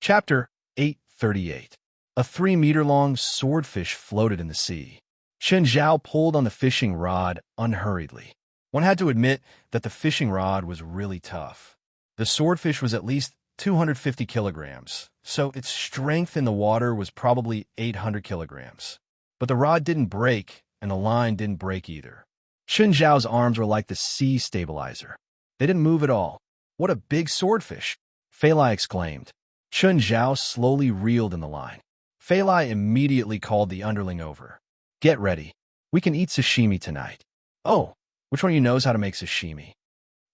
Chapter 838. A 3-meter-long swordfish floated in the sea. Chen Zhao pulled on the fishing rod unhurriedly. One had to admit that the fishing rod was really tough. The swordfish was at least 250 kilograms, so its strength in the water was probably 800 kilograms. But the rod didn't break, and the line didn't break either. Chen Zhao's arms were like the sea stabilizer. They didn't move at all. "What a big swordfish!" Fei Lai exclaimed. Chen Zhao slowly reeled in the line. Fei Lai immediately called the underling over. "Get ready. We can eat sashimi tonight." "Oh, which one of you knows how to make sashimi?"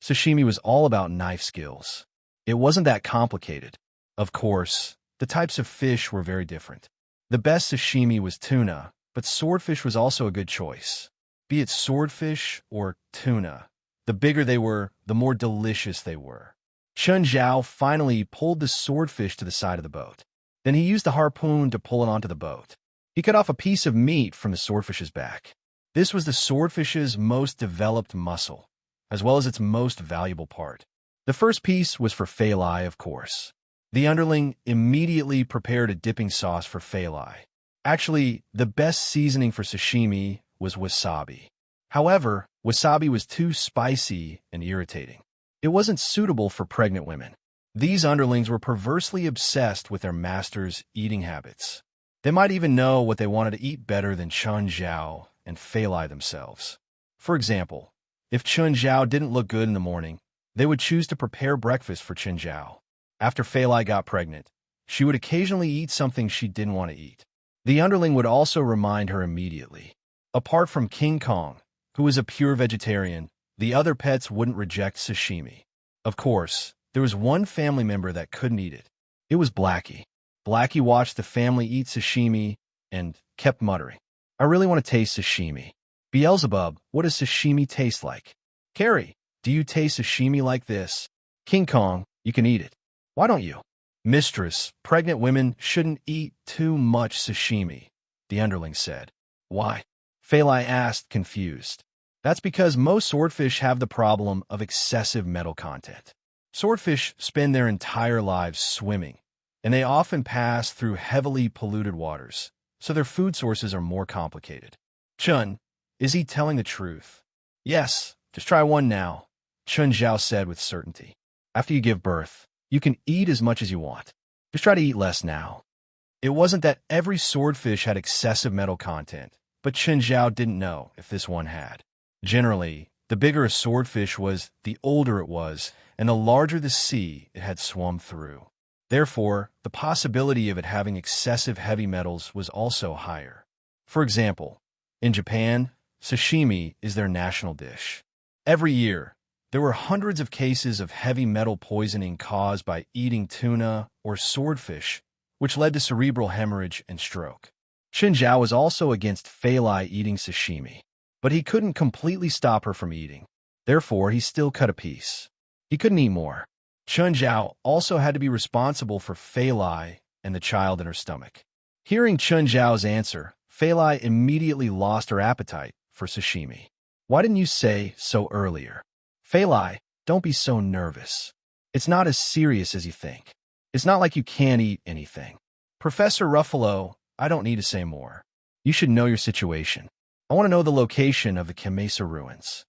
Sashimi was all about knife skills. It wasn't that complicated. Of course, the types of fish were very different. The best sashimi was tuna, but swordfish was also a good choice. Be it swordfish or tuna, the bigger they were, the more delicious they were. Chen Zhao finally pulled the swordfish to the side of the boat. Then he used the harpoon to pull it onto the boat. He cut off a piece of meat from the swordfish's back. This was the swordfish's most developed muscle, as well as its most valuable part. The first piece was for Fei Lai, of course. The underling immediately prepared a dipping sauce for Fei Lai. Actually, the best seasoning for sashimi was wasabi. However, wasabi was too spicy and irritating. It wasn't suitable for pregnant women. These underlings were perversely obsessed with their master's eating habits. They might even know what they wanted to eat better than Chen Zhao and Fei Lai themselves. For example, if Chen Zhao didn't look good in the morning, they would choose to prepare breakfast for Chen Zhao. After Fei Lai got pregnant, she would occasionally eat something she didn't want to eat. The underling would also remind her immediately. Apart from King Kong, who was a pure vegetarian, the other pets wouldn't reject sashimi. Of course, there was one family member that couldn't eat it. It was Blackie. Blackie watched the family eat sashimi and kept muttering, "I really want to taste sashimi. Beelzebub, what does sashimi taste like? Carrie, do you taste sashimi like this? King Kong, you can eat it. Why don't you?" "Mistress, pregnant women shouldn't eat too much sashimi," the underling said. "Why?" Fei Lai asked, confused. "That's because most swordfish have the problem of excessive metal content. Swordfish spend their entire lives swimming, and they often pass through heavily polluted waters, so their food sources are more complicated." "Chun, is he telling the truth?" "Yes, just try one now," Chen Zhao said with certainty. "After you give birth, you can eat as much as you want. Just try to eat less now." It wasn't that every swordfish had excessive metal content, but Chen Zhao didn't know if this one had. Generally, the bigger a swordfish was, the older it was, and the larger the sea it had swum through. Therefore, the possibility of it having excessive heavy metals was also higher. For example, in Japan, sashimi is their national dish. Every year, there were hundreds of cases of heavy metal poisoning caused by eating tuna or swordfish, which led to cerebral hemorrhage and stroke. Chen Zhao was also against Fei Lai eating sashimi, but he couldn't completely stop her from eating. Therefore, he still cut a piece. He couldn't eat more. Chen Zhao also had to be responsible for Fei Lai and the child in her stomach. Hearing Chen Zhao's answer, Fei Lai immediately lost her appetite for sashimi. "Why didn't you say so earlier?" "Fei Lai, don't be so nervous. It's not as serious as you think. It's not like you can't eat anything. Professor Ruffalo, I don't need to say more. You should know your situation. I want to know the location of the Kemesa ruins."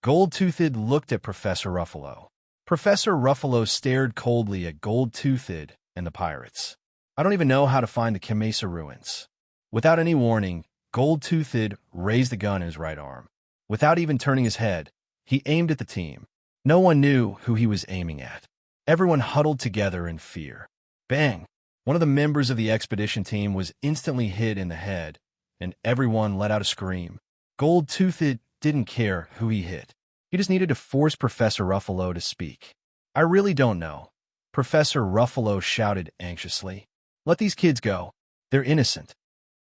Gold-Toothed looked at Professor Ruffalo. Professor Ruffalo stared coldly at Gold-Toothed and the pirates. "I don't even know how to find the Kemesa ruins." Without any warning, Gold-Toothed raised the gun in his right arm. Without even turning his head, he aimed at the team. No one knew who he was aiming at. Everyone huddled together in fear. Bang! One of the members of the expedition team was instantly hit in the head, and everyone let out a scream. Gold-Toothed didn't care who he hit. He just needed to force Professor Ruffalo to speak. "I really don't know," Professor Ruffalo shouted anxiously. "Let these kids go. They're innocent."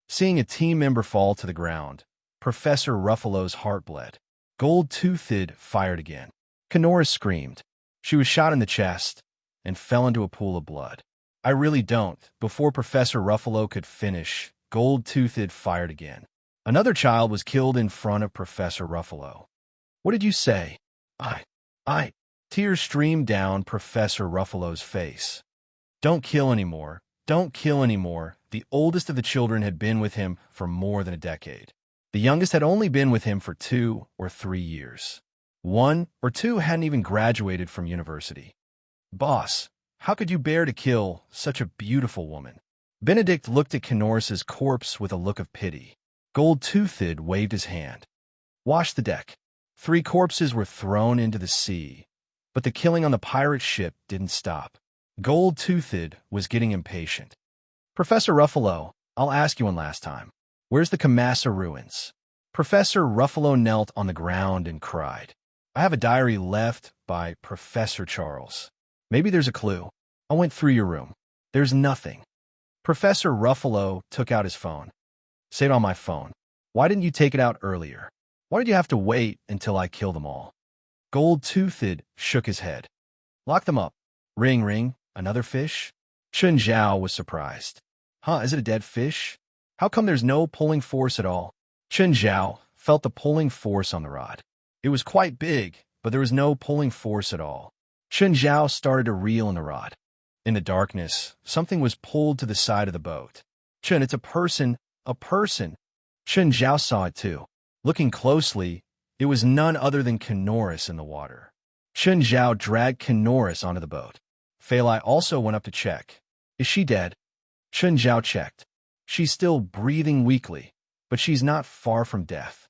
Seeing a team member fall to the ground, Professor Ruffalo's heart bled. Gold-Toothed fired again. Kenora screamed. She was shot in the chest and fell into a pool of blood. "I really don't." Before Professor Ruffalo could finish, Gold-Toothed fired again. Another child was killed in front of Professor Ruffalo. "What did you say?" I. Tears streamed down Professor Ruffalo's face. Don't kill anymore. Don't kill anymore. The oldest of the children had been with him for more than a decade. The youngest had only been with him for 2 or 3 years. 1 or 2 hadn't even graduated from university. Boss, how could you bear to kill such a beautiful woman? Benedict looked at Canoris's corpse with a look of pity. Gold-Toothed waved his hand. Wash the deck. 3 corpses were thrown into the sea, but the killing on the pirate ship didn't stop. Gold-Toothed was getting impatient. Professor Ruffalo, I'll ask you one last time. Where's the Kamasa ruins? Professor Ruffalo knelt on the ground and cried. I have a diary left by Professor Charles. Maybe there's a clue. I went through your room. There's nothing. Professor Ruffalo took out his phone. Say it on my phone. Why didn't you take it out earlier? Why did you have to wait until I kill them all? Gold-Toothed shook his head. Lock them up. Ring, ring. Another fish? Chun Zhao was surprised. Huh, is it a dead fish? How come there's no pulling force at all? Chun Zhao felt the pulling force on the rod. It was quite big, but there was no pulling force at all. Chun Zhao started to reel in the rod. In the darkness, something was pulled to the side of the boat. Chun, it's a person, a person. Chun Zhao saw it too. Looking closely, it was none other than Canoris in the water. Chun Zhao dragged Canoris onto the boat. Fei Lai also went up to check. Is she dead? Chun Zhao checked. She's still breathing weakly, but she's not far from death.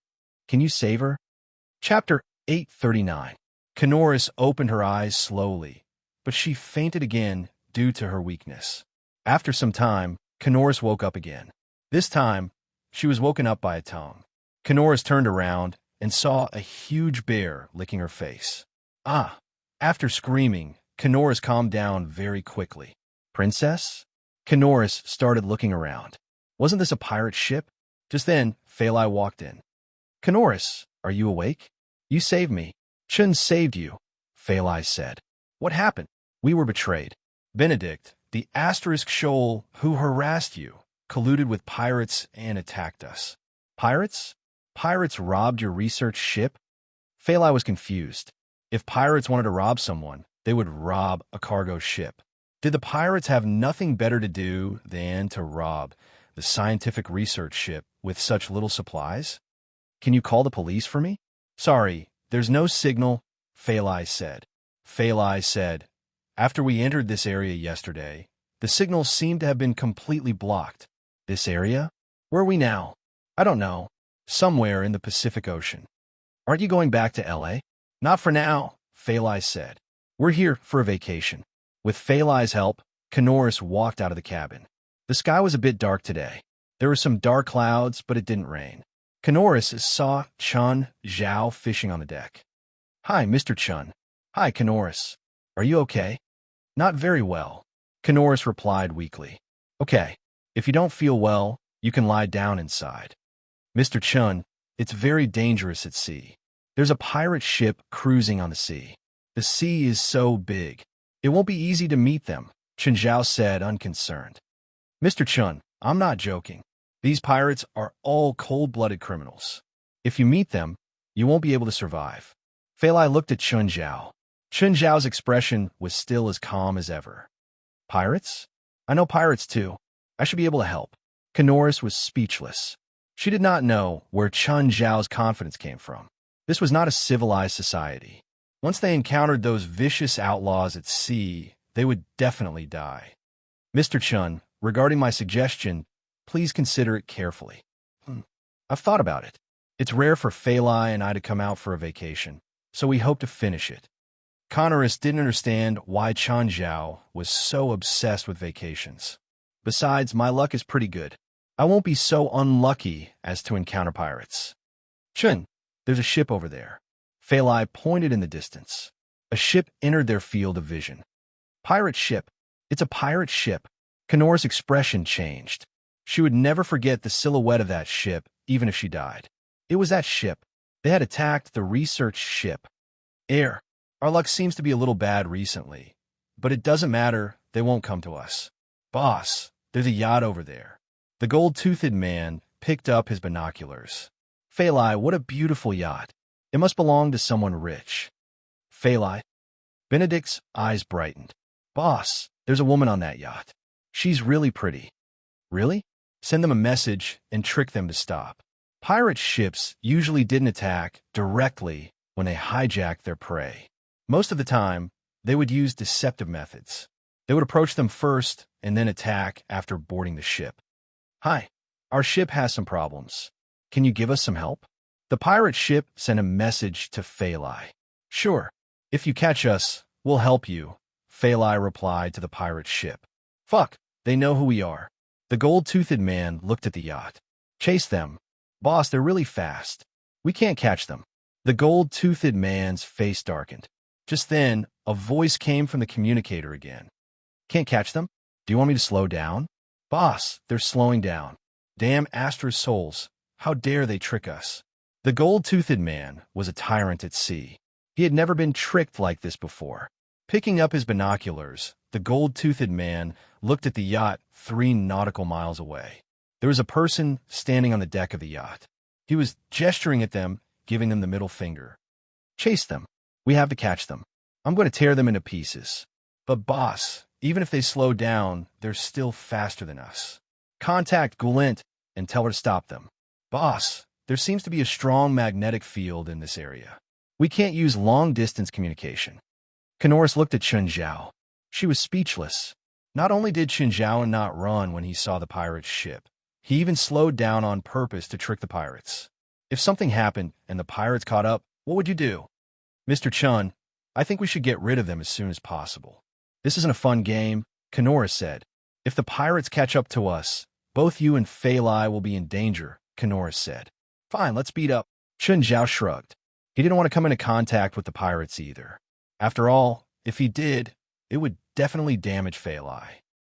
Can you save her? Chapter 839. Canoris opened her eyes slowly, but she fainted again due to her weakness. After some time, Canoris woke up again. This time, she was woken up by a tongue. Canoris turned around and saw a huge bear licking her face. Ah! After screaming, Canoris calmed down very quickly. Princess? Canoris started looking around. Wasn't this a pirate ship? Just then, Fei Lai walked in. Canoris, are you awake? You saved me. Chun saved you, Fei Lai said. What happened? We were betrayed. Benedict, the asterisk shoal who harassed you, colluded with pirates and attacked us. Pirates? Pirates robbed your research ship? Fei Lai was confused. If pirates wanted to rob someone, they would rob a cargo ship. Did the pirates have nothing better to do than to rob the scientific research ship with such little supplies? Can you call the police for me? Sorry, there's no signal, Fei Lai said. Fei Lai said, after we entered this area yesterday, the signal seemed to have been completely blocked. This area? Where are we now? I don't know. Somewhere in the Pacific Ocean. Aren't you going back to LA? Not for now, Fei Lai said. We're here for a vacation. With Fei Lai's help, Canoris walked out of the cabin. The sky was a bit dark today. There were some dark clouds, but it didn't rain. Canoris saw Chun Zhao fishing on the deck. Hi, Mr. Chun. Hi, Canoris. Are you okay? Not very well, Canoris replied weakly. Okay, if you don't feel well, you can lie down inside. Mr. Chun, it's very dangerous at sea. There's a pirate ship cruising on the sea. The sea is so big. It won't be easy to meet them, Chun Zhao said, unconcerned. Mr. Chun, I'm not joking. These pirates are all cold-blooded criminals. If you meet them, you won't be able to survive. Fei Lai looked at Chun Zhao. Chun Zhao's expression was still as calm as ever. Pirates? I know pirates too. I should be able to help. Canoris was speechless. She did not know where Chun Zhao's confidence came from. This was not a civilized society. Once they encountered those vicious outlaws at sea, they would definitely die. Mr. Chun, regarding my suggestion, please consider it carefully. I've thought about it. It's rare for Fei Lai and I to come out for a vacation, so we hope to finish it. Canoris didn't understand why Chun Zhao was so obsessed with vacations. Besides, my luck is pretty good. I won't be so unlucky as to encounter pirates. Chun, there's a ship over there. Fei Lai pointed in the distance. A ship entered their field of vision. Pirate ship. It's a pirate ship. Canoris' expression changed. She would never forget the silhouette of that ship, even if she died. It was that ship. They had attacked the research ship. Our luck seems to be a little bad recently, but it doesn't matter, they won't come to us. Boss, there's a yacht over there. The gold-toothed man picked up his binoculars. Fei Lai, what a beautiful yacht. It must belong to someone rich. Fei Lai. Benedict's eyes brightened. Boss, There's a woman on that yacht. She's really pretty. Really? Send them a message and trick them to stop. Pirate ships usually didn't attack directly when they hijacked their prey. Most of the time, they would use deceptive methods. They would approach them first and then attack after boarding the ship. Hi, our ship has some problems. Can you give us some help? The pirate ship sent a message to Phalai. Sure, if you catch us, we'll help you, Phalai replied to the pirate ship. Fuck, they know who we are. The gold-toothed man looked at the yacht. Chase them. Boss, they're really fast. We can't catch them. The gold-toothed man's face darkened. Just then, a voice came from the communicator again. Can't catch them? Do you want me to slow down? Boss, they're slowing down. Damn Astra's souls. How dare they trick us? The gold-toothed man was a tyrant at sea. He had never been tricked like this before. Picking up his binoculars, the gold-toothed man looked at the yacht 3 nautical miles away. There was a person standing on the deck of the yacht. He was gesturing at them, giving them the middle finger. Chase them. We have to catch them. I'm going to tear them into pieces. But boss, even if they slow down, they're still faster than us. Contact Gulent and tell her to stop them. Boss, there seems to be a strong magnetic field in this area. We can't use long-distance communication. Canoris looked at Chun Zhao. She was speechless. Not only did Chun Zhao not run when he saw the pirate's ship, he even slowed down on purpose to trick the pirates. If something happened and the pirates caught up, what would you do? Mr. Chun, I think we should get rid of them as soon as possible. This isn't a fun game, Canoris said. If the pirates catch up to us, both you and Phalai will be in danger, Canoris said. Fine, let's beat up. Chun Zhao shrugged. He didn't want to come into contact with the pirates either. After all, if he did, it would definitely damage Phalai.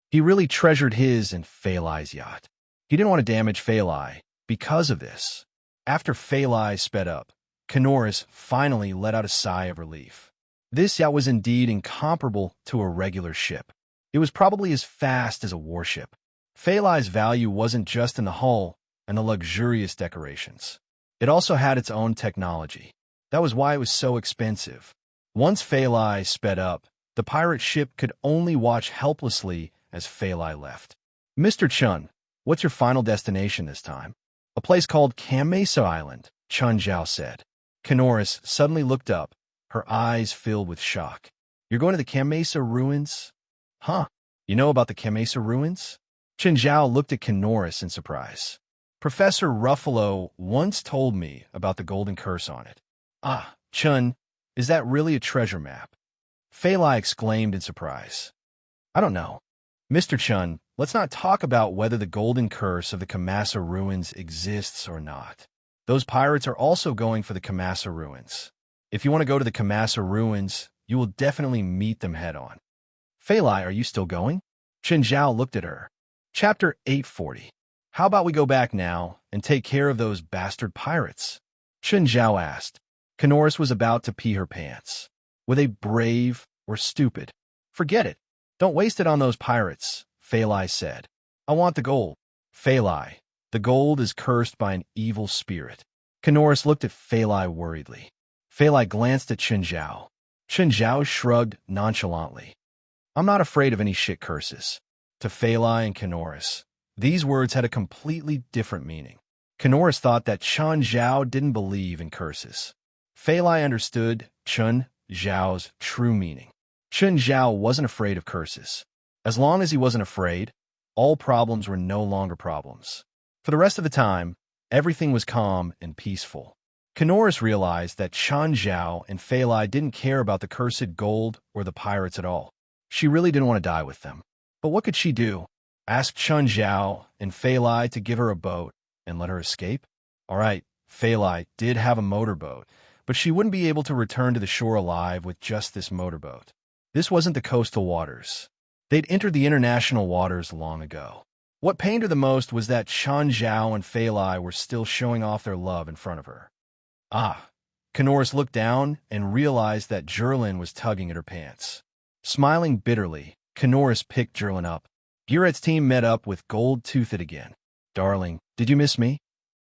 He really treasured his and Phalai's yacht. He didn't want to damage Phalai because of this. After Phalai sped up, Canoris finally let out a sigh of relief. This yacht was indeed incomparable to a regular ship. It was probably as fast as a warship. Phalai's value wasn't just in the hull and the luxurious decorations. It also had its own technology. That was why it was so expensive. Once Phalai sped up, the pirate ship could only watch helplessly as Phalai left. Mr. Chun, what's your final destination this time? A place called Kamesa Island, Chun Zhao said. Canoris suddenly looked up, her eyes filled with shock. You're going to the Kamesa ruins? Huh? You know about the Kamesa ruins? Chun Zhao looked at Canoris in surprise. Professor Ruffalo once told me about the golden curse on it. Ah, Chun, is that really a treasure map? Phalai exclaimed in surprise. I don't know. Mr. Chun, let's not talk about whether the golden curse of the Kamasa ruins exists or not. Those pirates are also going for the Kamasa ruins. If you want to go to the Kamasa ruins, you will definitely meet them head-on. Phalai, are you still going? Chun Zhao looked at her. Chapter 840. How about we go back now and take care of those bastard pirates? Chun Zhao asked. Canoris was about to pee her pants. Were they brave or stupid? Forget it. Don't waste it on those pirates, Phalai said. I want the gold. Phalai, the gold is cursed by an evil spirit. Canoris looked at Phalai worriedly. Phalai glanced at Chun Zhao. Chun Zhao shrugged nonchalantly. I'm not afraid of any shit curses. To Phalai and Canoris, these words had a completely different meaning. Canoris thought that Chun Zhao didn't believe in curses. Phalai understood Chun Zhao's true meaning. Chun Zhao wasn't afraid of curses. As long as he wasn't afraid, all problems were no longer problems. For the rest of the time, everything was calm and peaceful. Canoris realized that Chun Zhao and Phalai didn't care about the cursed gold or the pirates at all. She really didn't want to die with them. But what could she do? Ask Chun Zhao and Phalai to give her a boat and let her escape? All right, Phalai did have a motorboat, but she wouldn't be able to return to the shore alive with just this motorboat. This wasn't the coastal waters. They'd entered the international waters long ago. What pained her the most was that Chun Zhao and Phalai were still showing off their love in front of her. Ah, Canoris looked down and realized that Jerlin was tugging at her pants. Smiling bitterly, Canoris picked Jerlin up. Guret's team met up with Gold-Toothed again. Darling, did you miss me?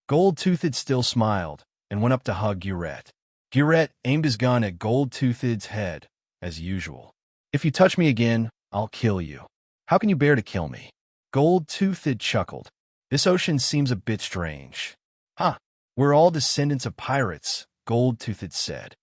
Gold-Toothed still smiled and went up to hug Guret. Guret aimed his gun at Gold-Toothed's head, as usual. If you touch me again, I'll kill you. How can you bear to kill me? Gold-Toothed chuckled. This ocean seems a bit strange. Huh, we're all descendants of pirates, Gold-Toothed said.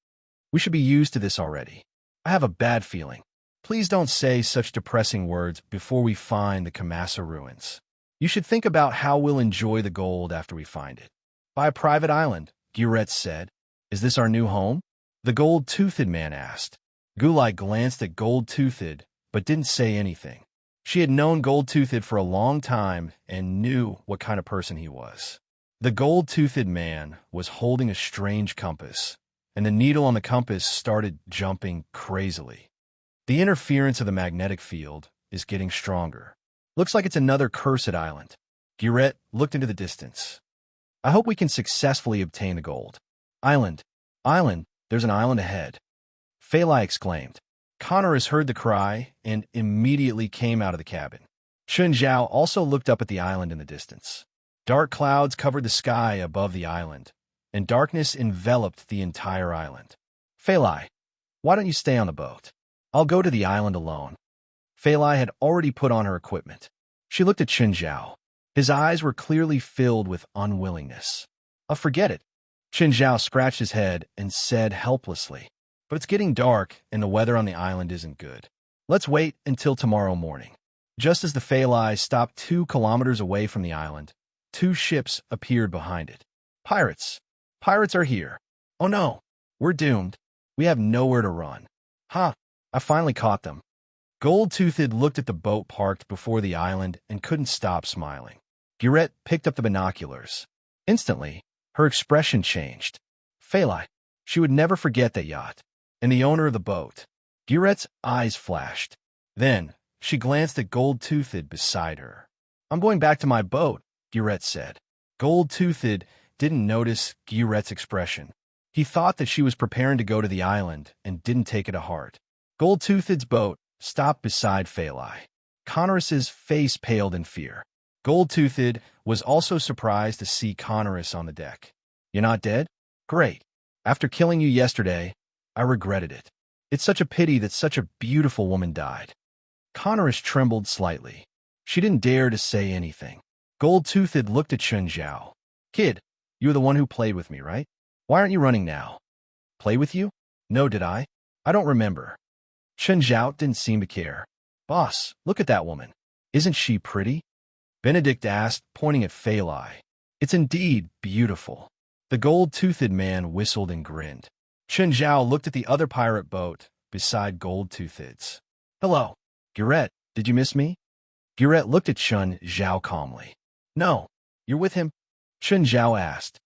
We should be used to this already. I have a bad feeling. Please don't say such depressing words before we find the Kamasa ruins. You should think about how we'll enjoy the gold after we find it. By a private island, Gurette said. Is this our new home? The Gold-Toothed man asked. Gulai glanced at Gold-Toothed, but didn't say anything. She had known Gold-Toothed for a long time and knew what kind of person he was. The Gold-Toothed man was holding a strange compass, and the needle on the compass started jumping crazily. The interference of the magnetic field is getting stronger. Looks like it's another cursed island. Gurette looked into the distance. I hope we can successfully obtain the gold. Island, there's an island ahead. Phalai exclaimed. Connorus heard the cry and immediately came out of the cabin. Chun Zhao also looked up at the island in the distance. Dark clouds covered the sky above the island, and darkness enveloped the entire island. Phalai, why don't you stay on the boat? I'll go to the island alone. Phalai had already put on her equipment. She looked at Chun Zhao. His eyes were clearly filled with unwillingness. I'll forget it. Chun Zhao scratched his head and said helplessly, but it's getting dark and the weather on the island isn't good. Let's wait until tomorrow morning. Just as the Phalai stopped 2 kilometers away from the island, 2 ships appeared behind it. Pirates! Pirates are here! Oh no! We're doomed. We have nowhere to run. Ha! I finally caught them. Gold-Toothed looked at the boat parked before the island and couldn't stop smiling. Gurette picked up the binoculars. Instantly, her expression changed. Phalai, she would never forget that yacht. And the owner of the boat. Gurette's eyes flashed. Then, she glanced at Gold-Toothed beside her. I'm going back to my boat, Gurette said. Gold-Toothed didn't notice Gurette's expression. He thought that she was preparing to go to the island and didn't take it to heart. Gold-Toothed's boat stopped beside Phalai. Connorus's face paled in fear. Gold-Toothed was also surprised to see Connorus on the deck. You're not dead? Great. After killing you yesterday, I regretted it. It's such a pity that such a beautiful woman died. Connorus trembled slightly. She didn't dare to say anything. Gold-Toothed looked at Chun Zhao. Kid, you were the one who played with me, right? Why aren't you running now? Play with you? No, did I? I don't remember. Chun Zhao didn't seem to care. Boss, look at that woman. Isn't she pretty? Benedict asked, pointing at Phalai. It's indeed beautiful. The Gold-Toothed man whistled and grinned. Chun Zhao looked at the other pirate boat beside Gold-Toothed's. Hello, Gurette, did you miss me? Gurette looked at Chun Zhao calmly. No, you're with him? Chun Zhao asked.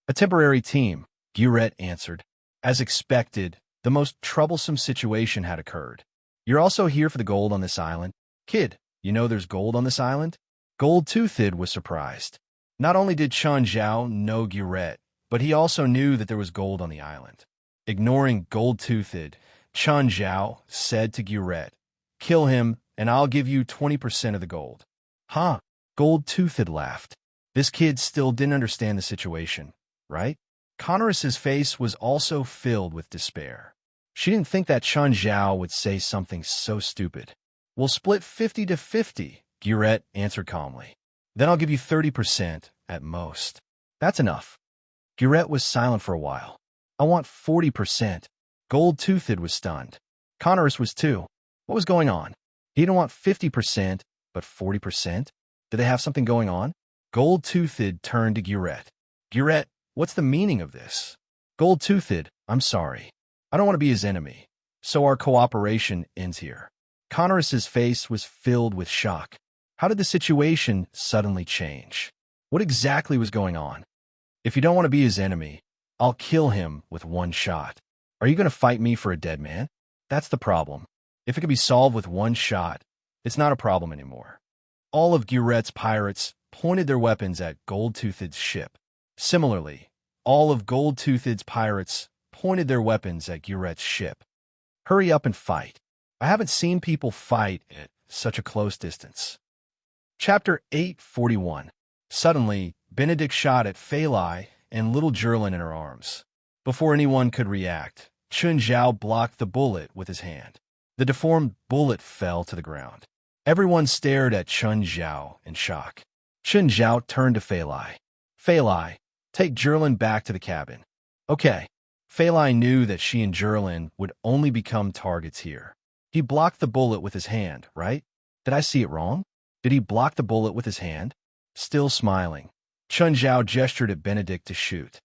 A temporary team, Gurette answered. As expected, the most troublesome situation had occurred. You're also here for the gold on this island? Kid, you know there's gold on this island? Gold-Toothed was surprised. Not only did Chun Zhao know Gurette, but he also knew that there was gold on the island. Ignoring Gold-Toothed, Chun Zhao said to Gurette, Kill him, and I'll give you 20% of the gold. Huh? Gold-Toothed laughed. This kid still didn't understand the situation, right? Connorus's face was also filled with despair. She didn't think that Chun Zhao would say something so stupid. We'll split 50-50, Gurette answered calmly. Then I'll give you 30% at most. That's enough. Gurette was silent for a while. I want 40%. Gold-Toothed was stunned. Connorus was too. What was going on? He didn't want 50%, but 40%? Did they have something going on? Gold-Toothed turned to Gurette. Gurette, what's the meaning of this? Gold-Toothed, I'm sorry. I don't want to be his enemy, so our cooperation ends here. Connorus's face was filled with shock. How did the situation suddenly change? What exactly was going on? If you don't want to be his enemy, I'll kill him with one shot. Are you going to fight me for a dead man? That's the problem. If it can be solved with one shot, it's not a problem anymore. All of Gurette's pirates pointed their weapons at Gold-Toothed's ship. Similarly, all of Gold-Toothed's pirates pointed their weapons at Gurette's ship. Hurry up and fight. I haven't seen people fight at such a close distance. Chapter 841. Suddenly, Benedict shot at Phalai and little Jerlin in her arms. Before anyone could react, Chun Zhao blocked the bullet with his hand. The deformed bullet fell to the ground. Everyone stared at Chun Zhao in shock. Chun Zhao turned to Fei Lai. Fei Lai, take Zhurlin back to the cabin. Okay. Fei Lai knew that she and Zhurlin would only become targets here. He blocked the bullet with his hand, right? Did I see it wrong? Did he block the bullet with his hand? Still smiling, Chun Zhao gestured at Benedict to shoot.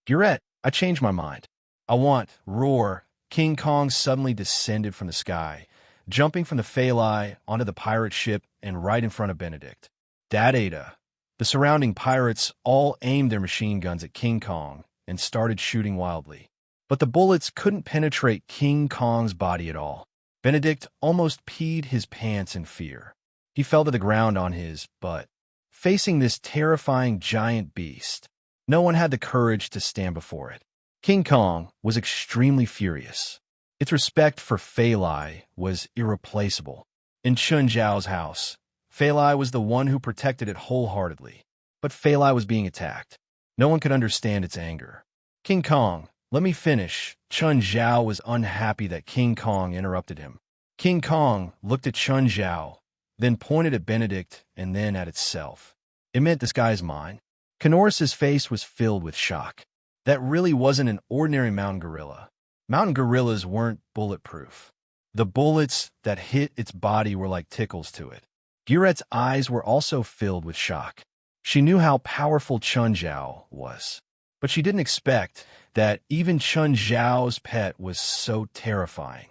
Gurette, I changed my mind. I want, roar. King Kong suddenly descended from the sky, jumping from the Fei Lai onto the pirate ship and right in front of Benedict. Dad-Ada. The surrounding pirates all aimed their machine guns at King Kong and started shooting wildly. But the bullets couldn't penetrate King Kong's body at all. Benedict almost peed his pants in fear. He fell to the ground on his butt, facing this terrifying giant beast. No one had the courage to stand before it. King Kong was extremely furious. Its respect for Fei Lai was irreplaceable. In Chun Zhao's house, Fei Lai was the one who protected it wholeheartedly. But Fei Lai was being attacked. No one could understand its anger. King Kong, let me finish. Chun Zhao was unhappy that King Kong interrupted him. King Kong looked at Chun Zhao, then pointed at Benedict and then at itself. It meant this guy's mine. Canoris's face was filled with shock. That really wasn't an ordinary mountain gorilla. Mountain gorillas weren't bulletproof. The bullets that hit its body were like tickles to it. Gurette's eyes were also filled with shock. She knew how powerful Chun Zhao was, but she didn't expect that even Chun Zhao's pet was so terrifying.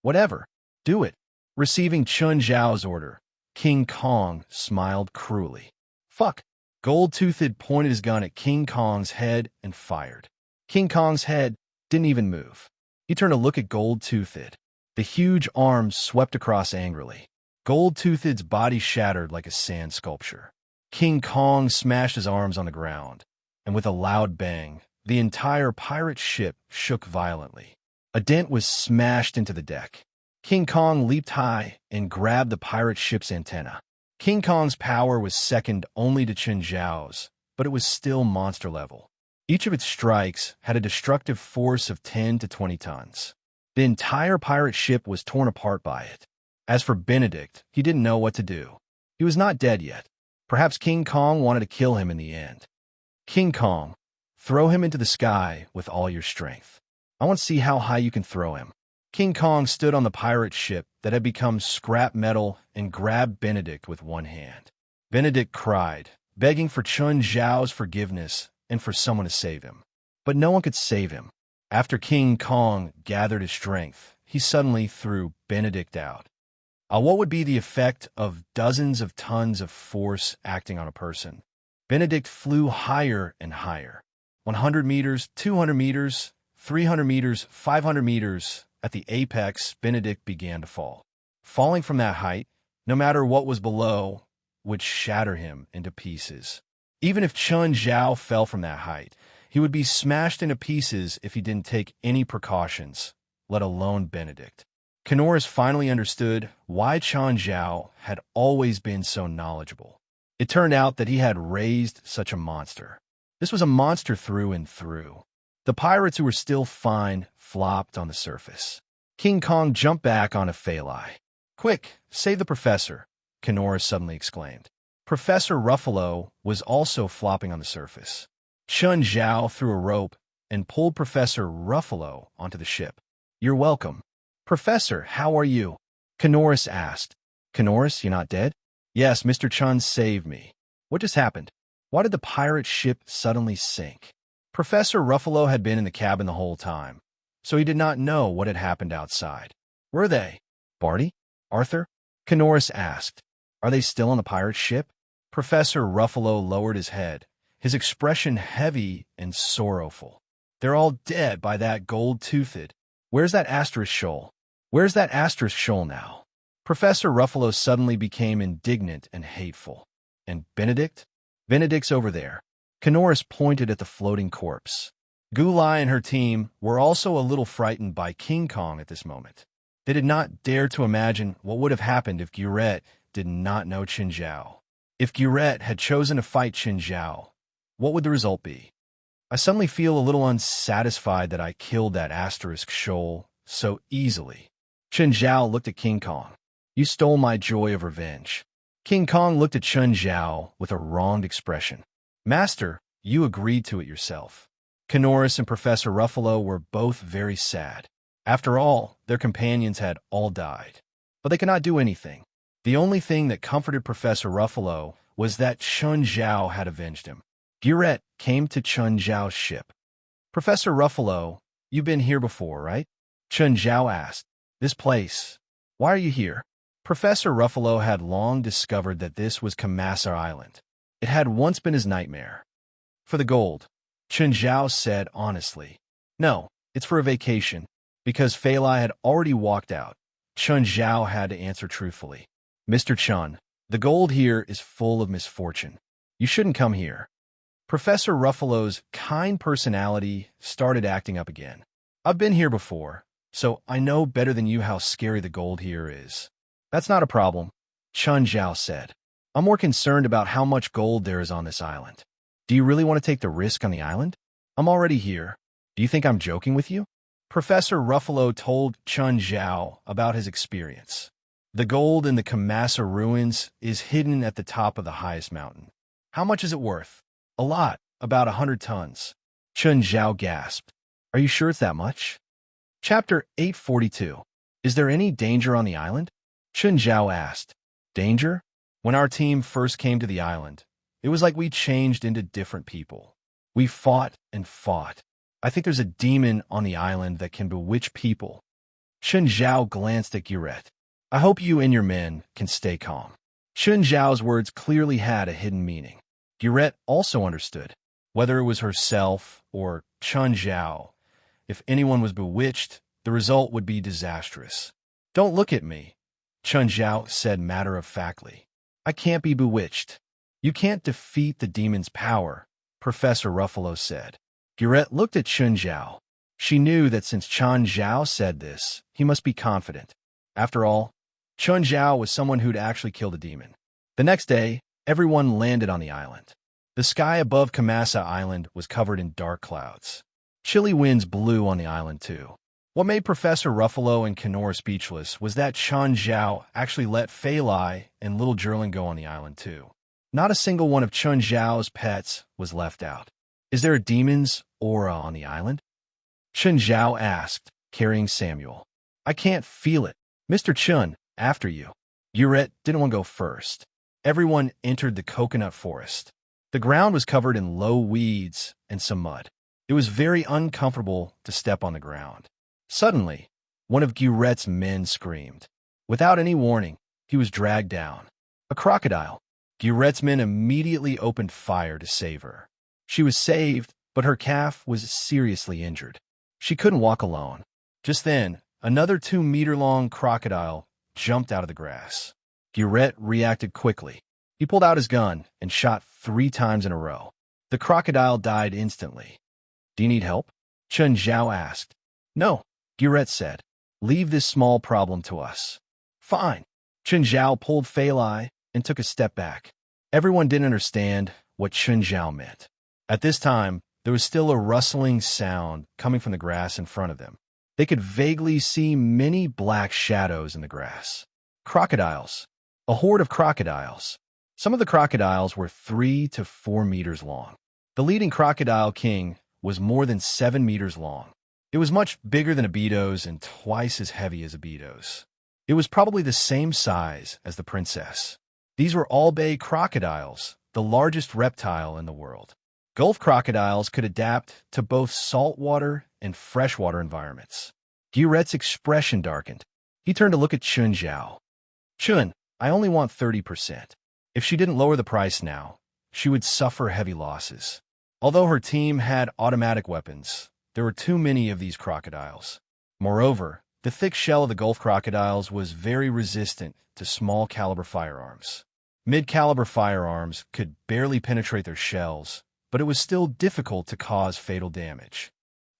Whatever, do it. Receiving Chun Zhao's order, King Kong smiled cruelly. Fuck. Gold-Toothed pointed his gun at King Kong's head and fired. King Kong's head didn't even move. He turned to look at Gold-Toothed. The huge arms swept across angrily. Gold-Toothed's body shattered like a sand sculpture. King Kong smashed his arms on the ground, and with a loud bang, the entire pirate ship shook violently. A dent was smashed into the deck. King Kong leaped high and grabbed the pirate ship's antenna. King Kong's power was second only to Chun Zhao's, but it was still monster level. Each of its strikes had a destructive force of 10 to 20 tons. The entire pirate ship was torn apart by it. As for Benedict, he didn't know what to do. He was not dead yet. Perhaps King Kong wanted to kill him in the end. King Kong, throw him into the sky with all your strength. I want to see how high you can throw him. King Kong stood on the pirate ship that had become scrap metal and grabbed Benedict with one hand. Benedict cried, begging for Chun Zhao's forgiveness and for someone to save him. But no one could save him. After King Kong gathered his strength, he suddenly threw Benedict out. What would be the effect of dozens of tons of force acting on a person? Benedict flew higher and higher. 100 meters, 200 meters, 300 meters, 500 meters. At the apex, Benedict began to fall. Falling from that height, no matter what was below, would shatter him into pieces. Even if Chun Zhao fell from that height, he would be smashed into pieces if he didn't take any precautions, let alone Benedict. Canoris finally understood why Chun Zhao had always been so knowledgeable. It turned out that he had raised such a monster. This was a monster through and through. The pirates who were still fine flopped on the surface. King Kong jumped back onto Fei Lai. Quick, save the professor, Canoris suddenly exclaimed. Professor Ruffalo was also flopping on the surface. Chun Zhao threw a rope and pulled Professor Ruffalo onto the ship. You're welcome. Professor, how are you? Canoris asked. Canoris, you're not dead? Yes, Mr. Chun saved me. What just happened? Why did the pirate ship suddenly sink? Professor Ruffalo had been in the cabin the whole time, so he did not know what had happened outside. Were they? Barty? Arthur? Canoris asked. Are they still on the pirate ship? Professor Ruffalo lowered his head, his expression heavy and sorrowful. They're all dead by that Gold-Toothed. Where's that asterisk shoal? Where's that asterisk shoal now? Professor Ruffalo suddenly became indignant and hateful. And Benedict? Benedict's over there. Canoris pointed at the floating corpse. Gulai and her team were also a little frightened by King Kong at this moment. They did not dare to imagine what would have happened if Gurette did not know Chun Zhao. If Gurette had chosen to fight Chun Zhao, what would the result be? I suddenly feel a little unsatisfied that I killed that asterisk shoal so easily. Chen Zhao looked at King Kong. You stole my joy of revenge. King Kong looked at Chen Zhao with a wronged expression. Master, you agreed to it yourself. Canoris and Professor Ruffalo were both very sad. After all, their companions had all died. But they could not do anything. The only thing that comforted Professor Ruffalo was that Chen Zhao had avenged him. Gurette came to Chen Zhao's ship. Professor Ruffalo, you've been here before, right? Chen Zhao asked. This place. Why are you here? Professor Ruffalo had long discovered that this was Kamasa Island. It had once been his nightmare. For the gold, Chen Zhao said honestly. No, it's for a vacation. Because Fei Lai had already walked out, Chen Zhao had to answer truthfully. Mr. Chen, the gold here is full of misfortune. You shouldn't come here. Professor Ruffalo's kind personality started acting up again. I've been here before, so I know better than you how scary the gold here is. That's not a problem, Chen Zhao said. I'm more concerned about how much gold there is on this island. Do you really want to take the risk on the island? I'm already here. Do you think I'm joking with you? Professor Ruffalo told Chen Zhao about his experience. The gold in the Kamasa ruins is hidden at the top of the highest mountain. How much is it worth? A lot, about 100 tons. Chen Zhao gasped. Are you sure it's that much? Chapter 842. Is there any danger on the island? Chen Zhao asked. Danger? When our team first came to the island, it was like we changed into different people. We fought and fought. I think there's a demon on the island that can bewitch people. Chen Zhao glanced at Gurette. I hope you and your men can stay calm. Chen Zhao's words clearly had a hidden meaning. Gurette also understood. Whether it was herself or Chen Zhao, if anyone was bewitched, the result would be disastrous. Don't look at me, Chen Zhao said matter-of-factly. I can't be bewitched. You can't defeat the demon's power, Professor Ruffalo said. Gurette looked at Chen Zhao. She knew that since Chen Zhao said this, he must be confident. After all, Chen Zhao was someone who'd actually killed a demon. The next day, everyone landed on the island. The sky above Kamasa Island was covered in dark clouds. Chilly winds blew on the island, too. What made Professor Ruffalo and Kenora speechless was that Chen Zhao actually let Fei Lai and Little Jerlin go on the island, too. Not a single one of Chen Zhao's pets was left out. Is there a demon's aura on the island? Chen Zhao asked, carrying Samuel. I can't feel it. Mr. Chen, after you. Gurette didn't want to go first. Everyone entered the coconut forest. The ground was covered in low weeds and some mud. It was very uncomfortable to step on the ground. Suddenly, one of Gurette's men screamed. Without any warning, he was dragged down. A crocodile. Gurette's men immediately opened fire to save her. She was saved, but her calf was seriously injured. She couldn't walk alone. Just then, another 2-meter-long crocodile jumped out of the grass. Gurette reacted quickly. He pulled out his gun and shot 3 times in a row. The crocodile died instantly. Do you need help? Chen Zhao asked. No, Gurette said. Leave this small problem to us. Fine. Chen Zhao pulled Fei Lai and took a step back. Everyone didn't understand what Chen Zhao meant. At this time, there was still a rustling sound coming from the grass in front of them. They could vaguely see many black shadows in the grass. Crocodiles. A horde of crocodiles. Some of the crocodiles were 3 to 4 meters long. The leading crocodile king was more than 7 meters long. It was much bigger than Abido's and twice as heavy as Abido's. It was probably the same size as the princess. These were all bay crocodiles, the largest reptile in the world. Gulf crocodiles could adapt to both saltwater and freshwater environments. Gurette's expression darkened. He turned to look at Chen Zhao. Chen, I only want 30%. If she didn't lower the price now, she would suffer heavy losses. Although her team had automatic weapons, there were too many of these crocodiles. Moreover, the thick shell of the Gulf crocodiles was very resistant to small-caliber firearms. Mid-caliber firearms could barely penetrate their shells, but it was still difficult to cause fatal damage.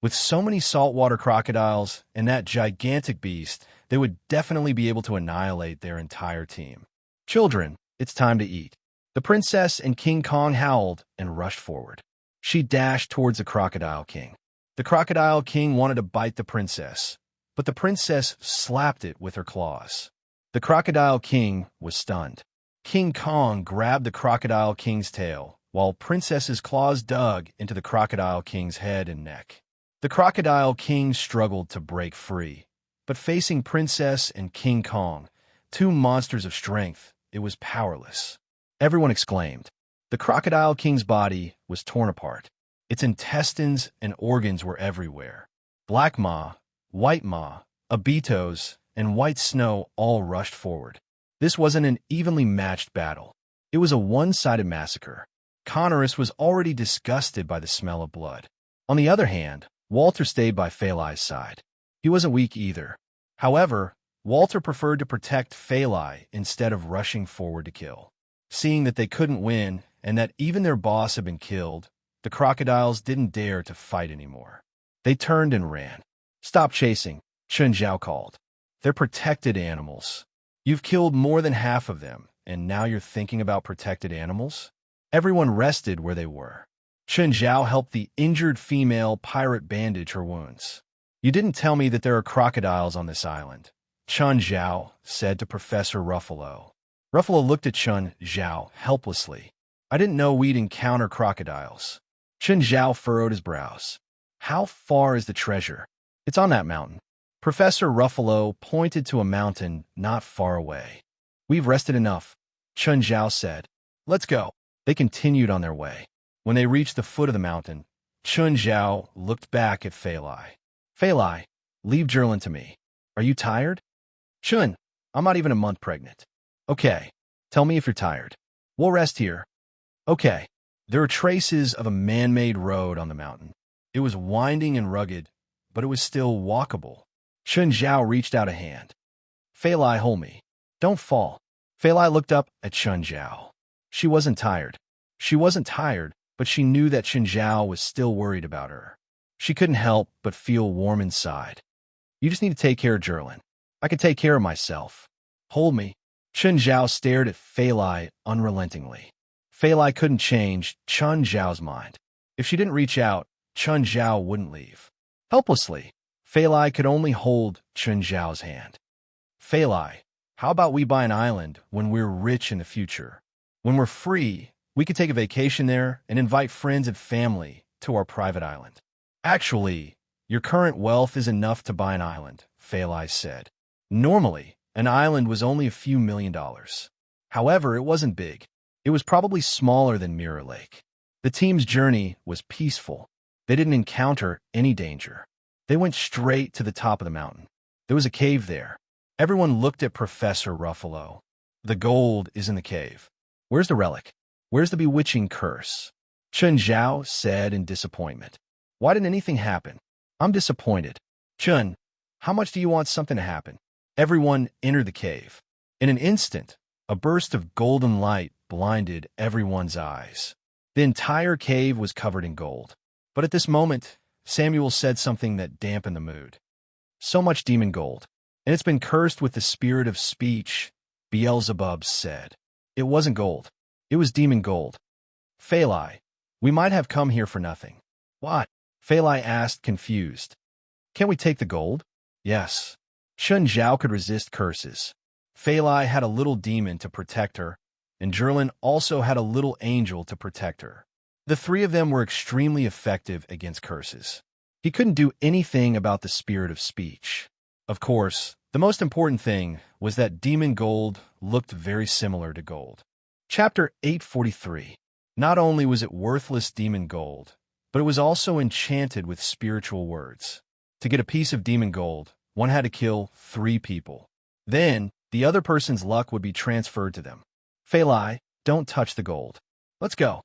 With so many saltwater crocodiles and that gigantic beast, they would definitely be able to annihilate their entire team. Children, it's time to eat. The princess and King Kong howled and rushed forward. She dashed towards the crocodile king. The crocodile king wanted to bite the princess, but the princess slapped it with her claws. The Crocodile King was stunned. King Kong grabbed the Crocodile King's tail, while Princess's claws dug into the Crocodile King's head and neck. The Crocodile King struggled to break free, but facing Princess and King Kong, two monsters of strength, it was powerless. Everyone exclaimed. The Crocodile King's body was torn apart. Its intestines and organs were everywhere. Black Ma, White Ma, Abitos, and White Snow all rushed forward. This wasn't an evenly matched battle. It was a one-sided massacre. Connorus was already disgusted by the smell of blood. On the other hand, Walter stayed by Phalai's side. He wasn't weak either. However, Walter preferred to protect Phalai instead of rushing forward to kill. Seeing that they couldn't win and that even their boss had been killed, the crocodiles didn't dare to fight anymore. They turned and ran. "Stop chasing," Chen Zhao called. "They're protected animals. You've killed more than half of them, and now you're thinking about protected animals?" Everyone rested where they were. Chen Zhao helped the injured female pirate bandage her wounds. "You didn't tell me that there are crocodiles on this island," Chen Zhao said to Professor Ruffalo. Ruffalo looked at Chen Zhao helplessly. "I didn't know we'd encounter crocodiles." Chen Zhao furrowed his brows. "How far is the treasure?" "It's on that mountain." Professor Ruffalo pointed to a mountain not far away. "We've rested enough," Chen Zhao said. "Let's go." They continued on their way. When they reached the foot of the mountain, Chen Zhao looked back at Phalai. "Phalai, leave Jerlin to me. Are you tired?" "Chun, I'm not even a month pregnant." "Okay, tell me if you're tired. We'll rest here." "Okay." There were traces of a man-made road on the mountain. It was winding and rugged, but it was still walkable. Chen Zhao reached out a hand. "Phalai, hold me. Don't fall." Phalai looked up at Chen Zhao. She wasn't tired. She wasn't tired, but she knew that Chen Zhao was still worried about her. She couldn't help but feel warm inside. "You just need to take care of Jerlin. I can take care of myself. Hold me." Chen Zhao stared at Phalai unrelentingly. Phalai couldn't change Chen Zhao's mind. If she didn't reach out, Chen Zhao wouldn't leave. Helplessly, Phalai could only hold Chen Zhao's hand. "Phalai, how about we buy an island when we're rich in the future? When we're free, we could take a vacation there and invite friends and family to our private island." "Actually, your current wealth is enough to buy an island," Phalai said. Normally, an island was only a few $1,000,000. However, it wasn't big. It was probably smaller than Mirror Lake. The team's journey was peaceful. They didn't encounter any danger. They went straight to the top of the mountain. There was a cave there. Everyone looked at Professor Ruffalo. "The gold is in the cave. Where's the relic? Where's the bewitching curse?" Chen Zhao said in disappointment. "Why didn't anything happen? I'm disappointed." "Chen, how much do you want something to happen?" Everyone entered the cave. In an instant, a burst of golden light blinded everyone's eyes. The entire cave was covered in gold. But at this moment, Samuel said something that dampened the mood. "So much demon gold, and it's been cursed with the spirit of speech," Beelzebub said. "It wasn't gold. It was demon gold." "Phalai, we might have come here for nothing." "What?" Phalai asked, confused. "Can't we take the gold?" "Yes." Chen Zhao could resist curses. Phalai had a little demon to protect her, and Jerlin also had a little angel to protect her. The three of them were extremely effective against curses. He couldn't do anything about the spirit of speech. Of course, the most important thing was that demon gold looked very similar to gold. Chapter 843. Not only was it worthless demon gold, but it was also enchanted with spiritual words. To get a piece of demon gold, one had to kill 3 people. Then, the other person's luck would be transferred to them. "Phalai, don't touch the gold. Let's go."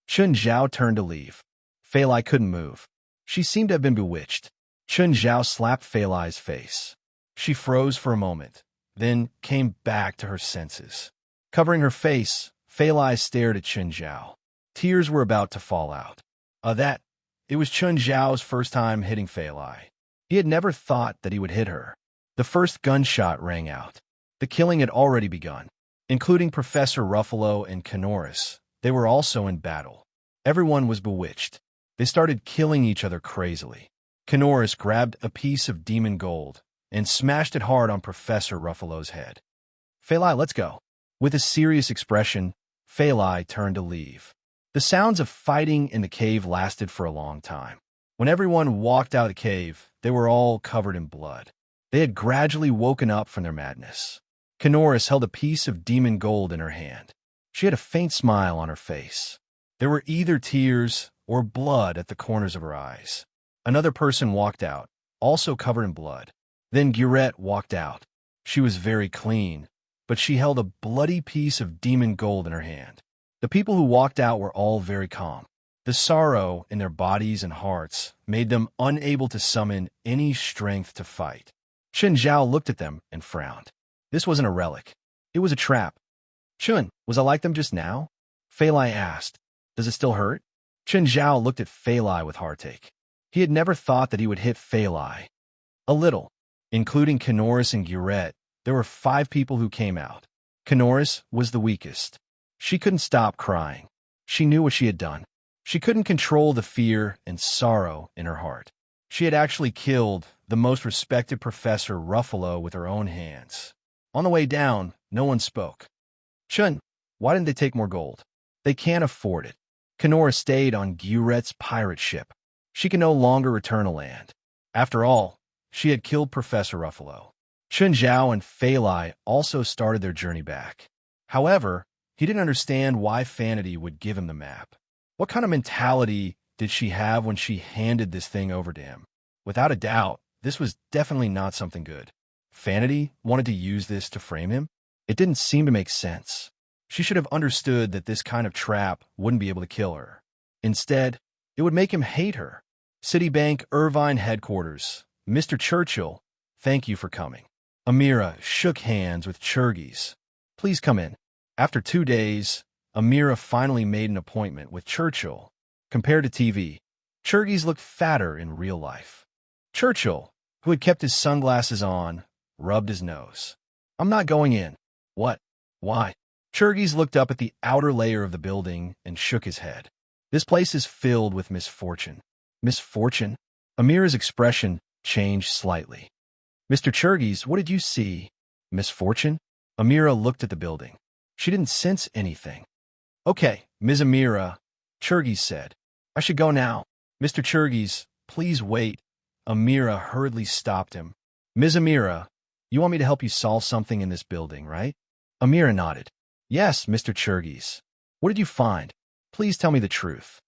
Chen Zhao turned to leave. Phalai couldn't move. She seemed to have been bewitched. Chen Zhao slapped Phalai's face. She froze for a moment, then came back to her senses. Covering her face, Phalai stared at Chen Zhao. Tears were about to fall out. It was Chen Zhao's first time hitting Phalai. He had never thought that he would hit her. The first gunshot rang out. The killing had already begun. Including Professor Ruffalo and Connorus, they were also in battle. Everyone was bewitched. They started killing each other crazily. Connorus grabbed a piece of demon gold and smashed it hard on Professor Ruffalo's head. Phalai, let's go. With a serious expression, Phalai turned to leave. The sounds of fighting in the cave lasted for a long time. When everyone walked out of the cave, they were all covered in blood. They had gradually woken up from their madness. Canoris held a piece of demon gold in her hand. She had a faint smile on her face. There were either tears or blood at the corners of her eyes. Another person walked out, also covered in blood. Then Gurette walked out. She was very clean, but she held a bloody piece of demon gold in her hand. The people who walked out were all very calm. The sorrow in their bodies and hearts made them unable to summon any strength to fight. Chen Zhao looked at them and frowned. This wasn't a relic. It was a trap. Chun, was I like them just now? Phalai asked. Does it still hurt? Chen Zhao looked at Phalai with heartache. He had never thought that he would hit Phalai. A little. Including Canoris and Gurette, there were 5 people who came out. Canoris was the weakest. She couldn't stop crying. She knew what she had done. She couldn't control the fear and sorrow in her heart. She had actually killed the most respected Professor Ruffalo with her own hands. On the way down, no one spoke. Chun, why didn't they take more gold? They can't afford it. Canoris stayed on Gurette's pirate ship. She can no longer return to land. After all, she had killed Professor Ruffalo. Chen Zhao and Phalai also started their journey back. However, he didn't understand why Fanity would give him the map. What kind of mentality did she have when she handed this thing over to him? Without a doubt, this was definitely not something good. Fanity wanted to use this to frame him? It didn't seem to make sense. She should have understood that this kind of trap wouldn't be able to kill her. Instead, it would make him hate her. Citibank Irvine headquarters. Mr. Churchill, thank you for coming. Amira shook hands with Churgis. Please come in. After 2 days, Amira finally made an appointment with Churchill. Compared to TV, Churgis looked fatter in real life. Churchill, who had kept his sunglasses on, rubbed his nose. I'm not going in. What? Why? Churgis looked up at the outer layer of the building and shook his head. This place is filled with misfortune. Misfortune? Amira's expression changed slightly. Mr. Churgis, what did you see? Misfortune? Amira looked at the building. She didn't sense anything. Okay, Ms. Amira, Churgis said. I should go now. Mr. Churgis, please wait. Amira hurriedly stopped him. Ms. Amira, you want me to help you solve something in this building, right? Amira nodded. Yes, Mr. Churgis. What did you find? Please tell me the truth.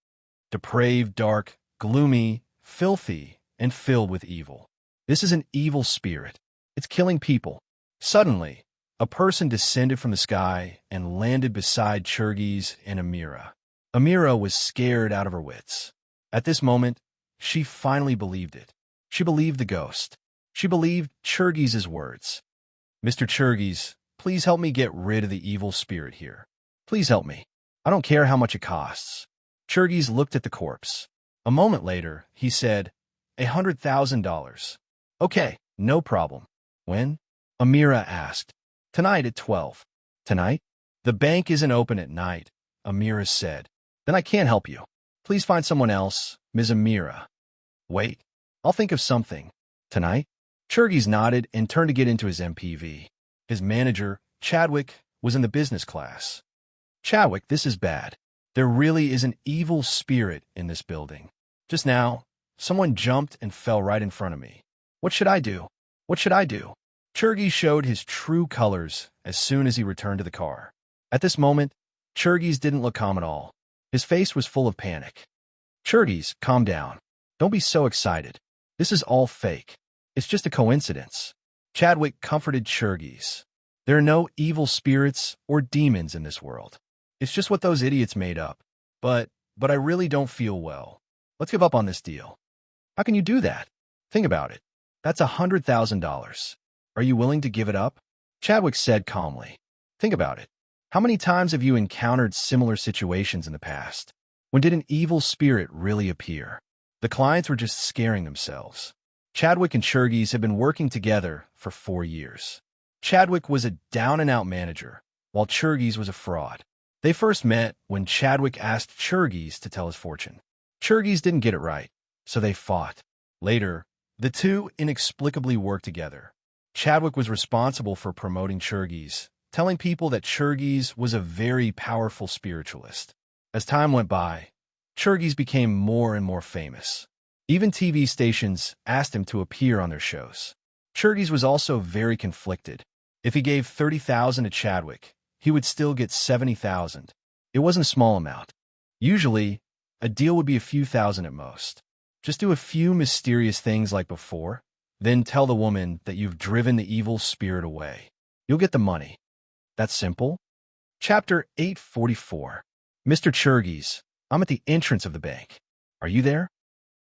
Depraved, dark, gloomy, filthy, and filled with evil. This is an evil spirit. It's killing people. Suddenly, a person descended from the sky and landed beside Churgis and Amira. Amira was scared out of her wits. At this moment, she finally believed it. She believed the ghost. She believed Churgis' words. Mr. Churgis, please help me get rid of the evil spirit here. Please help me. I don't care how much it costs. Churgis looked at the corpse. A moment later, he said, $100,000. Okay, no problem. When? Amira asked. Tonight at 12. Tonight? The bank isn't open at night, Amira said. Then I can't help you. Please find someone else, Ms. Amira. Wait, I'll think of something. Tonight? Churgis nodded and turned to get into his MPV. His manager, Chadwick, was in the business class. Chadwick, this is bad. There really is an evil spirit in this building. Just now, someone jumped and fell right in front of me. What should I do? What should I do? Churgis showed his true colors as soon as he returned to the car. At this moment, Churgis didn't look calm at all. His face was full of panic. Churgis, calm down. Don't be so excited. This is all fake. It's just a coincidence. Chadwick comforted Churgis. There are no evil spirits or demons in this world. It's just what those idiots made up. But I really don't feel well. Let's give up on this deal. How can you do that? Think about it. That's $100,000. Are you willing to give it up? Chadwick said calmly. Think about it. How many times have you encountered similar situations in the past? When did an evil spirit really appear? The clients were just scaring themselves. Chadwick and Churgis had been working together for 4 years. Chadwick was a down-and-out manager, while Churgis was a fraud. They first met when Chadwick asked Churgis to tell his fortune. Churgis didn't get it right, so they fought. Later, The two inexplicably worked together. Chadwick was responsible for promoting Churgiz, telling people that Churgiz was a very powerful spiritualist. As time went by, Churgiz became more and more famous. Even TV stations asked him to appear on their shows. Churgiz was also very conflicted. If he gave $30,000 to Chadwick, he would still get $70,000. It wasn't a small amount. Usually, a deal would be a few thousand at most. Just do a few mysterious things like before, then tell the woman that you've driven the evil spirit away. You'll get the money. That's simple. Chapter 844. Mr. Churgiz, I'm at the entrance of the bank. Are you there?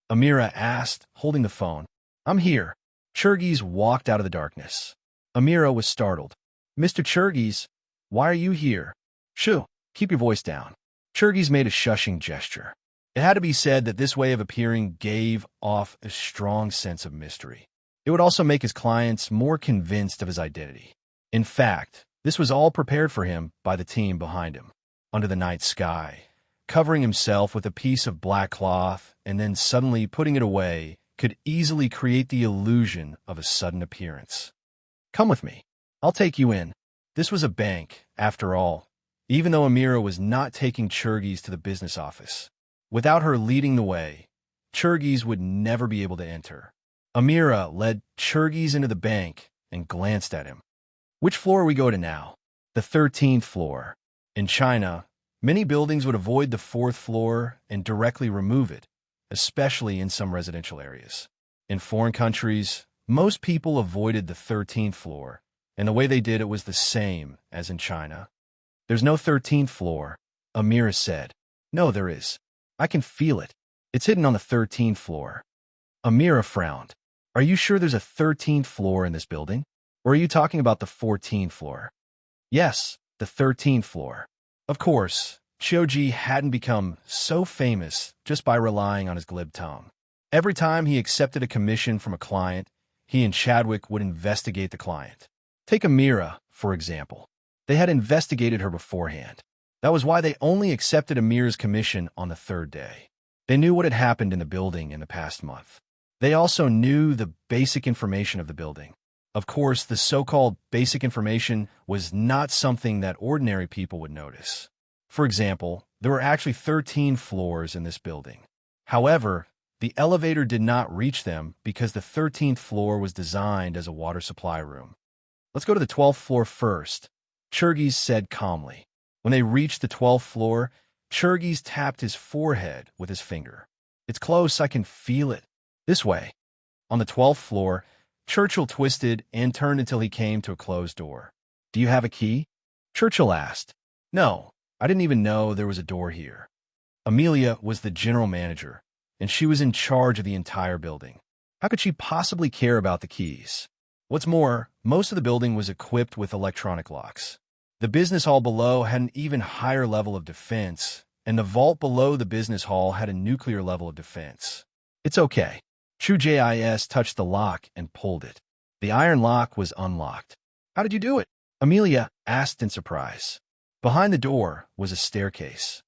Amira asked, holding the phone. I'm here. Churgiz walked out of the darkness. Amira was startled. Mr. Churgiz, why are you here? Shoo, keep your voice down. Churgiz made a shushing gesture. It had to be said that this way of appearing gave off a strong sense of mystery. It would also make his clients more convinced of his identity. In fact, this was all prepared for him by the team behind him. Under the night sky, covering himself with a piece of black cloth and then suddenly putting it away could easily create the illusion of a sudden appearance. Come with me. I'll take you in. This was a bank, after all, even though Amira was not taking Churgiz to the business office. Without her leading the way, Churgiz would never be able to enter. Amira led Churgiz into the bank and glanced at him. Which floor are we going to now? The 13th floor. In China, many buildings would avoid the 4th floor and directly remove it, especially in some residential areas. In foreign countries, most people avoided the 13th floor, and the way they did it was the same as in China. There's no 13th floor, Amira said. No, there is. I can feel it. It's hidden on the 13th floor. Amira frowned. Are you sure there's a 13th floor in this building? Or are you talking about the 14th floor? Yes, the 13th floor. Of course, Choji hadn't become so famous just by relying on his glib tongue. Every time he accepted a commission from a client, he and Chadwick would investigate the client. Take Amira, for example. They had investigated her beforehand. That was why they only accepted Amira's commission on the 3rd day. They knew what had happened in the building in the past month. They also knew the basic information of the building. Of course, the so-called basic information was not something that ordinary people would notice. For example, there were actually 13 floors in this building. However, the elevator did not reach them because the 13th floor was designed as a water supply room. Let's go to the 12th floor first, Churgiz said calmly. When they reached the 12th floor, Churgiz tapped his forehead with his finger. It's close, I can feel it. This way. On the 12th floor, Churchill twisted and turned until he came to a closed door. Do you have a key? Churchill asked. No, I didn't even know there was a door here. Amelia was the general manager, and she was in charge of the entire building. How could she possibly care about the keys? What's more, most of the building was equipped with electronic locks. The business hall below had an even higher level of defense, and the vault below the business hall had a nuclear level of defense. It's okay. Chu Jis touched the lock and pulled it. The iron lock was unlocked. How did you do it? Amelia asked in surprise. Behind the door was a staircase.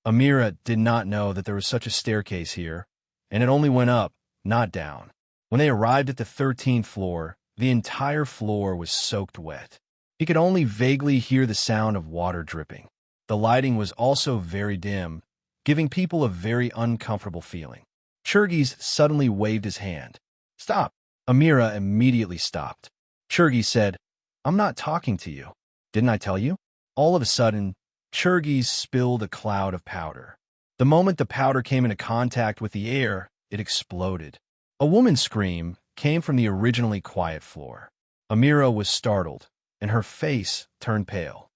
Amira did not know that there was such a staircase here, and it only went up, not down. When they arrived at the 13th floor, the entire floor was soaked wet. He could only vaguely hear the sound of water dripping. The lighting was also very dim, giving people a very uncomfortable feeling. Churgiz suddenly waved his hand. Stop. Amira immediately stopped. Churgiz said, I'm not talking to you. Didn't I tell you? All of a sudden, Churgiz spilled a cloud of powder. The moment the powder came into contact with the air, it exploded. A woman's scream came from the originally quiet floor. Amira was startled, and her face turned pale.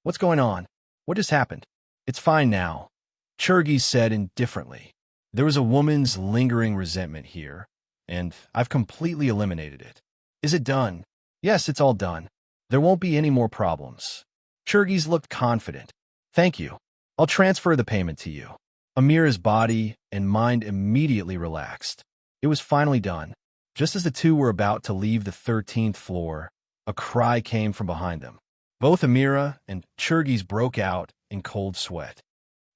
What's going on? What just happened? It's fine now, Churgiz said indifferently. There was a woman's lingering resentment here, and I've completely eliminated it. Is it done? Yes, it's all done. There won't be any more problems. Churgiz looked confident. Thank you. I'll transfer the payment to you. Amira's body and mind immediately relaxed. It was finally done. Just as the two were about to leave the 13th floor, a cry came from behind them. Both Amira and Churgiz broke out in cold sweat.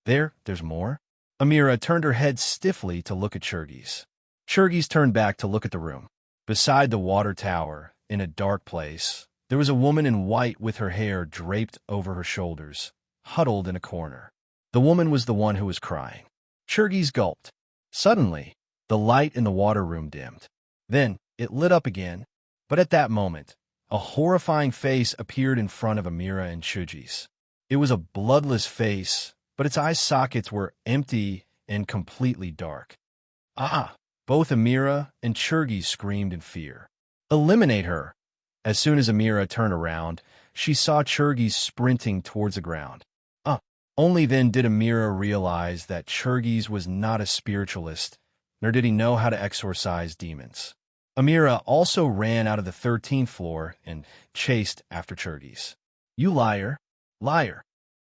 There's more? Amira turned her head stiffly to look at Churgiz. Churgis turned back to look at the room. Beside the water tower, in a dark place, there was a woman in white with her hair draped over her shoulders, huddled in a corner. The woman was the one who was crying. Churgis gulped. Suddenly, the light in the water room dimmed. Then, it lit up again, but at that moment, a horrifying face appeared in front of Amira and Churgis. It was a bloodless face, but its eye sockets were empty and completely dark. Ah! Both Amira and Churgis screamed in fear. Eliminate her! As soon as Amira turned around, she saw Churgis sprinting towards the ground. Only then did Amira realize that Churgis was not a spiritualist, nor did he know how to exorcise demons. Amira also ran out of the 13th floor and chased after Churgis. You liar! Liar!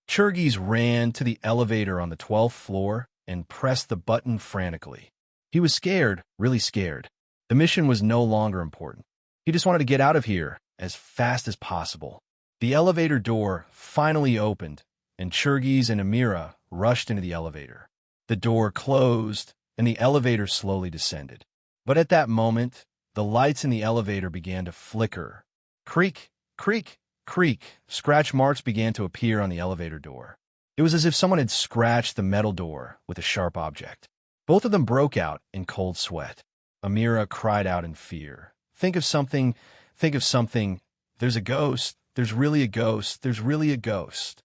Churgis ran to the elevator on the 12th floor and pressed the button frantically. He was scared, really scared. The mission was no longer important. He just wanted to get out of here as fast as possible. The elevator door finally opened, and Churgis and Amira rushed into the elevator. The door closed, and the elevator slowly descended. But at that moment, the lights in the elevator began to flicker. Creak, creak, creak. Scratch marks began to appear on the elevator door. It was as if someone had scratched the metal door with a sharp object. Both of them broke out in cold sweat. Amira cried out in fear. Think of something. Think of something. There's a ghost. There's really a ghost. There's really a ghost.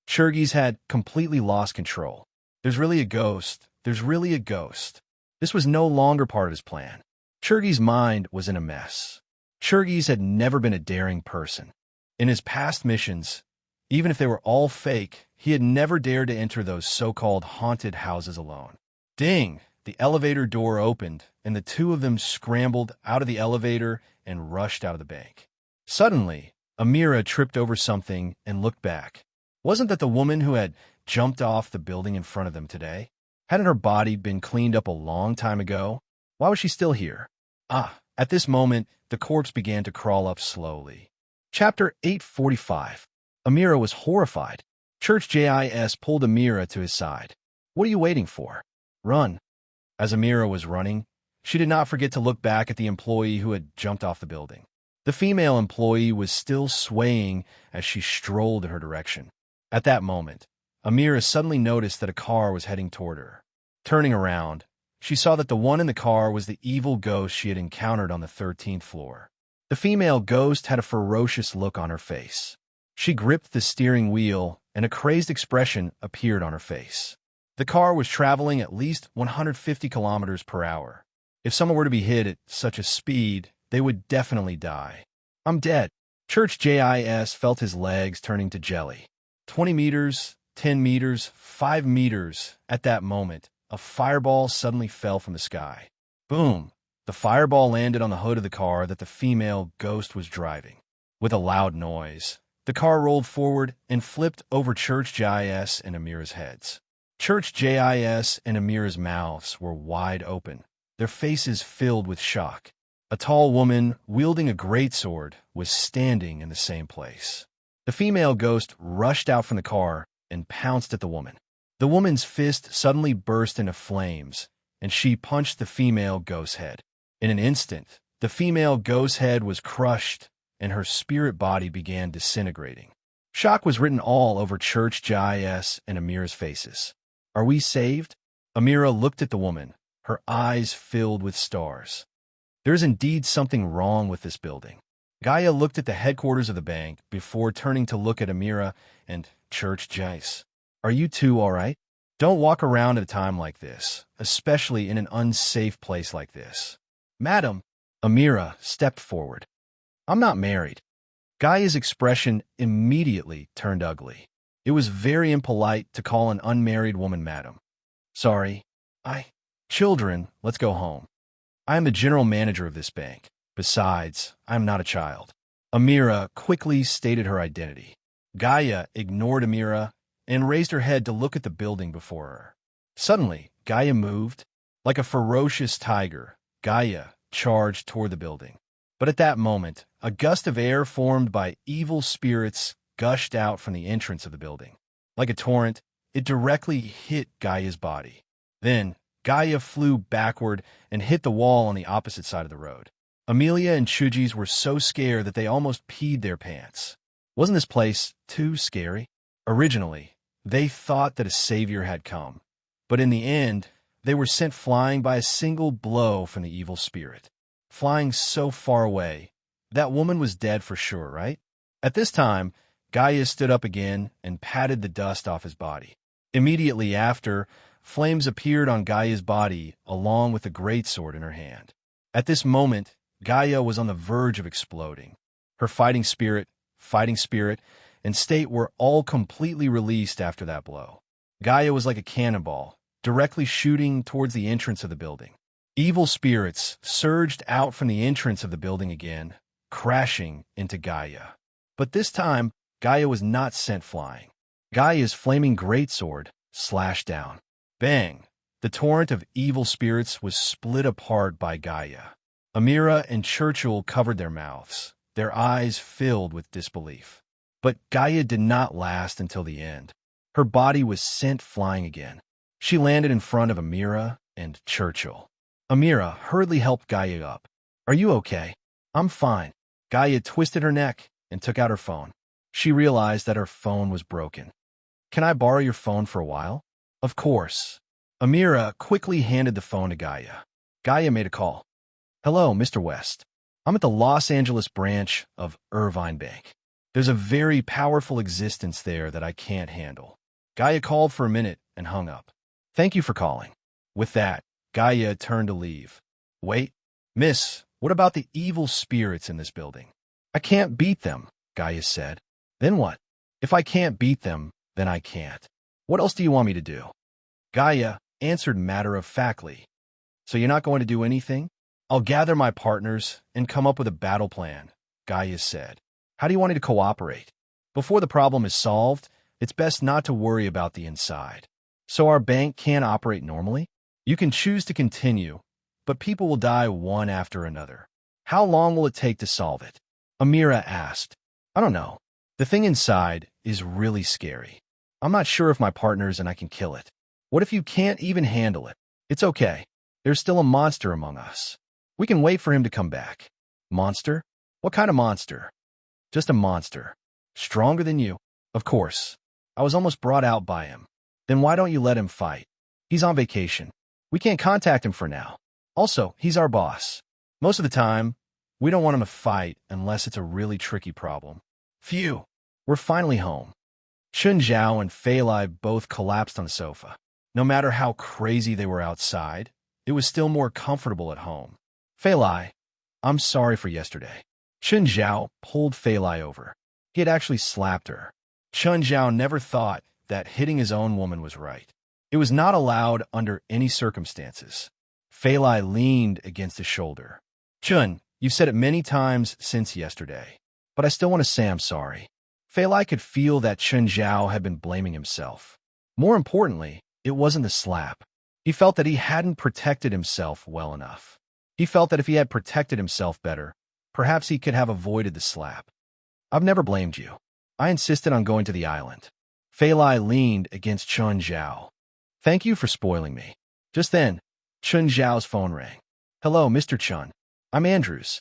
Churgis had completely lost control. There's really a ghost. There's really a ghost. This was no longer part of his plan. Churgis' mind was in a mess. Churgis had never been a daring person. In his past missions, even if they were all fake, he had never dared to enter those so-called haunted houses alone. Ding! The elevator door opened, and the two of them scrambled out of the elevator and rushed out of the bank. Suddenly, Amira tripped over something and looked back. Wasn't that the woman who had jumped off the building in front of them today? Hadn't her body been cleaned up a long time ago? Why was she still here? At this moment, the corpse began to crawl up slowly. Chapter 845. Amira was horrified. Church JIS pulled Amira to his side. What are you waiting for? Run. As Amira was running, she did not forget to look back at the employee who had jumped off the building. The female employee was still swaying as she strolled in her direction. At that moment, Amira suddenly noticed that a car was heading toward her. Turning around, she saw that the one in the car was the evil ghost she had encountered on the 13th floor. The female ghost had a ferocious look on her face. She gripped the steering wheel, and a crazed expression appeared on her face. The car was traveling at least 150 kilometers per hour. If someone were to be hit at such a speed, they would definitely die. I'm dead. Church JIS felt his legs turning to jelly. 20 meters, 10 meters, 5 meters. At that moment, a fireball suddenly fell from the sky. Boom! The fireball landed on the hood of the car that the female ghost was driving. With a loud noise, the car rolled forward and flipped over Church JIS and Amira's heads. Church JIS and Amira's mouths were wide open, their faces filled with shock. A tall woman, wielding a greatsword, was standing in the same place. The female ghost rushed out from the car and pounced at the woman. The woman's fist suddenly burst into flames, and she punched the female ghost's head. In an instant, the female ghost's head was crushed, and her spirit body began disintegrating. Shock was written all over Church JIS and Amira's faces. Are we saved? Amira looked at the woman, her eyes filled with stars. There's indeed something wrong with this building. Gaia looked at the headquarters of the bank before turning to look at Amira and Church JIS. Are you two all right? Don't walk around at a time like this, especially in an unsafe place like this. Madam, Amira stepped forward. I'm not married. Gaia's expression immediately turned ugly. It was very impolite to call an unmarried woman madam. Sorry. Children, let's go home. I am the general manager of this bank. Besides, I am not a child. Amira quickly stated her identity. Gaia ignored Amira and raised her head to look at the building before her. Suddenly, Gaia moved. Like a ferocious tiger, Gaia charged toward the building. But at that moment, a gust of air formed by evil spirits gushed out from the entrance of the building. Like a torrent, it directly hit Gaia's body. Then, Gaia flew backward and hit the wall on the opposite side of the road. Amelia and Chujis were so scared that they almost peed their pants. Wasn't this place too scary? Originally, they thought that a savior had come, but in the end, they were sent flying by a single blow from the evil spirit. Flying so far away, that woman was dead for sure, right? At this time, Gaia stood up again and patted the dust off his body. Immediately after, flames appeared on Gaia's body along with a greatsword in her hand. At this moment, Gaia was on the verge of exploding. Her fighting spirit, and state were all completely released after that blow. Gaia was like a cannonball, directly shooting towards the entrance of the building. Evil spirits surged out from the entrance of the building again, crashing into Gaia. But this time, Gaia was not sent flying. Gaia's flaming greatsword slashed down. Bang! The torrent of evil spirits was split apart by Gaia. Amira and Churchill covered their mouths, their eyes filled with disbelief. But Gaia did not last until the end. Her body was sent flying again. She landed in front of Amira and Churchill. Amira hurriedly helped Gaia up. "Are you okay?" "I'm fine." Gaia twisted her neck and took out her phone. She realized that her phone was broken. "Can I borrow your phone for a while?" "Of course." Amira quickly handed the phone to Gaia. Gaia made a call. "Hello, Mr. West. I'm at the Los Angeles branch of Irvine Bank. There's a very powerful existence there that I can't handle." Gaia called for a minute and hung up. "Thank you for calling." With that, Gaia turned to leave. "Wait, miss, what about the evil spirits in this building?" "I can't beat them," Gaia said. "Then what?" "If I can't beat them, then I can't. What else do you want me to do?" Gaia answered matter-of-factly. "So you're not going to do anything?" "I'll gather my partners and come up with a battle plan," Gaia said. "How do you want me to cooperate?" "Before the problem is solved, it's best not to worry about the inside." "So our bank can't operate normally?" "You can choose to continue, but people will die one after another." "How long will it take to solve it?" Amira asked. "I don't know. The thing inside is really scary. I'm not sure if my partners and I can kill it." "What if you can't even handle it?" "It's okay. There's still a monster among us. We can wait for him to come back." "Monster? What kind of monster?" "Just a monster. Stronger than you." "Of course. I was almost brought out by him." "Then why don't you let him fight?" "He's on vacation. We can't contact him for now. Also, he's our boss. Most of the time, we don't want him to fight unless it's a really tricky problem." "Phew. We're finally home." Chun Zhao and Fei Lai both collapsed on the sofa. No matter how crazy they were outside, it was still more comfortable at home. "Fei Lai, I'm sorry for yesterday." Chun Zhao pulled Fei Lai over. He had actually slapped her. Chun Zhao never thought that hitting his own woman was right. It was not allowed under any circumstances. Fei Lai leaned against his shoulder. "Chun, you've said it many times since yesterday, but I still want to say I'm sorry." Fei Lai could feel that Chun Zhao had been blaming himself. More importantly, it wasn't the slap. He felt that he hadn't protected himself well enough. He felt that if he had protected himself better, perhaps he could have avoided the slap. "I've never blamed you. I insisted on going to the island." Fei Lai leaned against Chun Zhao. "Thank you for spoiling me." Just then, Chun Zhao's phone rang. "Hello, Mr. Chun. I'm Andrews."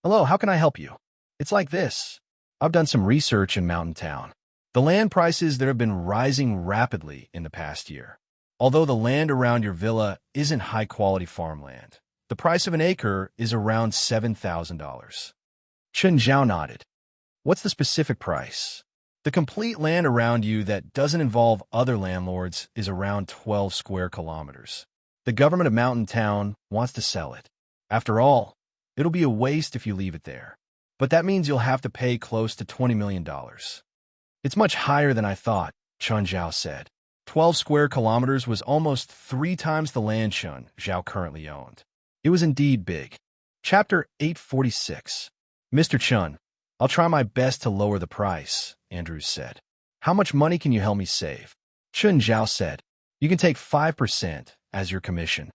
"Hello, how can I help you?" "It's like this. I've done some research in Mountain Town. The land prices there have been rising rapidly in the past year. Although the land around your villa isn't high-quality farmland, the price of an acre is around $7,000. Chun Zhao nodded. "What's the specific price?" "The complete land around you that doesn't involve other landlords is around 12 square kilometers. The government of Mountain Town wants to sell it. After all, it'll be a waste if you leave it there. But that means you'll have to pay close to $20 million. "It's much higher than I thought," Chun Zhao said. 12 square kilometers was almost 3 times the land Chun Zhao currently owned. It was indeed big. Chapter 846. "Mr. Chun, I'll try my best to lower the price," Andrews said. "How much money can you help me save?" Chun Zhao said, "You can take 5% as your commission."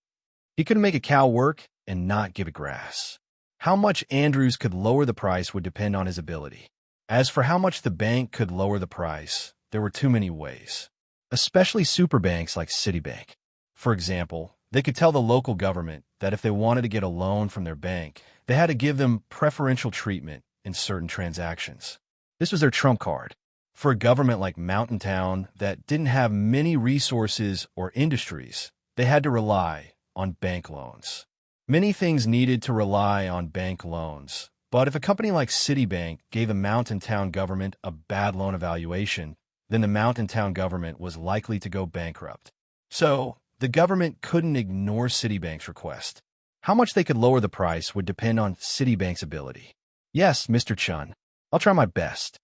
He couldn't make a cow work and not give it grass. How much Andrews could lower the price would depend on his ability. As for how much the bank could lower the price, there were too many ways. Especially super banks like Citibank. For example, They could tell the local government that if they wanted to get a loan from their bank, they had to give them preferential treatment in certain transactions. This was their trump card. For a government like Mountain Town that didn't have many resources or industries, they had to rely on bank loans. Many things needed to rely on bank loans, but if a company like Citibank gave a Mountain Town government a bad loan evaluation, then the Mountain Town government was likely to go bankrupt. So, the government couldn't ignore Citibank's request. How much they could lower the price would depend on Citibank's ability. Yes, Mr. Chun, I'll try my best.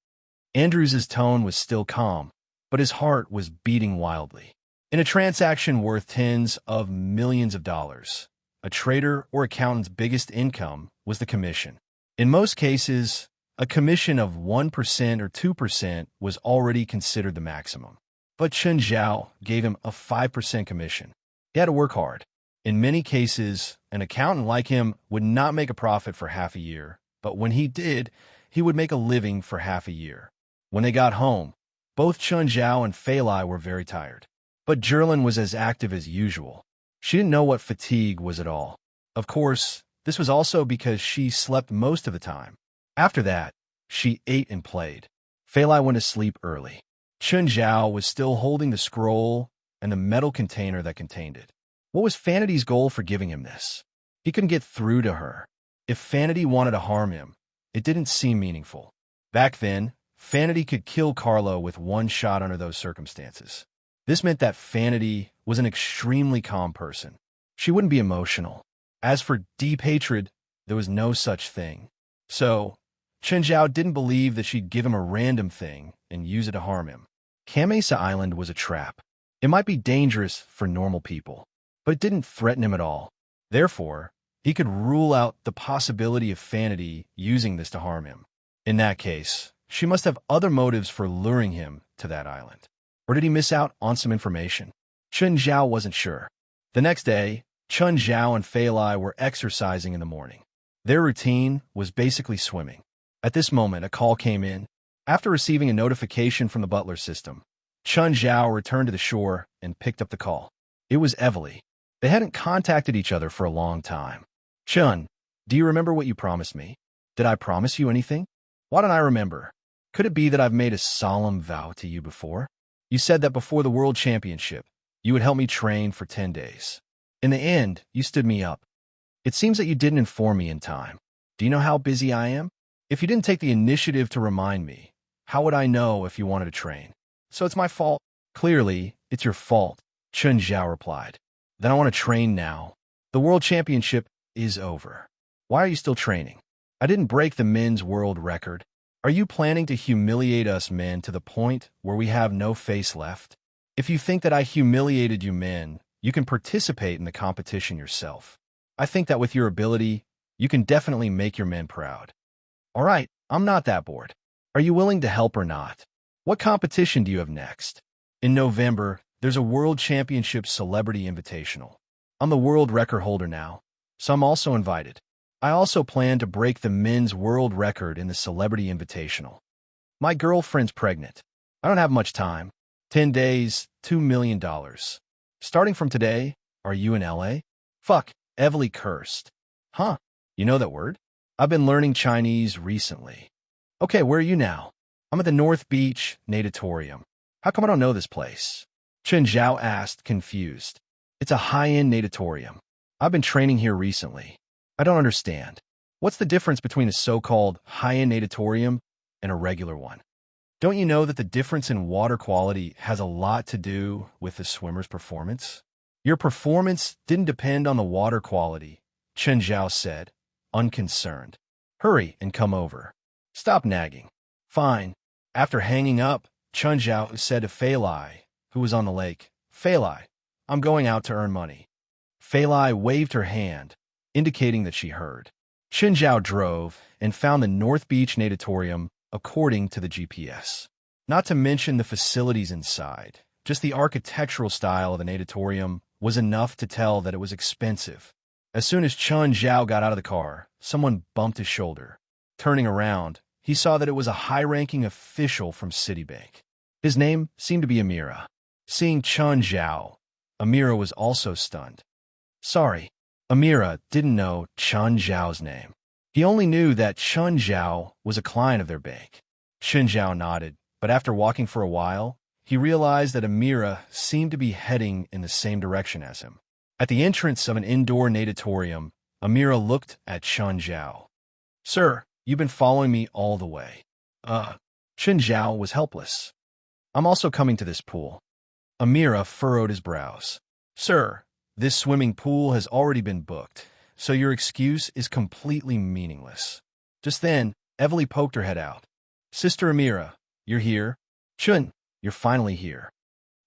Andrews's tone was still calm, but his heart was beating wildly. In a transaction worth tens of millions of dollars, a trader or accountant's biggest income was the commission. In most cases, a commission of 1% or 2% was already considered the maximum. But Chen Zhao gave him a 5% commission. He had to work hard. In many cases, an accountant like him would not make a profit for half a year, but when he did, he would make a living for half a year. When they got home, both Chen Zhao and Fei Lai were very tired. But Jerlin was as active as usual. She didn't know what fatigue was at all. Of course, this was also because she slept most of the time. After that, she ate and played. Fei Lai went to sleep early. Chen Zhao was still holding the scroll and the metal container that contained it. What was Fanity's goal for giving him this? He couldn't get through to her. If Fanity wanted to harm him, it didn't seem meaningful. Back then, Fanity could kill Carlo with one shot under those circumstances. This meant that Fanity was an extremely calm person. She wouldn't be emotional. As for deep hatred, there was no such thing. So, Chen Zhao didn't believe that she'd give him a random thing and use it to harm him. Kamesa Island was a trap. It might be dangerous for normal people, but it didn't threaten him at all. Therefore, he could rule out the possibility of Fanity using this to harm him. In that case, she must have other motives for luring him to that island. Or did he miss out on some information? Chen Zhao wasn't sure. The next day, Chen Zhao and Fei Lai were exercising in the morning. Their routine was basically swimming. At this moment, a call came in. After receiving a notification from the butler system, Chen Zhao returned to the shore and picked up the call. It was Evely. They hadn't contacted each other for a long time. Chun, do you remember what you promised me? Did I promise you anything? Why don't I remember? Could it be that I've made a solemn vow to you before? You said that before the World Championship, you would help me train for 10 days. In the end, you stood me up. It seems that you didn't inform me in time. Do you know how busy I am? If you didn't take the initiative to remind me, how would I know if you wanted to train? So it's my fault. Clearly, it's your fault, Chen Zhao replied. Then I want to train now. The World Championship is over. Why are you still training? I didn't break the men's world record. Are you planning to humiliate us men to the point where we have no face left? If you think that I humiliated you men, you can participate in the competition yourself. I think that with your ability, you can definitely make your men proud. All right, I'm not that bored. Are you willing to help or not? What competition do you have next? In November, there's a World Championship Celebrity Invitational. I'm the world record holder now, so I'm also invited. I also plan to break the men's world record in the Celebrity Invitational. My girlfriend's pregnant. I don't have much time. 10 days, $2 million. Starting from today, are you in LA? Fuck, Evely cursed. Huh, you know that word? I've been learning Chinese recently. Okay, where are you now? I'm at the North Beach Natatorium. How come I don't know this place? Chen Zhao asked, confused. It's a high-end natatorium. I've been training here recently. I don't understand. What's the difference between a so-called high-end natatorium and a regular one? Don't you know that the difference in water quality has a lot to do with the swimmer's performance? Your performance didn't depend on the water quality, Chen Zhao said, unconcerned. Hurry and come over. Stop nagging. Fine. After hanging up, Chen Zhao said to Fei Lai, who was on the lake, Fei Lai, I'm going out to earn money. Fei Lai waved her hand, indicating that she heard. Chen Zhao drove and found the North Beach Natatorium according to the GPS. Not to mention the facilities inside, just the architectural style of the natatorium was enough to tell that it was expensive. As soon as Chen Zhao got out of the car, someone bumped his shoulder. Turning around, he saw that it was a high-ranking official from Citibank. His name seemed to be Amira. Seeing Chen Zhao, Amira was also stunned. Sorry. Amira didn't know Chun Zhao's name. He only knew that Chun Zhao was a client of their bank. Chun Zhao nodded, but after walking for a while, he realized that Amira seemed to be heading in the same direction as him. At the entrance of an indoor natatorium, Amira looked at Chun Zhao. Sir, you've been following me all the way. Chun Zhao was helpless. I'm also coming to this pool. Amira furrowed his brows. Sir, this swimming pool has already been booked, so your excuse is completely meaningless. Just then, Evely poked her head out. Sister Amira, you're here? Chun, you're finally here.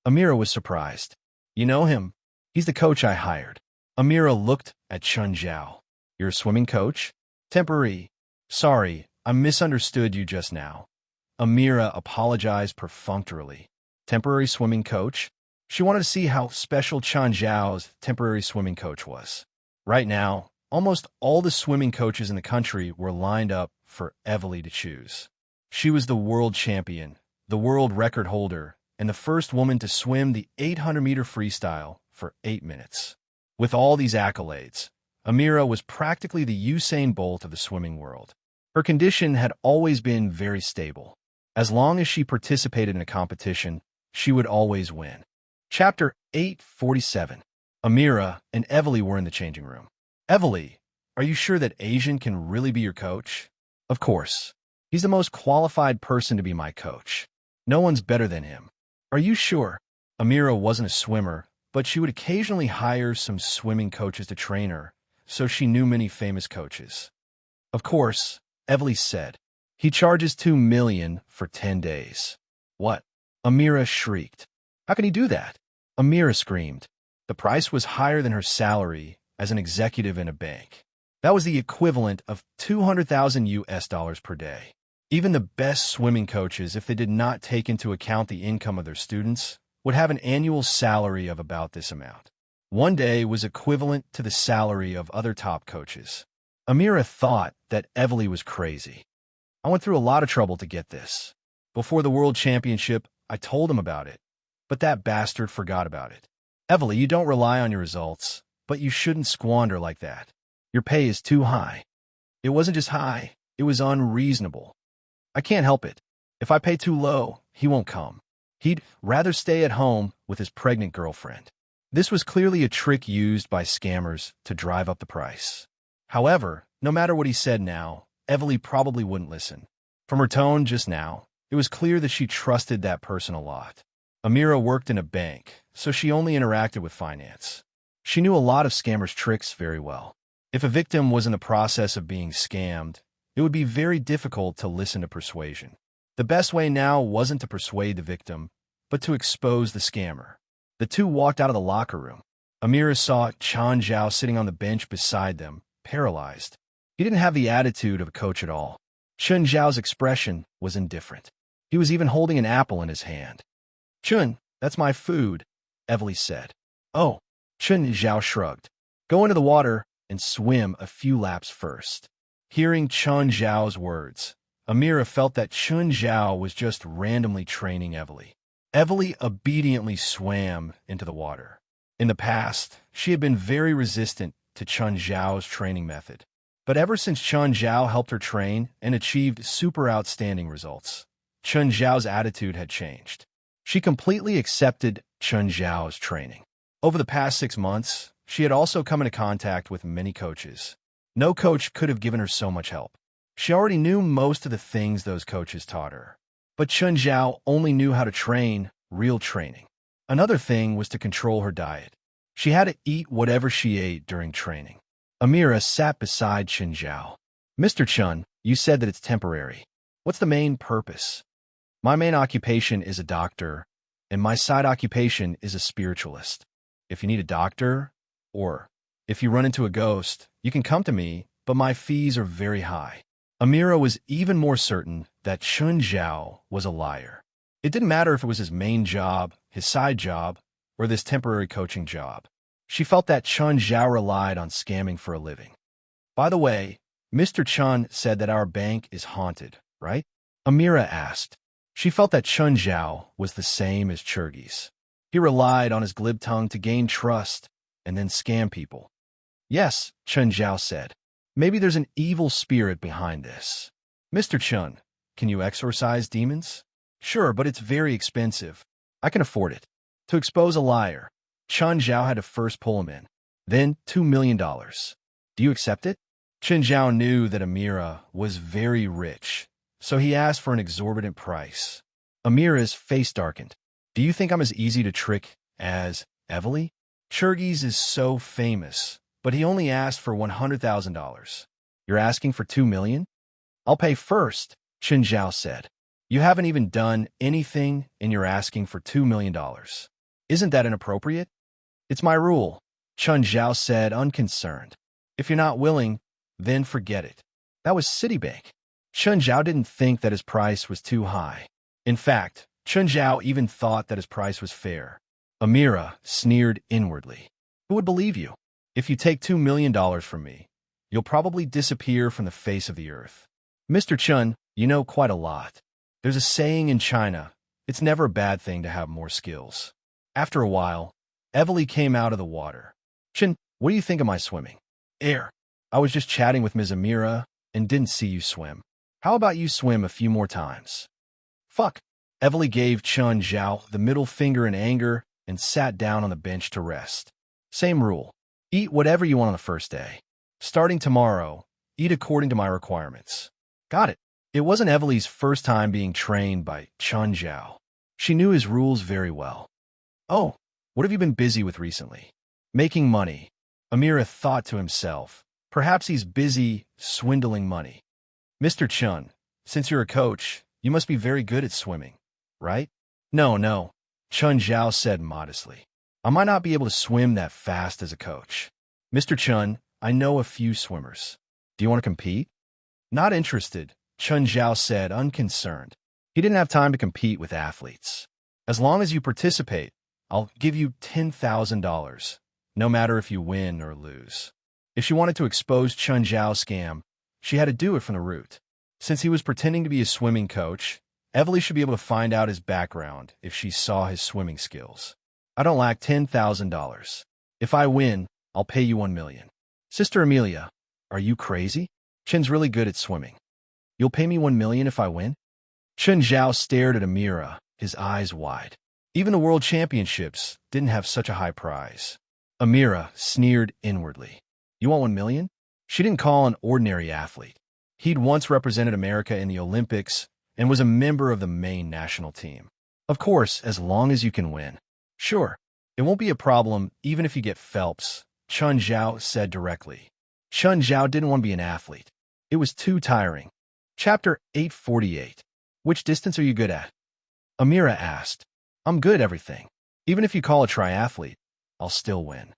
Amira was surprised. You know him? He's the coach I hired. Amira looked at Chun Zhao. You're a swimming coach? Temporary. Sorry, I misunderstood you just now. Amira apologized perfunctorily. Temporary swimming coach? She wanted to see how special Chun Zhao's temporary swimming coach was. Right now, almost all the swimming coaches in the country were lined up for Evely to choose. She was the world champion, the world record holder, and the first woman to swim the 800-meter freestyle for 8 minutes. With all these accolades, Amira was practically the Usain Bolt of the swimming world. Her condition had always been very stable. As long as she participated in a competition, she would always win. Chapter 847. Amira and Evely were in the changing room. Evely, are you sure that Asian can really be your coach? Of course. He's the most qualified person to be my coach. No one's better than him. Are you sure? Amira wasn't a swimmer, but she would occasionally hire some swimming coaches to train her, so she knew many famous coaches. Of course, Evely said. He charges $2 million for 10 days. What? Amira shrieked. How can he do that? Amira screamed. The price was higher than her salary as an executive in a bank. That was the equivalent of $200,000 per day. Even the best swimming coaches, if they did not take into account the income of their students, would have an annual salary of about this amount. One day was equivalent to the salary of other top coaches. Amira thought that Evely was crazy. I went through a lot of trouble to get this. Before the World Championship, I told him about it, but that bastard forgot about it. Evely, you don't rely on your results, but you shouldn't squander like that. Your pay is too high. It wasn't just high, it was unreasonable. I can't help it. If I pay too low, he won't come. He'd rather stay at home with his pregnant girlfriend. This was clearly a trick used by scammers to drive up the price. However, no matter what he said now, Evely probably wouldn't listen. From her tone just now, it was clear that she trusted that person a lot. Amira worked in a bank, so she only interacted with finance. She knew a lot of scammers' tricks very well. If a victim was in the process of being scammed, it would be very difficult to listen to persuasion. The best way now wasn't to persuade the victim, but to expose the scammer. The two walked out of the locker room. Amira saw Chun Zhao sitting on the bench beside them, paralyzed. He didn't have the attitude of a coach at all. Chun Zhao's expression was indifferent. He was even holding an apple in his hand. Chun, that's my food, Evely said. Oh, Chun Zhao shrugged. Go into the water and swim a few laps first. Hearing Chun Zhao's words, Amira felt that Chun Zhao was just randomly training Evely. Evely obediently swam into the water. In the past, she had been very resistant to Chun Zhao's training method. But ever since Chun Zhao helped her train and achieved super outstanding results, Chun Zhao's attitude had changed. She completely accepted Chun Zhao's training. Over the past 6 months, she had also come into contact with many coaches. No coach could have given her so much help. She already knew most of the things those coaches taught her. But Chun Zhao only knew how to train, real training. Another thing was to control her diet. She had to eat whatever she ate during training. Amira sat beside Chun Zhao. Mr. Chun, you said that it's temporary. What's the main purpose? My main occupation is a doctor, and my side occupation is a spiritualist. If you need a doctor, or if you run into a ghost, you can come to me, but my fees are very high. Amira was even more certain that Chun Zhao was a liar. It didn't matter if it was his main job, his side job, or this temporary coaching job. She felt that Chun Zhao relied on scamming for a living. By the way, Mr. Chun said that our bank is haunted, right? Amira asked. She felt that Chun Zhao was the same as Churgi's. He relied on his glib tongue to gain trust and then scam people. Yes, Chen Zhao said. Maybe there's an evil spirit behind this. Mr. Chun, can you exorcise demons? Sure, but it's very expensive. I can afford it. To expose a liar, Chen Zhao had to first pull him in. Then $2 million. Do you accept it? Chen Zhao knew that Amira was very rich, so he asked for an exorbitant price. Amira's face darkened. Do you think I'm as easy to trick as Evely? Churgis is so famous, but he only asked for $100,000. You're asking for $2 million? I'll pay first, Chen Zhao said. You haven't even done anything and you're asking for $2 million. Isn't that inappropriate? It's my rule, Chen Zhao said, unconcerned. If you're not willing, then forget it. That was Citibank. Chen Zhao didn't think that his price was too high. In fact, Chen Zhao even thought that his price was fair. Amira sneered inwardly. Who would believe you? If you take $2 million from me, you'll probably disappear from the face of the earth. Mr. Chun, you know quite a lot. There's a saying in China, it's never a bad thing to have more skills. After a while, Evely came out of the water. Chen, what do you think of my swimming? Air. I was just chatting with Ms. Amira and didn't see you swim. How about you swim a few more times? Fuck. Evely gave Chen Zhao the middle finger in anger and sat down on the bench to rest. Same rule. Eat whatever you want on the first day. Starting tomorrow, eat according to my requirements. Got it. It wasn't Evely's first time being trained by Chen Zhao. She knew his rules very well. Oh, what have you been busy with recently? Making money. Amira thought to himself. Perhaps he's busy swindling money. Mr. Chun, since you're a coach, you must be very good at swimming, right? No, Chen Zhao said modestly. I might not be able to swim that fast as a coach. Mr. Chun, I know a few swimmers. Do you want to compete? Not interested, Chen Zhao said, unconcerned. He didn't have time to compete with athletes. As long as you participate, I'll give you $10,000, no matter if you win or lose. If she wanted to expose Chen Zhao's scam, she had to do it from the root. Since he was pretending to be a swimming coach, Evely should be able to find out his background if she saw his swimming skills. I don't lack $10,000. If I win, I'll pay you $1 million. Sister Amelia, are you crazy? Chen's really good at swimming. You'll pay me $1 million if I win? Chen Zhao stared at Amira, his eyes wide. Even the World Championships didn't have such a high prize. Amira sneered inwardly. You want $1 million? She didn't call an ordinary athlete. He'd once represented America in the Olympics and was a member of the main national team. Of course, as long as you can win. Sure, it won't be a problem even if you get Phelps, Chen Zhao said directly. Chen Zhao didn't want to be an athlete. It was too tiring. Chapter 848. Which distance are you good at? Amira asked. I'm good at everything. Even if you call a triathlete, I'll still win.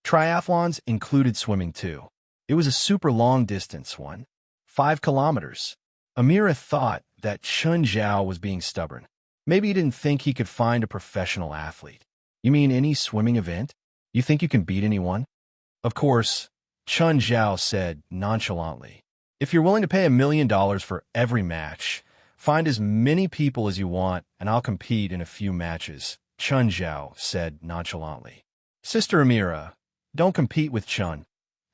Triathlons included swimming too. It was a super long distance one. 5 kilometers. Amira thought that Chen Zhao was being stubborn. Maybe he didn't think he could find a professional athlete. You mean any swimming event? You think you can beat anyone? Of course, Chen Zhao said nonchalantly. If you're willing to pay $1 million for every match, find as many people as you want and I'll compete in a few matches, Chen Zhao said nonchalantly. Sister Amira, don't compete with Chen,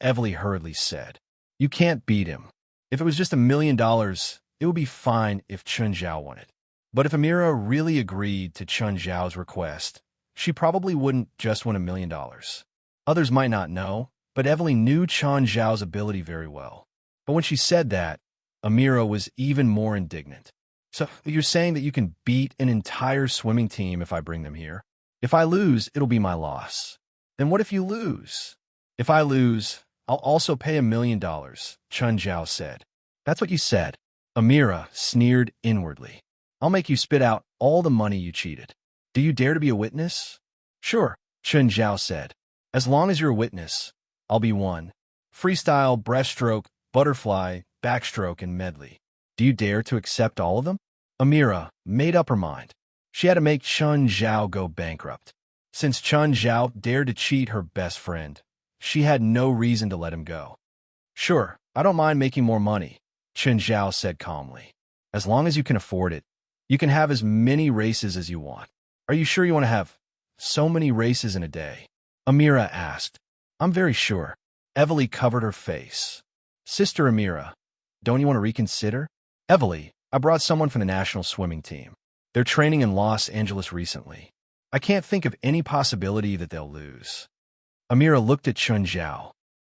Evely hurriedly said. You can't beat him. If it was just $1 million, it would be fine if Chen Zhao won it. But if Amira really agreed to Chen Zhao's request, she probably wouldn't just win $1 million. Others might not know, but Evely knew Chen Zhao's ability very well. But when she said that, Amira was even more indignant. So you're saying that you can beat an entire swimming team if I bring them here? If I lose, it'll be my loss. Then what if you lose? If I lose, I'll also pay $1 million, Chen Zhao said. That's what you said. Amira sneered inwardly. I'll make you spit out all the money you cheated. Do you dare to be a witness? Sure, Chen Zhao said. As long as you're a witness, I'll be one. Freestyle, breaststroke, butterfly, backstroke, and medley. Do you dare to accept all of them? Amira made up her mind. She had to make Chen Zhao go bankrupt. Since Chen Zhao dared to cheat her best friend, she had no reason to let him go. Sure, I don't mind making more money, Chen Zhao said calmly. As long as you can afford it, you can have as many races as you want. Are you sure you want to have so many races in a day? Amira asked. I'm very sure. Evely covered her face. Sister Amira, don't you want to reconsider? Evely, I brought someone from the national swimming team. They're training in Los Angeles recently. I can't think of any possibility that they'll lose. Amira looked at Chun Zhao.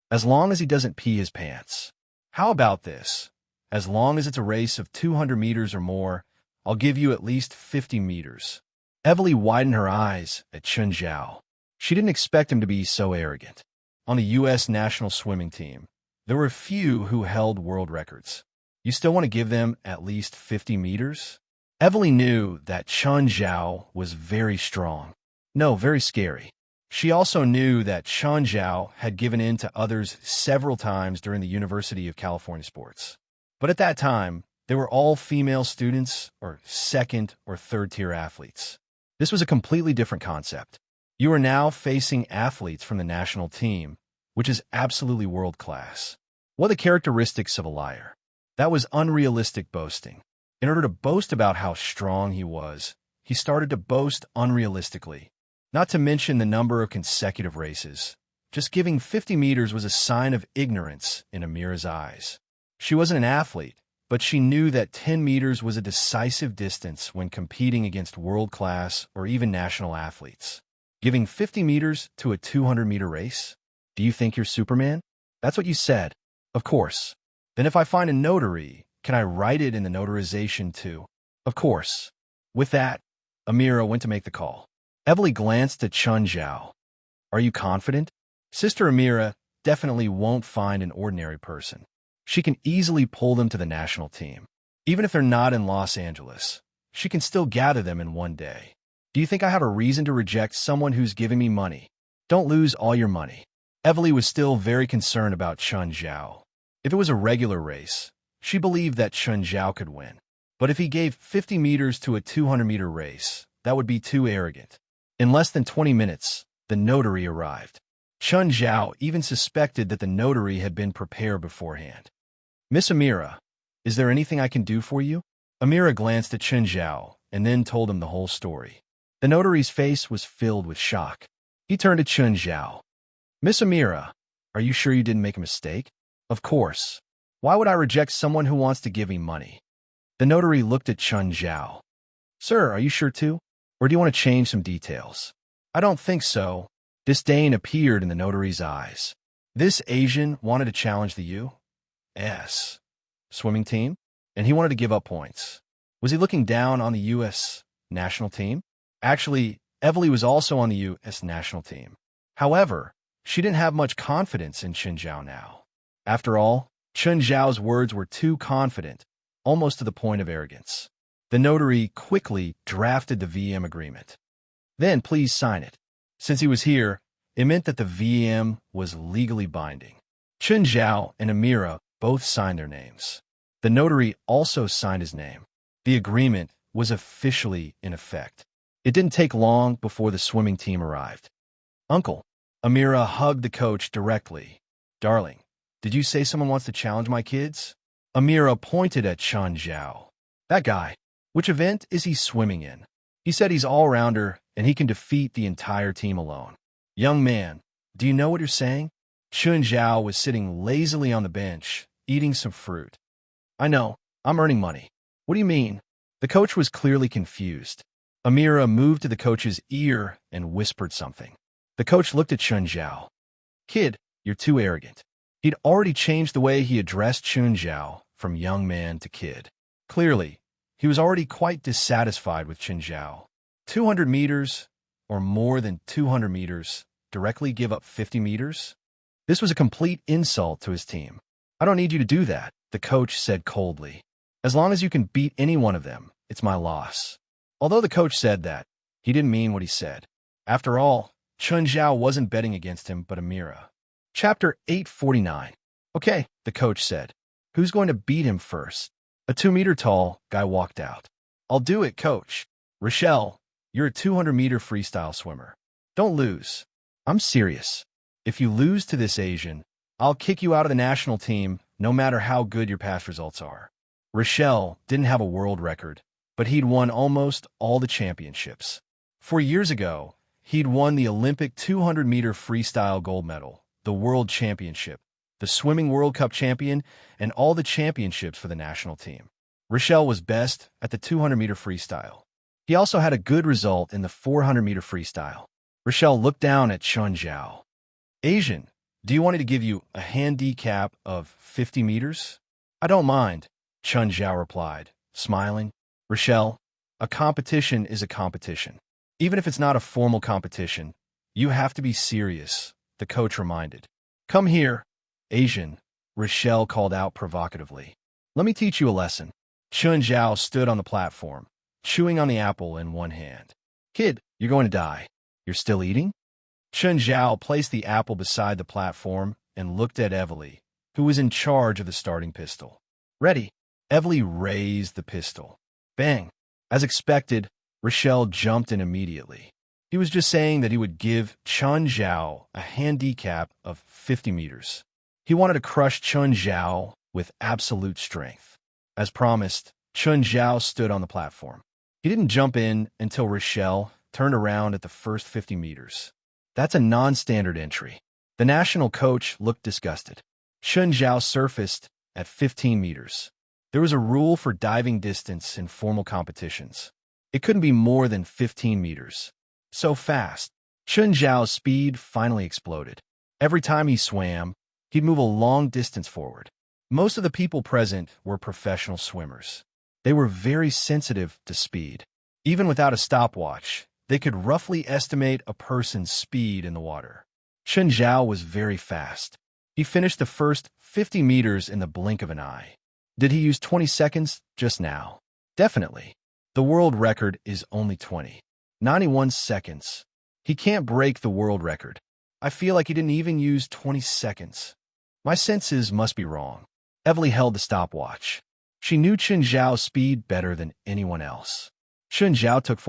As long as he doesn't pee his pants. How about this? As long as it's a race of 200 meters or more, I'll give you at least 50 meters. Evely widened her eyes at Chun Zhao. She didn't expect him to be so arrogant. On the U.S. national swimming team, there were few who held world records. You still want to give them at least 50 meters? Evely knew that Chun Zhao was very strong. No, very scary. She also knew that Chun Zhao had given in to others several times during the University of California sports. But at that time, they were all female students or second or third-tier athletes. This was a completely different concept. You are now facing athletes from the national team, which is absolutely world-class. What are the characteristics of a liar? That was unrealistic boasting. In order to boast about how strong he was, he started to boast unrealistically. Not to mention the number of consecutive races. Just giving 50 meters was a sign of ignorance in Amira's eyes. She wasn't an athlete, but she knew that 10 meters was a decisive distance when competing against world-class or even national athletes. Giving 50 meters to a 200-meter race? Do you think you're Superman? That's what you said. Of course. Then if I find a notary, can I write it in the notarization too? Of course. With that, Amira went to make the call. Evely glanced at Chun Zhao. Are you confident? Sister Amira definitely won't find an ordinary person. She can easily pull them to the national team. Even if they're not in Los Angeles, she can still gather them in one day. Do you think I have a reason to reject someone who's giving me money? Don't lose all your money. Evely was still very concerned about Chun Zhao. If it was a regular race, she believed that Chun Zhao could win. But if he gave 50 meters to a 200-meter race, that would be too arrogant. In less than 20 minutes, the notary arrived. Chun Zhao even suspected that the notary had been prepared beforehand. Miss Amira, is there anything I can do for you? Amira glanced at Chun Zhao and then told him the whole story. The notary's face was filled with shock. He turned to Chun Zhao. Miss Amira, are you sure you didn't make a mistake? Of course. Why would I reject someone who wants to give me money? The notary looked at Chun Zhao. Sir, are you sure too? Or do you want to change some details? I don't think so. Disdain appeared in the notary's eyes. This Asian wanted to challenge the U.S. swimming team, and he wanted to give up points. Was he looking down on the U.S. national team? Actually, Evely was also on the U.S. national team. However, she didn't have much confidence in Chun Zhao now. After all, Chun Zhao's words were too confident, almost to the point of arrogance. The notary quickly drafted the VM agreement. Then please sign it. Since he was here, it meant that the VM was legally binding. Chun Zhao and Amira both signed their names. The notary also signed his name. The agreement was officially in effect. It didn't take long before the swimming team arrived. Uncle, Amira hugged the coach directly. Darling, did you say someone wants to challenge my kids? Amira pointed at Chun Zhao. That guy. Which event is he swimming in? He said he's all-rounder and he can defeat the entire team alone. Young man, do you know what you're saying? Chun Zhao was sitting lazily on the bench, eating some fruit. I know, I'm earning money. What do you mean? The coach was clearly confused. Amira moved to the coach's ear and whispered something. The coach looked at Chun Zhao. Kid, you're too arrogant. He'd already changed the way he addressed Chun Zhao from young man to kid. Clearly, he was already quite dissatisfied with Chun Zhao. 200 meters, or more than 200 meters, directly give up 50 meters? This was a complete insult to his team. I don't need you to do that, the coach said coldly. As long as you can beat any one of them, it's my loss. Although the coach said that, he didn't mean what he said. After all, Chun Zhao wasn't betting against him but Amira. Chapter 849. Okay, the coach said. Who's going to beat him first? A 2-meter-tall guy walked out. I'll do it, coach. Rochelle, you're a 200-meter freestyle swimmer. Don't lose. I'm serious. If you lose to this Asian, I'll kick you out of the national team no matter how good your past results are. Rochelle didn't have a world record, but he'd won almost all the championships. 4 years ago, He'd won the Olympic 200-meter freestyle gold medal, the World Championship, the Swimming World Cup champion, and all the championships for the national team. Rochelle was best at the 200-meter freestyle. He also had a good result in the 400-meter freestyle. Rochelle looked down at Chun Zhao. Asian, do you want me to give you a handicap of 50 meters? I don't mind, Chun Zhao replied, smiling. Rochelle, a competition is a competition. Even if it's not a formal competition, you have to be serious, the coach reminded. Come here, Asian, Rochelle called out provocatively. Let me teach you a lesson. Chun Zhao stood on the platform, chewing on the apple in one hand. Kid, you're going to die. You're still eating? Chun Zhao placed the apple beside the platform and looked at Evely, who was in charge of the starting pistol. Ready. Evely raised the pistol. Bang. As expected, Rochelle jumped in immediately. He was just saying that he would give Chun Zhao a handicap of 50 meters. He wanted to crush Chun Zhao with absolute strength. As promised, Chun Zhao stood on the platform. He didn't jump in until Rochelle turned around at the first 50 meters. That's a non-standard entry. The national coach looked disgusted. Chun Zhao surfaced at 15 meters. There was a rule for diving distance in formal competitions. It couldn't be more than 15 meters. So fast. Chun Zhao's speed finally exploded. Every time he swam, he'd move a long distance forward. Most of the people present were professional swimmers. They were very sensitive to speed. Even without a stopwatch, they could roughly estimate a person's speed in the water. Chun Zhao was very fast. He finished the first 50 meters in the blink of an eye. Did he use 20 seconds just now? Definitely. The world record is only 91 seconds. He can't break the world record. I feel like he didn't even use 20 seconds. My senses must be wrong. Evely held the stopwatch. She knew Chun Zhao's speed better than anyone else. Chun Zhao took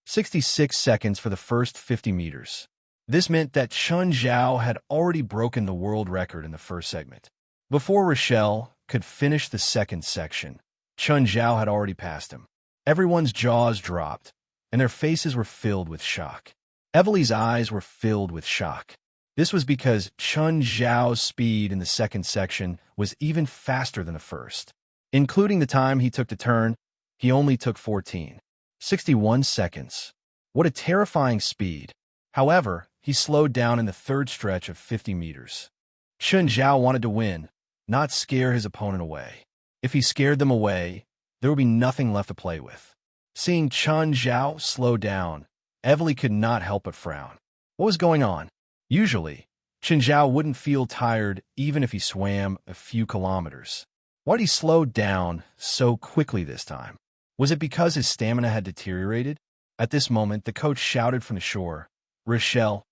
66 seconds for the first 50 meters. This meant that Chun Zhao had already broken the world record in the first segment. Before Rochelle could finish the second section, Chun Zhao had already passed him. Everyone's jaws dropped, and their faces were filled with shock. Evely's eyes were filled with shock. This was because Chun Zhao's speed in the second section was even faster than the first. Including the time he took to turn, he only took 61 seconds. What a terrifying speed. However, he slowed down in the third stretch of 50 meters. Chun Zhao wanted to win, not scare his opponent away. If he scared them away, there would be nothing left to play with. Seeing Chun Zhao slow down, Evely could not help but frown. What was going on? Usually, Chun Zhao wouldn't feel tired even if he swam a few kilometers. Why did he slow down so quickly this time? Was it because his stamina had deteriorated? At this moment, the coach shouted from the shore, Rochelle,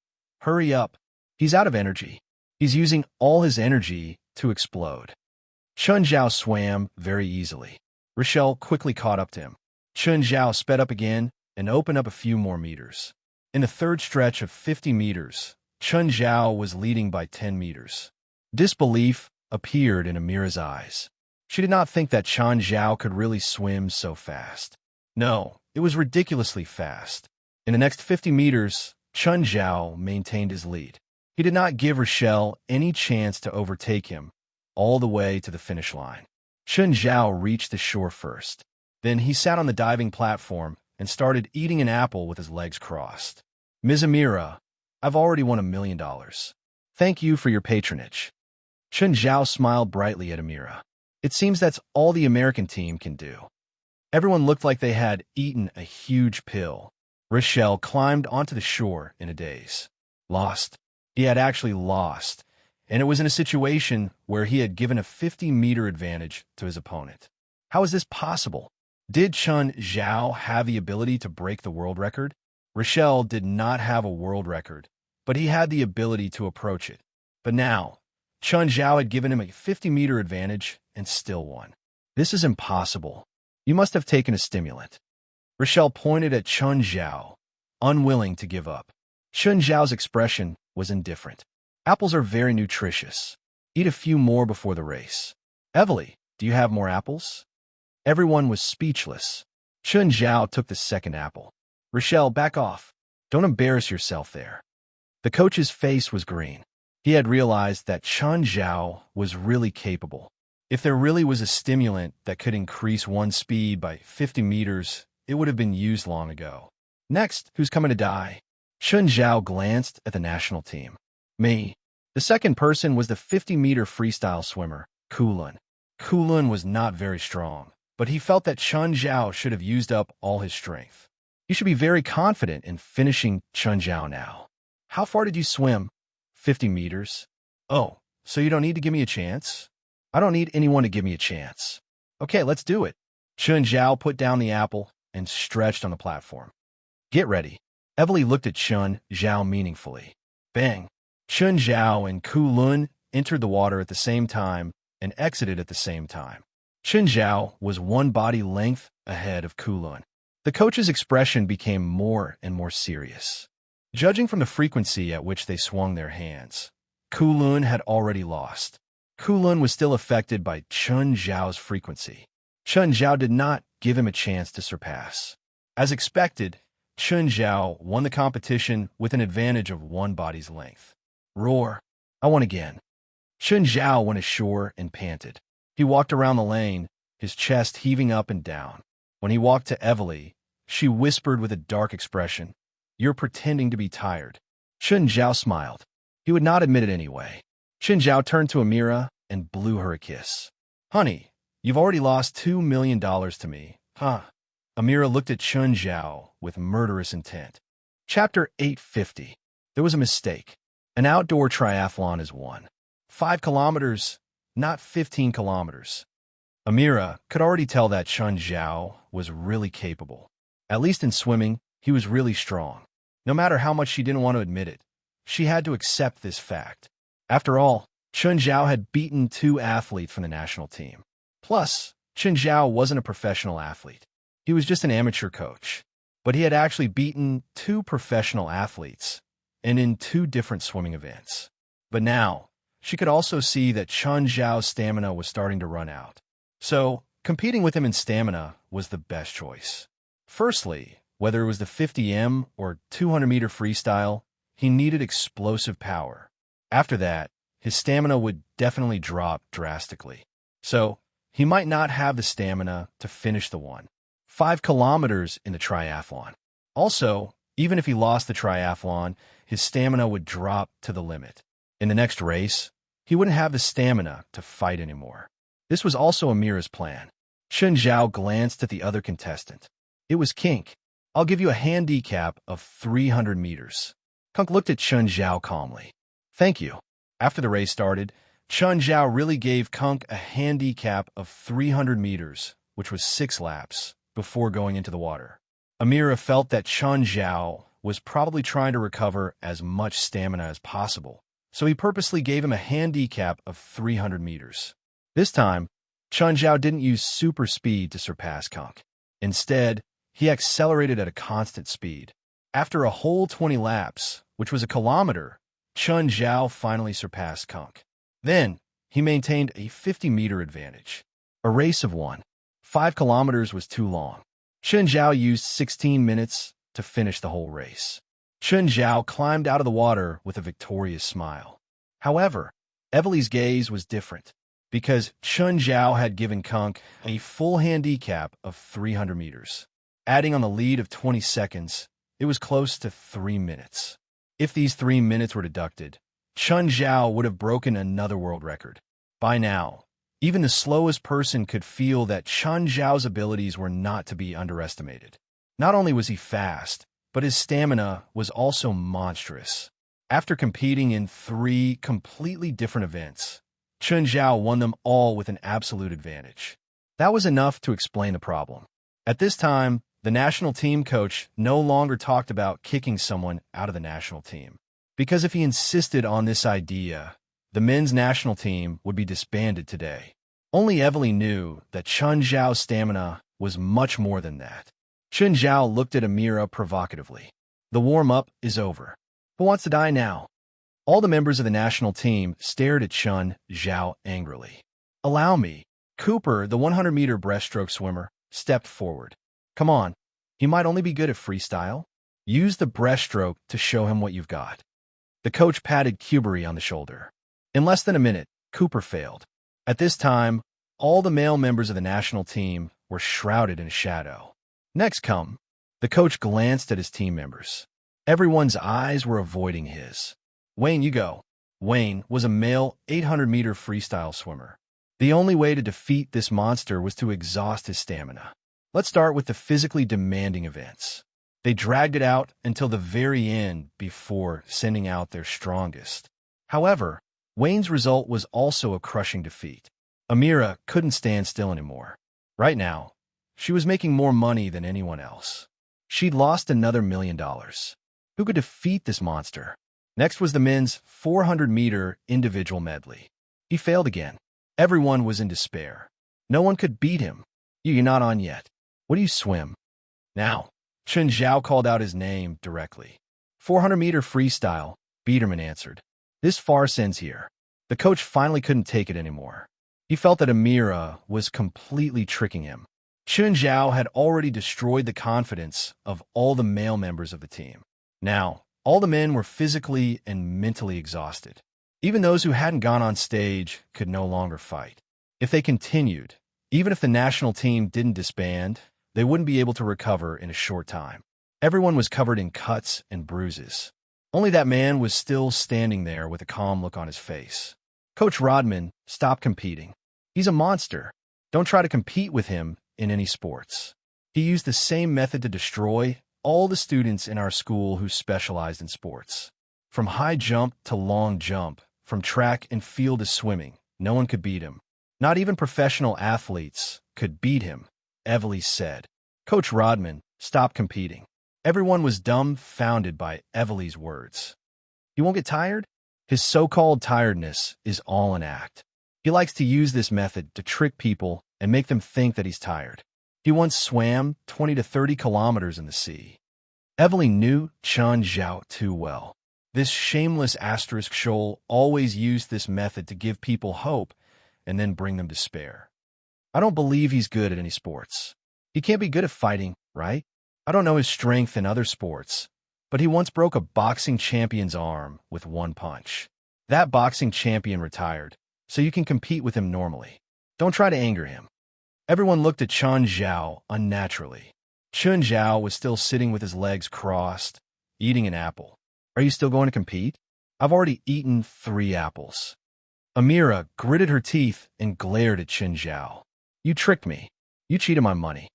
hurry up. He's out of energy. He's using all his energy to explode. Chun Zhao swam very easily. Rochelle quickly caught up to him. Chun Zhao sped up again and opened up a few more meters. In the third stretch of 50 meters, Chun Zhao was leading by 10 meters. Disbelief appeared in Amira's eyes. She did not think that Chun Zhao could really swim so fast. No, it was ridiculously fast. In the next 50 meters, Chun Zhao maintained his lead. He did not give Rochelle any chance to overtake him all the way to the finish line. Chun Zhao reached the shore first. Then he sat on the diving platform and started eating an apple with his legs crossed. Ms. Amira, I've already won $1 million. Thank you for your patronage. Chun Zhao smiled brightly at Amira. It seems that's all the American team can do. Everyone looked like they had eaten a huge pill. Rochelle climbed onto the shore in a daze. Lost. He had actually lost, and it was in a situation where he had given a 50-meter advantage to his opponent. How is this possible? Did Chun Zhao have the ability to break the world record? Rochelle did not have a world record, but he had the ability to approach it. But now, Chun Zhao had given him a 50-meter advantage and still won. This is impossible. You must have taken a stimulant. Rochelle pointed at Chun Zhao, unwilling to give up. Chun Zhao's expression was indifferent. Apples are very nutritious. Eat a few more before the race. Evely, do you have more apples? Everyone was speechless. Chun Zhao took the second apple. Rochelle, back off. Don't embarrass yourself there. The coach's face was green. He had realized that Chen Zhao was really capable. If there really was a stimulant that could increase one's speed by 50 meters, it would have been used long ago. Next, who's coming to die? Chen Zhao glanced at the national team. Me. The second person was the 50-meter freestyle swimmer, Kulun. Kulun was not very strong, but he felt that Chen Zhao should have used up all his strength. You should be very confident in finishing Chen Zhao now. How far did you swim? 50 meters. Oh, so you don't need to give me a chance? I don't need anyone to give me a chance. Okay, let's do it. Chen Zhao put down the apple and stretched on the platform. Get ready. Evely looked at Chen Zhao meaningfully. Bang. Chen Zhao and Kulun entered the water at the same time and exited at the same time. Chen Zhao was one body length ahead of Kulun. The coach's expression became more and more serious. Judging from the frequency at which they swung their hands, Kulun had already lost. Kulun was still affected by Chen Zhao's frequency. Chen Zhao did not give him a chance to surpass. As expected, Chen Zhao won the competition with an advantage of one body's length. Roar. I won again. Chen Zhao went ashore and panted. He walked around the lane, his chest heaving up and down. When he walked to Evely, she whispered with a dark expression, "You're pretending to be tired." Chen Zhao smiled. He would not admit it anyway. Chen Zhao turned to Amira and blew her a kiss. Honey, you've already lost $2 million to me, huh? Amira looked at Chen Zhao with murderous intent. Chapter 850. There was a mistake. An outdoor triathlon is won. 5 kilometers, not 15 kilometers. Amira could already tell that Chen Zhao was really capable. At least in swimming, he was really strong. No matter how much she didn't want to admit it, she had to accept this fact. After all, Chen Zhao had beaten 2 athletes from the national team. Plus, Chen Zhao wasn't a professional athlete. He was just an amateur coach. But he had actually beaten 2 professional athletes, and in 2 different swimming events. But now, she could also see that Chen Zhao's stamina was starting to run out. So, competing with him in stamina was the best choice. Firstly, whether it was the 50m or 200-meter freestyle, he needed explosive power. After that, his stamina would definitely drop drastically. So, he might not have the stamina to finish the 5 kilometers in the triathlon. Also, even if he lost the triathlon, his stamina would drop to the limit. In the next race, he wouldn't have the stamina to fight anymore. This was also Amira's plan. Chen Zhao glanced at the other contestant. It was Kink. I'll give you a handicap of 300 meters. Kunk looked at Chen Zhao calmly. Thank you. After the race started, Chen Zhao really gave Kunk a handicap of 300 meters, which was 6 laps, before going into the water. Amira felt that Chen Zhao was probably trying to recover as much stamina as possible, so he purposely gave him a handicap of 300 meters. This time, Chen Zhao didn't use super speed to surpass Kunk. Instead, he accelerated at a constant speed. After a whole 20 laps, which was a kilometer, Chen Zhao finally surpassed Kunk. Then, he maintained a 50-meter advantage. A race of 5 kilometers was too long. Chen Zhao used 16 minutes to finish the whole race. Chen Zhao climbed out of the water with a victorious smile. However, Evely's gaze was different, because Chen Zhao had given Kunk a full handicap of 300 meters. Adding on the lead of 20 seconds, it was close to 3 minutes. If these 3 minutes were deducted, Chen Zhao would have broken another world record. By now, even the slowest person could feel that Chen Zhao's abilities were not to be underestimated. Not only was he fast, but his stamina was also monstrous. After competing in 3 completely different events, Chen Zhao won them all with an absolute advantage. That was enough to explain the problem. At this time, the national team coach no longer talked about kicking someone out of the national team. Because if he insisted on this idea, the men's national team would be disbanded today. Only Evely knew that Chen Zhao's stamina was much more than that. Chen Zhao looked at Amira provocatively. The warm-up is over. Who wants to die now? All the members of the national team stared at Chen Zhao angrily. Allow me. Cooper, the 100-meter breaststroke swimmer, stepped forward. Come on. He might only be good at freestyle. Use the breaststroke to show him what you've got. The coach patted Kubery on the shoulder. In less than a minute, Cooper failed. At this time, all the male members of the national team were shrouded in shadow. Next come. The coach glanced at his team members. Everyone's eyes were avoiding his. Wayne, you go. Wayne was a male 800-meter freestyle swimmer. The only way to defeat this monster was to exhaust his stamina. Let's start with the physically demanding events. They dragged it out until the very end before sending out their strongest. However, Wayne's result was also a crushing defeat. Amira couldn't stand still anymore. Right now, she was making more money than anyone else. She'd lost another $1 million. Who could defeat this monster? Next was the men's 400-meter individual medley. He failed again. Everyone was in despair. No one could beat him. You're not on yet. What do you swim? Now, Chen Zhao called out his name directly. 400-meter freestyle, Biederman answered. This farce ends here. The coach finally couldn't take it anymore. He felt that Amira was completely tricking him. Chen Zhao had already destroyed the confidence of all the male members of the team. Now, all the men were physically and mentally exhausted. Even those who hadn't gone on stage could no longer fight. If they continued, even if the national team didn't disband, they wouldn't be able to recover in a short time. Everyone was covered in cuts and bruises. Only that man was still standing there with a calm look on his face. Coach Rodman, stop competing. He's a monster. Don't try to compete with him in any sports. He used the same method to destroy all the students in our school who specialized in sports. From high jump to long jump, from track and field to swimming, no one could beat him. Not even professional athletes could beat him, Evely said. Coach Rodman, stop competing. Everyone was dumbfounded by Evely's words. He won't get tired? His so-called tiredness is all an act. He likes to use this method to trick people and make them think that he's tired. He once swam 20 to 30 kilometers in the sea. Evely knew Chen Zhao too well. This shameless asterisk shoal always used this method to give people hope and then bring them despair. I don't believe he's good at any sports. He can't be good at fighting, right? I don't know his strength in other sports, but he once broke a boxing champion's arm with one punch. That boxing champion retired, so you can compete with him normally. Don't try to anger him. Everyone looked at Chen Zhao unnaturally. Chen Zhao was still sitting with his legs crossed, eating an apple. Are you still going to compete? I've already eaten 3 apples. Amira gritted her teeth and glared at Chen Zhao. You tricked me. You cheated my money.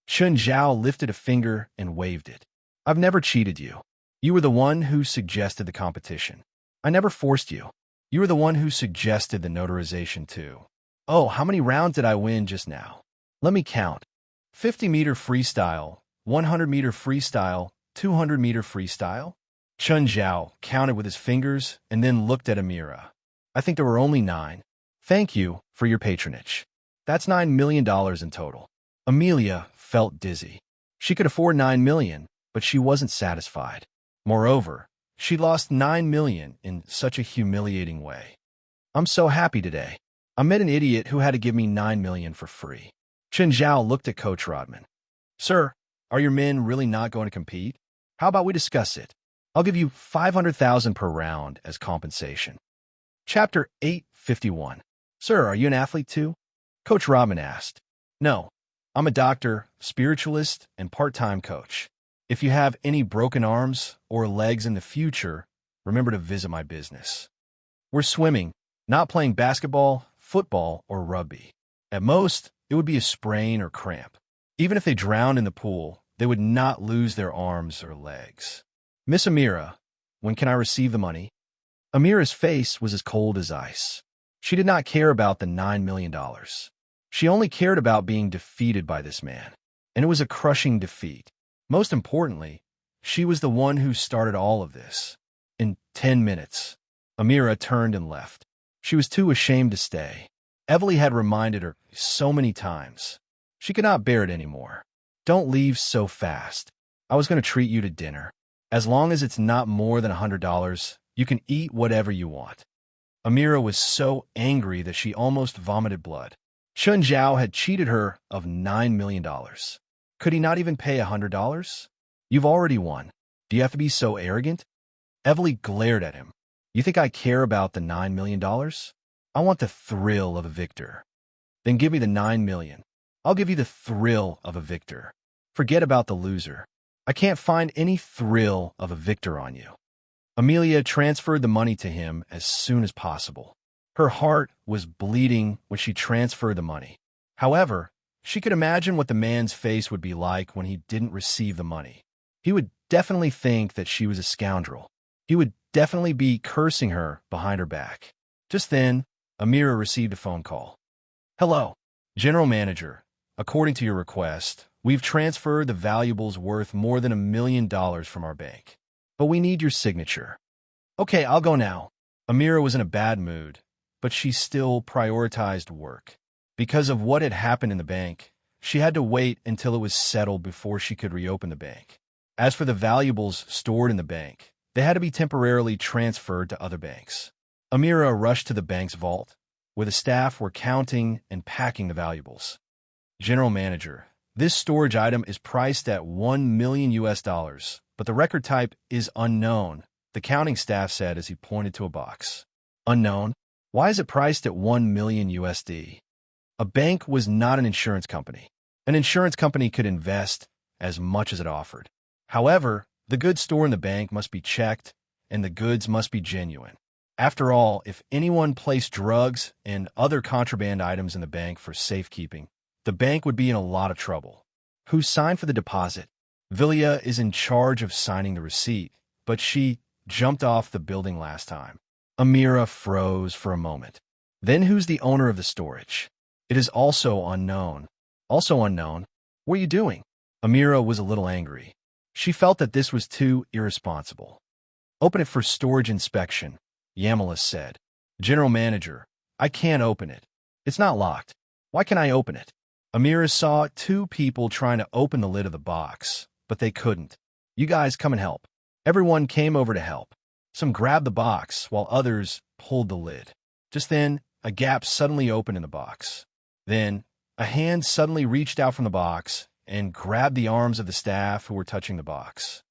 Chen Zhao lifted a finger and waved it. I've never cheated you. You were the one who suggested the competition. I never forced you. You were the one who suggested the notarization too. Oh, how many rounds did I win just now? Let me count. 50-meter freestyle, 100-meter freestyle, 200-meter freestyle? Chen Zhao counted with his fingers and then looked at Amira. I think there were only 9. Thank you for your patronage. That's $9 million in total. Amelia felt dizzy. She could afford $9 million, but she wasn't satisfied. Moreover, she lost $9 million in such a humiliating way. I'm so happy today. I met an idiot who had to give me $9 million for free. Chen Zhao looked at Coach Rodman. Sir, are your men really not going to compete? How about we discuss it? I'll give you $500,000 per round as compensation. Chapter 851. Sir, are you an athlete too? Coach Rodman asked. No, I'm a doctor, spiritualist, and part-time coach. If you have any broken arms or legs in the future, remember to visit my business. We're swimming, not playing basketball, football, or rugby. At most, it would be a sprain or cramp. Even if they drowned in the pool, they would not lose their arms or legs. Miss Amira, when can I receive the money? Amira's face was as cold as ice. She did not care about the $9 million. She only cared about being defeated by this man, and it was a crushing defeat. Most importantly, she was the one who started all of this. In 10 minutes, Amira turned and left. She was too ashamed to stay. Evely had reminded her so many times. She could not bear it anymore. Don't leave so fast. I was going to treat you to dinner. As long as it's not more than $100, you can eat whatever you want. Amira was so angry that she almost vomited blood. Chen Zhao had cheated her of $9 million. Could he not even pay $100? You've already won. Do you have to be so arrogant? Evely glared at him. You think I care about the $9 million? I want the thrill of a victor. Then give me the $9 million. I'll give you the thrill of a victor. Forget about the loser. I can't find any thrill of a victor on you. Amelia transferred the money to him as soon as possible. Her heart was bleeding when she transferred the money. However, she could imagine what the man's face would be like when he didn't receive the money. He would definitely think that she was a scoundrel. He would definitely be cursing her behind her back. Just then, Amira received a phone call. Hello, General Manager. According to your request, we've transferred the valuables worth more than $1 million from our bank. But we need your signature. Okay, I'll go now. Amira was in a bad mood, but she still prioritized work. Because of what had happened in the bank, she had to wait until it was settled before she could reopen the bank. As for the valuables stored in the bank, they had to be temporarily transferred to other banks. Amira rushed to the bank's vault, where the staff were counting and packing the valuables. General Manager, this storage item is priced at $1 million, but the record type is unknown, the counting staff said as he pointed to a box. Unknown? Why is it priced at $1 million? A bank was not an insurance company. An insurance company could invest as much as it offered. However, the goods stored in the bank must be checked, and the goods must be genuine. After all, if anyone placed drugs and other contraband items in the bank for safekeeping, the bank would be in a lot of trouble. Who signed for the deposit? Villia is in charge of signing the receipt, but she jumped off the building last time. Amira froze for a moment. Then who's the owner of the storage? It is also unknown. Also unknown? What are you doing? Amira was a little angry. She felt that this was too irresponsible. Open it for storage inspection, Yamilis said. General Manager, I can't open it. It's not locked. Why can't I open it? Amira saw two people trying to open the lid of the box, but they couldn't. You guys come and help. Everyone came over to help. Some grabbed the box, while others pulled the lid. Just then, a gap suddenly opened in the box. Then, a hand suddenly reached out from the box and grabbed the arms of the staff who were touching the box.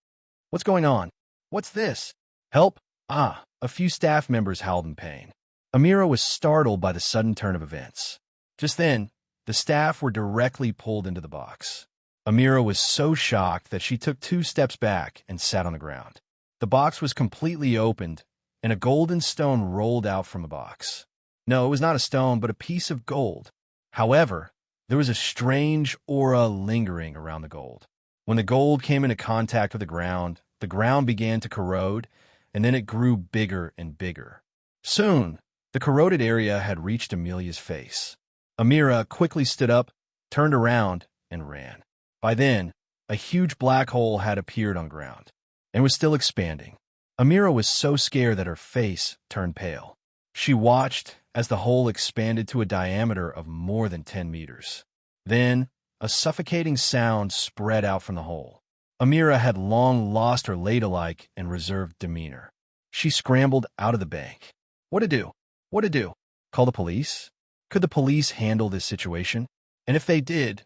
What's going on? What's this? Help! A few staff members howled in pain. Amira was startled by the sudden turn of events. Just then, the staff were directly pulled into the box. Amira was so shocked that she took 2 steps back and sat on the ground. The box was completely opened, and a golden stone rolled out from the box. No, it was not a stone, but a piece of gold. However, there was a strange aura lingering around the gold. When the gold came into contact with the ground began to corrode, and then it grew bigger and bigger. Soon, the corroded area had reached Amelia's face. Amira quickly stood up, turned around, and ran. By then, a huge black hole had appeared on ground, and was still expanding. Amira was so scared that her face turned pale. She watched as the hole expanded to a diameter of more than 10 meters. Then, a suffocating sound spread out from the hole. Amira had long lost her ladylike and reserved demeanor. She scrambled out of the bank. What to do? What to do? Call the police? Could the police handle this situation? And if they did,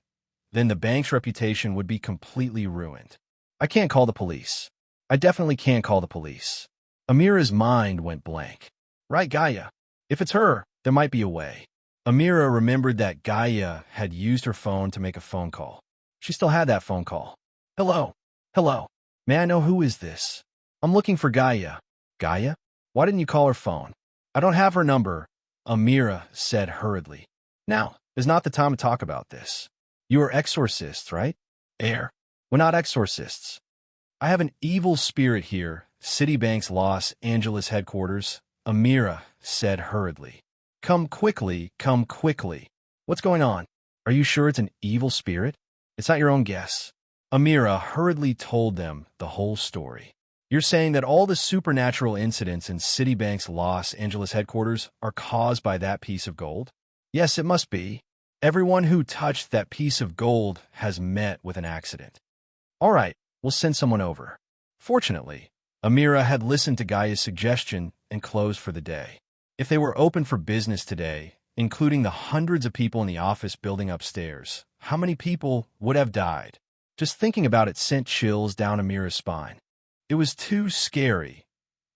then the bank's reputation would be completely ruined. I can't call the police. I definitely can't call the police. Amira's mind went blank. Right, Gaia? If it's her, there might be a way. Amira remembered that Gaia had used her phone to make a phone call. She still had that phone call. Hello. Hello. May I know who is this? I'm looking for Gaia. Gaia? Why didn't you call her phone? I don't have her number, Amira said hurriedly. Now is not the time to talk about this. You are exorcists, right? We're not exorcists. I have an evil spirit here, Citibank's Los Angeles headquarters, Amira said hurriedly. Come quickly, come quickly. What's going on? Are you sure it's an evil spirit? It's not your own guess. Amira hurriedly told them the whole story. You're saying that all the supernatural incidents in Citibank's Los Angeles headquarters are caused by that piece of gold? Yes, it must be. Everyone who touched that piece of gold has met with an accident. All right, we'll send someone over. Fortunately, Amira had listened to Gaia's suggestion and closed for the day. If they were open for business today, including the hundreds of people in the office building upstairs, how many people would have died? Just thinking about it sent chills down Amira's spine. It was too scary.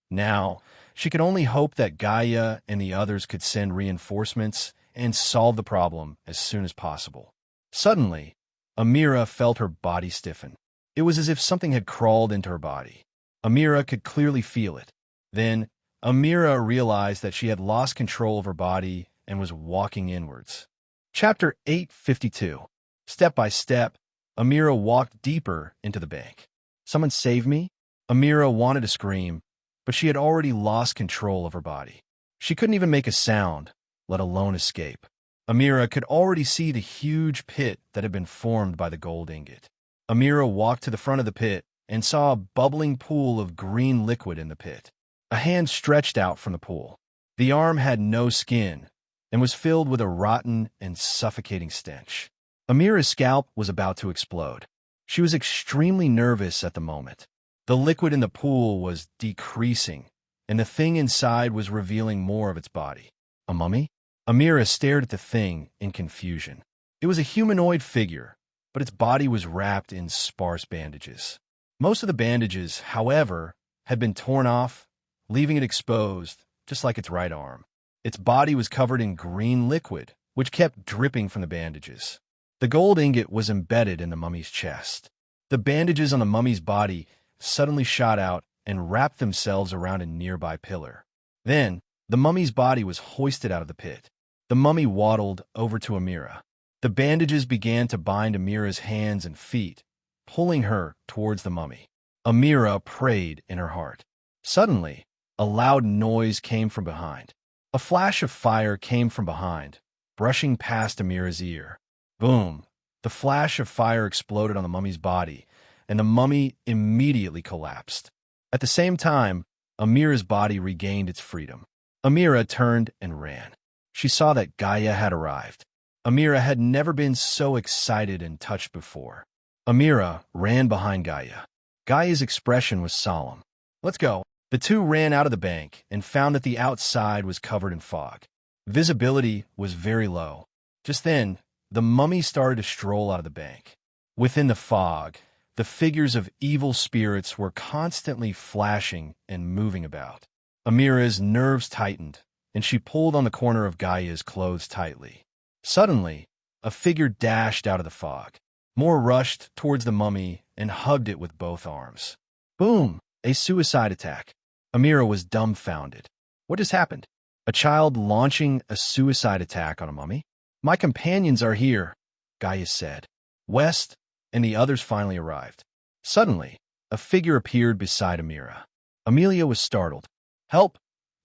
Now, she could only hope that Gaia and the others could send reinforcements and solve the problem as soon as possible. Suddenly, Amira felt her body stiffen. It was as if something had crawled into her body. Amira could clearly feel it. Then, Amira realized that she had lost control of her body and was walking inwards. Chapter 852. Step by step, Amira walked deeper into the bank. Someone save me? Amira wanted to scream, but she had already lost control of her body. She couldn't even make a sound, let alone escape. Amira could already see the huge pit that had been formed by the gold ingot. Amira walked to the front of the pit and saw a bubbling pool of green liquid in the pit. A hand stretched out from the pool. The arm had no skin and was filled with a rotten and suffocating stench. Amira's scalp was about to explode. She was extremely nervous at the moment. The liquid in the pool was decreasing, and the thing inside was revealing more of its body. A mummy? Amira stared at the thing in confusion. It was a humanoid figure, but its body was wrapped in sparse bandages. Most of the bandages, however, had been torn off, leaving it exposed, just like its right arm. Its body was covered in green liquid, which kept dripping from the bandages. The gold ingot was embedded in the mummy's chest. The bandages on the mummy's body suddenly shot out and wrapped themselves around a nearby pillar. Then, the mummy's body was hoisted out of the pit. The mummy waddled over to Amira. The bandages began to bind Amira's hands and feet, pulling her towards the mummy. Amira prayed in her heart. Suddenly, a loud noise came from behind. A flash of fire came from behind, brushing past Amira's ear. Boom! The flash of fire exploded on the mummy's body, and the mummy immediately collapsed. At the same time, Amira's body regained its freedom. Amira turned and ran. She saw that Gaia had arrived. Amira had never been so excited and touched before. Amira ran behind Gaia. Gaia's expression was solemn. "Let's go." The two ran out of the bank and found that the outside was covered in fog. Visibility was very low. Just then, the mummy started to stroll out of the bank. Within the fog, the figures of evil spirits were constantly flashing and moving about. Amira's nerves tightened, and she pulled on the corner of Gaia's clothes tightly. Suddenly, a figure dashed out of the fog. More rushed towards the mummy and hugged it with both arms. Boom! A suicide attack. Amira was dumbfounded. What just happened? A child launching a suicide attack on a mummy? "My companions are here," Gaia said. West and the others finally arrived. Suddenly, a figure appeared beside Amira. Amelia was startled. "Help!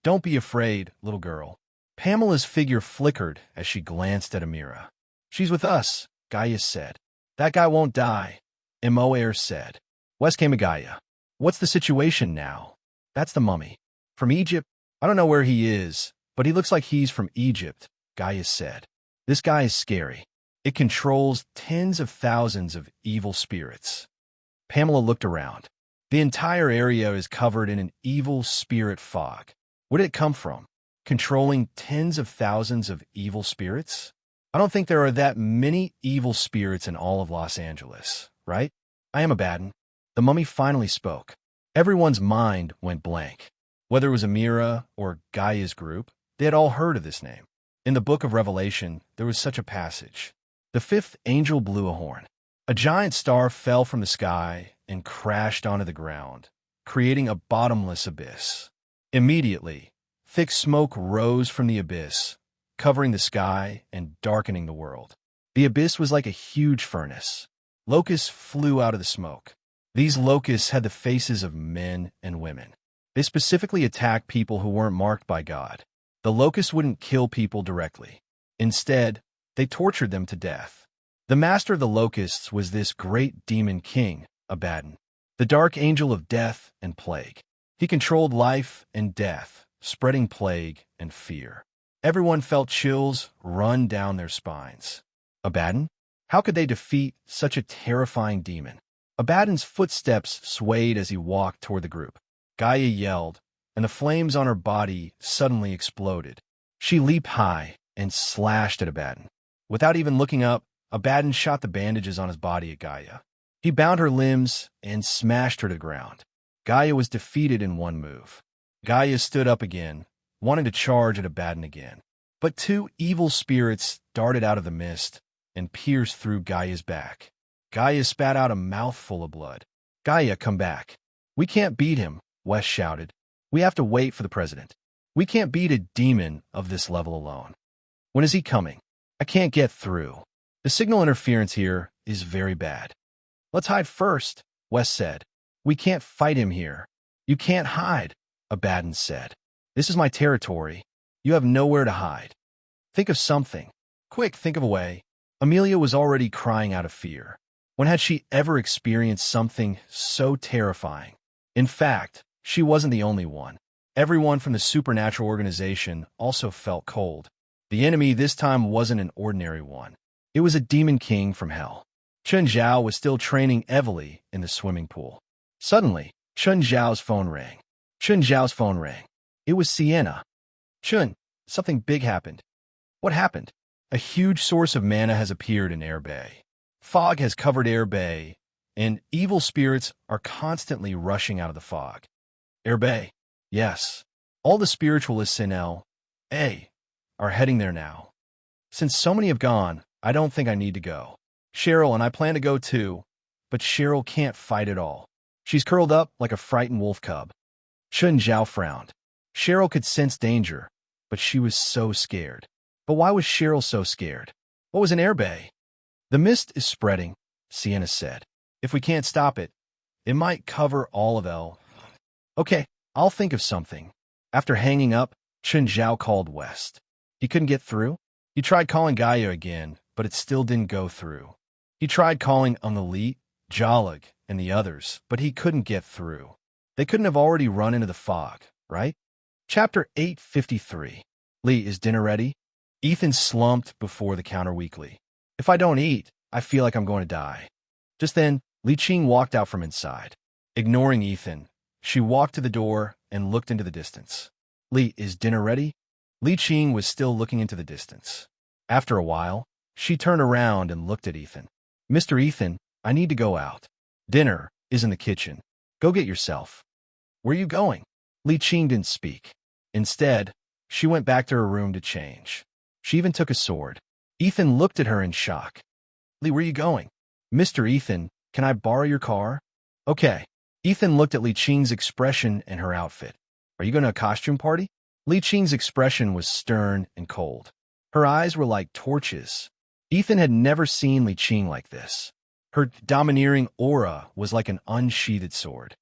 Don't be afraid, little girl." Pamela's figure flickered as she glanced at Amira. "She's with us," Gaia said. "That guy won't die," Immerse said. West came to Gaia. "What's the situation now?" "That's the mummy. From Egypt? I don't know where he is, but he looks like he's from Egypt," Gaia said. "This guy is scary. It controls tens of thousands of evil spirits." Pamela looked around. The entire area is covered in an evil spirit fog. Where did it come from? Controlling tens of thousands of evil spirits? I don't think there are that many evil spirits in all of Los Angeles, right? I am Abaddon. The mummy finally spoke. Everyone's mind went blank. Whether it was Amira or Gaia's group, they had all heard of this name. In the book of Revelation, there was such a passage. The fifth angel blew a horn. A giant star fell from the sky and crashed onto the ground, creating a bottomless abyss. Immediately, thick smoke rose from the abyss, covering the sky and darkening the world. The abyss was like a huge furnace. Locusts flew out of the smoke. These locusts had the faces of men and women. They specifically attacked people who weren't marked by God. The locusts wouldn't kill people directly. Instead, they tortured them to death. The master of the locusts was this great demon king, Abaddon, the dark angel of death and plague. He controlled life and death, spreading plague and fear. Everyone felt chills run down their spines. Abaddon? How could they defeat such a terrifying demon? Abaddon's footsteps swayed as he walked toward the group. Gaia yelled, and the flames on her body suddenly exploded. She leaped high and slashed at Abaddon. Without even looking up, Abaddon shot the bandages on his body at Gaia. He bound her limbs and smashed her to the ground. Gaia was defeated in one move. Gaia stood up again, wanting to charge at Abaddon again. But two evil spirits darted out of the mist and pierced through Gaia's back. Gaia spat out a mouthful of blood. "Gaia, come back. We can't beat him," Wes shouted. "We have to wait for the president. We can't beat a demon of this level alone. When is he coming? I can't get through. The signal interference here is very bad." "Let's hide first," Wes said. "We can't fight him here." "You can't hide," Abaddon said. "This is my territory. You have nowhere to hide. Think of something. Quick, think of a way." Amelia was already crying out of fear. When had she ever experienced something so terrifying? In fact, she wasn't the only one. Everyone from the supernatural organization also felt cold. The enemy this time wasn't an ordinary one. It was a demon king from hell. Chun Zhao was still training heavily in the swimming pool. Suddenly, Chun Zhao's phone rang. Chun Zhao's phone rang. It was Sienna. "Chun, something big happened." "What happened?" "A huge source of mana has appeared in Air Bay. Fog has covered Air Bay, and evil spirits are constantly rushing out of the fog." "Air Bay?" "Yes. All the spiritualists in L.A. are heading there now. Since so many have gone, I don't think I need to go. Cheryl and I plan to go too, but Cheryl can't fight at all. She's curled up like a frightened wolf cub." Chun Zhao frowned. Cheryl could sense danger, but she was so scared. But why was Cheryl so scared? What was in Air Bay? "The mist is spreading," Sienna said. "If we can't stop it, it might cover all of L. Okay, I'll think of something." After hanging up, Chun Zhao called West. He couldn't get through. He tried calling Gaia again, but it still didn't go through. He tried calling Amelie, Jalag, and the others, but he couldn't get through. They couldn't have already run into the fog, right? Chapter 853. "Lee, is dinner ready?" Ethan slumped before the counter weakly. "If I don't eat, I feel like I'm going to die." Just then, Li Qing walked out from inside. Ignoring Ethan, she walked to the door and looked into the distance. "Li, is dinner ready?" Li Qing was still looking into the distance. After a while, she turned around and looked at Ethan. "Mr. Ethan, I need to go out. Dinner is in the kitchen. Go get yourself." "Where are you going?" Li Qing didn't speak. Instead, she went back to her room to change. She even took a sword. Ethan looked at her in shock. "Li, where are you going?" "Mr. Ethan, can I borrow your car?" "Okay." Ethan looked at Li Qing's expression and her outfit. "Are you going to a costume party?" Li Qing's expression was stern and cold. Her eyes were like torches. Ethan had never seen Li Qing like this. Her domineering aura was like an unsheathed sword.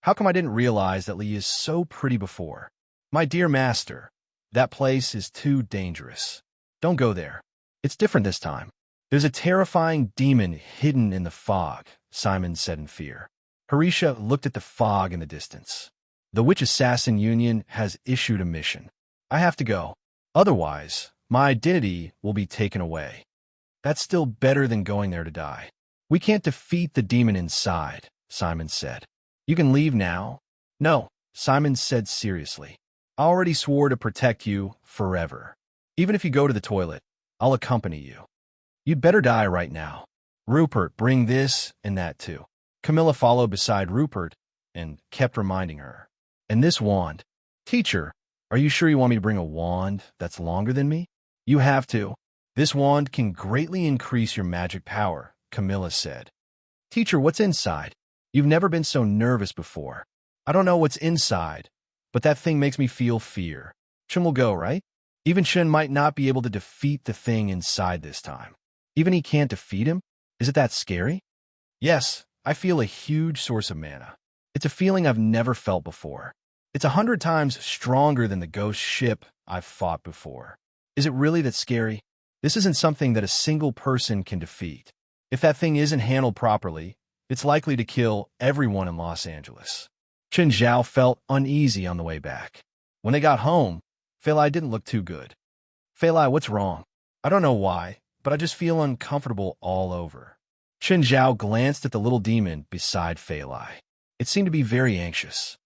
"How come I didn't realize that Li is so pretty before?" "My dear master, that place is too dangerous. Don't go there. It's different this time. There's a terrifying demon hidden in the fog," Simon said in fear. Harisha looked at the fog in the distance. "The Witch Assassin Union has issued a mission. I have to go. Otherwise, my identity will be taken away." "That's still better than going there to die." "We can't defeat the demon inside," Simon said. "You can leave now." "No," Simon said seriously. "I already swore to protect you forever. Even if you go to the toilet, I'll accompany you. You'd better die right now. Rupert, bring this and that too." Camilla followed beside Rupert and kept reminding her. "And this wand." "Teacher, are you sure you want me to bring a wand that's longer than me?" "You have to. This wand can greatly increase your magic power," Camilla said. "Teacher, what's inside?" "You've never been so nervous before." "I don't know what's inside, but that thing makes me feel fear." "Chun will go, right?" "Even Chun might not be able to defeat the thing inside this time." "Even he can't defeat him? Is it that scary?" "Yes, I feel a huge source of mana. It's a feeling I've never felt before. It's 100 times stronger than the ghost ship I've fought before." "Is it really that scary?" "This isn't something that a single person can defeat. If that thing isn't handled properly, it's likely to kill everyone in Los Angeles." Chun Zhao felt uneasy on the way back. When they got home, Feilai didn't look too good. "Feilai, what's wrong?" "I don't know why, but I just feel uncomfortable all over." Chun Zhao glanced at the little demon beside Feilai. It seemed to be very anxious.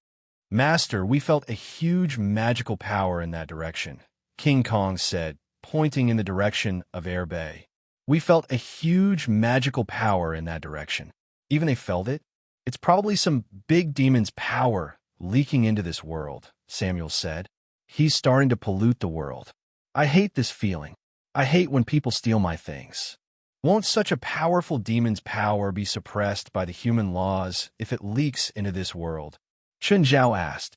"Master, we felt a huge magical power in that direction," King Kong said, pointing in the direction of Air Bay. "We felt a huge magical power in that direction." "Even they felt it?" It's probably some big demon's power leaking into this world, Samuel said. He's starting to pollute the world. I hate this feeling. I hate when people steal my things. Won't such a powerful demon's power be suppressed by the human laws if it leaks into this world? Chun Zhao asked.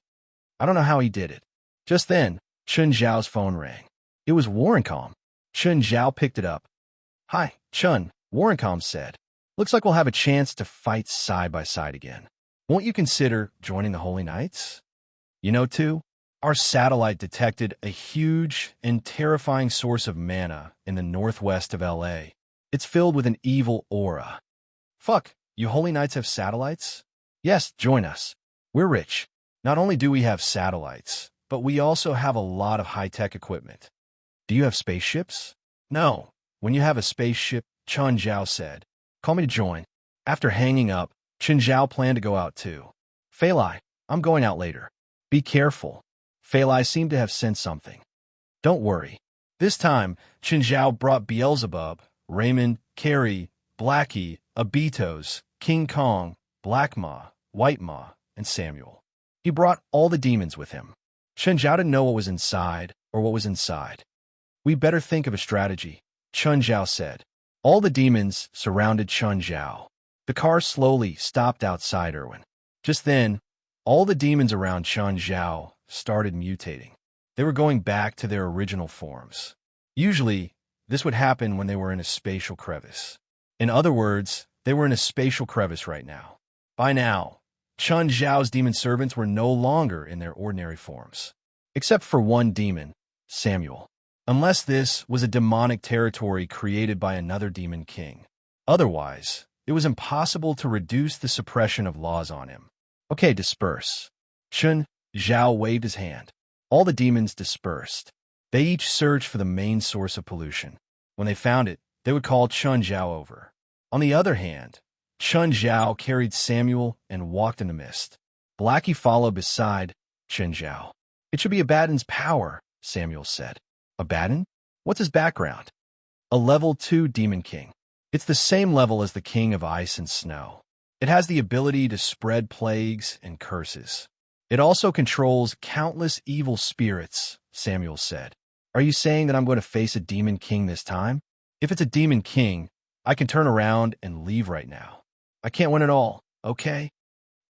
I don't know how he did it. Just then, Chun Zhao's phone rang. It was Warrencom. Chun Zhao picked it up. Hi, Chun, Warrencom said. Looks like we'll have a chance to fight side by side again. Won't you consider joining the Holy Knights? You know, too, our satellite detected a huge and terrifying source of mana in the northwest of LA. It's filled with an evil aura. Fuck, you Holy Knights have satellites? Yes, join us. We're rich. Not only do we have satellites, but we also have a lot of high-tech equipment. Do you have spaceships? No. When you have a spaceship, Chun Zhao said. Call me to join. After hanging up, Chun Zhao planned to go out too. Fei Lai, I'm going out later. Be careful. Fei Lai seemed to have sensed something. Don't worry. This time, Chun Zhao brought Beelzebub, Raymond, Carrie, Blackie, Abitos, King Kong, Black Ma, White Ma, and Samuel. He brought all the demons with him. Chun Zhao didn't know what was inside or what was inside. We better think of a strategy, Chun Zhao said. All the demons surrounded Chun Zhao. The car slowly stopped outside Irwin. Just then, all the demons around Chun Zhao started mutating. They were going back to their original forms. Usually, this would happen when they were in a spatial crevice. In other words, they were in a spatial crevice right now. By now, Chun Zhao's demon servants were no longer in their ordinary forms. Except for one demon, Samuel. Unless this was a demonic territory created by another demon king. Otherwise, it was impossible to reduce the suppression of laws on him. Okay, disperse. Chun Zhao waved his hand. All the demons dispersed. They each searched for the main source of pollution. When they found it, they would call Chun Zhao over. On the other hand, Chun Zhao carried Samuel and walked in the mist. Blackie followed beside Chun Zhao. It should be Abaddon's power, Samuel said. Abaddon? What's his background? A level 2 demon king. It's the same level as the king of ice and snow. It has the ability to spread plagues and curses. It also controls countless evil spirits, Samuel said. Are you saying that I'm going to face a demon king this time? If it's a demon king, I can turn around and leave right now. I can't win it all, okay?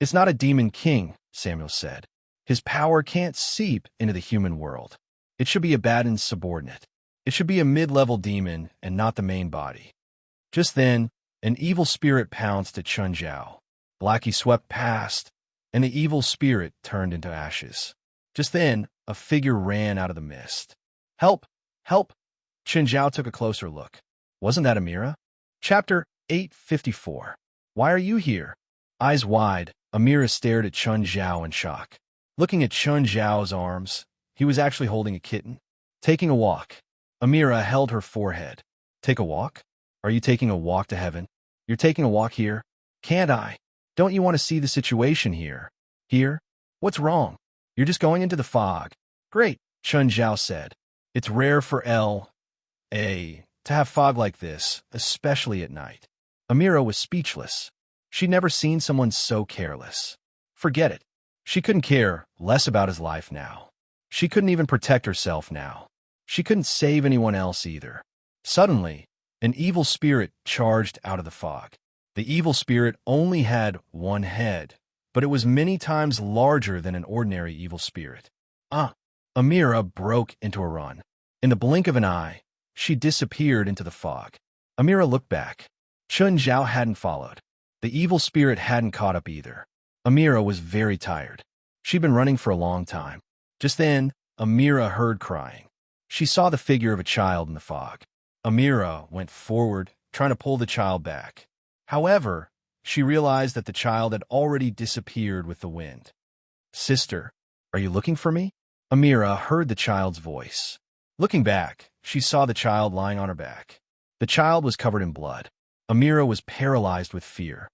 It's not a demon king, Samuel said. His power can't seep into the human world. It should be Abaddon's subordinate. It should be a mid-level demon and not the main body. Just then, an evil spirit pounced at Chun Zhao. Blackie swept past, and the evil spirit turned into ashes. Just then, a figure ran out of the mist. Help! Help! Chun Zhao took a closer look. Wasn't that Amira? Chapter 854. Why are you here? Eyes wide, Amira stared at Chun Zhao in shock. Looking at Chun Zhao's arms, he was actually holding a kitten. Taking a walk. Amira held her forehead. Take a walk? Are you taking a walk to heaven? You're taking a walk here? Can't I? Don't you want to see the situation here? Here? What's wrong? You're just going into the fog. Great, Chun Zhao said. It's rare for L.A. to have fog like this, especially at night. Amira was speechless. She'd never seen someone so careless. Forget it. She couldn't care less about his life now. She couldn't even protect herself now. She couldn't save anyone else either. Suddenly, an evil spirit charged out of the fog. The evil spirit only had one head, but it was many times larger than an ordinary evil spirit. Amira broke into a run. In the blink of an eye, she disappeared into the fog. Amira looked back. Chun Zhao hadn't followed. The evil spirit hadn't caught up either. Amira was very tired. She'd been running for a long time. Just then, Amira heard crying. She saw the figure of a child in the fog. Amira went forward, trying to pull the child back. However, she realized that the child had already disappeared with the wind. Sister, are you looking for me? Amira heard the child's voice. Looking back, she saw the child lying on her back. The child was covered in blood. Amira was paralyzed with fear.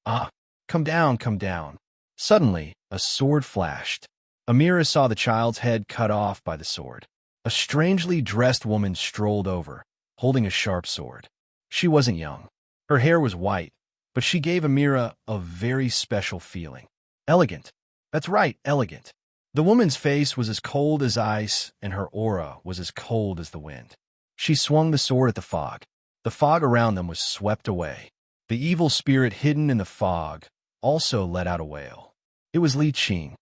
Come down, come down. Suddenly, a sword flashed. Amira saw the child's head cut off by the sword. A strangely dressed woman strolled over, holding a sharp sword. She wasn't young. Her hair was white, but she gave Amira a very special feeling. Elegant. That's right, elegant. The woman's face was as cold as ice, and her aura was as cold as the wind. She swung the sword at the fog. The fog around them was swept away. The evil spirit hidden in the fog also let out a wail. It was Li Qing.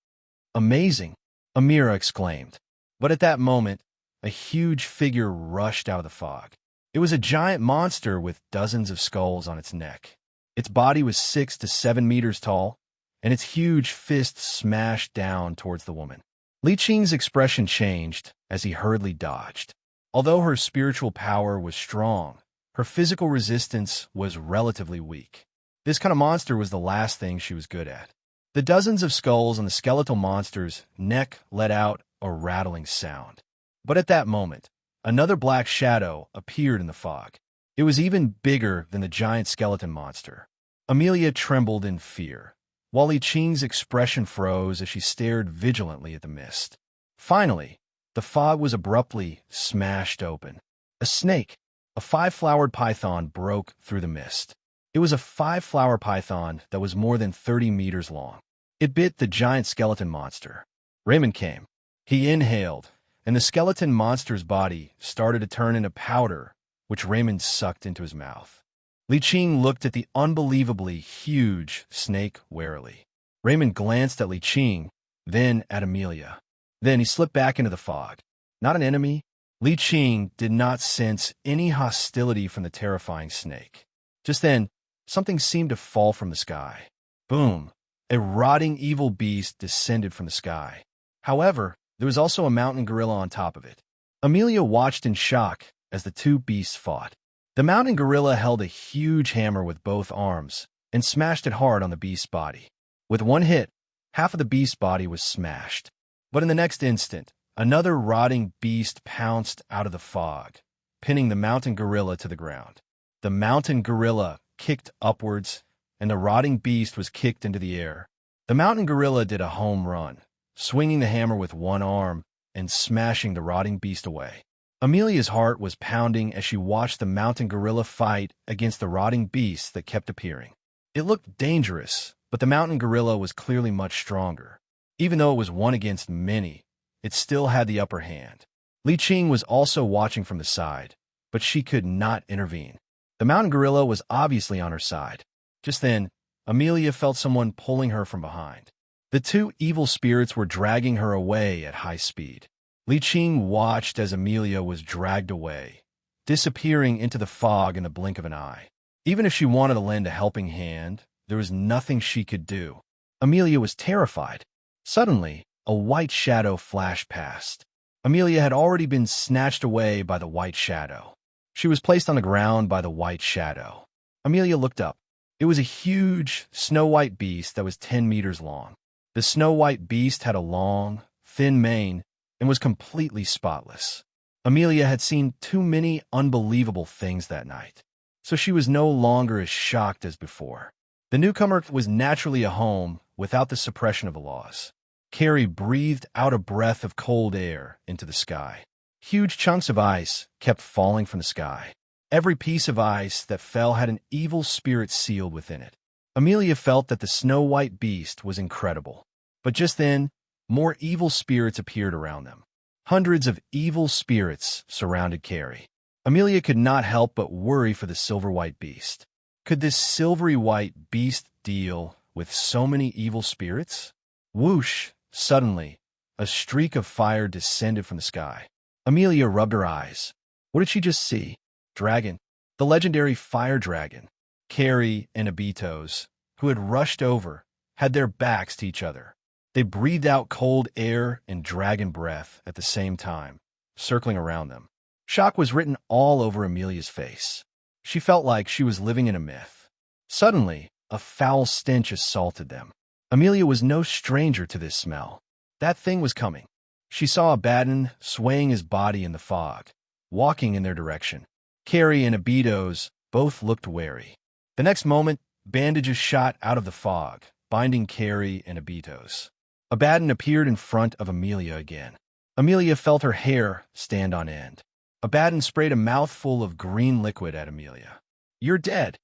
Amazing, Amira exclaimed. But at that moment, a huge figure rushed out of the fog. It was a giant monster with dozens of skulls on its neck. Its body was 6 to 7 meters tall, and its huge fist smashed down towards the woman. Li Qing's expression changed as he hurriedly dodged. Although her spiritual power was strong, her physical resistance was relatively weak. This kind of monster was the last thing she was good at. The dozens of skulls on the skeletal monster's neck let out a rattling sound. But at that moment, another black shadow appeared in the fog. It was even bigger than the giant skeleton monster. Amelia trembled in fear, while Li Qing's expression froze as she stared vigilantly at the mist. Finally, the fog was abruptly smashed open. A snake, a 5-flowered python, broke through the mist. It was a 5-flower python that was more than 30 meters long. It bit the giant skeleton monster. Raymond came. He inhaled, and the skeleton monster's body started to turn into powder, which Raymond sucked into his mouth. Li Qing looked at the unbelievably huge snake warily. Raymond glanced at Li Qing, then at Amelia. Then he slipped back into the fog. Not an enemy, Li Qing did not sense any hostility from the terrifying snake. Just then, something seemed to fall from the sky. Boom! A rotting evil beast descended from the sky. However, there was also a mountain gorilla on top of it. Amelia watched in shock as the two beasts fought. The mountain gorilla held a huge hammer with both arms and smashed it hard on the beast's body. With one hit, half of the beast's body was smashed. But in the next instant, another rotting beast pounced out of the fog, pinning the mountain gorilla to the ground. The mountain gorilla kicked upwards, and the rotting beast was kicked into the air. The mountain gorilla did a home run, swinging the hammer with one arm and smashing the rotting beast away. Amelia's heart was pounding as she watched the mountain gorilla fight against the rotting beast that kept appearing. It looked dangerous, but the mountain gorilla was clearly much stronger. Even though it was one against many, it still had the upper hand. Li Qing was also watching from the side, but she could not intervene. The mountain gorilla was obviously on her side. Just then, Amelia felt someone pulling her from behind. The two evil spirits were dragging her away at high speed. Li Qing watched as Amelia was dragged away, disappearing into the fog in the blink of an eye. Even if she wanted to lend a helping hand, there was nothing she could do. Amelia was terrified. Suddenly, a white shadow flashed past. Amelia had already been snatched away by the white shadow. She was placed on the ground by the white shadow. Amelia looked up. It was a huge, snow-white beast that was 10 meters long. The snow-white beast had a long, thin mane and was completely spotless. Amelia had seen too many unbelievable things that night, so she was no longer as shocked as before. The newcomer was naturally a home without the suppression of the laws. Carrie breathed out a breath of cold air into the sky. Huge chunks of ice kept falling from the sky. Every piece of ice that fell had an evil spirit sealed within it. Amelia felt that the snow-white beast was incredible. But just then, more evil spirits appeared around them. Hundreds of evil spirits surrounded Carrie. Amelia could not help but worry for the silver-white beast. Could this silvery-white beast deal with so many evil spirits? Whoosh! Suddenly, a streak of fire descended from the sky. Amelia rubbed her eyes. What did she just see? Dragon. The legendary fire dragon. Carrie and Abitos, who had rushed over, had their backs to each other. They breathed out cold air and dragon breath at the same time, circling around them. Shock was written all over Amelia's face. She felt like she was living in a myth. Suddenly, a foul stench assaulted them. Amelia was no stranger to this smell. That thing was coming. She saw Abaddon swaying his body in the fog, walking in their direction. Carrie and Abitos both looked wary. The next moment, bandages shot out of the fog, binding Carrie and Abitos. Abaddon appeared in front of Amelia again. Amelia felt her hair stand on end. Abaddon sprayed a mouthful of green liquid at Amelia. "You're dead."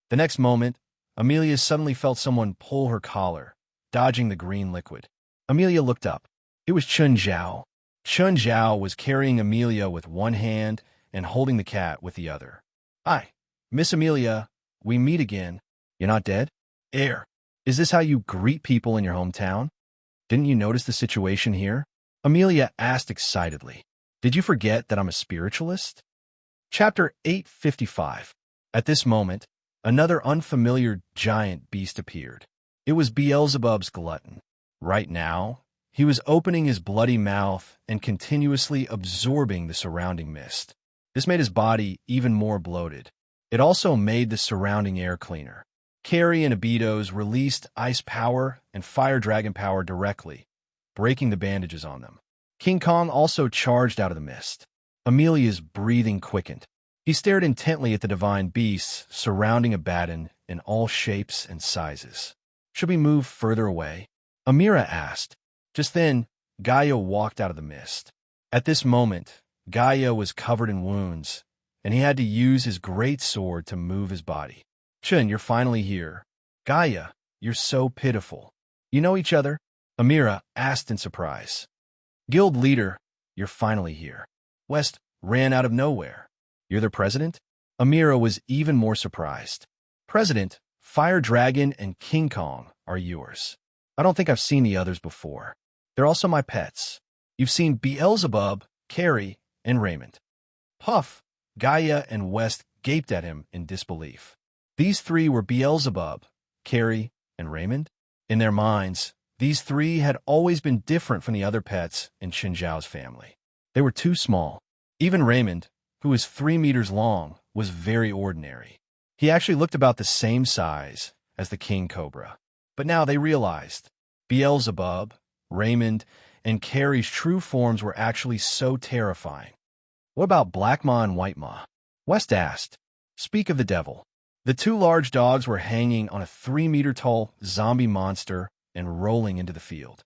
The next moment, Amelia suddenly felt someone pull her collar, dodging the green liquid. Amelia looked up. It was Chun Zhao. Chun Zhao was carrying Amelia with one hand and holding the cat with the other. "Hi, Miss Amelia, we meet again. You're not dead? Air, is this how you greet people in your hometown? Didn't you notice the situation here?" Amelia asked excitedly. "Did you forget that I'm a spiritualist?" Chapter 855. At this moment, another unfamiliar giant beast appeared. It was Beelzebub's glutton. Right now, he was opening his bloody mouth and continuously absorbing the surrounding mist. This made his body even more bloated. It also made the surrounding air cleaner. Carrie and Abitos released ice power and fire dragon power directly, breaking the bandages on them. King Kong also charged out of the mist. Amelia's breathing quickened. He stared intently at the divine beasts surrounding Abaddon in all shapes and sizes. "Should we move further away?" Amira asked. Just then, Gaia walked out of the mist. At this moment, Gaia was covered in wounds, and he had to use his great sword to move his body. "Chun, you're finally here." "Gaia, you're so pitiful." "You know each other?" Amira asked in surprise. "Guild leader, you're finally here." "West ran out of nowhere." "You're the president?" Amira was even more surprised. "President, Fire Dragon, and King Kong are yours. I don't think I've seen the others before. They're also my pets. You've seen Beelzebub, Carrie, and Raymond." Puff, Gaia, and West gaped at him in disbelief. These three were Beelzebub, Carrie, and Raymond? In their minds, these three had always been different from the other pets in Qin Zhao's family. They were too small. Even Raymond, who was 3 meters long, was very ordinary. He actually looked about the same size as the king cobra. But now they realized Beelzebub, Raymond, and Carrie's true forms were actually so terrifying. "What about Black Ma and White Ma?" West asked. "Speak of the devil." The two large dogs were hanging on a 3-meter-tall zombie monster and rolling into the field.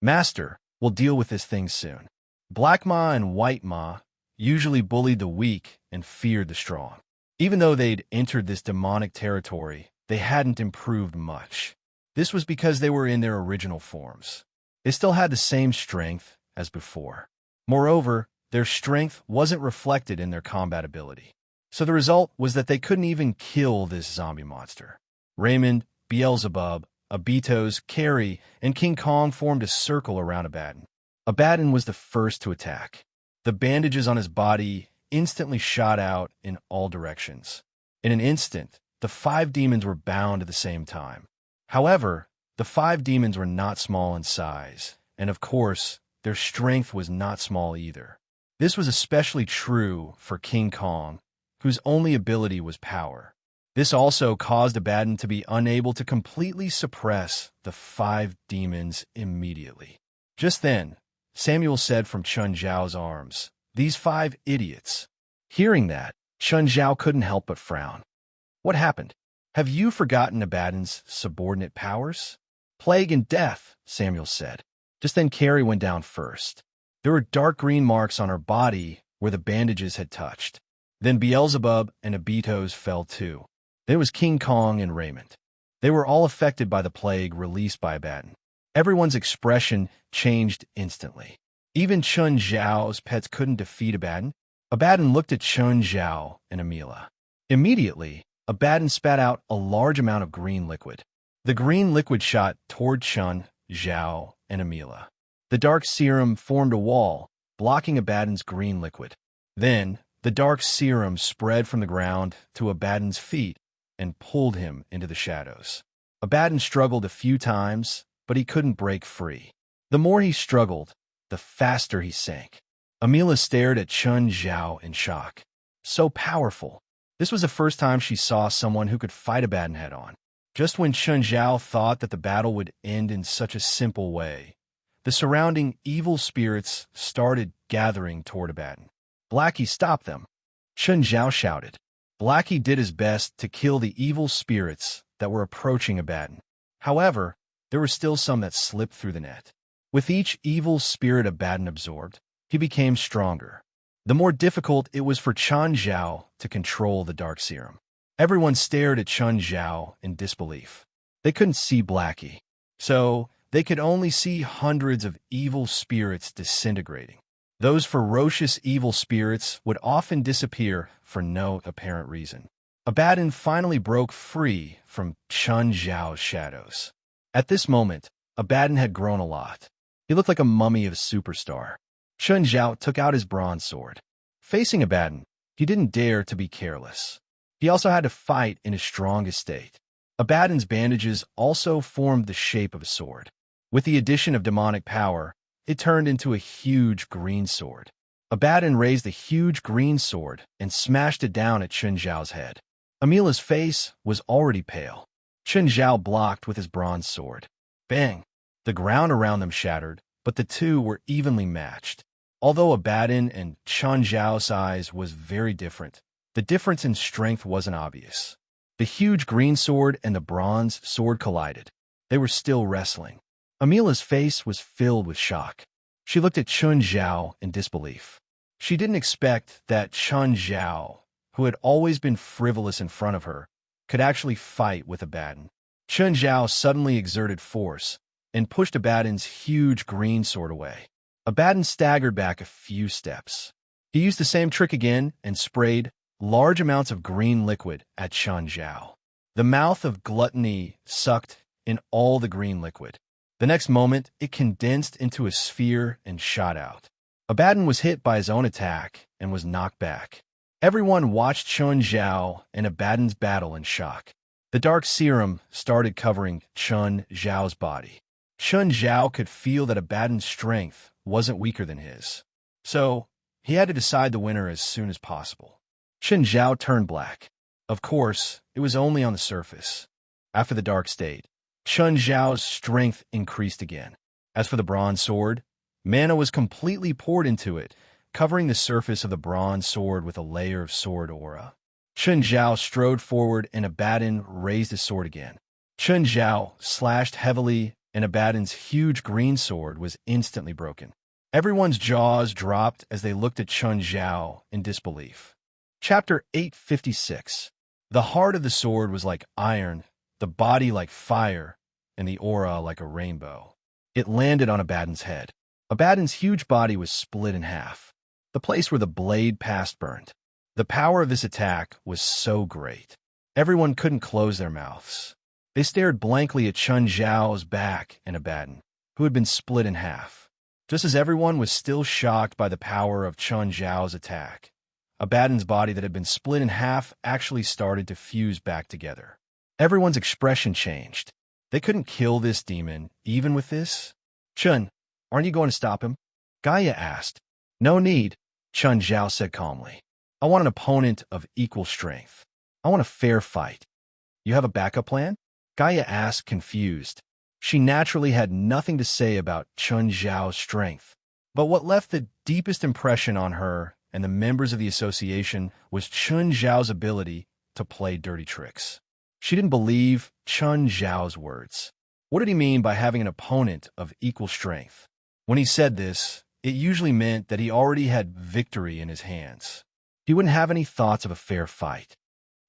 "Master, we'll deal with this thing soon." Black Ma and White Ma usually bullied the weak and feared the strong. Even though they'd entered this demonic territory, they hadn't improved much. This was because they were in their original forms. They still had the same strength as before. Moreover, their strength wasn't reflected in their combat ability. So the result was that they couldn't even kill this zombie monster. Raymond, Beelzebub, Abitos, Carrie, and King Kong formed a circle around Abaddon. Abaddon was the first to attack. The bandages on his body instantly shot out in all directions. In an instant, the 5 demons were bound at the same time. However, the 5 demons were not small in size, and of course, their strength was not small either. This was especially true for King Kong, whose only ability was power. This also caused Abaddon to be unable to completely suppress the 5 demons immediately. Just then, Samuel said from Chun Zhao's arms, "These 5 idiots." Hearing that, Chun Zhao couldn't help but frown. "What happened? Have you forgotten Abaddon's subordinate powers?" "Plague and death," Samuel said. Just then Carrie went down first. There were dark green marks on her body where the bandages had touched. Then Beelzebub and Abitos fell too. There was King Kong and Raymond. They were all affected by the plague released by Abaddon. Everyone's expression changed instantly. Even Chun Zhao's pets couldn't defeat Abaddon. Abaddon looked at Chun Zhao and Amelia. Immediately, Abaddon spat out a large amount of green liquid. The green liquid shot toward Chun, Zhao, and Amelia. The dark serum formed a wall, blocking Abaddon's green liquid. Then, the dark serum spread from the ground to Abaddon's feet and pulled him into the shadows. Abaddon struggled a few times, but he couldn't break free. The more he struggled, the faster he sank. Amelia stared at Chun Zhao in shock. So powerful. This was the first time she saw someone who could fight Abaddon head-on. Just when Chun Zhao thought that the battle would end in such a simple way, the surrounding evil spirits started gathering toward Abaddon. "Blackie, stop them!" Chun Zhao shouted. Blackie did his best to kill the evil spirits that were approaching Abaddon. However, there were still some that slipped through the net. With each evil spirit Abaddon absorbed, he became stronger. The more difficult it was for Chun Zhao to control the dark serum. Everyone stared at Chun Zhao in disbelief. They couldn't see Blackie, so they could only see hundreds of evil spirits disintegrating. Those ferocious evil spirits would often disappear for no apparent reason. Abaddon finally broke free from Chun Zhao's shadows. At this moment, Abaddon had grown a lot. He looked like a mummy of a superstar. Chun Zhao took out his bronze sword. Facing Abaddon, he didn't dare to be careless. He also had to fight in his strongest state. Abaddon's bandages also formed the shape of a sword. With the addition of demonic power, it turned into a huge green sword. Abaddon raised the huge green sword and smashed it down at Chun Zhao's head. Amila's face was already pale. Chun Zhao blocked with his bronze sword. Bang! The ground around them shattered, but the two were evenly matched. Although Abaddon and Chun Zhao's size was very different, the difference in strength wasn't obvious. The huge green sword and the bronze sword collided. They were still wrestling. Amila's face was filled with shock. She looked at Chun Zhao in disbelief. She didn't expect that Chun Zhao, who had always been frivolous in front of her, could actually fight with Abaddon. Chun Zhao suddenly exerted force and pushed Abaddon's huge green sword away. Abaddon staggered back a few steps. He used the same trick again and sprayed large amounts of green liquid at Chun Zhao. The mouth of gluttony sucked in all the green liquid. The next moment, it condensed into a sphere and shot out. Abaddon was hit by his own attack and was knocked back. Everyone watched Chun Zhao and Abaddon's battle in shock. The dark serum started covering Chun Zhao's body. Chun Zhao could feel that Abaddon's strength wasn't weaker than his. So, he had to decide the winner as soon as possible. Chun Zhao turned black. Of course, it was only on the surface. After the dark state, Chun Zhao's strength increased again. As for the bronze sword, mana was completely poured into it, covering the surface of the bronze sword with a layer of sword aura. Chun Zhao strode forward and Abaddon raised his sword again. Chun Zhao slashed heavily and Abaddon's huge green sword was instantly broken. Everyone's jaws dropped as they looked at Chun Zhao in disbelief. Chapter 856. The heart of the sword was like iron, the body like fire, and the aura like a rainbow. It landed on Abaddon's head. Abaddon's huge body was split in half. The place where the blade passed burned. The power of this attack was so great. Everyone couldn't close their mouths. They stared blankly at Chun Zhao's back and Abaddon, who had been split in half. Just as everyone was still shocked by the power of Chun Zhao's attack, Abaddon's body that had been split in half actually started to fuse back together. Everyone's expression changed. They couldn't kill this demon, even with this. Chun, aren't you going to stop him? Gaia asked. No need, Chun Zhao said calmly. I want an opponent of equal strength. I want a fair fight. You have a backup plan? Gaia asked, confused. She naturally had nothing to say about Chun Zhao's strength. But what left the deepest impression on her and the members of the association was Chun Zhao's ability to play dirty tricks. She didn't believe Chun Zhao's words. What did he mean by having an opponent of equal strength? When he said this, it usually meant that he already had victory in his hands. He wouldn't have any thoughts of a fair fight.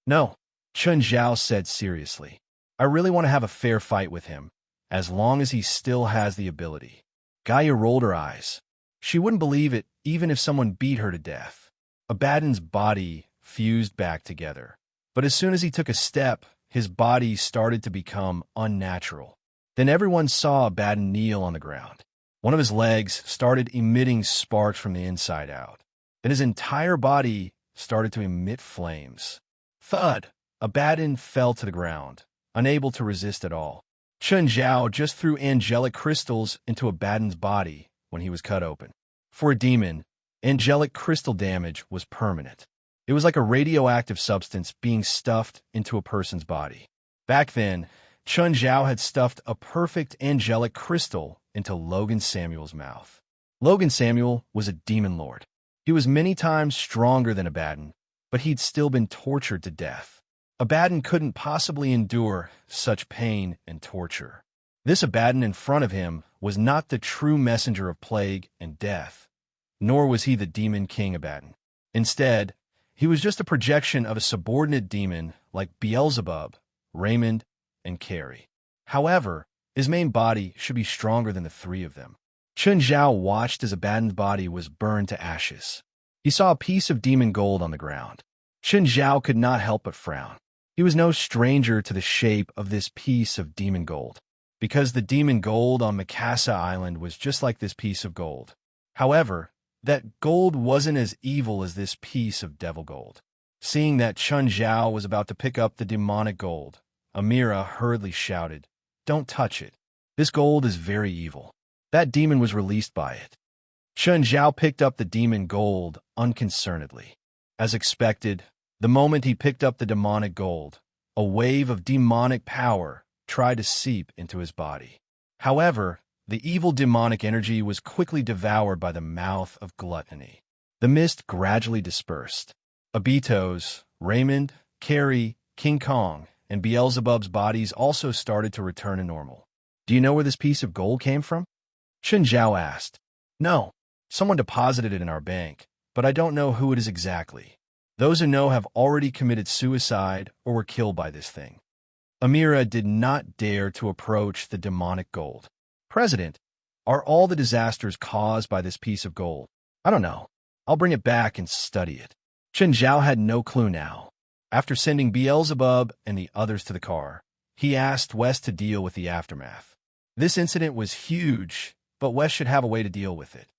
No, Chun Zhao said seriously. I really want to have a fair fight with him, as long as he still has the ability. Gaia rolled her eyes. She wouldn't believe it even if someone beat her to death. Abaddon's body fused back together. But as soon as he took a step, his body started to become unnatural. Then everyone saw Abaddon kneel on the ground. One of his legs started emitting sparks from the inside out. Then his entire body started to emit flames. Thud! Abaddon fell to the ground, unable to resist at all. Chun Zhao just threw angelic crystals into Abaddon's body when he was cut open. For a demon, angelic crystal damage was permanent. It was like a radioactive substance being stuffed into a person's body. Back then, Chun Zhao had stuffed a perfect angelic crystal into Logan Samuel's mouth. Logan Samuel was a demon lord. He was many times stronger than Abaddon, but he'd still been tortured to death. Abaddon couldn't possibly endure such pain and torture. This Abaddon in front of him was not the true messenger of plague and death, nor was he the demon king Abaddon. Instead, he was just a projection of a subordinate demon like Beelzebub, Raymond, and Carrie. However, his main body should be stronger than the three of them. Chen Zhao watched as Abaddon's body was burned to ashes. He saw a piece of demon gold on the ground. Chen Zhao could not help but frown. He was no stranger to the shape of this piece of demon gold, because the demon gold on Mikasa Island was just like this piece of gold. However, that gold wasn't as evil as this piece of devil gold. Seeing that Chen Zhao was about to pick up the demonic gold, Amira hurriedly shouted, "Don't touch it. This gold is very evil." That demon was released by it. Chen Zhao picked up the demon gold unconcernedly. As expected, the moment he picked up the demonic gold, a wave of demonic power tried to seep into his body. However, the evil demonic energy was quickly devoured by the mouth of gluttony. The mist gradually dispersed. Obito's, Raymond, Carrie, King Kong, and Beelzebub's bodies also started to return to normal. "Do you know where this piece of gold came from?" Chen Zhao asked. "No. Someone deposited it in our bank, but I don't know who it is exactly. Those who know have already committed suicide or were killed by this thing." Amira did not dare to approach the demonic gold. "President, are all the disasters caused by this piece of gold?" "I don't know. I'll bring it back and study it." Chen Zhao had no clue now. After sending Beelzebub and the others to the car, he asked West to deal with the aftermath. This incident was huge, but West should have a way to deal with it.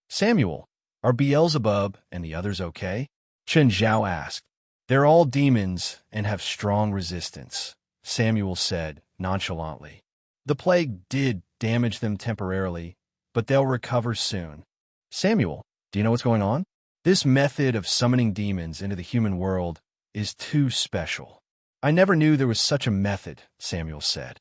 "Samuel, are Beelzebub and the others okay?" Chen Zhao asked. "They're all demons and have strong resistance," Samuel said nonchalantly. "The plague did damage them temporarily, but they'll recover soon." "Samuel, do you know what's going on?" "This method of summoning demons into the human world is too special." "I never knew there was such a method," Samuel said.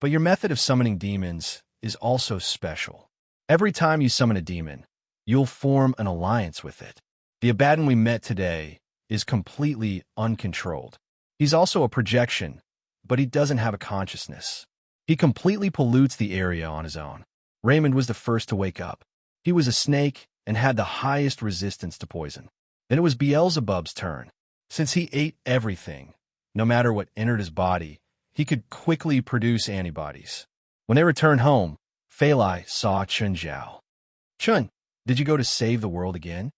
"But your method of summoning demons is also special. Every time you summon a demon, you'll form an alliance with it. The Abaddon we met today is completely uncontrolled. He's also a projection, but he doesn't have a consciousness. He completely pollutes the area on his own." Raymond was the first to wake up. He was a snake and had the highest resistance to poison. Then it was Beelzebub's turn. Since he ate everything, no matter what entered his body, he could quickly produce antibodies. When they returned home, Feilai saw Chen Zhao. "Chun, did you go to save the world again?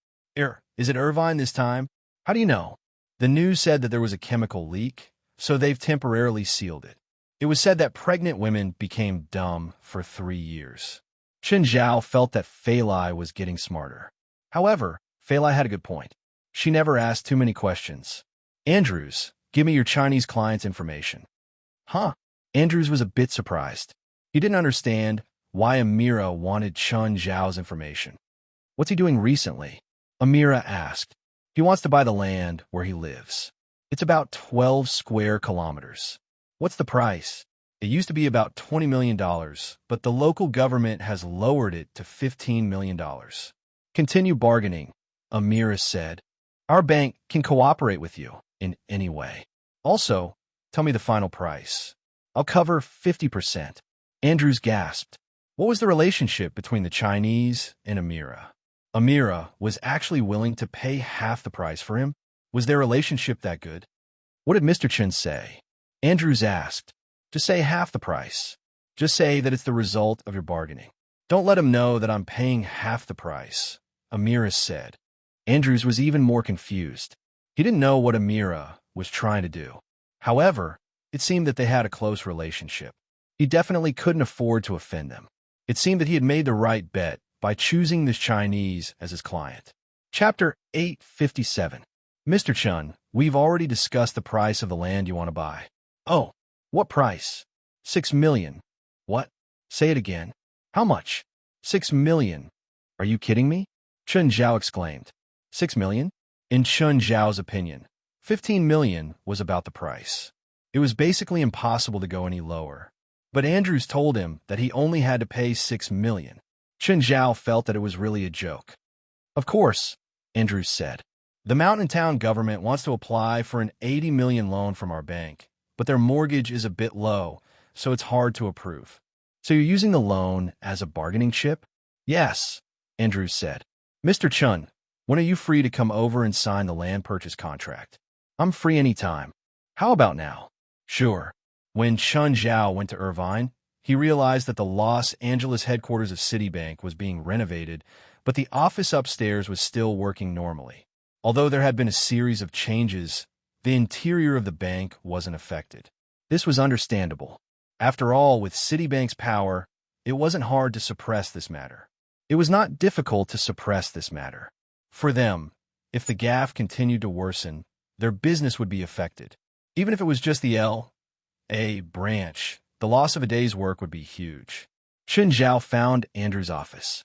Is it Irvine this time? How do you know?" "The news said that there was a chemical leak, so they've temporarily sealed it. It was said that pregnant women became dumb for 3 years." Chen Zhao felt that Feilai was getting smarter. However, Feilai had a good point. She never asked too many questions. "Andrews, give me your Chinese client's information." "Huh?" Andrews was a bit surprised. He didn't understand why Amira wanted Chen Zhao's information. "What's he doing recently?" Amira asked. "He wants to buy the land where he lives. It's about 12 square kilometers." "What's the price?" "It used to be about $20 million, but the local government has lowered it to $15 million. "Continue bargaining," Amira said. "Our bank can cooperate with you in any way. Also, tell me the final price." "I'll cover 50%. Andrews gasped. What was the relationship between the Chinese and Amira? Amira was actually willing to pay half the price for him? Was their relationship that good? What did Mr. Chen say? Andrews asked. "Just say half the price. Just say that it's the result of your bargaining. Don't let him know that I'm paying half the price," Amira said. Andrews was even more confused. He didn't know what Amira was trying to do. However, it seemed that they had a close relationship. He definitely couldn't afford to offend them. It seemed that he had made the right bet by choosing this Chinese as his client. Chapter 857. "Mr. Chun, we've already discussed the price of the land you want to buy." "Oh, what price?" "6 million. "What? Say it again." "How much?" "6 million. "Are you kidding me?" Chen Zhao exclaimed. 6 million? In Chen Zhao's opinion, 15 million was about the price. It was basically impossible to go any lower. But Andrews told him that he only had to pay 6 million. Chen Zhao felt that it was really a joke. "Of course," Andrews said. "The mountain town government wants to apply for an 80 million loan from our bank, but their mortgage is a bit low, so it's hard to approve." "So you're using the loan as a bargaining chip?" "Yes," Andrews said. "Mr. Chun, when are you free to come over and sign the land purchase contract?" "I'm free anytime." How about now? Sure. When Chun Zhao went to Irvine, he realized that the Los Angeles headquarters of Citibank was being renovated, but the office upstairs was still working normally. Although there had been a series of changes, the interior of the bank wasn't affected. This was understandable. After all, with Citibank's power, it wasn't hard to suppress this matter. It was not difficult to suppress this matter. For them, if the gaffe continued to worsen, their business would be affected. Even if it was just the L.A. branch, the loss of a day's work would be huge. Chun Zhao found Andrew's office.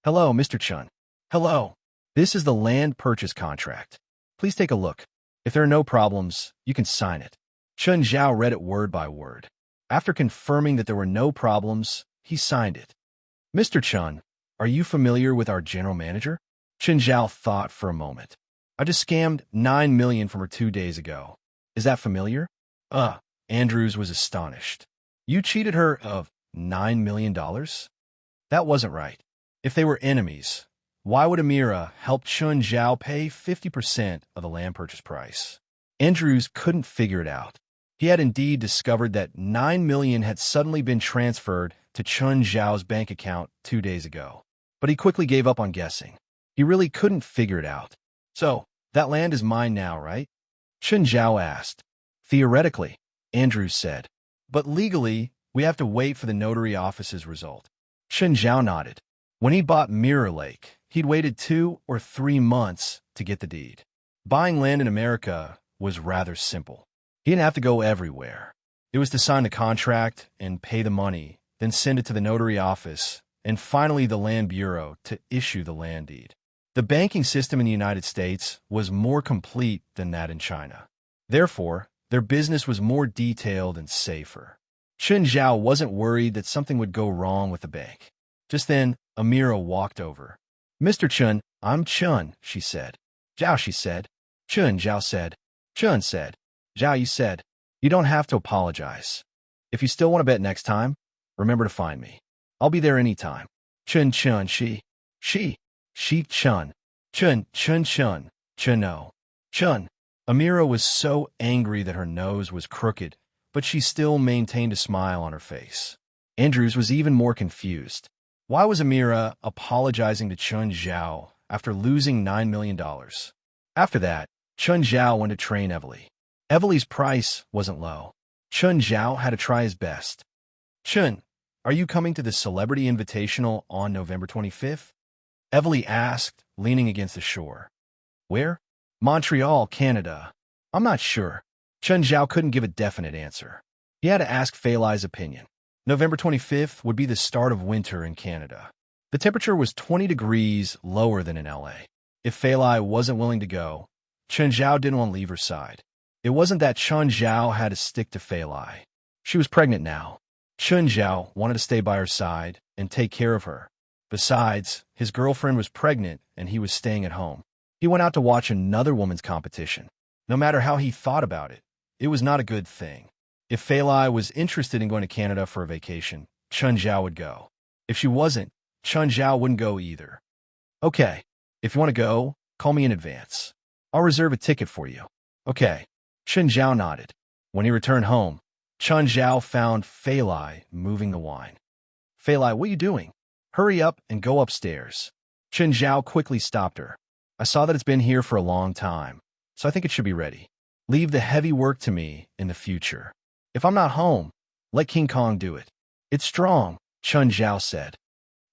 Hello, Mr. Chun. Hello. This is the land purchase contract. Please take a look. If there are no problems, you can sign it. Chun Zhao read it word by word. After confirming that there were no problems, he signed it. Mr. Chun, are you familiar with our general manager? Chun Zhao thought for a moment. I just scammed $9 million from her 2 days ago. Is that familiar? Andrews was astonished. You cheated her of $9 million? That wasn't right. If they were enemies, why would Amira help Chun Zhao pay 50% of the land purchase price? Andrews couldn't figure it out. He had indeed discovered that $9 million had suddenly been transferred to Chun Zhao's bank account 2 days ago. But he quickly gave up on guessing. He really couldn't figure it out. So, that land is mine now, right? Chun Zhao asked. Theoretically, Andrews said. But legally, we have to wait for the notary office's result. Chun Zhao nodded. When he bought Mirror Lake, he'd waited 2 or 3 months to get the deed. Buying land in America was rather simple. He didn't have to go everywhere. It was to sign the contract and pay the money, then send it to the notary office, and finally the Land Bureau to issue the land deed. The banking system in the United States was more complete than that in China. Therefore, their business was more detailed and safer. Chun Zhao wasn't worried that something would go wrong with the bank. Just then, Amira walked over. Mr. Chun, I'm Chun, she said. Zhao, she said. Chun, Zhao said. Chun said. Zhao, you said. You don't have to apologize. If you still want to bet next time, remember to find me. I'll be there anytime. Chun, Chun, she, Chun. Chun, Chun, Chun, Chun, no. Chun. Amira was so angry that her nose was crooked, but she still maintained a smile on her face. Andrews was even more confused. Why was Amira apologizing to Chun Zhao after losing $9 million? After that, Chun Zhao went to train Evely. Evely's price wasn't low. Chun Zhao had to try his best. Chun, are you coming to the Celebrity Invitational on November 25th? Evely asked, leaning against the shore. Where? Montreal, Canada. I'm not sure. Chun Zhao couldn't give a definite answer. He had to ask Fei Lai's opinion. November 25th would be the start of winter in Canada. The temperature was 20 degrees lower than in LA. If Fei Lai wasn't willing to go, Chun Zhao didn't want to leave her side. It wasn't that Chun Zhao had to stick to Fei Lai. She was pregnant now. Chun Zhao wanted to stay by her side and take care of her. Besides, his girlfriend was pregnant and he was staying at home. He went out to watch another woman's competition. No matter how he thought about it, it was not a good thing. If Fei Lai was interested in going to Canada for a vacation, Chun Zhao would go. If she wasn't, Chun Zhao wouldn't go either. Okay, if you want to go, call me in advance. I'll reserve a ticket for you. Okay. Chun Zhao nodded. When he returned home, Chun Zhao found Fei Lai moving the wine. Fei Lai, what are you doing? Hurry up and go upstairs. Chun Zhao quickly stopped her. I saw that it's been here for a long time, so I think it should be ready. Leave the heavy work to me in the future. If I'm not home, let King Kong do it. It's strong, Chun Zhao said.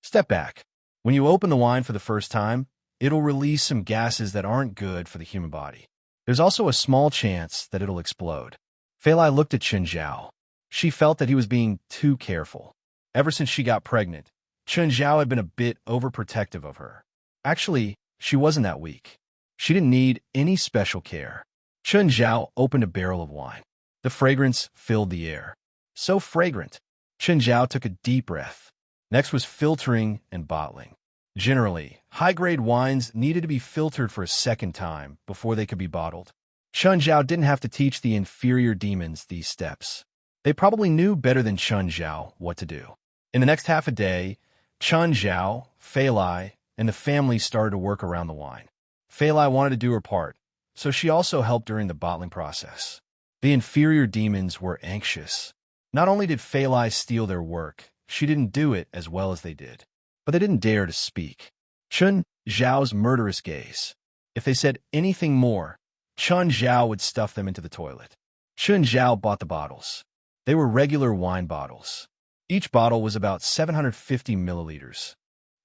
Step back. When you open the wine for the first time, it'll release some gases that aren't good for the human body. There's also a small chance that it'll explode. Fei Lai looked at Chun Zhao. She felt that he was being too careful. Ever since she got pregnant, Chun Zhao had been a bit overprotective of her. Actually, she wasn't that weak. She didn't need any special care. Chun Zhao opened a barrel of wine. The fragrance filled the air. So fragrant. Chun Zhao took a deep breath. Next was filtering and bottling. Generally, high-grade wines needed to be filtered for a second time before they could be bottled. Chun Zhao didn't have to teach the inferior demons these steps. They probably knew better than Chun Zhao what to do. In the next half a day, Chun Zhao, Fei Lai, and the family started to work around the wine. Fei Lai wanted to do her part, so she also helped during the bottling process. The inferior demons were anxious. Not only did Fei Lai steal their work, she didn't do it as well as they did. But they didn't dare to speak. Chun Zhao's murderous gaze. If they said anything more, Chun Zhao would stuff them into the toilet. Chun Zhao bought the bottles. They were regular wine bottles. Each bottle was about 750 milliliters.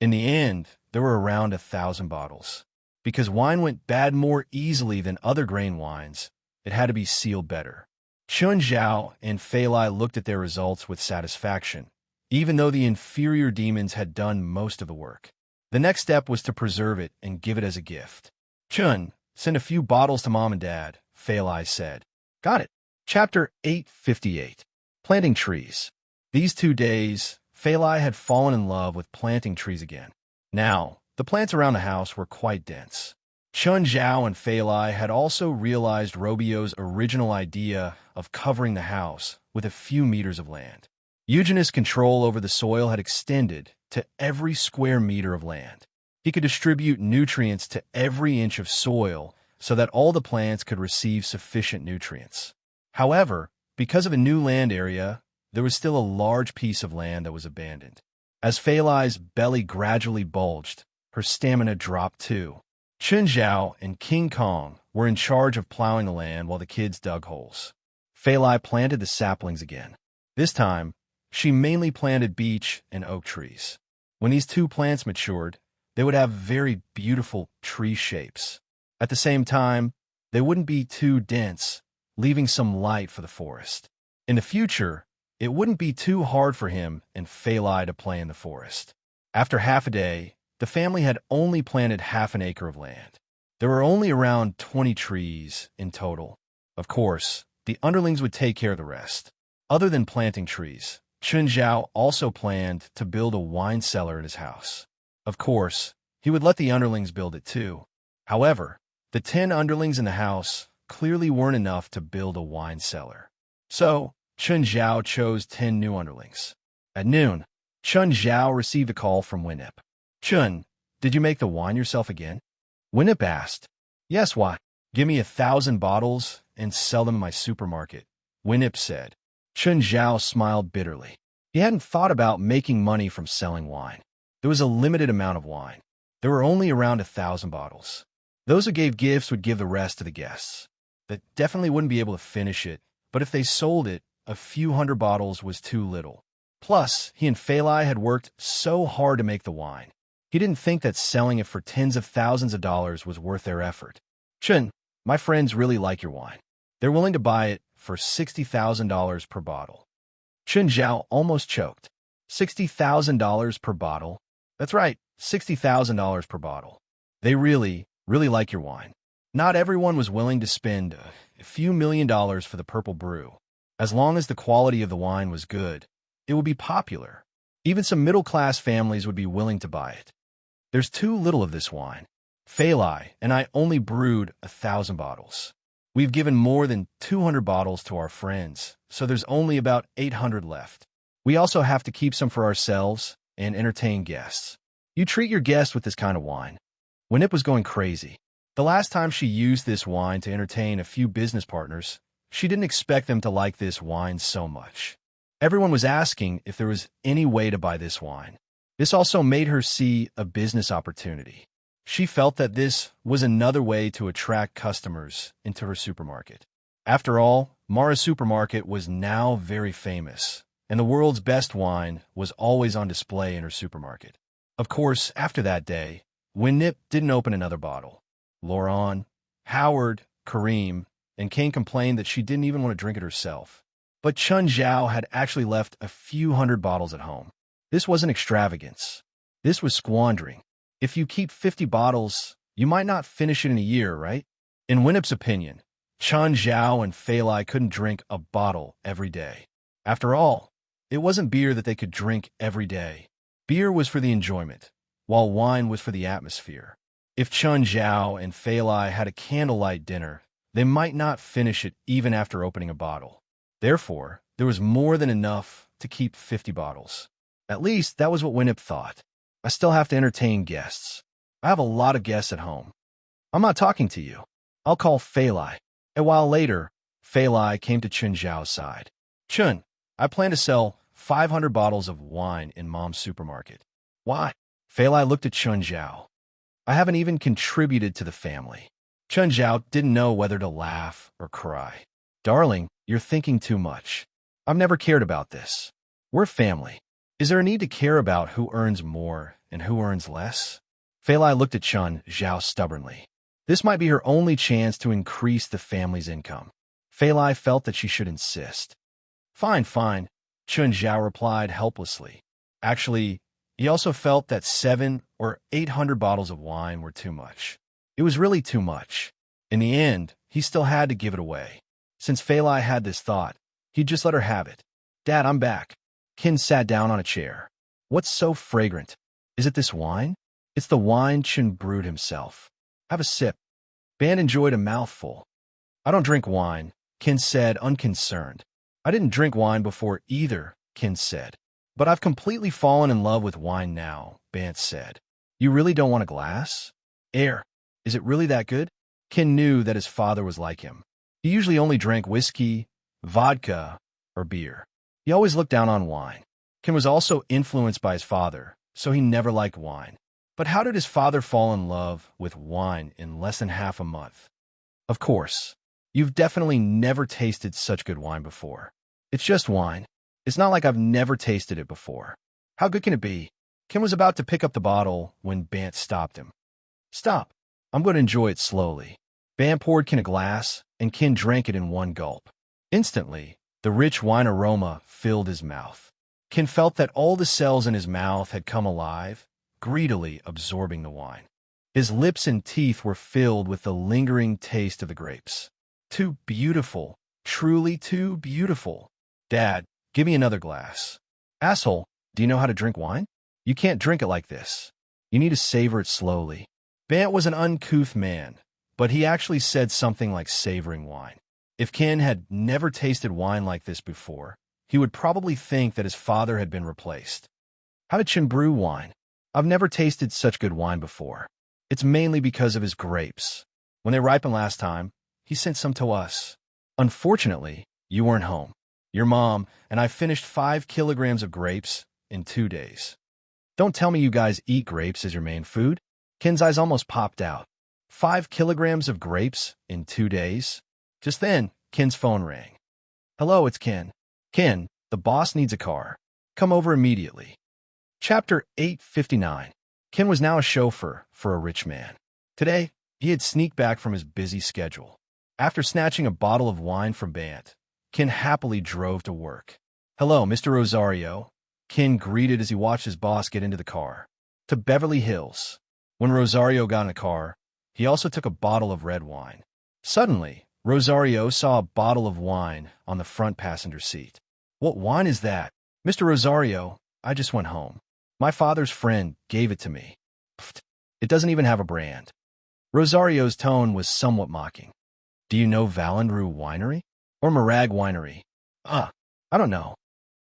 In the end, there were around 1,000 bottles. Because wine went bad more easily than other grain wines, it had to be sealed better. Chun Zhao and Fei Lai looked at their results with satisfaction, even though the inferior demons had done most of the work. The next step was to preserve it and give it as a gift. Chun, send a few bottles to Mom and Dad, Fei Lai said. Got it. Chapter 858. Planting Trees. These 2 days, Fei Lai had fallen in love with planting trees again. Now, the plants around the house were quite dense. Chun Zhao and Fei Lai had also realized Robio's original idea of covering the house with a few meters of land. Eugenis' control over the soil had extended to every square meter of land. He could distribute nutrients to every inch of soil so that all the plants could receive sufficient nutrients. However, because of a new land area, there was still a large piece of land that was abandoned. As Fei Lai's belly gradually bulged, her stamina dropped too. Chun Zhao and King Kong were in charge of plowing the land while the kids dug holes. Fei Lai planted the saplings again. This time, she mainly planted beech and oak trees. When these 2 plants matured, they would have very beautiful tree shapes. At the same time, they wouldn't be too dense, leaving some light for the forest. In the future, it wouldn't be too hard for him and Fei Lai to play in the forest. After half a day, the family had only planted half an acre of land. There were only around 20 trees in total. Of course, the underlings would take care of the rest. Other than planting trees, Chun Zhao also planned to build a wine cellar in his house. Of course, he would let the underlings build it too. However, the 10 underlings in the house clearly weren't enough to build a wine cellar. So, Chun Zhao chose 10 new underlings. At noon, Chun Zhao received a call from Winip. Chun, did you make the wine yourself again? Winip asked. Yes, why? Give me 1,000 bottles and sell them in my supermarket, Winip said. Chun Zhao smiled bitterly. He hadn't thought about making money from selling wine. There was a limited amount of wine. There were only around 1,000 bottles. Those who gave gifts would give the rest to the guests. That definitely wouldn't be able to finish it, but if they sold it, a few hundred bottles was too little. Plus, he and Fei Lai had worked so hard to make the wine. He didn't think that selling it for tens of thousands of dollars was worth their effort. Chun, my friends really like your wine. They're willing to buy it for $60,000 per bottle. Chun Zhao almost choked. $60,000 per bottle? That's right, $60,000 per bottle. They really like your wine. Not everyone was willing to spend a few $1,000,000 for the purple brew. As long as the quality of the wine was good, it would be popular. Even some middle-class families would be willing to buy it. There's too little of this wine. Fei Lai and I only brewed 1,000 bottles. We've given more than 200 bottles to our friends, so there's only about 800 left. We also have to keep some for ourselves and entertain guests. You treat your guests with this kind of wine. Winip was going crazy. The last time she used this wine to entertain a few business partners, she didn't expect them to like this wine so much. Everyone was asking if there was any way to buy this wine. This also made her see a business opportunity. She felt that this was another way to attract customers into her supermarket. After all, Mara's supermarket was now very famous, and the world's best wine was always on display in her supermarket. Of course, after that day, Winip didn't open another bottle. Lauren, Howard, Kareem, and Kane complained that she didn't even want to drink it herself. But Chun Zhao had actually left a few hundred bottles at home. This wasn't extravagance. This was squandering. If you keep 50 bottles, you might not finish it in a year, right? In Winip's opinion, Chun Zhao and Fei Lai couldn't drink a bottle every day. After all, it wasn't beer that they could drink every day. Beer was for the enjoyment, while wine was for the atmosphere. If Chun Zhao and Fei Lai had a candlelight dinner, they might not finish it even after opening a bottle. Therefore, there was more than enough to keep 50 bottles. At least, that was what Winip thought. I still have to entertain guests. I have a lot of guests at home. I'm not talking to you. I'll call Fei Lai. A while later, Fei Lai came to Chun Zhao's side. Chun, I plan to sell 500 bottles of wine in Mom's supermarket. Why? Fei Lai looked at Chun Zhao. I haven't even contributed to the family. Chun Zhao didn't know whether to laugh or cry. Darling, you're thinking too much. I've never cared about this. We're family. Is there a need to care about who earns more and who earns less? Fei Lai looked at Chun Zhao stubbornly. This might be her only chance to increase the family's income. Fei Lai felt that she should insist. Fine, fine, Chun Zhao replied helplessly. Actually, he also felt that 700 or 800 bottles of wine were too much. It was really too much. In the end, he still had to give it away. Since Fei Lai had this thought, he'd just let her have it. Dad, I'm back. Qin sat down on a chair. What's so fragrant? Is it this wine? It's the wine Chun brewed himself. Have a sip. Ban enjoyed a mouthful. I don't drink wine, Qin said, unconcerned. I didn't drink wine before either, Qin said. But I've completely fallen in love with wine now, Ban said. You really don't want a glass? Air. Is it really that good? Qin knew that his father was like him. He usually only drank whiskey, vodka, or beer. He always looked down on wine. Qin was also influenced by his father, so he never liked wine. But how did his father fall in love with wine in less than half a month? Of course, you've definitely never tasted such good wine before. It's just wine. It's not like I've never tasted it before. How good can it be? Qin was about to pick up the bottle when Bant stopped him. Stop. I'm going to enjoy it slowly. Bant poured Qin a glass, and Qin drank it in one gulp. Instantly, the rich wine aroma filled his mouth. Qin felt that all the cells in his mouth had come alive, greedily absorbing the wine. His lips and teeth were filled with the lingering taste of the grapes. Too beautiful, truly too beautiful. Dad, give me another glass. Asshole, do you know how to drink wine? You can't drink it like this. You need to savor it slowly. Bant was an uncouth man, but he actually said something like savoring wine. If Qin had never tasted wine like this before, he would probably think that his father had been replaced. How did Qin brew wine? I've never tasted such good wine before. It's mainly because of his grapes. When they ripened last time, he sent some to us. Unfortunately, you weren't home. Your mom and I finished 5 kilograms of grapes in 2 days. Don't tell me you guys eat grapes as your main food. Qin's eyes almost popped out. 5 kilograms of grapes in 2 days? Just then, Qin's phone rang. Hello, it's Qin. Qin, the boss needs a car. Come over immediately. Chapter 859. Qin was now a chauffeur for a rich man. Today, he had sneaked back from his busy schedule. After snatching a bottle of wine from Bant, Qin happily drove to work. Hello, Mr. Rosario, Qin greeted as he watched his boss get into the car. To Beverly Hills. When Rosario got in the car, he also took a bottle of red wine. Suddenly, Rosario saw a bottle of wine on the front passenger seat. What wine is that? Mr. Rosario, I just went home. My father's friend gave it to me. Pfft, it doesn't even have a brand. Rosario's tone was somewhat mocking. Do you know Rendezvous Winery? Or Marag Winery? I don't know.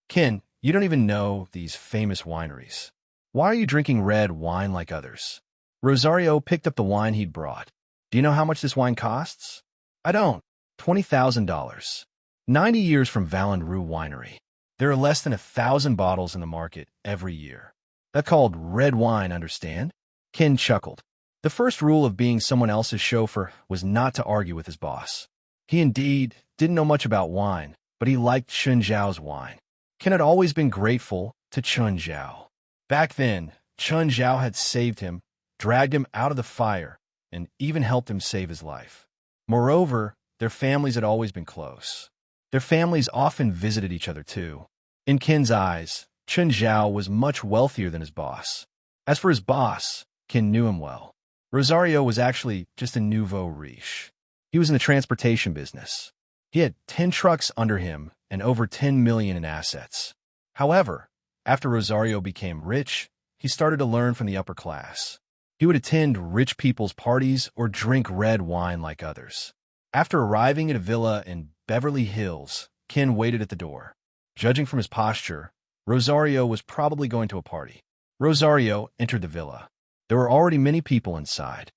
Qin, you don't even know these famous wineries. Why are you drinking red wine like others? Rosario picked up the wine he'd brought. Do you know how much this wine costs? I don't. $20,000. 90 years from Rendezvous Winery. There are less than 1,000 bottles in the market every year. That's called red wine, understand? Qin chuckled. The first rule of being someone else's chauffeur was not to argue with his boss. He indeed didn't know much about wine, but he liked Chun Zhao's wine. Qin had always been grateful to Chun Zhao. Back then, Chun Zhao had saved him, dragged him out of the fire, and even helped him save his life. Moreover, their families had always been close. Their families often visited each other too. In Qin's eyes, Chun Zhao was much wealthier than his boss. As for his boss, Qin knew him well. Rosario was actually just a nouveau riche. He was in the transportation business. He had 10 trucks under him and over 10 million in assets. However, after Rosario became rich, he started to learn from the upper class. He would attend rich people's parties or drink red wine like others. After arriving at a villa in Beverly Hills, Qin waited at the door. Judging from his posture, Rosario was probably going to a party. Rosario entered the villa. There were already many people inside.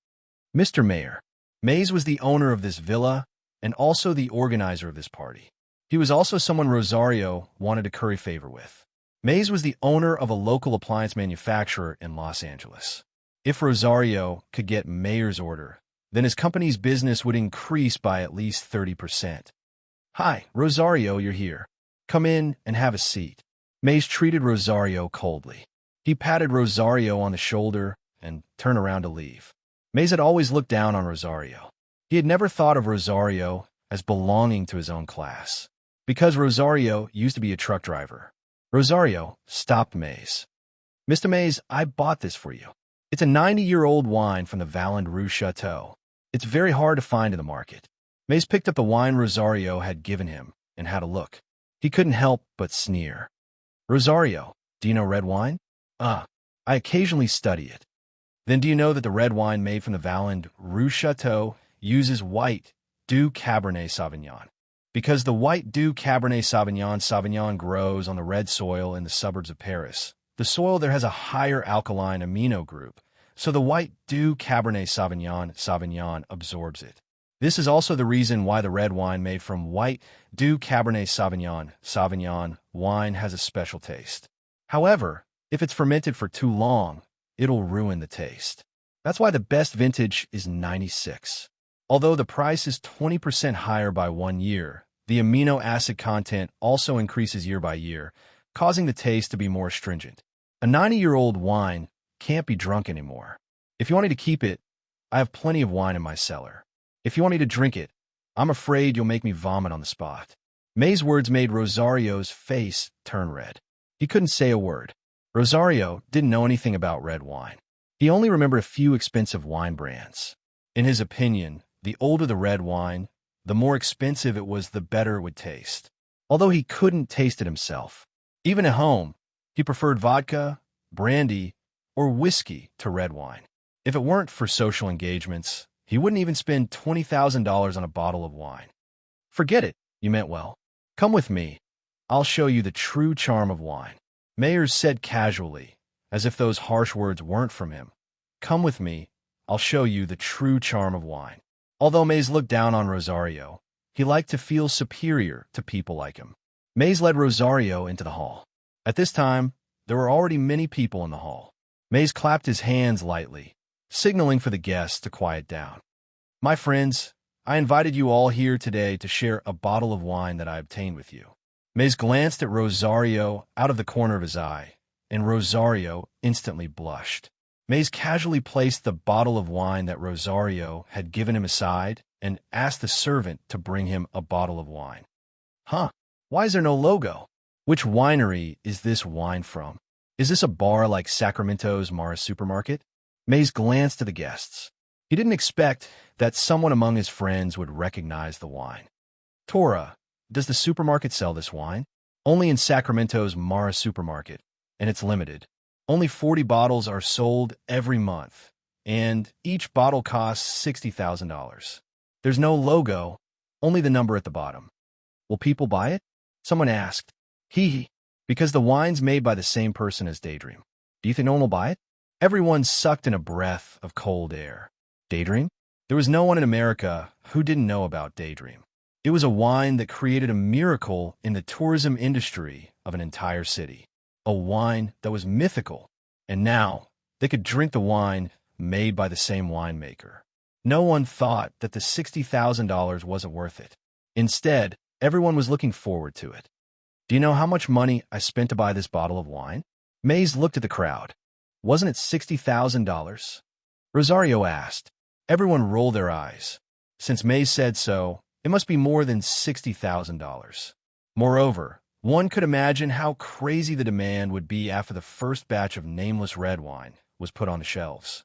Mr. Mayor. Mays was the owner of this villa, and also the organizer of this party. He was also someone Rosario wanted to curry favor with. Mays was the owner of a local appliance manufacturer in Los Angeles. If Rosario could get Mayor's order, then his company's business would increase by at least 30%. "Hi, Rosario, you're here. Come in and have a seat." Mays treated Rosario coldly. He patted Rosario on the shoulder and turned around to leave. Mays had always looked down on Rosario. He had never thought of Rosario as belonging to his own class, because Rosario used to be a truck driver. Rosario stopped Mays. "Mr. Mays, I bought this for you. It's a 90-year-old wine from the Valand Rue Chateau. It's very hard to find in the market." Mays picked up the wine Rosario had given him and had a look. He couldn't help but sneer. "Rosario, do you know red wine?" I occasionally study it." "Then do you know that the red wine made from the Valand Rue Chateau uses white Doux Cabernet Sauvignon? Because the white Doux Cabernet Sauvignon grows on the red soil in the suburbs of Paris. The soil there has a higher alkaline amino group, so the white Doux Cabernet Sauvignon absorbs it. This is also the reason why the red wine made from white Doux Cabernet Sauvignon wine has a special taste. However, if it's fermented for too long, it'll ruin the taste. That's why the best vintage is 96. Although the price is 20% higher by 1 year, the amino acid content also increases year by year, causing the taste to be more astringent. A 90-year-old wine can't be drunk anymore. If you want me to keep it, I have plenty of wine in my cellar. If you want me to drink it, I'm afraid you'll make me vomit on the spot." May's words made Rosario's face turn red. He couldn't say a word. Rosario didn't know anything about red wine. He only remembered a few expensive wine brands. In his opinion, the older the red wine, the more expensive it was, the better it would taste. Although he couldn't taste it himself. Even at home, he preferred vodka, brandy, or whiskey to red wine. If it weren't for social engagements, he wouldn't even spend $20,000 on a bottle of wine. "Forget it, you meant well. Come with me. I'll show you the true charm of wine." Mayers said casually, as if those harsh words weren't from him. "Come with me. I'll show you the true charm of wine." Although Mays looked down on Rosario, he liked to feel superior to people like him. Mays led Rosario into the hall. At this time, there were already many people in the hall. Mays clapped his hands lightly, signaling for the guests to quiet down. "My friends, I invited you all here today to share a bottle of wine that I obtained with you." Mays glanced at Rosario out of the corner of his eye, and Rosario instantly blushed. Mays casually placed the bottle of wine that Rosario had given him aside and asked the servant to bring him a bottle of wine. "Huh, why is there no logo? Which winery is this wine from? Is this a bar like Sacramento's Mara Supermarket?" Mays glanced at the guests. He didn't expect that someone among his friends would recognize the wine. "Tora, does the supermarket sell this wine?" "Only in Sacramento's Mara Supermarket, and it's limited. Only 40 bottles are sold every month, and each bottle costs $60,000. There's no logo, only the number at the bottom." "Will people buy it?" someone asked. Because the wine's made by the same person as Daydream." "Do you think no one will buy it?" Everyone sucked in a breath of cold air. Daydream? There was no one in America who didn't know about Daydream. It was a wine that created a miracle in the tourism industry of an entire city. A wine that was mythical, and now they could drink the wine made by the same winemaker. No one thought that the $60,000 wasn't worth it. Instead, everyone was looking forward to it. "Do you know how much money I spent to buy this bottle of wine?" Mays looked at the crowd. "Wasn't it $60,000? Rosario asked. Everyone rolled their eyes. Since Mays said so, it must be more than $60,000. Moreover, one could imagine how crazy the demand would be after the first batch of nameless red wine was put on the shelves.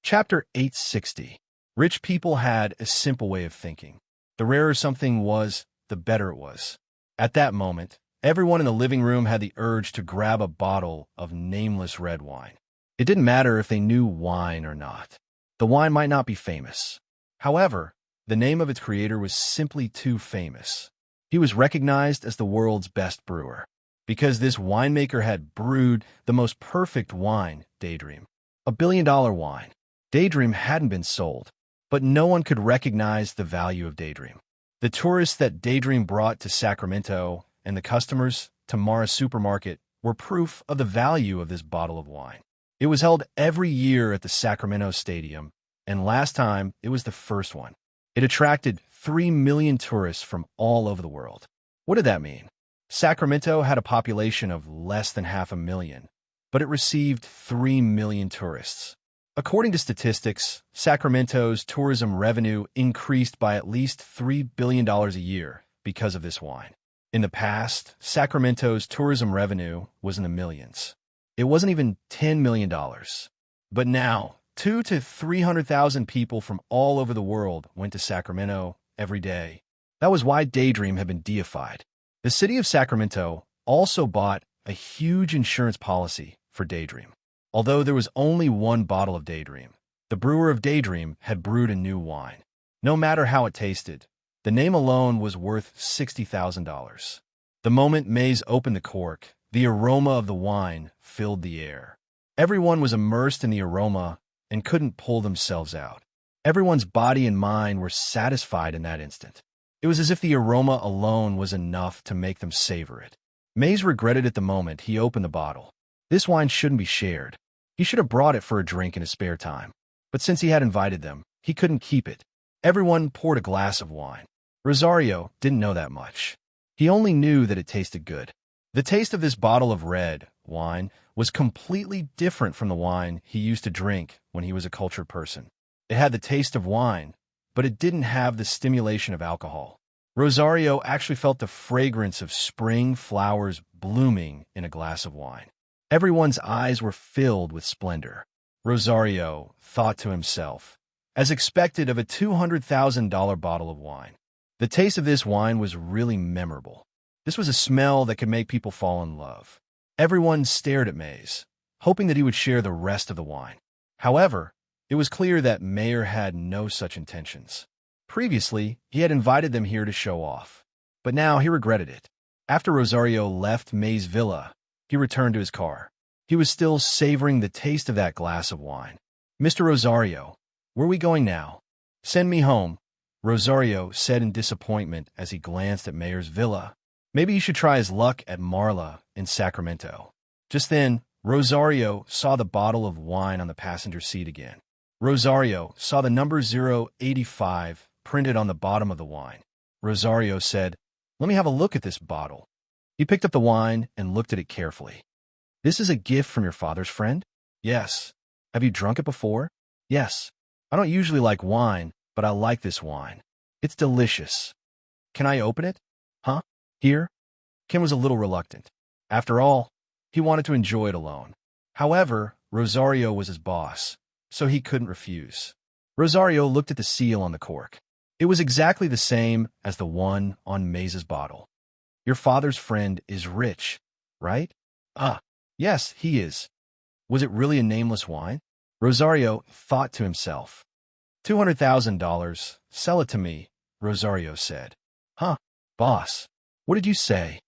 Chapter 860. Rich people had a simple way of thinking. The rarer something was, the better it was. At that moment, everyone in the living room had the urge to grab a bottle of nameless red wine. It didn't matter if they knew wine or not. The wine might not be famous. However, the name of its creator was simply too famous. He was recognized as the world's best brewer, because this winemaker had brewed the most perfect wine, Daydream. $1 billion wine. Daydream hadn't been sold, but no one could recognize the value of Daydream. The tourists that Daydream brought to Sacramento and the customers to Mara's supermarket were proof of the value of this bottle of wine. It was held every year at the Sacramento Stadium, and last time it was the first one. It attracted 3 million tourists from all over the world. What did that mean? Sacramento had a population of less than 500,000, but it received 3 million tourists. According to statistics, Sacramento's tourism revenue increased by at least $3 billion a year because of this wine. In the past, Sacramento's tourism revenue was in the millions. It wasn't even $10 million. But now, 200,000 to 300,000 people from all over the world went to Sacramento every day. That was why Daydream had been deified. The city of Sacramento also bought a huge insurance policy for Daydream. Although there was only one bottle of Daydream, the brewer of Daydream had brewed a new wine. No matter how it tasted, the name alone was worth $60,000. The moment Mays opened the cork, the aroma of the wine filled the air. Everyone was immersed in the aroma and couldn't pull themselves out. Everyone's body and mind were satisfied in that instant. It was as if the aroma alone was enough to make them savor it. Mays regretted at the moment he opened the bottle. This wine shouldn't be shared. He should have brought it for a drink in his spare time. But since he had invited them, he couldn't keep it. Everyone poured a glass of wine. Rosario didn't know that much. He only knew that it tasted good. The taste of this bottle of red wine was completely different from the wine he used to drink when he was a cultured person. It had the taste of wine, but it didn't have the stimulation of alcohol. Rosario actually felt the fragrance of spring flowers blooming in a glass of wine. Everyone's eyes were filled with splendor. Rosario thought to himself, as expected of a $200,000 bottle of wine. The taste of this wine was really memorable. This was a smell that could make people fall in love. Everyone stared at Mays, hoping that he would share the rest of the wine. However, it was clear that Mayer had no such intentions. Previously, he had invited them here to show off, but now he regretted it. After Rosario left Mays' villa, he returned to his car. He was still savoring the taste of that glass of wine. "Mr. Rosario, where are we going now?" "Send me home," Rosario said in disappointment as he glanced at Mayer's villa. Maybe he should try his luck at Marla in Sacramento. Just then, Rosario saw the bottle of wine on the passenger seat again. Rosario saw the number 085 printed on the bottom of the wine. Rosario said, "Let me have a look at this bottle." He picked up the wine and looked at it carefully. "This is a gift from your father's friend?" "Yes." "Have you drunk it before?" "Yes." "I don't usually like wine, but I like this wine. It's delicious." "Can I open it?" "Huh? Here?" Ken was a little reluctant. After all, he wanted to enjoy it alone. However, Rosario was his boss, so he couldn't refuse. Rosario looked at the seal on the cork. It was exactly the same as the one on Mays' bottle. "Your father's friend is rich, right?" "Ah, yes, he is." Was it really a nameless wine? Rosario thought to himself. $200,000, sell it to me, Rosario said. "Huh, boss, what did you say?"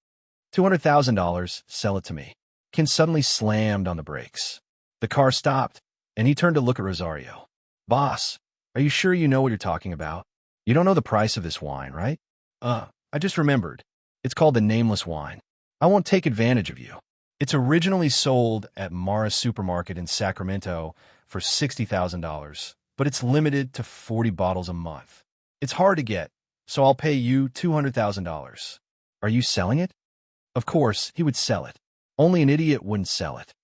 $200,000, sell it to me. Ken suddenly slammed on the brakes. The car stopped, and he turned to look at Rosario. "Boss, are you sure you know what you're talking about? You don't know the price of this wine, right?" I just remembered. It's called the Nameless Wine. I won't take advantage of you. It's originally sold at Mara's supermarket in Sacramento for $60,000, but it's limited to 40 bottles a month. It's hard to get, so I'll pay you $200,000. Are you selling it? Of course, he would sell it. Only an idiot wouldn't sell it.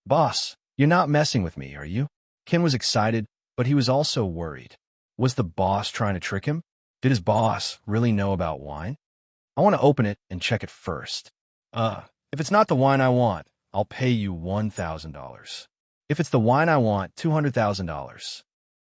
"Boss, you're not messing with me, are you?" Ken was excited, but he was also worried. Was the boss trying to trick him? Did his boss really know about wine? "I want to open it and check it first." If it's not the wine I want, I'll pay you $1,000. If it's the wine I want, $200,000.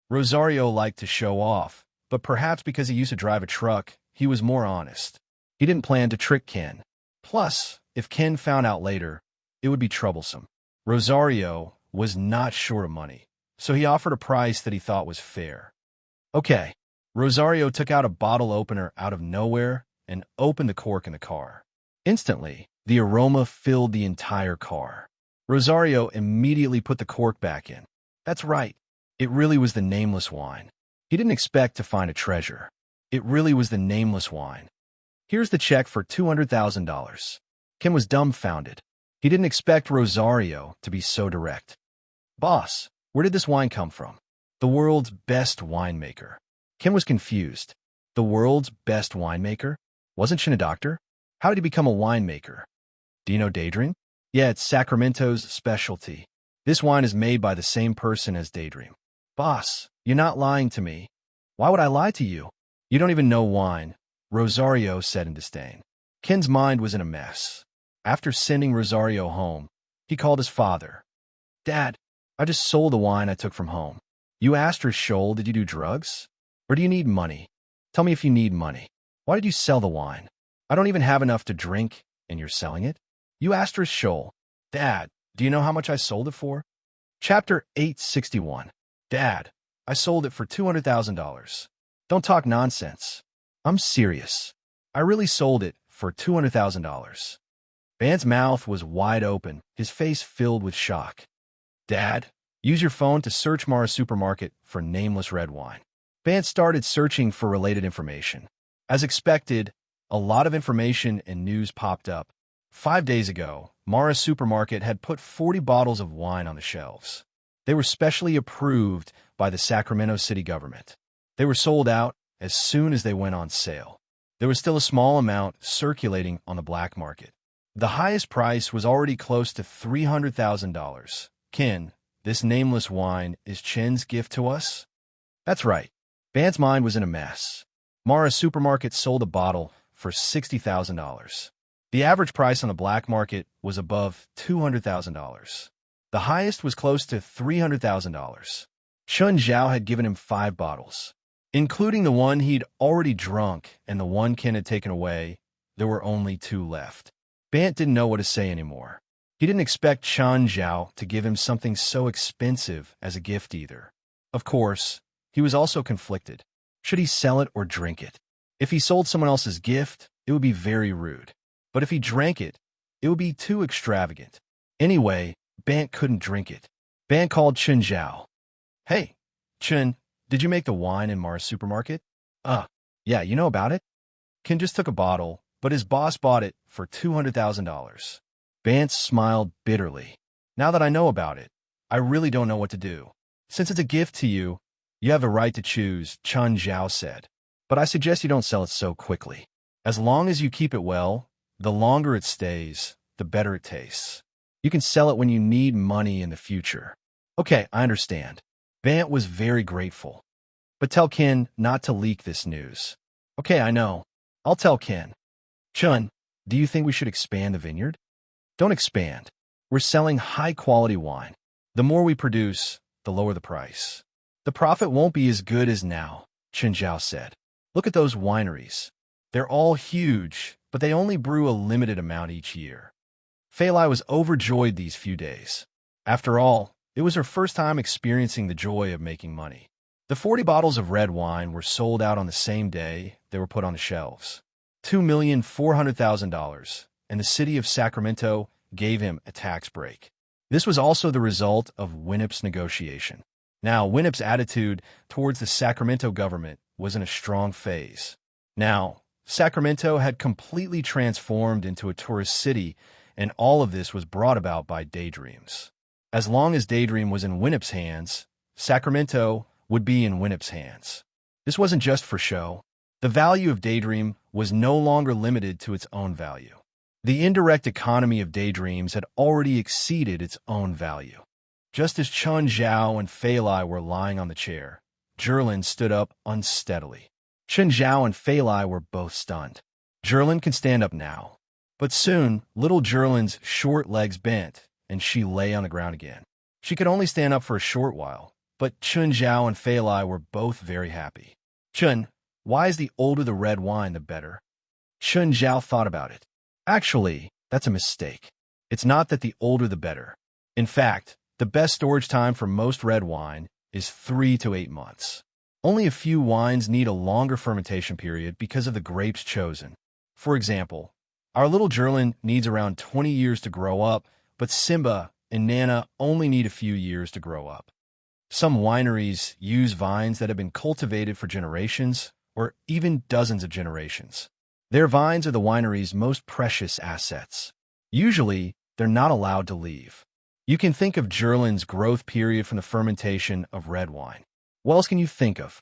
Rosario liked to show off, but perhaps because he used to drive a truck, he was more honest. He didn't plan to trick Ken. Plus, if Ken found out later, it would be troublesome. Rosario was not short of money, so he offered a price that he thought was fair. Okay. Rosario took out a bottle opener out of nowhere and opened the cork in the car. Instantly, the aroma filled the entire car. Rosario immediately put the cork back in. That's right. It really was the Nameless Wine. He didn't expect to find a treasure. It really was the nameless wine. Here's the check for $200,000. Ken was dumbfounded. He didn't expect Rosario to be so direct. Boss, where did this wine come from? The world's best winemaker. Ken was confused. The world's best winemaker? Wasn't Chin a doctor? How did he become a winemaker? Do you know Daydream? Yeah, it's Sacramento's specialty. This wine is made by the same person as Daydream. Boss, you're not lying to me. Why would I lie to you? You don't even know wine, Rosario said in disdain. Ken's mind was in a mess. After sending Rosario home, he called his father. Dad, I just sold the wine I took from home. You asked her, Shoal, did you do drugs? Or do you need money? Tell me if you need money. Why did you sell the wine? I don't even have enough to drink, and you're selling it? You asked her, Shoal. Dad, do you know how much I sold it for? Chapter 861. Dad, I sold it for $200,000. Don't talk nonsense. I'm serious. I really sold it for $200,000. Van's mouth was wide open, his face filled with shock. Dad, use your phone to search Mara Supermarket for nameless red wine. Van started searching for related information. As expected, a lot of information and news popped up. 5 days ago, Mara Supermarket had put 40 bottles of wine on the shelves. They were specially approved by the Sacramento city government. They were sold out as soon as they went on sale. There was still a small amount circulating on the black market. The highest price was already close to $300,000. Ken, this nameless wine is Chin's gift to us? That's right. Van's mind was in a mess. Mara Supermarket sold a bottle for $60,000. The average price on the black market was above $200,000. The highest was close to $300,000. Chun Zhao had given him 5 bottles. Including the one he'd already drunk and the one Ken had taken away, there were only 2 left. Bant didn't know what to say anymore. He didn't expect Chun Zhao to give him something so expensive as a gift either. Of course, he was also conflicted. Should he sell it or drink it? If he sold someone else's gift, it would be very rude. But if he drank it, it would be too extravagant. Anyway, Bant couldn't drink it. Bant called Chun Zhao. Hey, Chun, did you make the wine in Mars Supermarket? Yeah, you know about it? Ken just took a bottle, but his boss bought it for $200,000. Bant smiled bitterly. Now that I know about it, I really don't know what to do. Since it's a gift to you, you have a right to choose, Chun Zhao said. But I suggest you don't sell it so quickly. As long as you keep it well, the longer it stays, the better it tastes. You can sell it when you need money in the future. Okay, I understand. Bant was very grateful. But tell Ken not to leak this news. Okay, I know. I'll tell Ken. Chun, do you think we should expand the vineyard? Don't expand. We're selling high-quality wine. The more we produce, the lower the price. The profit won't be as good as now, Chun Zhao said. Look at those wineries. They're all huge, but they only brew a limited amount each year. Fei Lai was overjoyed these few days. After all, it was her first time experiencing the joy of making money. The 40 bottles of red wine were sold out on the same day they were put on the shelves. $2,400,000, and the city of Sacramento gave him a tax break. This was also the result of Winnip's negotiation. Now, Winnip's attitude towards the Sacramento government was in a strong phase. Now, Sacramento had completely transformed into a tourist city, and all of this was brought about by Daydreams. As long as Daydream was in Winnip's hands, Sacramento would be in Winnip's hands. This wasn't just for show. The value of Daydream was no longer limited to its own value. The indirect economy of Daydreams had already exceeded its own value. Just as Chun Zhao and Fei Lai were lying on the chair, Zhirlin stood up unsteadily. Chun Zhao and Fei Lai were both stunned. Zhirlin can stand up now. But soon, little Zhirlin's short legs bent, and she lay on the ground again. She could only stand up for a short while, but Chun Zhao and Fei Lai were both very happy. Chun, why is the older the red wine, the better? Chun Zhao thought about it. Actually, that's a mistake. It's not that the older the better. In fact, the best storage time for most red wine is 3 to 8 months. Only a few wines need a longer fermentation period because of the grapes chosen. For example, our little Zhirlin needs around 20 years to grow up, but Simba and Nana only need a few years to grow up. Some wineries use vines that have been cultivated for generations, or even dozens of generations. Their vines are the winery's most precious assets. Usually, they're not allowed to leave. You can think of Gerland's growth period from the fermentation of red wine. What else can you think of?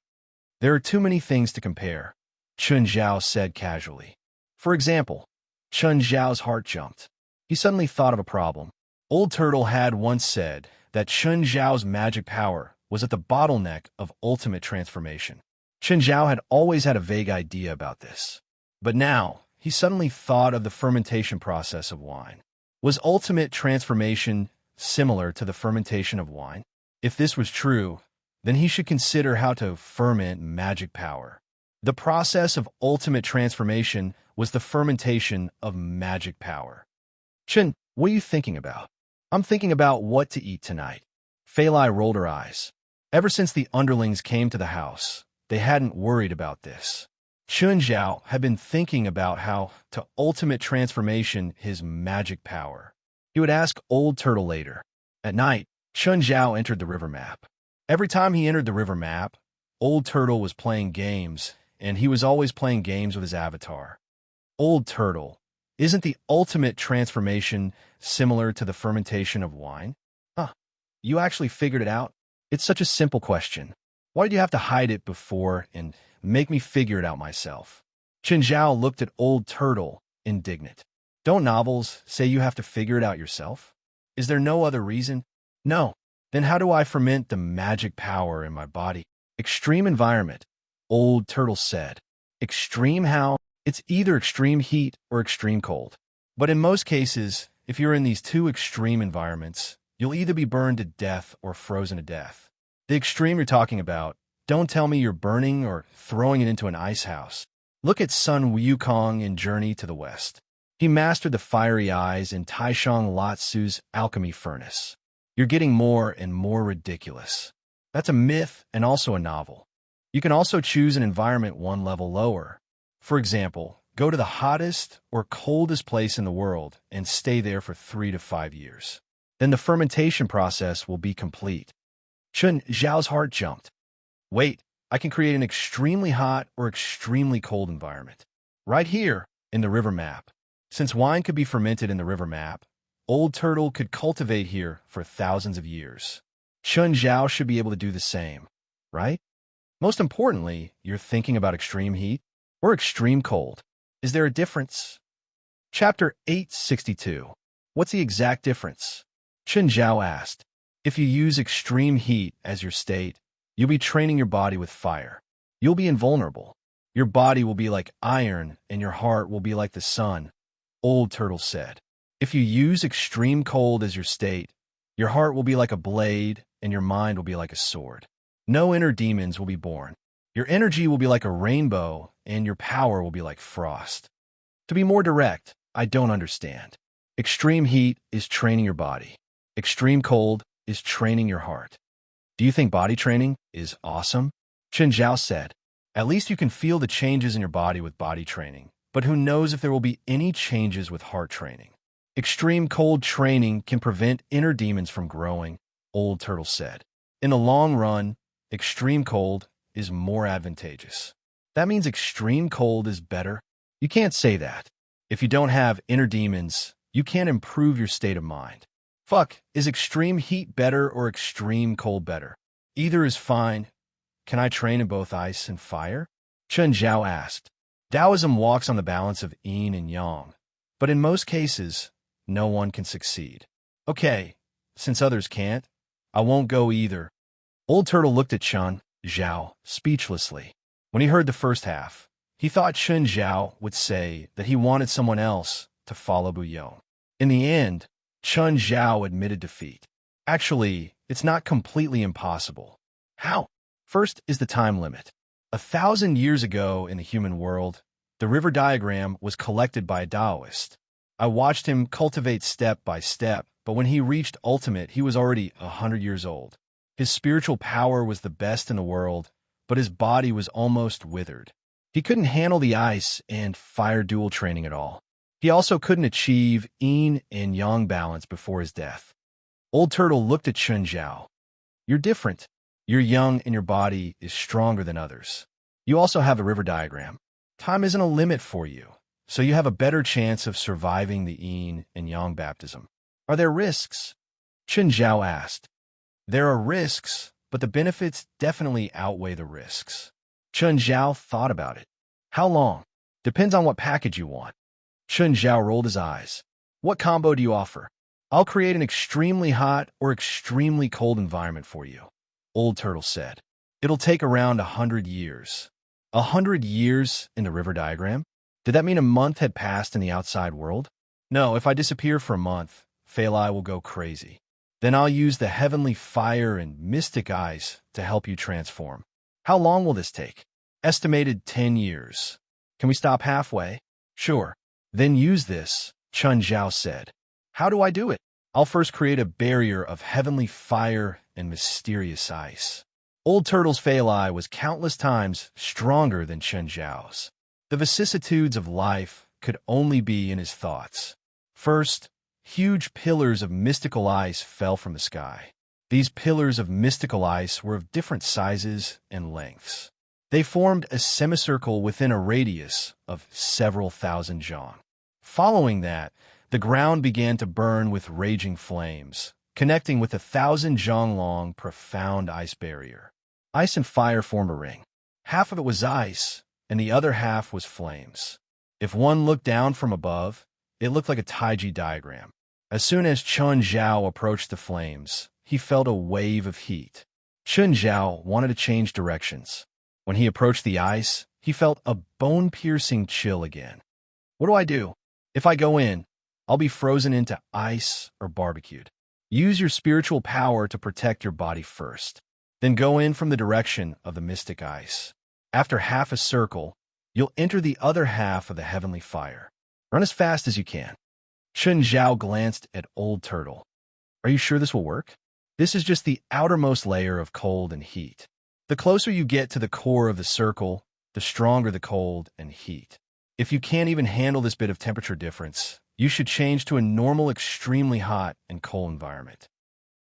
There are too many things to compare, Chun Zhao said casually. For example, Chun Zhao's heart jumped. He suddenly thought of a problem. Old Turtle had once said that Chun Zhao's magic power was at the bottleneck of ultimate transformation. Chun Zhao had always had a vague idea about this. But now, he suddenly thought of the fermentation process of wine. Was ultimate transformation similar to the fermentation of wine? If this was true, then he should consider how to ferment magic power. The process of ultimate transformation was the fermentation of magic power. Chun, what are you thinking about? I'm thinking about what to eat tonight. Fei Lai rolled her eyes. Ever since the underlings came to the house, they hadn't worried about this. Chun Zhao had been thinking about how to ultimate transformation his magic power. He would ask Old Turtle later. At night, Chun Zhao entered the river map. Every time he entered the river map, Old Turtle was playing games, and he was always playing games with his avatar. Old Turtle, isn't the ultimate transformation similar to the fermentation of wine? Huh, you actually figured it out? It's such a simple question. Why did you have to hide it before and make me figure it out myself? Chun Zhao looked at Old Turtle, indignant. Don't novels say you have to figure it out yourself? Is there no other reason? No. Then how do I ferment the magic power in my body? Extreme environment, Old Turtle said. Extreme how? It's either extreme heat or extreme cold. But in most cases, if you're in these two extreme environments, you'll either be burned to death or frozen to death. The extreme you're talking about, don't tell me you're burning or throwing it into an ice house. Look at Sun Wukong in Journey to the West. He mastered the fiery eyes in Taishang Latsu's alchemy furnace. You're getting more and more ridiculous. That's a myth and also a novel. You can also choose an environment one level lower. For example, go to the hottest or coldest place in the world and stay there for 3 to 5 years. Then the fermentation process will be complete. Chun Zhao's heart jumped. Wait, I can create an extremely hot or extremely cold environment. Right here in the river map. Since wine could be fermented in the river map, Old Turtle could cultivate here for thousands of years. Chun Zhao should be able to do the same, right? Most importantly, you're thinking about extreme heat or extreme cold. Is there a difference? Chapter 862. What's the exact difference? Chun Zhao asked. If you use extreme heat as your state, you'll be training your body with fire. You'll be invulnerable. Your body will be like iron, and your heart will be like the sun, Old Turtle said. If you use extreme cold as your state, your heart will be like a blade, and your mind will be like a sword. No inner demons will be born. Your energy will be like a rainbow, and your power will be like frost. To be more direct, I don't understand. Extreme heat is training your body. Extreme cold is training your heart. Do you think body training is awesome? Chun Zhao said. At least you can feel the changes in your body with body training, but who knows if there will be any changes with heart training. Extreme cold training can prevent inner demons from growing, Old Turtle said. In the long run, extreme cold is more advantageous. That means extreme cold is better? You can't say that. If you don't have inner demons, you can't improve your state of mind. Fuck, is extreme heat better or extreme cold better? Either is fine. Can I train in both ice and fire? Chun Zhao asked. Taoism walks on the balance of yin and yang, but in most cases, no one can succeed. Okay, since others can't, I won't go either. Old Turtle looked at Chun Zhao speechlessly. When he heard the first half, he thought Chun Zhao would say that he wanted someone else to follow Buyong. In the end, Chun Zhao admitted defeat. Actually, it's not completely impossible. How? First is the time limit. 1,000 years ago in the human world, the river diagram was collected by a Taoist. I watched him cultivate step by step, but when he reached ultimate, he was already 100 years old. His spiritual power was the best in the world, but his body was almost withered. He couldn't handle the ice and fire dual training at all. He also couldn't achieve yin and yang balance before his death. Old Turtle looked at Chun Zhao. You're different. You're young and your body is stronger than others. You also have the river diagram. Time isn't a limit for you, so you have a better chance of surviving the yin and yang baptism. Are there risks? Chen Zhao asked. There are risks, but the benefits definitely outweigh the risks. Chen Zhao thought about it. How long? Depends on what package you want. Chen Zhao rolled his eyes. What combo do you offer? I'll create an extremely hot or extremely cold environment for you, Old Turtle said. It'll take around 100 years. 100 years in the river diagram? Did that mean a month had passed in the outside world? No, if I disappear for a month, Phalai will go crazy. Then I'll use the heavenly fire and mystic eyes to help you transform. How long will this take? Estimated 10 years. Can we stop halfway? Sure. Then use this, Chen Zhao said. How do I do it? I'll first create a barrier of heavenly fire and mysterious ice. Old Turtle's Phalai was countless times stronger than Chen Zhao's. The vicissitudes of life could only be in his thoughts. First, huge pillars of mystical ice fell from the sky. These pillars of mystical ice were of different sizes and lengths. They formed a semicircle within a radius of several thousand zhang. Following that, the ground began to burn with raging flames, connecting with 1,000 zhang-long profound ice barrier. Ice and fire formed a ring. Half of it was ice, and the other half was flames. If one looked down from above, it looked like a Taiji diagram. As soon as Chen Zhao approached the flames, he felt a wave of heat. Chen Zhao wanted to change directions. When he approached the ice, he felt a bone-piercing chill again. What do I do? If I go in, I'll be frozen into ice or barbecued. Use your spiritual power to protect your body first. Then go in from the direction of the mystic ice. After half a circle, you'll enter the other half of the heavenly fire. Run as fast as you can. Chen Zhao glanced at Old Turtle. Are you sure this will work? This is just the outermost layer of cold and heat. The closer you get to the core of the circle, the stronger the cold and heat. If you can't even handle this bit of temperature difference, you should change to a normal, extremely hot and cold environment.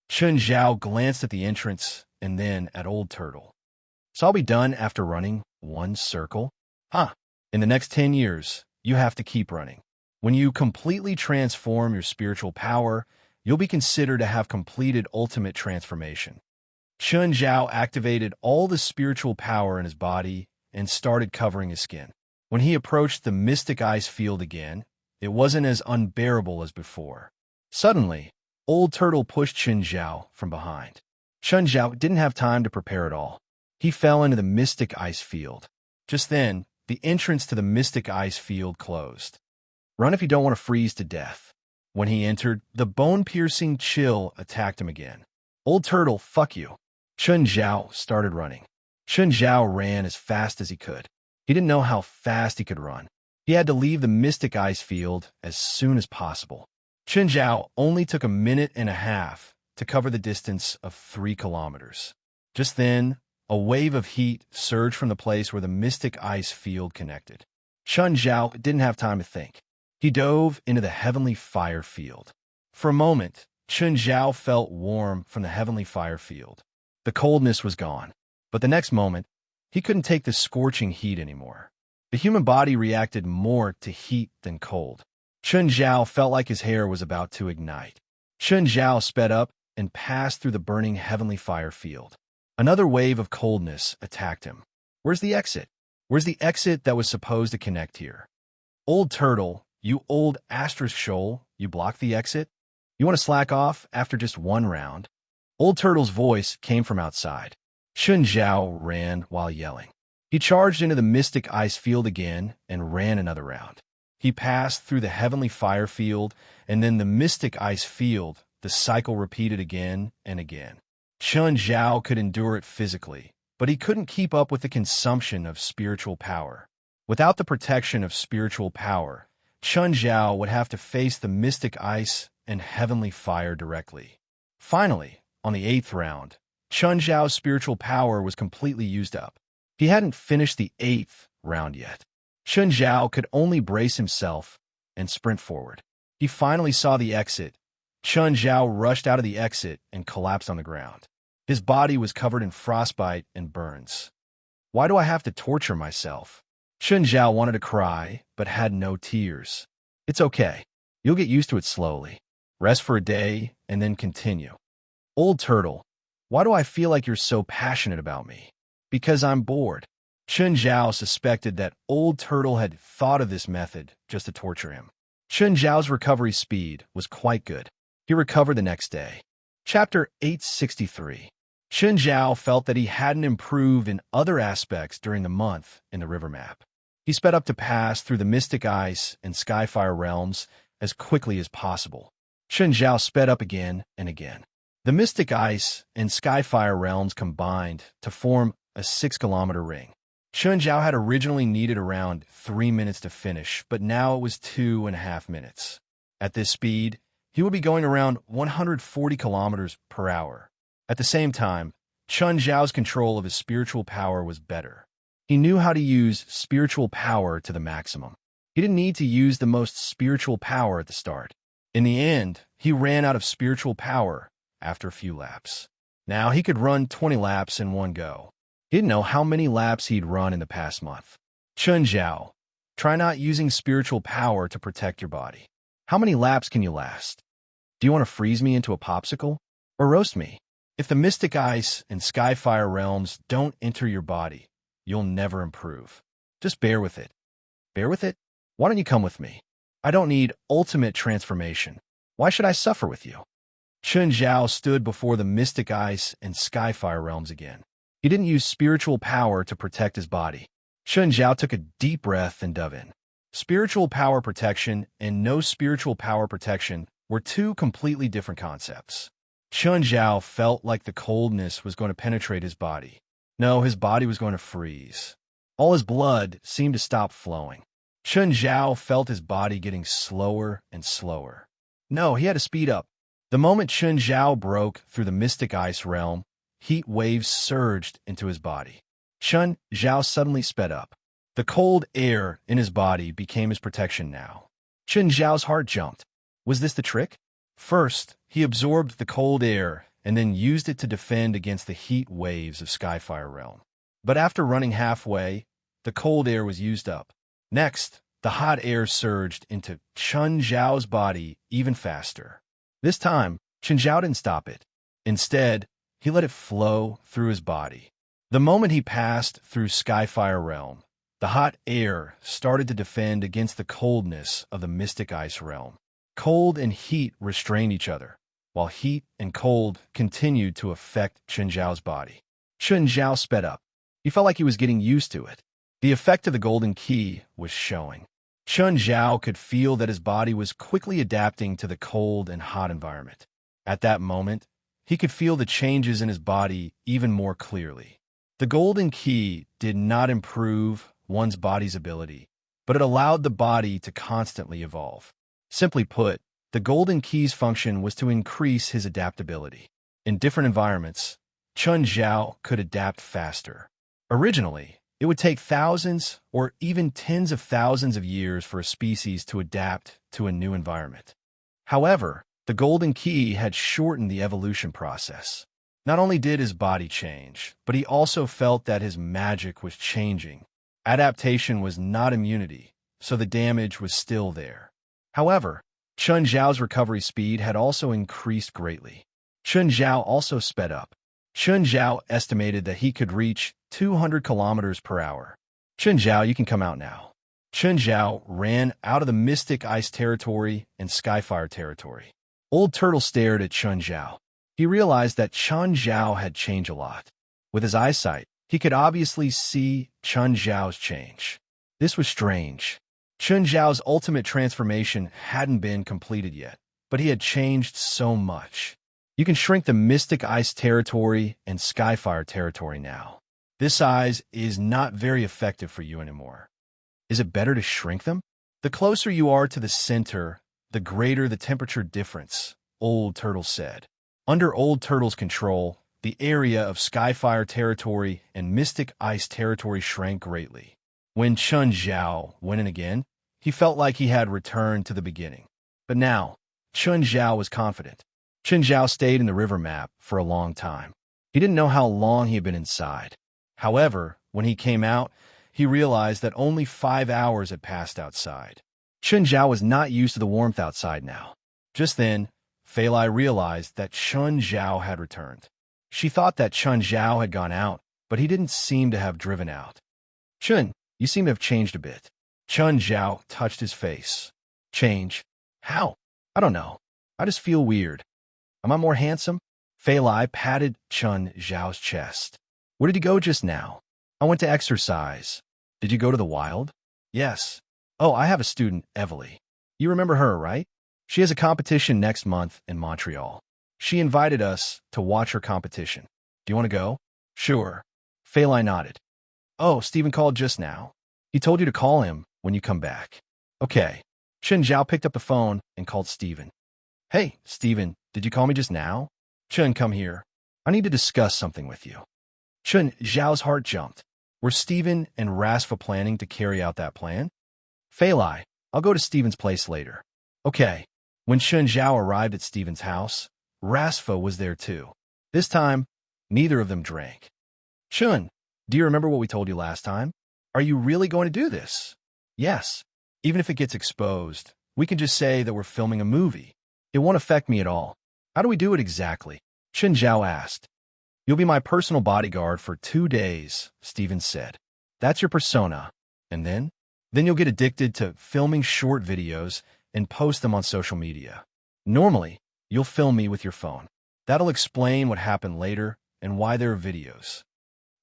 Chen Zhao glanced at the entrance and then at Old Turtle. So I'll be done after running one circle? In the next 10 years, you have to keep running. When you completely transform your spiritual power, you'll be considered to have completed ultimate transformation. Chen Zhao activated all the spiritual power in his body and started covering his skin. When he approached the mystic ice field again, it wasn't as unbearable as before. Suddenly, Old Turtle pushed Chen Zhao from behind. Chen Zhao didn't have time to prepare at all. He fell into the mystic ice field. Just then, the entrance to the mystic ice field closed. Run if you don't want to freeze to death. When he entered, the bone-piercing chill attacked him again. Old Turtle, fuck you. Chen Zhao started running. Chen Zhao ran as fast as he could. He didn't know how fast he could run. He had to leave the mystic ice field as soon as possible. Chen Zhao only took a minute and a half to cover the distance of 3 kilometers. Just then, a wave of heat surged from the place where the mystic ice field connected. Chen Zhao didn't have time to think. He dove into the heavenly fire field. For a moment, Chen Zhao felt warm from the heavenly fire field. The coldness was gone. But the next moment, he couldn't take the scorching heat anymore. The human body reacted more to heat than cold. Chen Zhao felt like his hair was about to ignite. Chen Zhao sped up and passed through the burning heavenly fire field. Another wave of coldness attacked him. Where's the exit? Where's the exit that was supposed to connect here? Old Turtle, you old asterisk shoal, you blocked the exit? You want to slack off after just one round? Old Turtle's voice came from outside. Chen Zhao ran while yelling. He charged into the mystic ice field again and ran another round. He passed through the heavenly fire field and then the mystic ice field. The cycle repeated again and again. Chen Zhao could endure it physically, but he couldn't keep up with the consumption of spiritual power. Without the protection of spiritual power, Chen Zhao would have to face the mystic ice and heavenly fire directly. Finally, on the 8th round, Chen Zhao's spiritual power was completely used up. He hadn't finished the 8th round yet. Chen Zhao could only brace himself and sprint forward. He finally saw the exit. Chen Zhao rushed out of the exit and collapsed on the ground. His body was covered in frostbite and burns. Why do I have to torture myself? Chen Zhao wanted to cry, but had no tears. It's okay. You'll get used to it slowly. Rest for a day, and then continue. Old Turtle, why do I feel like you're so passionate about me? Because I'm bored. Chen Zhao suspected that Old Turtle had thought of this method just to torture him. Chen Zhao's recovery speed was quite good. He recovered the next day. Chapter 863. Chen Zhao felt that he hadn't improved in other aspects during the month in the river map. He sped up to pass through the Mystic Ice and Skyfire realms as quickly as possible. Chen Zhao sped up again and again. The Mystic Ice and Skyfire realms combined to form a 6-kilometer ring. Chen Zhao had originally needed around 3 minutes to finish, but now it was 2.5 minutes. At this speed, he would be going around 140 kilometers per hour. At the same time, Chen Zhao's control of his spiritual power was better. He knew how to use spiritual power to the maximum. He didn't need to use the most spiritual power at the start. In the end, he ran out of spiritual power after a few laps. Now he could run 20 laps in one go. He didn't know how many laps he'd run in the past month. Chen Zhao, try not using spiritual power to protect your body. How many laps can you last? Do you want to freeze me into a popsicle? Or roast me? If the Mystic Ice and Skyfire realms don't enter your body, you'll never improve. Just bear with it. Bear with it? Why don't you come with me? I don't need ultimate transformation. Why should I suffer with you? Chen Zhao stood before the Mystic Ice and Skyfire realms again. He didn't use spiritual power to protect his body. Chen Zhao took a deep breath and dove in. Spiritual power protection and no spiritual power protection were two completely different concepts. Chen Zhao felt like the coldness was going to penetrate his body. No, his body was going to freeze. All his blood seemed to stop flowing. Chen Zhao felt his body getting slower and slower. No, he had to speed up. The moment Chen Zhao broke through the Mystic Ice realm, heat waves surged into his body. Chen Zhao suddenly sped up. The cold air in his body became his protection now. Chen Zhao's heart jumped. Was this the trick? First, he absorbed the cold air and then used it to defend against the heat waves of Skyfire Realm. But after running halfway, the cold air was used up. Next, the hot air surged into Chen Zhao's body even faster. This time, Chen Zhao didn't stop it. Instead, he let it flow through his body. The moment he passed through Skyfire Realm, the hot air started to defend against the coldness of the Mystic Ice Realm. Cold and heat restrained each other, while heat and cold continued to affect Chen Zhao's body. Chen Zhao sped up. He felt like he was getting used to it. The effect of the golden key was showing. Chen Zhao could feel that his body was quickly adapting to the cold and hot environment. At that moment, he could feel the changes in his body even more clearly. The golden key did not improve one's body's ability, but it allowed the body to constantly evolve. Simply put, the golden key's function was to increase his adaptability. In different environments, Chen Zhao could adapt faster. Originally, it would take thousands or even tens of thousands of years for a species to adapt to a new environment. However, the golden key had shortened the evolution process. Not only did his body change, but he also felt that his magic was changing. Adaptation was not immunity, so the damage was still there. However, Chen Zhao's recovery speed had also increased greatly. Chen Zhao also sped up. Chen Zhao estimated that he could reach 200 kilometers per hour. Chen Zhao, you can come out now. Chen Zhao ran out of the Mystic Ice territory and Skyfire territory. Old Turtle stared at Chen Zhao. He realized that Chen Zhao had changed a lot. With his eyesight, he could obviously see Chen Zhao's change. This was strange. Chen Zhao's ultimate transformation hadn't been completed yet, but he had changed so much. You can shrink the Mystic Ice territory and Skyfire territory now. This size is not very effective for you anymore. Is it better to shrink them? The closer you are to the center, the greater the temperature difference, Old Turtle said. Under Old Turtle's control, the area of Skyfire territory and Mystic Ice territory shrank greatly. When Chen Zhao went in again, he felt like he had returned to the beginning. But now, Chen Zhao was confident. Chen Zhao stayed in the river map for a long time. He didn't know how long he had been inside. However, When he came out, he realized that only 5 hours had passed outside. Chen Zhao was not used to the warmth outside now. Just then, Fei Lai realized that Chen Zhao had returned. She thought that Chen Zhao had gone out, but he didn't seem to have driven out. "Chen, you seem to have changed a bit." Chen Zhao touched his face. "Change? How? I don't know. I just feel weird. Am I more handsome?" Fei Lai patted Chen Zhao's chest. "Where did you go just now?" "I went to exercise." "Did you go to the wild?" "Yes." "Oh, I have a student, Evely. You remember her, right? She has a competition next month in Montreal. She invited us to watch her competition. Do you want to go?" "Sure." Fei Lai nodded. "Oh, Stephen called just now. He told you to call him when you come back." "Okay." Chen Zhao picked up the phone and called Stephen. "Hey, Stephen, did you call me just now?" "Chen, come here. I need to discuss something with you." Chen Zhao's heart jumped. Were Stephen and Rasfa planning to carry out that plan? "Fei Lai, I'll go to Stephen's place later." "Okay." When Chen Zhao arrived at Stephen's house, Rasfa was there too. This time, neither of them drank. "Chen, do you remember what we told you last time? Are you really going to do this?" "Yes. Even if it gets exposed, we can just say that we're filming a movie. It won't affect me at all." "How do we do it exactly?" Chen Zhao asked. "You'll be my personal bodyguard for 2 days," Stephen said. "That's your persona. And then? Then you'll get addicted to filming short videos and post them on social media. Normally, you'll film me with your phone. That'll explain what happened later and why there are videos."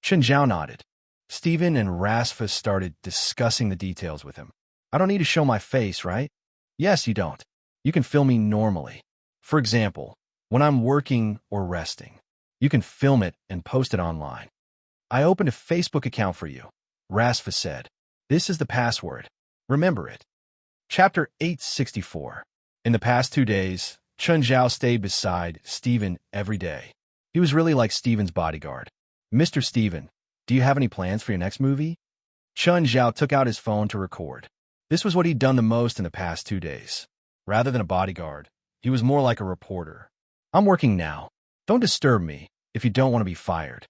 Chen Zhao nodded. Stephen and Rasfa started discussing the details with him. "I don't need to show my face, right?" "Yes, you don't. You can film me normally. For example, when I'm working or resting. You can film it and post it online." "I opened a Facebook account for you," Rasfa said. "This is the password. Remember it." Chapter 864. In the past 2 days, Chen Zhao stayed beside Stephen every day. He was really like Stephen's bodyguard. "Mr. Stephen, do you have any plans for your next movie?" Chen Zhao took out his phone to record. This was what he'd done the most in the past 2 days. Rather than a bodyguard, he was more like a reporter. "I'm working now. Don't disturb me if you don't want to be fired."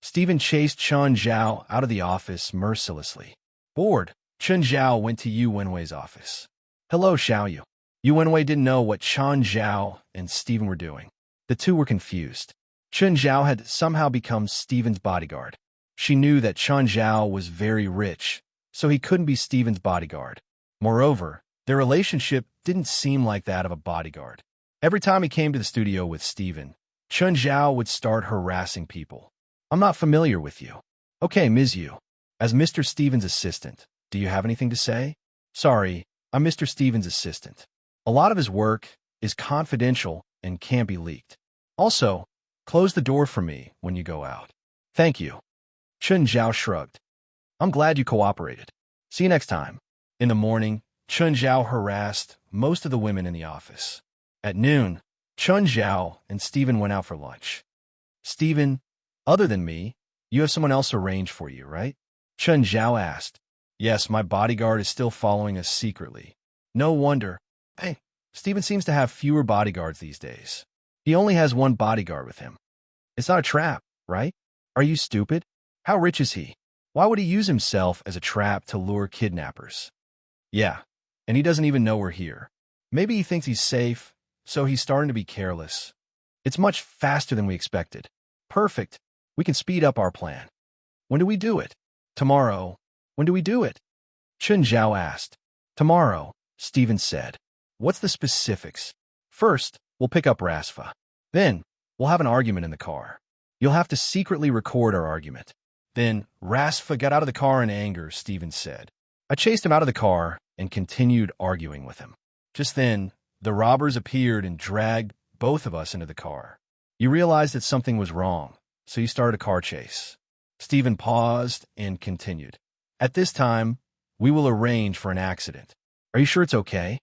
Stephen chased Chen Zhao out of the office mercilessly. Bored, Chen Zhao went to Yu Wenwei's office. "Hello, Xiaoyu." Yu Wenwei didn't know what Chen Zhao and Stephen were doing. The two were confused. Chen Zhao had somehow become Stephen's bodyguard. She knew that Chen Zhao was very rich, so he couldn't be Stephen's bodyguard. Moreover, their relationship didn't seem like that of a bodyguard. Every time he came to the studio with Stephen, Chen Zhao would start harassing people. "I'm not familiar with you." "Okay, Ms. Yu. As Mr. Stephen's assistant, do you have anything to say?" "Sorry, I'm Mr. Stephen's assistant. A lot of his work is confidential and can't be leaked. Also, close the door for me when you go out." "Thank you." Chen Zhao shrugged. "I'm glad you cooperated. See you next time." In the morning, Chen Zhao harassed most of the women in the office. At noon, Chen Zhao and Stephen went out for lunch. "Stephen, other than me, you have someone else arranged for you, right?" Chen Zhao asked. "Yes, my bodyguard is still following us secretly." "No wonder. Hey, Stephen seems to have fewer bodyguards these days. He only has one bodyguard with him. It's not a trap, right? Are you stupid? How rich is he? Why would he use himself as a trap to lure kidnappers?" "Yeah, and he doesn't even know we're here. Maybe he thinks he's safe, so he's starting to be careless. It's much faster than we expected." "Perfect. We can speed up our plan." "When do we do it?" "Tomorrow." "When do we do it?" Chen Zhao asked. "Tomorrow," Stephen said. "What's the specifics?" "First, we'll pick up Rasfa. Then, we'll have an argument in the car. You'll have to secretly record our argument." Then, Rasfa got out of the car in anger, Stephen said. I chased him out of the car and continued arguing with him. Just then, the robbers appeared and dragged both of us into the car. You realized that something was wrong, so you started a car chase. Stephen paused and continued. "At this time, we will arrange for an accident. Are you sure it's okay?"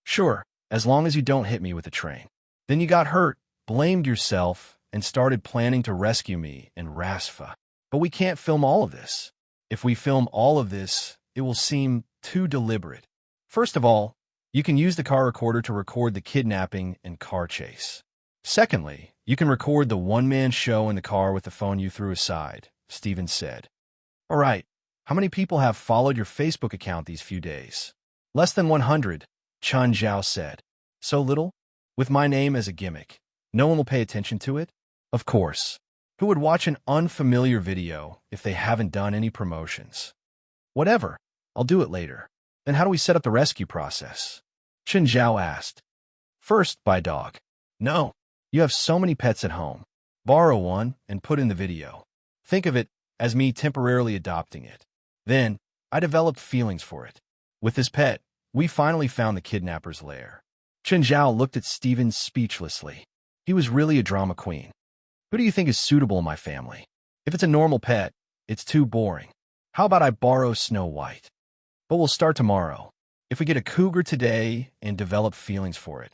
"Sure, as long as you don't hit me with a train." "Then you got hurt, blamed yourself, and started planning to rescue me and Rasfa. But we can't film all of this. If we film all of this, it will seem too deliberate. First of all, you can use the car recorder to record the kidnapping and car chase. Secondly, you can record the one-man show in the car with the phone you threw aside," Stephen said. All right, how many people have followed your Facebook account these few days? Less than 100, Chun Zhao said. So little? With my name as a gimmick. No one will pay attention to it? Of course. Who would watch an unfamiliar video if they haven't done any promotions? Whatever. I'll do it later. Then how do we set up the rescue process? Chun Zhao asked. First, buy a dog. No. You have so many pets at home. Borrow one and put in the video. Think of it as me temporarily adopting it. Then, I developed feelings for it. With this pet, we finally found the kidnapper's lair. Chun Zhao looked at Steven speechlessly. He was really a drama queen. Who do you think is suitable in my family? If it's a normal pet, it's too boring. How about I borrow Snow White? But we'll start tomorrow. If we get a cougar today and develop feelings for it,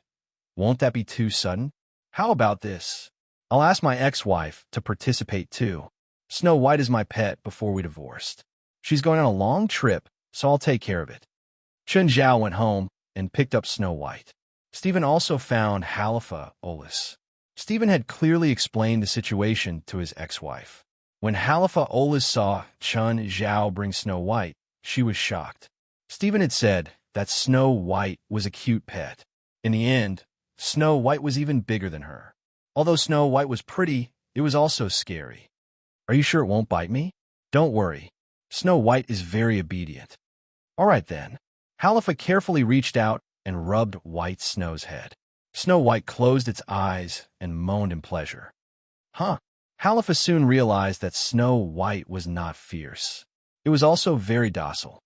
won't that be too sudden? How about this? I'll ask my ex-wife to participate too. Snow White is my pet before we divorced. She's going on a long trip, so I'll take care of it. Chun Zhao went home and picked up Snow White. Stephen also found Halifa Olis. Stephen had clearly explained the situation to his ex-wife. When Halifa Olis saw Chun Zhao bring Snow White, she was shocked. Stephen had said that Snow White was a cute pet. In the end, Snow White was even bigger than her. Although Snow White was pretty, it was also scary. Are you sure it won't bite me? Don't worry. Snow White is very obedient. All right then. Halifa carefully reached out and rubbed White Snow's head. Snow White closed its eyes and moaned in pleasure. Halifa soon realized that Snow White was not fierce. It was also very docile.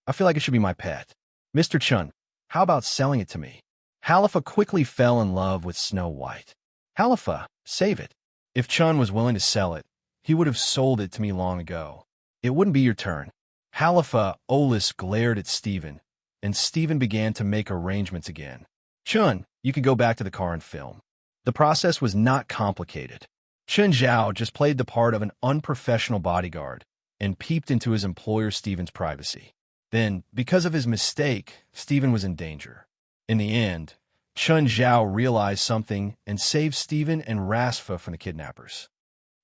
I feel like it should be my pet. Mr. Chun, how about selling it to me? Halifa quickly fell in love with Snow White. Halifa, save it. If Chun was willing to sell it, he would have sold it to me long ago. It wouldn't be your turn. Halifa Olis glared at Stephen, and Stephen began to make arrangements again. Chun, you can go back to the car and film. The process was not complicated. Chun Zhao just played the part of an unprofessional bodyguard and peeped into his employer Stephen's privacy. Then, because of his mistake, Stephen was in danger. In the end, Chun Zhao realized something and saved Stephen and Rasfa from the kidnappers.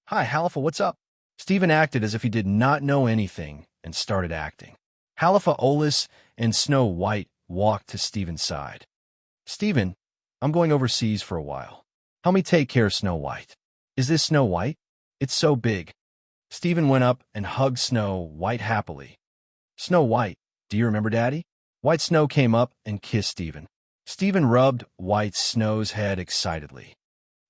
Hi, Halifa, what's up? Stephen acted as if he did not know anything and started acting. Halifa Olis and Snow White walked to Stephen's side. Stephen, I'm going overseas for a while. Help me take care of Snow White. Is this Snow White? It's so big. Stephen went up and hugged Snow White happily. Snow White, do you remember Daddy? White Snow came up and kissed Stephen. Stephen rubbed White Snow's head excitedly.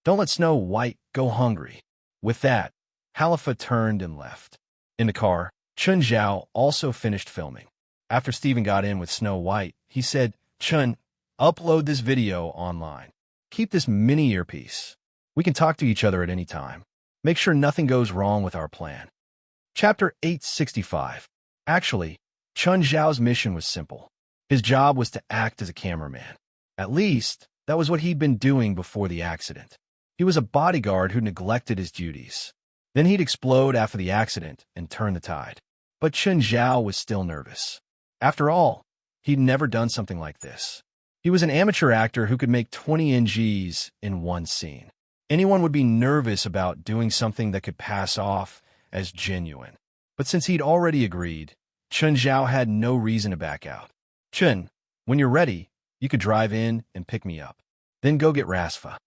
Don't let Snow White go hungry. With that, Halifa turned and left. In the car, Chun Zhao also finished filming. After Stephen got in with Snow White, he said, Chun, upload this video online. Keep this mini earpiece. We can talk to each other at any time. Make sure nothing goes wrong with our plan. Chapter 865. Actually, Chun Zhao's mission was simple. His job was to act as a cameraman. At least, that was what he'd been doing before the accident. He was a bodyguard who neglected his duties. Then he'd explode after the accident and turn the tide. But Chun Zhao was still nervous. After all, he'd never done something like this. He was an amateur actor who could make 20 NGs in one scene. Anyone would be nervous about doing something that could pass off as genuine. But since he'd already agreed, Chun Zhao had no reason to back out. Chun, when you're ready, you could drive in and pick me up. Then go get Rasfa.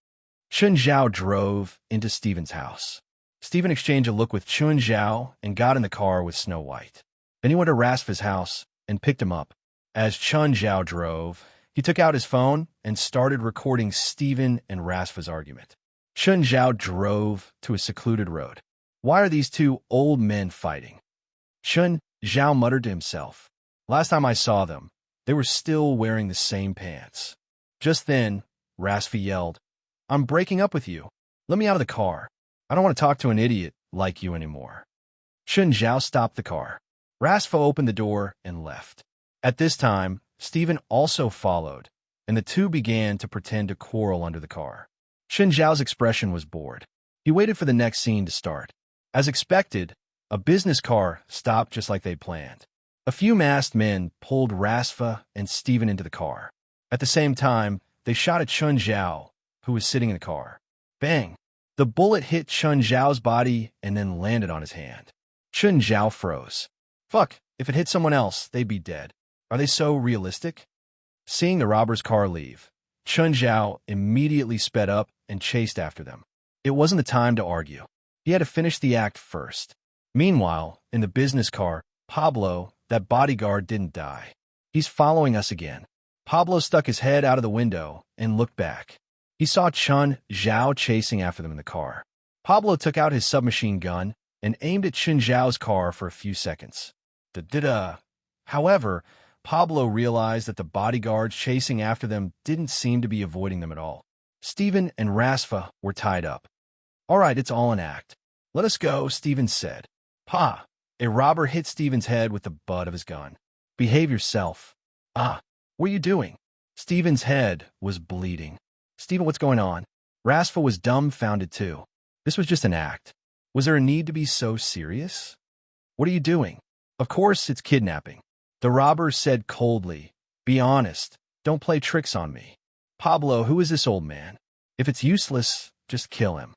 Chun Zhao drove into Stephen's house. Stephen exchanged a look with Chun Zhao and got in the car with Snow White. Then he went to Rasfa's house and picked him up. As Chun Zhao drove, he took out his phone and started recording Stephen and Rasfa's argument. Chun Zhao drove to a secluded road. Why are these two old men fighting? Chun Zhao muttered to himself. Last time I saw them, they were still wearing the same pants. Just then, Rasfa yelled, I'm breaking up with you. Let me out of the car. I don't want to talk to an idiot like you anymore. Chun Zhao stopped the car. Rasfa opened the door and left. At this time, Stephen also followed, and the two began to pretend to quarrel under the car. Chun Zhao's expression was bored. He waited for the next scene to start. As expected, a business car stopped just like they'd planned. A few masked men pulled Rasfa and Stephen into the car. At the same time, they shot at Chun Zhao, who was sitting in the car. Bang! The bullet hit Chun Zhao's body and then landed on his hand. Chun Zhao froze. Fuck, if it hit someone else, they'd be dead. Are they so realistic? Seeing the robber's car leave, Chun Zhao immediately sped up and chased after them. It wasn't the time to argue. He had to finish the act first. Meanwhile, in the business car, Pablo, that bodyguard, didn't die. He's following us again. Pablo stuck his head out of the window and looked back. He saw Chun Zhao chasing after them in the car. Pablo took out his submachine gun and aimed at Chun Zhao's car for a few seconds. Da-da-da. However, Pablo realized that the bodyguards chasing after them didn't seem to be avoiding them at all. Steven and Rasfa were tied up. All right, it's all an act. Let us go, Steven said. Pa! A robber hit Steven's head with the butt of his gun. Behave yourself. Ah, what are you doing? Steven's head was bleeding. Steven, what's going on? Rasfa was dumbfounded too. This was just an act. Was there a need to be so serious? What are you doing? Of course, it's kidnapping. The robber said coldly. Be honest. Don't play tricks on me. Pablo, who is this old man? If it's useless, just kill him.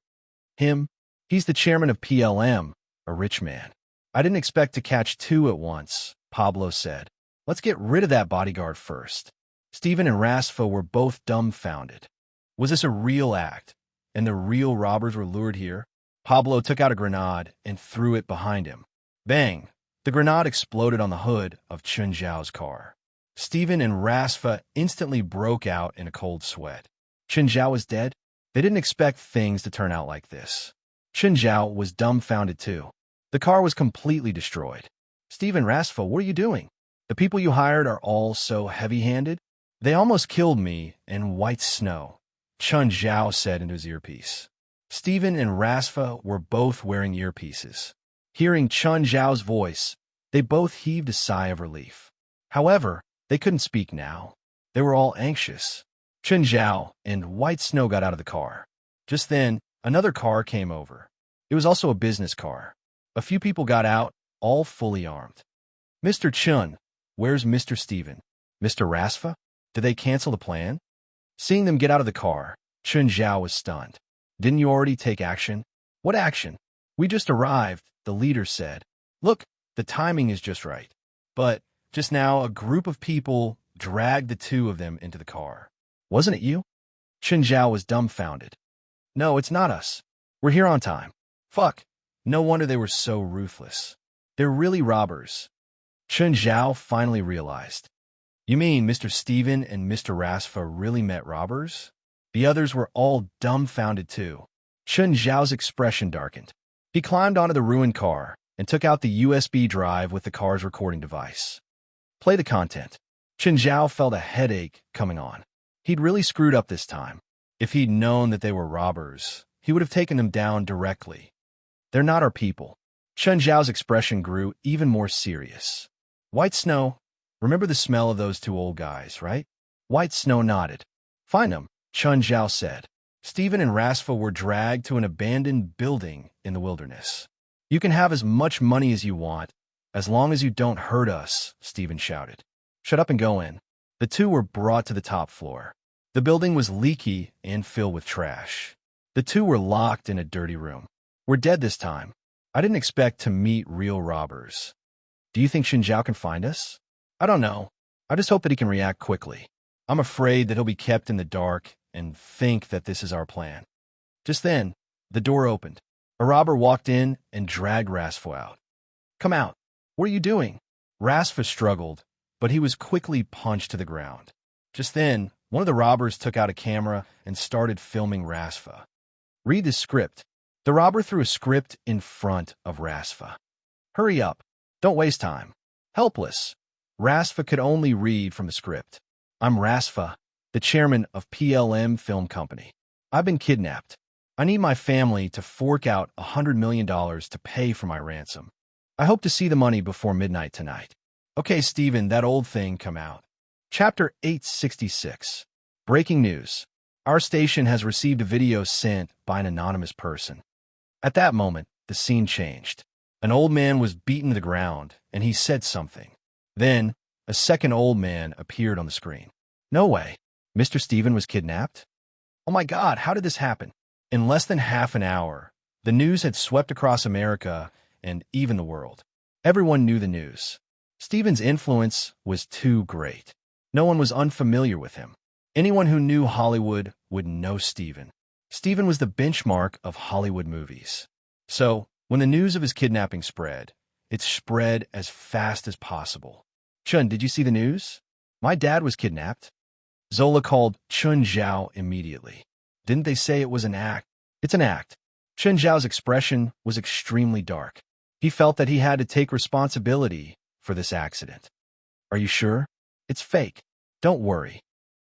Him? He's the chairman of PLM, a rich man. I didn't expect to catch two at once, Pablo said. Let's get rid of that bodyguard first. Steven and Rasfa were both dumbfounded. Was this a real act, and the real robbers were lured here? Pablo took out a grenade and threw it behind him. Bang! The grenade exploded on the hood of Chun Zhao's car. Steven and Rasfa instantly broke out in a cold sweat. Chun Zhao was dead? They didn't expect things to turn out like this. Chun Zhao was dumbfounded too. The car was completely destroyed. Steven, Rasfa, what are you doing? The people you hired are all so heavy-handed? They almost killed me in white snow, Chun Zhao said into his earpiece. Steven and Rasfa were both wearing earpieces. Hearing Chun Zhao's voice, they both heaved a sigh of relief. However, they couldn't speak now. They were all anxious. Chun Zhao and White Snow got out of the car. Just then, another car came over. It was also a business car. A few people got out, all fully armed. Mr. Chun, where's Mr. Steven? Mr. Rasfa? Did they cancel the plan? Seeing them get out of the car, Chun Zhao was stunned. Didn't you already take action? What action? We just arrived, the leader said. Look, the timing is just right. But just now, a group of people dragged the two of them into the car. Wasn't it you? Chun Zhao was dumbfounded. No, it's not us. We're here on time. Fuck. No wonder they were so ruthless. They're really robbers. Chun Zhao finally realized. You mean Mr. Steven and Mr. Rasfa really met robbers? The others were all dumbfounded too. Chun Zhao's expression darkened. He climbed onto the ruined car and took out the USB drive with the car's recording device. Play the content. Chun Zhao felt a headache coming on. He'd really screwed up this time. If he'd known that they were robbers, he would have taken them down directly. They're not our people. Chun Zhao's expression grew even more serious. White Snow, remember the smell of those two old guys, right? White Snow nodded. Find them, Chun Zhao said. Steven and Rasfa were dragged to an abandoned building in the wilderness. You can have as much money as you want, as long as you don't hurt us, Steven shouted. Shut up and go in. The two were brought to the top floor. The building was leaky and filled with trash. The two were locked in a dirty room. We're dead this time. I didn't expect to meet real robbers. Do you think Chun Zhao can find us? I don't know. I just hope that he can react quickly. I'm afraid that he'll be kept in the dark and think that this is our plan. Just then, the door opened. A robber walked in and dragged Rasfa out. Come out. What are you doing? Rasfa struggled, but he was quickly punched to the ground. Just then, one of the robbers took out a camera and started filming Rasfa. Read the script. The robber threw a script in front of Rasfa. Hurry up. Don't waste time. Helpless. Rasfa could only read from the script. I'm Rasfa, the chairman of PLM Film Company. I've been kidnapped. I need my family to fork out $100 million to pay for my ransom. I hope to see the money before midnight tonight. Okay, Steven, that old thing, come out. Chapter 866. Breaking news. Our station has received a video sent by an anonymous person. At that moment, the scene changed. An old man was beaten to the ground, and he said something. Then, a second old man appeared on the screen. No way. Mr. Steven was kidnapped? Oh my God, how did this happen? In less than half an hour, the news had swept across America, and even the world. Everyone knew the news. Stephen's influence was too great. No one was unfamiliar with him. Anyone who knew Hollywood would know Stephen. Stephen was the benchmark of Hollywood movies. So, when the news of his kidnapping spread, it spread as fast as possible. Chun, did you see the news? My dad was kidnapped. Zola called Chun Zhao immediately. Didn't they say it was an act? It's an act. Chun Zhao's expression was extremely dark. He felt that he had to take responsibility for this accident. Are you sure? It's fake. Don't worry.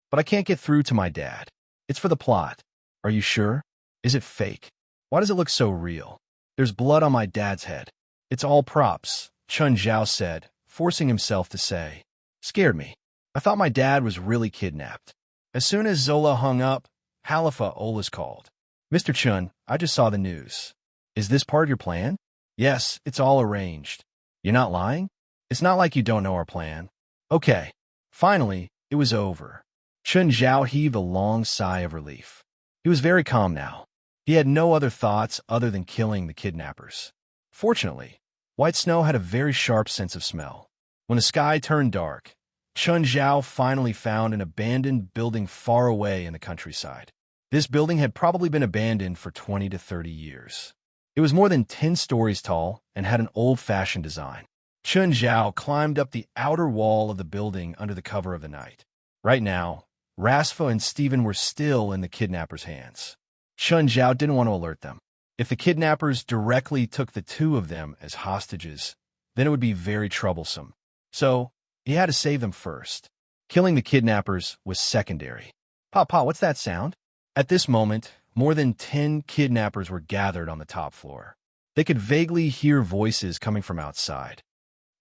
But I can't get through to my dad. It's for the plot. Are you sure? Is it fake? Why does it look so real? There's blood on my dad's head. It's all props, Chun Zhao said, forcing himself to say. Scared me. I thought my dad was really kidnapped. As soon as Zola hung up, Halifa Olas called. Mr. Chun, I just saw the news. Is this part of your plan? Yes, it's all arranged. You're not lying? It's not like you don't know our plan. Okay. Finally, it was over. Chun Zhao heaved a long sigh of relief. He was very calm now. He had no other thoughts other than killing the kidnappers. Fortunately, White Snow had a very sharp sense of smell. When the sky turned dark, Chun Zhao finally found an abandoned building far away in the countryside. This building had probably been abandoned for 20 to 30 years. It was more than 10 stories tall and had an old-fashioned design. Chun Zhao climbed up the outer wall of the building under the cover of the night. Right now, Rasfa and Stephen were still in the kidnappers' hands. Chun Zhao didn't want to alert them. If the kidnappers directly took the two of them as hostages, then it would be very troublesome. So, he had to save them first. Killing the kidnappers was secondary. Papa, what's that sound? At this moment, more than 10 kidnappers were gathered on the top floor. They could vaguely hear voices coming from outside.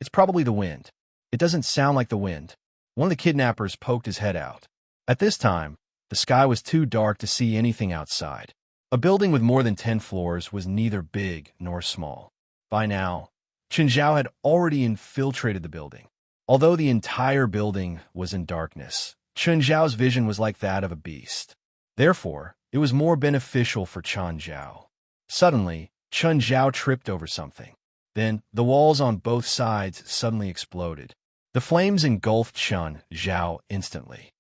It's probably the wind. It doesn't sound like the wind. One of the kidnappers poked his head out. At this time, the sky was too dark to see anything outside. A building with more than 10 floors was neither big nor small. By now, Chun Zhao had already infiltrated the building. Although the entire building was in darkness, Chun Zhao's vision was like that of a beast. Therefore, it was more beneficial for Chun Zhao. Suddenly, Chun Zhao tripped over something. Then, the walls on both sides suddenly exploded. The flames engulfed Chun Zhao instantly.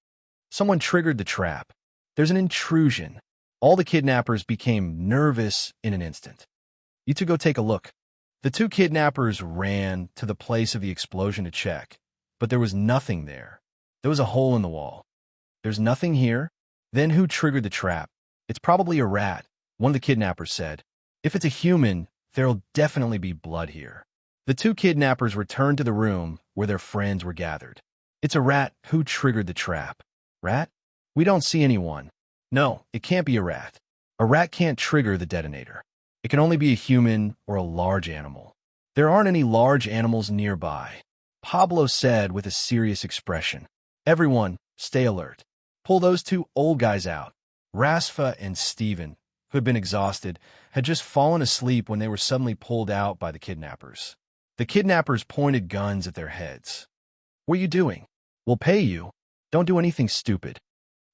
Someone triggered the trap. There's an intrusion. All the kidnappers became nervous in an instant. You two go take a look. The two kidnappers ran to the place of the explosion to check, but there was nothing there. There was a hole in the wall. There's nothing here? Then who triggered the trap? It's probably a rat, one of the kidnappers said. If it's a human, there'll definitely be blood here. The two kidnappers returned to the room where their friends were gathered. It's a rat. Who triggered the trap? Rat? We don't see anyone. No, it can't be a rat. A rat can't trigger the detonator. It can only be a human or a large animal. There aren't any large animals nearby, Pablo said with a serious expression. Everyone, stay alert. Pull those two old guys out. Rasfa and Stephen, who had been exhausted, had just fallen asleep when they were suddenly pulled out by the kidnappers. The kidnappers pointed guns at their heads. What are you doing? We'll pay you. Don't do anything stupid.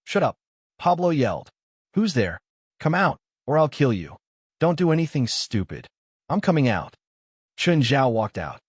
Shut up, Pablo yelled. Who's there? Come out, or I'll kill you. Don't do anything stupid. I'm coming out. Chun Zhao walked out.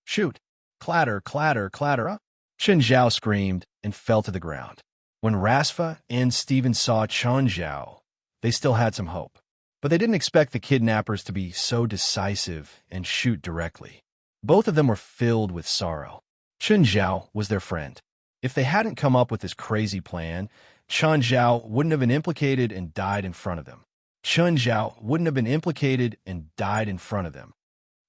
Shoot. Clatter, clatter, clatter. Chun Zhao screamed and fell to the ground. When Rasfa and Stephen saw Chun Zhao, they still had some hope. But they didn't expect the kidnappers to be so decisive and shoot directly. Both of them were filled with sorrow. Chun Zhao was their friend. If they hadn't come up with this crazy plan, Chun Zhao wouldn't have been implicated and died in front of them. Chun Zhao wouldn't have been implicated and died in front of them.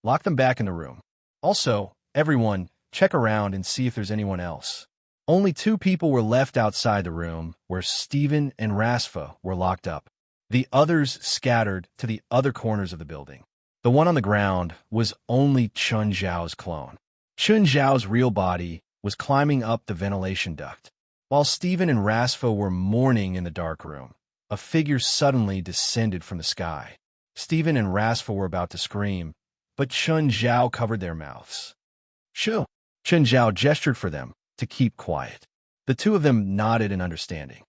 Lock them back in the room. Also, everyone, check around and see if there's anyone else. Only 2 people were left outside the room where Stephen and Rasfa were locked up. The others scattered to the other corners of the building. The one on the ground was only Chun Zhao's clone. Chun Zhao's real body was climbing up the ventilation duct. While Stephen and Rasfa were mourning in the dark room, a figure suddenly descended from the sky. Stephen and Rasfa were about to scream, but Chun Zhao covered their mouths. Shoo! Chun Zhao gestured for them to keep quiet. The two of them nodded in understanding.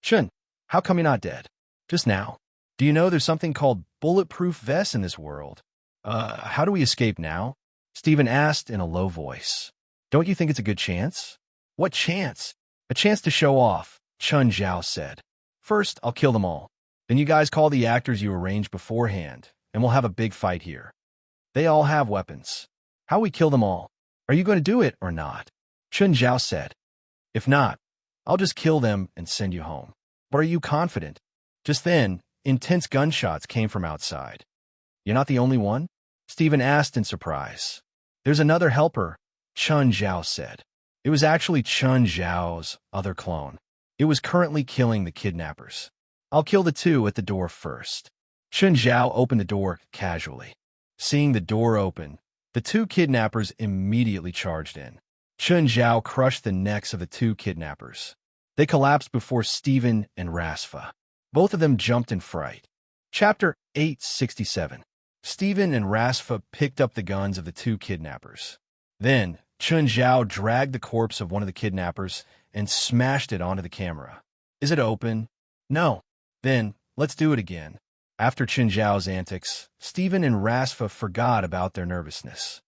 Chun, how come you're not dead? Just now. Do you know there's something called bulletproof vests in this world? How do we escape now? Stephen asked in a low voice. Don't you think it's a good chance? What chance? A chance to show off, Chun Zhao said. First, I'll kill them all. Then you guys call the actors you arranged beforehand, and we'll have a big fight here. They all have weapons. How we kill them all? Are you going to do it or not? Chun Zhao said. If not, I'll just kill them and send you home. But are you confident? Just then, intense gunshots came from outside. You're not the only one? Stephen asked in surprise. There's another helper, Chun Zhao said. It was actually Chun Zhao's other clone. It was currently killing the kidnappers. I'll kill the two at the door first. Chun Zhao opened the door casually. Seeing the door open, the two kidnappers immediately charged in. Chun Zhao crushed the necks of the two kidnappers. They collapsed before Stephen and Rasfa. Both of them jumped in fright. Chapter 867. Stephen and Rasfa picked up the guns of the two kidnappers. Then, Chun Zhao dragged the corpse of one of the kidnappers and smashed it onto the camera. Is it open? No. Then, let's do it again. After Chun Zhao's antics, Stephen and Rasfa forgot about their nervousness.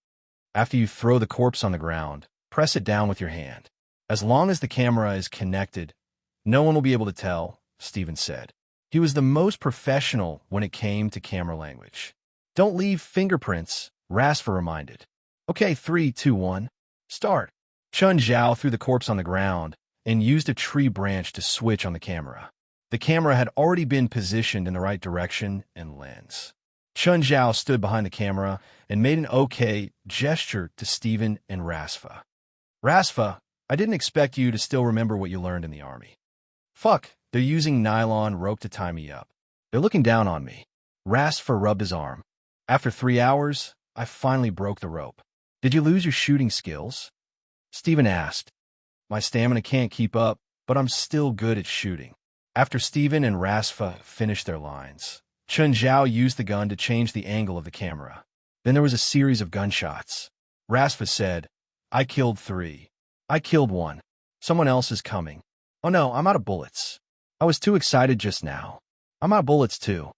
After you throw the corpse on the ground, press it down with your hand. As long as the camera is connected, no one will be able to tell, Stephen said. He was the most professional when it came to camera language. Don't leave fingerprints, Rasfa reminded. Okay, 3, 2, 1. Start. Chun Zhao threw the corpse on the ground and used a tree branch to switch on the camera. The camera had already been positioned in the right direction and lens. Chun Zhao stood behind the camera and made an okay gesture to Stephen and Rasfa. Rasfa, I didn't expect you to still remember what you learned in the army. Fuck, they're using nylon rope to tie me up. They're looking down on me. Rasfa rubbed his arm. After 3 hours, I finally broke the rope. Did you lose your shooting skills? Stephen asked. My stamina can't keep up, but I'm still good at shooting. After Stephen and Rasfa finished their lines, Chun Zhao used the gun to change the angle of the camera. Then there was a series of gunshots. Rasfa said, I killed 3. I killed 1. Someone else is coming. Oh no, I'm out of bullets. I was too excited just now. I'm out of bullets too.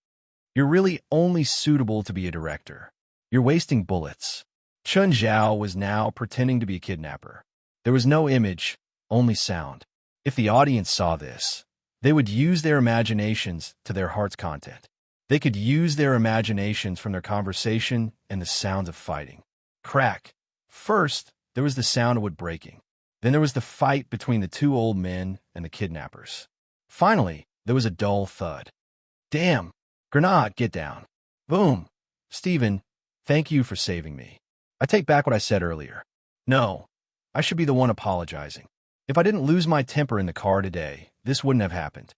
You're really only suitable to be a director. You're wasting bullets. Chun Zhao was now pretending to be a kidnapper. There was no image, only sound. If the audience saw this, they would use their imaginations to their heart's content. They could use their imaginations from their conversation and the sounds of fighting. Crack. First, there was the sound of wood breaking. Then there was the fight between the two old men and the kidnappers. Finally, there was a dull thud. Damn. Grenade, get down. Boom. Stephen, thank you for saving me. I take back what I said earlier. No, I should be the one apologizing. If I didn't lose my temper in the car today, this wouldn't have happened.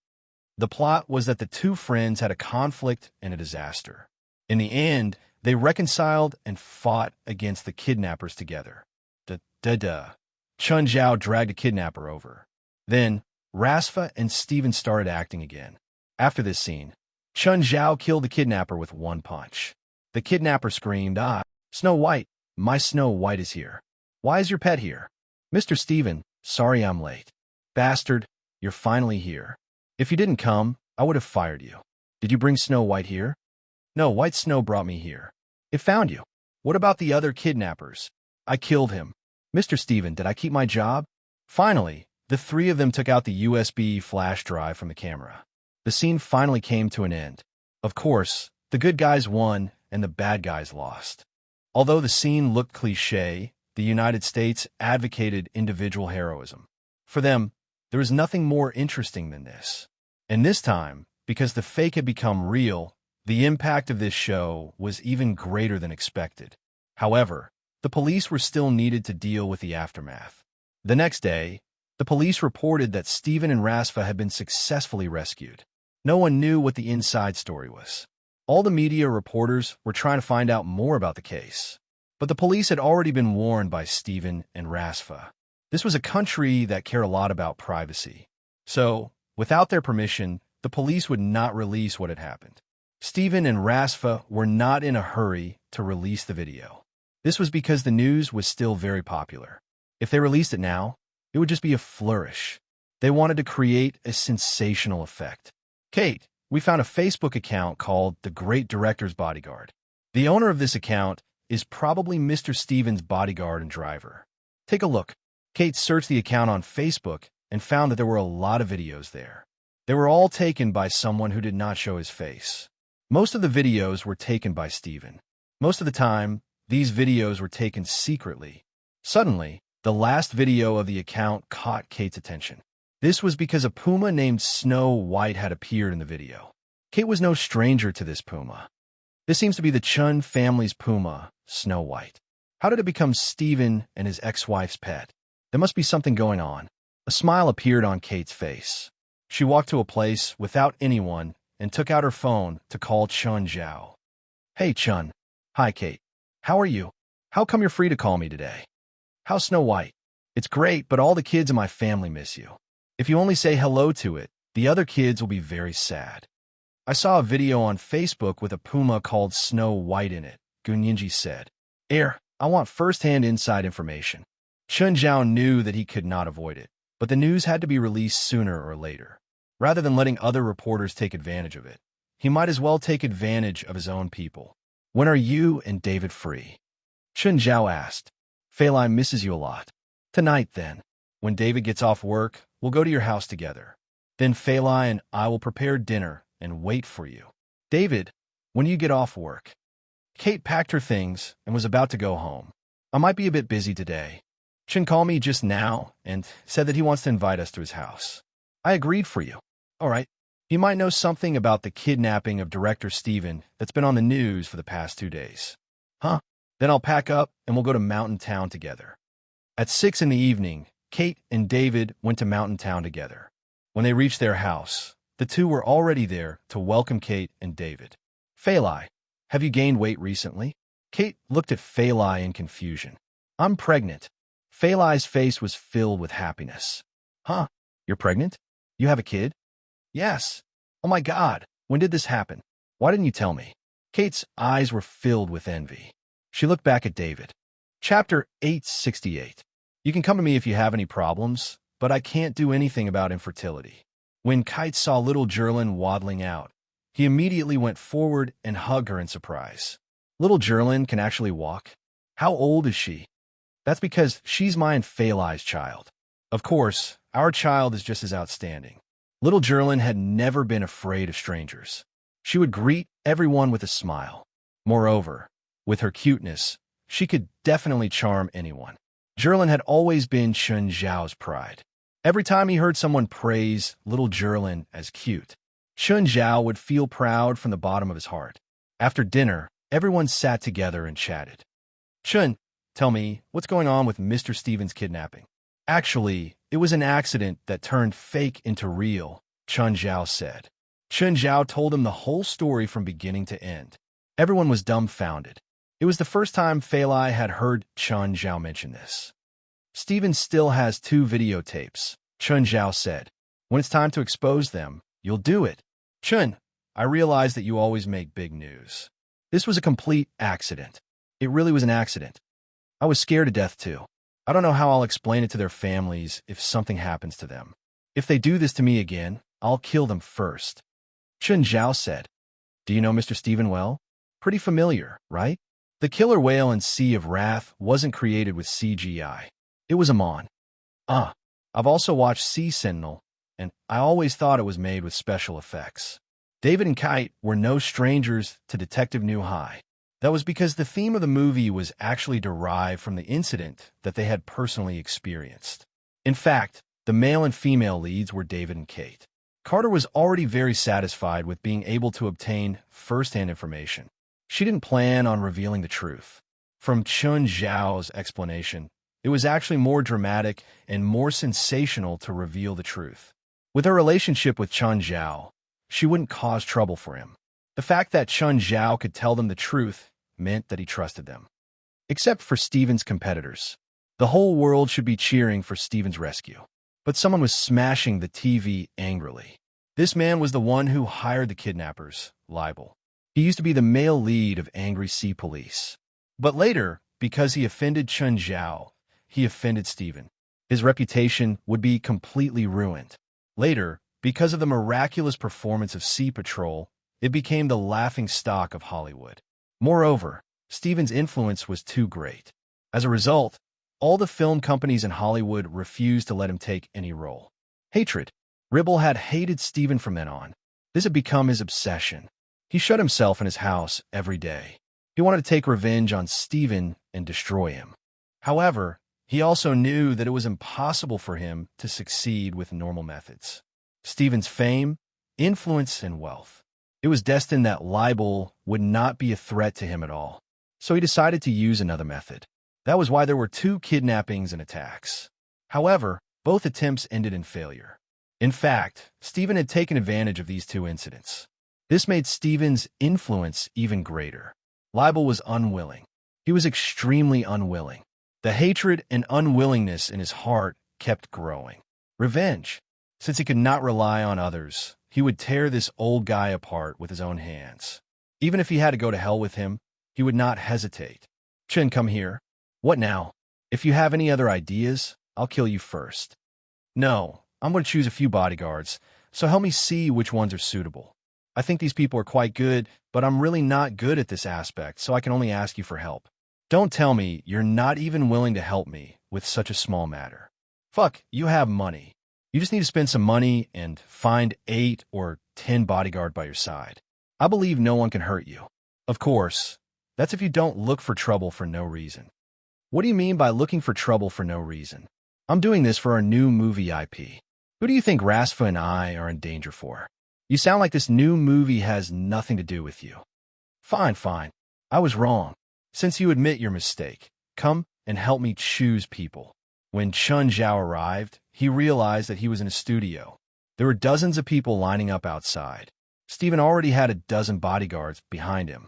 The plot was that the two friends had a conflict and a disaster. In the end, they reconciled and fought against the kidnappers together. Da-da-da. Chun Zhao dragged a kidnapper over. Then, Rasfa and Stephen started acting again. After this scene, Chun Zhao killed the kidnapper with one punch. The kidnapper screamed, Ah, Snow White, my Snow White is here. Why is your pet here? Mr. Stephen, sorry I'm late. Bastard, you're finally here. If you didn't come, I would have fired you. Did you bring Snow White here? No, White Snow brought me here. It found you. What about the other kidnappers? I killed him. Mr. Stephen, did I keep my job? Finally, the three of them took out the USB flash drive from the camera. The scene finally came to an end. Of course, the good guys won and the bad guys lost. Although the scene looked cliché, the United States advocated individual heroism. For them, there was nothing more interesting than this. And this time, because the fake had become real, the impact of this show was even greater than expected. However, the police were still needed to deal with the aftermath. The next day, the police reported that Stephen and Rasfa had been successfully rescued. No one knew what the inside story was. All the media reporters were trying to find out more about the case. But the police had already been warned by Stephen and Rasfa. This was a country that cared a lot about privacy. So, without their permission, the police would not release what had happened. Stephen and Rasfa were not in a hurry to release the video. This was because the news was still very popular. If they released it now, it would just be a flourish. They wanted to create a sensational effect. Kate, we found a Facebook account called The Great Director's Bodyguard. The owner of this account is probably Mr. Stevens' bodyguard and driver. Take a look. Kate searched the account on Facebook and found that there were a lot of videos there. They were all taken by someone who did not show his face. Most of the videos were taken by Steven. Most of the time, these videos were taken secretly. Suddenly, the last video of the account caught Kate's attention. This was because a puma named Snow White had appeared in the video. Kate was no stranger to this puma. This seems to be the Chun family's puma, Snow White. How did it become Steven and his ex-wife's pet? There must be something going on. A smile appeared on Kate's face. She walked to a place without anyone and took out her phone to call Chun Zhao. Hey, Chun. Hi, Kate. How are you? How come you're free to call me today? How's Snow White? It's great, but all the kids in my family miss you. If you only say hello to it, the other kids will be very sad. I saw a video on Facebook with a puma called Snow White in it, Gunyinji said. I want first-hand inside information. Chun Zhao knew that he could not avoid it, but the news had to be released sooner or later. Rather than letting other reporters take advantage of it, he might as well take advantage of his own people. When are you and David free? Chun Zhao asked. Feilai misses you a lot. Tonight, then. When David gets off work, we'll go to your house together. Then Feilai and I will prepare dinner and wait for you. David, when do you get off work? Kate packed her things and was about to go home. I might be a bit busy today. Chun called me just now and said that he wants to invite us to his house. I agreed for you. All right. You might know something about the kidnapping of director Steven that's been on the news for the past 2 days. Huh? Then I'll pack up and we'll go to Mountain Town together. At 6 in the evening, Kate and David went to Mountain Town together. When they reached their house, the two were already there to welcome Kate and David. Feilai, have you gained weight recently? Kate looked at Feilai in confusion. I'm pregnant. Feilai's face was filled with happiness. Huh? You're pregnant? You have a kid? Yes. Oh my God, when did this happen? Why didn't you tell me? Kate's eyes were filled with envy. She looked back at David. Chapter 868. You can come to me if you have any problems, but I can't do anything about infertility. When Kite saw little Jerlin waddling out, he immediately went forward and hugged her in surprise. Little Jerlin can actually walk? How old is she? That's because she's my and Feilai's child. Of course, our child is just as outstanding. Little Jerlin had never been afraid of strangers. She would greet everyone with a smile. Moreover, with her cuteness, she could definitely charm anyone. Jerlin had always been Chun Zhao's pride. Every time he heard someone praise little Jerlin as cute, Chun Zhao would feel proud from the bottom of his heart. After dinner, everyone sat together and chatted. Chun, tell me, what's going on with Mr. Stevens' kidnapping? Actually, it was an accident that turned fake into real, Chun Zhao said. Chun Zhao told him the whole story from beginning to end. Everyone was dumbfounded. It was the first time Feilai had heard Chun Zhao mention this. Steven still has 2 videotapes, Chun Zhao said. When it's time to expose them, you'll do it. Chun, I realize that you always make big news. This was a complete accident. It really was an accident. I was scared to death too. I don't know how I'll explain it to their families if something happens to them. If they do this to me again, I'll kill them first. Chun Zhao said. Do you know Mr. Steven well? Pretty familiar, right? The killer whale in Sea of Wrath wasn't created with CGI. It was a mon. I've also watched Sea Sentinel, and I always thought it was made with special effects. David and Kite were no strangers to Detective New High. That was because the theme of the movie was actually derived from the incident that they had personally experienced. In fact, the male and female leads were David and Kate. Carter was already very satisfied with being able to obtain first-hand information. She didn't plan on revealing the truth. From Chun Zhao's explanation, it was actually more dramatic and more sensational to reveal the truth. With her relationship with Chun Zhao, she wouldn't cause trouble for him. The fact that Chun Zhao could tell them the truth meant that he trusted them. Except for Steven's competitors. The whole world should be cheering for Steven's rescue. But someone was smashing the TV angrily. This man was the one who hired the kidnappers, Libel. He used to be the male lead of Angry Sea Police. But later, because he offended Chun Zhao, he offended Steven. His reputation would be completely ruined. Later, because of the miraculous performance of Sea Patrol, it became the laughing stock of Hollywood. Moreover, Steven's influence was too great. As a result, all the film companies in Hollywood refused to let him take any role. Hatred. Ribble had hated Steven from then on. This had become his obsession. He shut himself in his house every day. He wanted to take revenge on Steven and destroy him. However, he also knew that it was impossible for him to succeed with normal methods. Steven's fame, influence, and wealth. It was destined that libel would not be a threat to him at all. So he decided to use another method. That was why there were 2 kidnappings and attacks. However, both attempts ended in failure. In fact, Steven had taken advantage of these 2 incidents. This made Steven's influence even greater. Libel was unwilling. He was extremely unwilling. The hatred and unwillingness in his heart kept growing. Revenge. Since he could not rely on others, he would tear this old guy apart with his own hands. Even if he had to go to hell with him, he would not hesitate. Chen, come here. What now? If you have any other ideas, I'll kill you first. No, I'm going to choose a few bodyguards, so help me see which ones are suitable. I think these people are quite good, but I'm really not good at this aspect, so I can only ask you for help. Don't tell me you're not even willing to help me with such a small matter. Fuck, you have money. You just need to spend some money and find 8 or 10 bodyguards by your side. I believe no one can hurt you. Of course, that's if you don't look for trouble for no reason. What do you mean by looking for trouble for no reason? I'm doing this for our new movie IP. Who do you think Rasfa and I are in danger for? You sound like this new movie has nothing to do with you. Fine. I was wrong. Since you admit your mistake, come and help me choose people. When Chun Zhao arrived, he realized that he was in a studio. There were dozens of people lining up outside. Steven already had a dozen bodyguards behind him.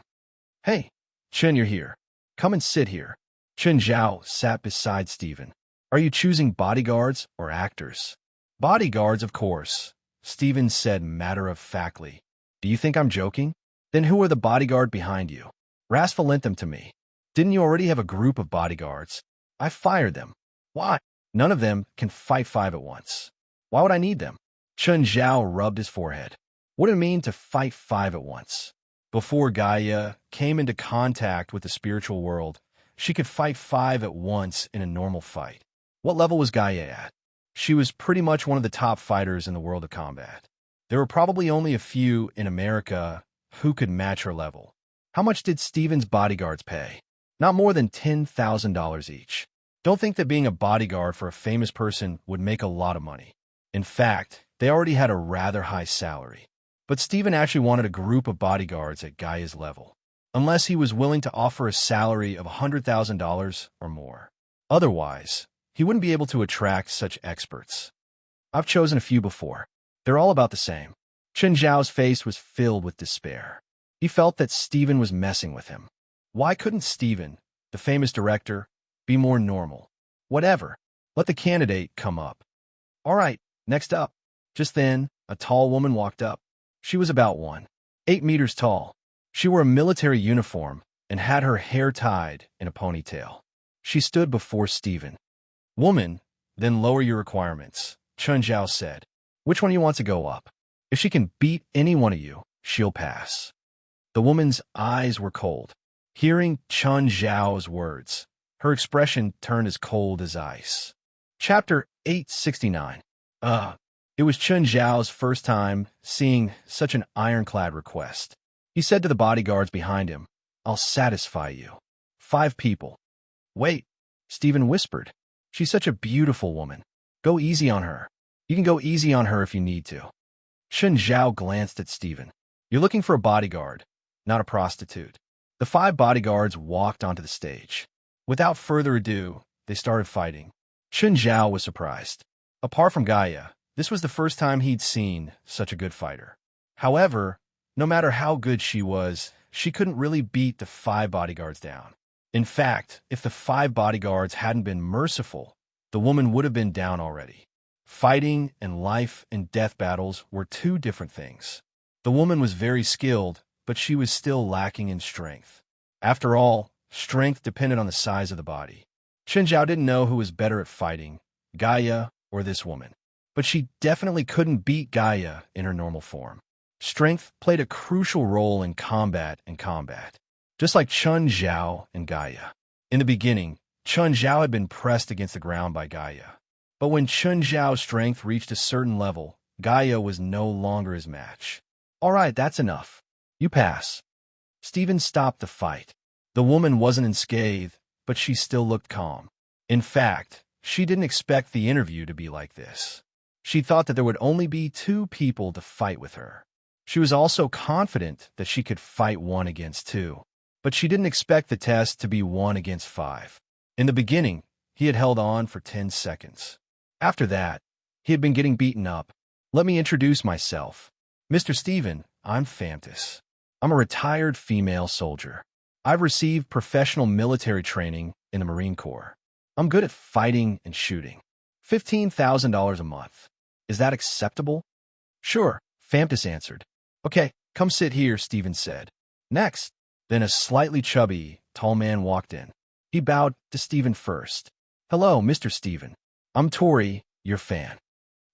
Hey, Chen, you're here. Come and sit here. Chun Zhao sat beside Steven. Are you choosing bodyguards or actors? Bodyguards, of course, Steven said matter-of-factly. Do you think I'm joking? Then who are the bodyguard behind you? Rasfa lent them to me. Didn't you already have a group of bodyguards? I fired them. Why? None of them can fight 5 at once. Why would I need them? Chun Zhao rubbed his forehead. What did it mean to fight 5 at once? Before Gaia came into contact with the spiritual world, she could fight 5 at once in a normal fight. What level was Gaia at? She was pretty much one of the top fighters in the world of combat. There were probably only a few in America who could match her level. How much did Steven's bodyguards pay? Not more than $10,000 each. Don't think that being a bodyguard for a famous person would make a lot of money. In fact, they already had a rather high salary. But Steven actually wanted a group of bodyguards at Gaia's level, unless he was willing to offer a salary of $100,000 or more. Otherwise, he wouldn't be able to attract such experts. I've chosen a few before. They're all about the same. Chun Zhao's face was filled with despair. He felt that Steven was messing with him. Why couldn't Steven, the famous director, be more normal? Whatever. Let the candidate come up. All right, next up. Just then, a tall woman walked up. She was about 1.8 meters tall. She wore a military uniform and had her hair tied in a ponytail. She stood before Steven. Woman, then lower your requirements, Chun Zhao said. Which one do you want to go up? If she can beat any one of you, she'll pass. The woman's eyes were cold. Hearing Chun Zhao's words, her expression turned as cold as ice. Chapter 869. It was Chun Zhao's first time seeing such an ironclad request. He said to the bodyguards behind him, I'll satisfy you. 5 people. Wait, Steven whispered. She's such a beautiful woman. Go easy on her. You can go easy on her if you need to. Chun Zhao glanced at Steven. You're looking for a bodyguard, not a prostitute. The 5 bodyguards walked onto the stage. Without further ado, they started fighting. Chun Zhao was surprised. Apart from Gaia, this was the first time he'd seen such a good fighter. However, no matter how good she was, she couldn't really beat the 5 bodyguards down. In fact, if the 5 bodyguards hadn't been merciful, the woman would have been down already. Fighting and life and death battles were 2 different things. The woman was very skilled, but she was still lacking in strength. After all, strength depended on the size of the body. Chun Zhao didn't know who was better at fighting, Gaia or this woman. But she definitely couldn't beat Gaia in her normal form. Strength played a crucial role in combat. just like Chun Zhao and Gaia. In the beginning, Chun Zhao had been pressed against the ground by Gaia. But when Chun Zhao's strength reached a certain level, Gaia was no longer his match. All right, that's enough. You pass. Stephen stopped the fight. The woman wasn't unscathed, but she still looked calm. In fact, she didn't expect the interview to be like this. She thought that there would only be 2 people to fight with her. She was also confident that she could fight 1 against 2, but she didn't expect the test to be 1 against 5. In the beginning, he had held on for 10 seconds. After that, he had been getting beaten up. Let me introduce myself. Mr. Stephen, I'm Fantas. I'm a retired female soldier. I've received professional military training in the Marine Corps. I'm good at fighting and shooting. $15,000 a month. Is that acceptable? Sure, Fantas answered. Okay, come sit here, Stephen said. Next. Then a slightly chubby, tall man walked in. He bowed to Stephen first. Hello, Mr. Stephen. I'm Tori, your fan.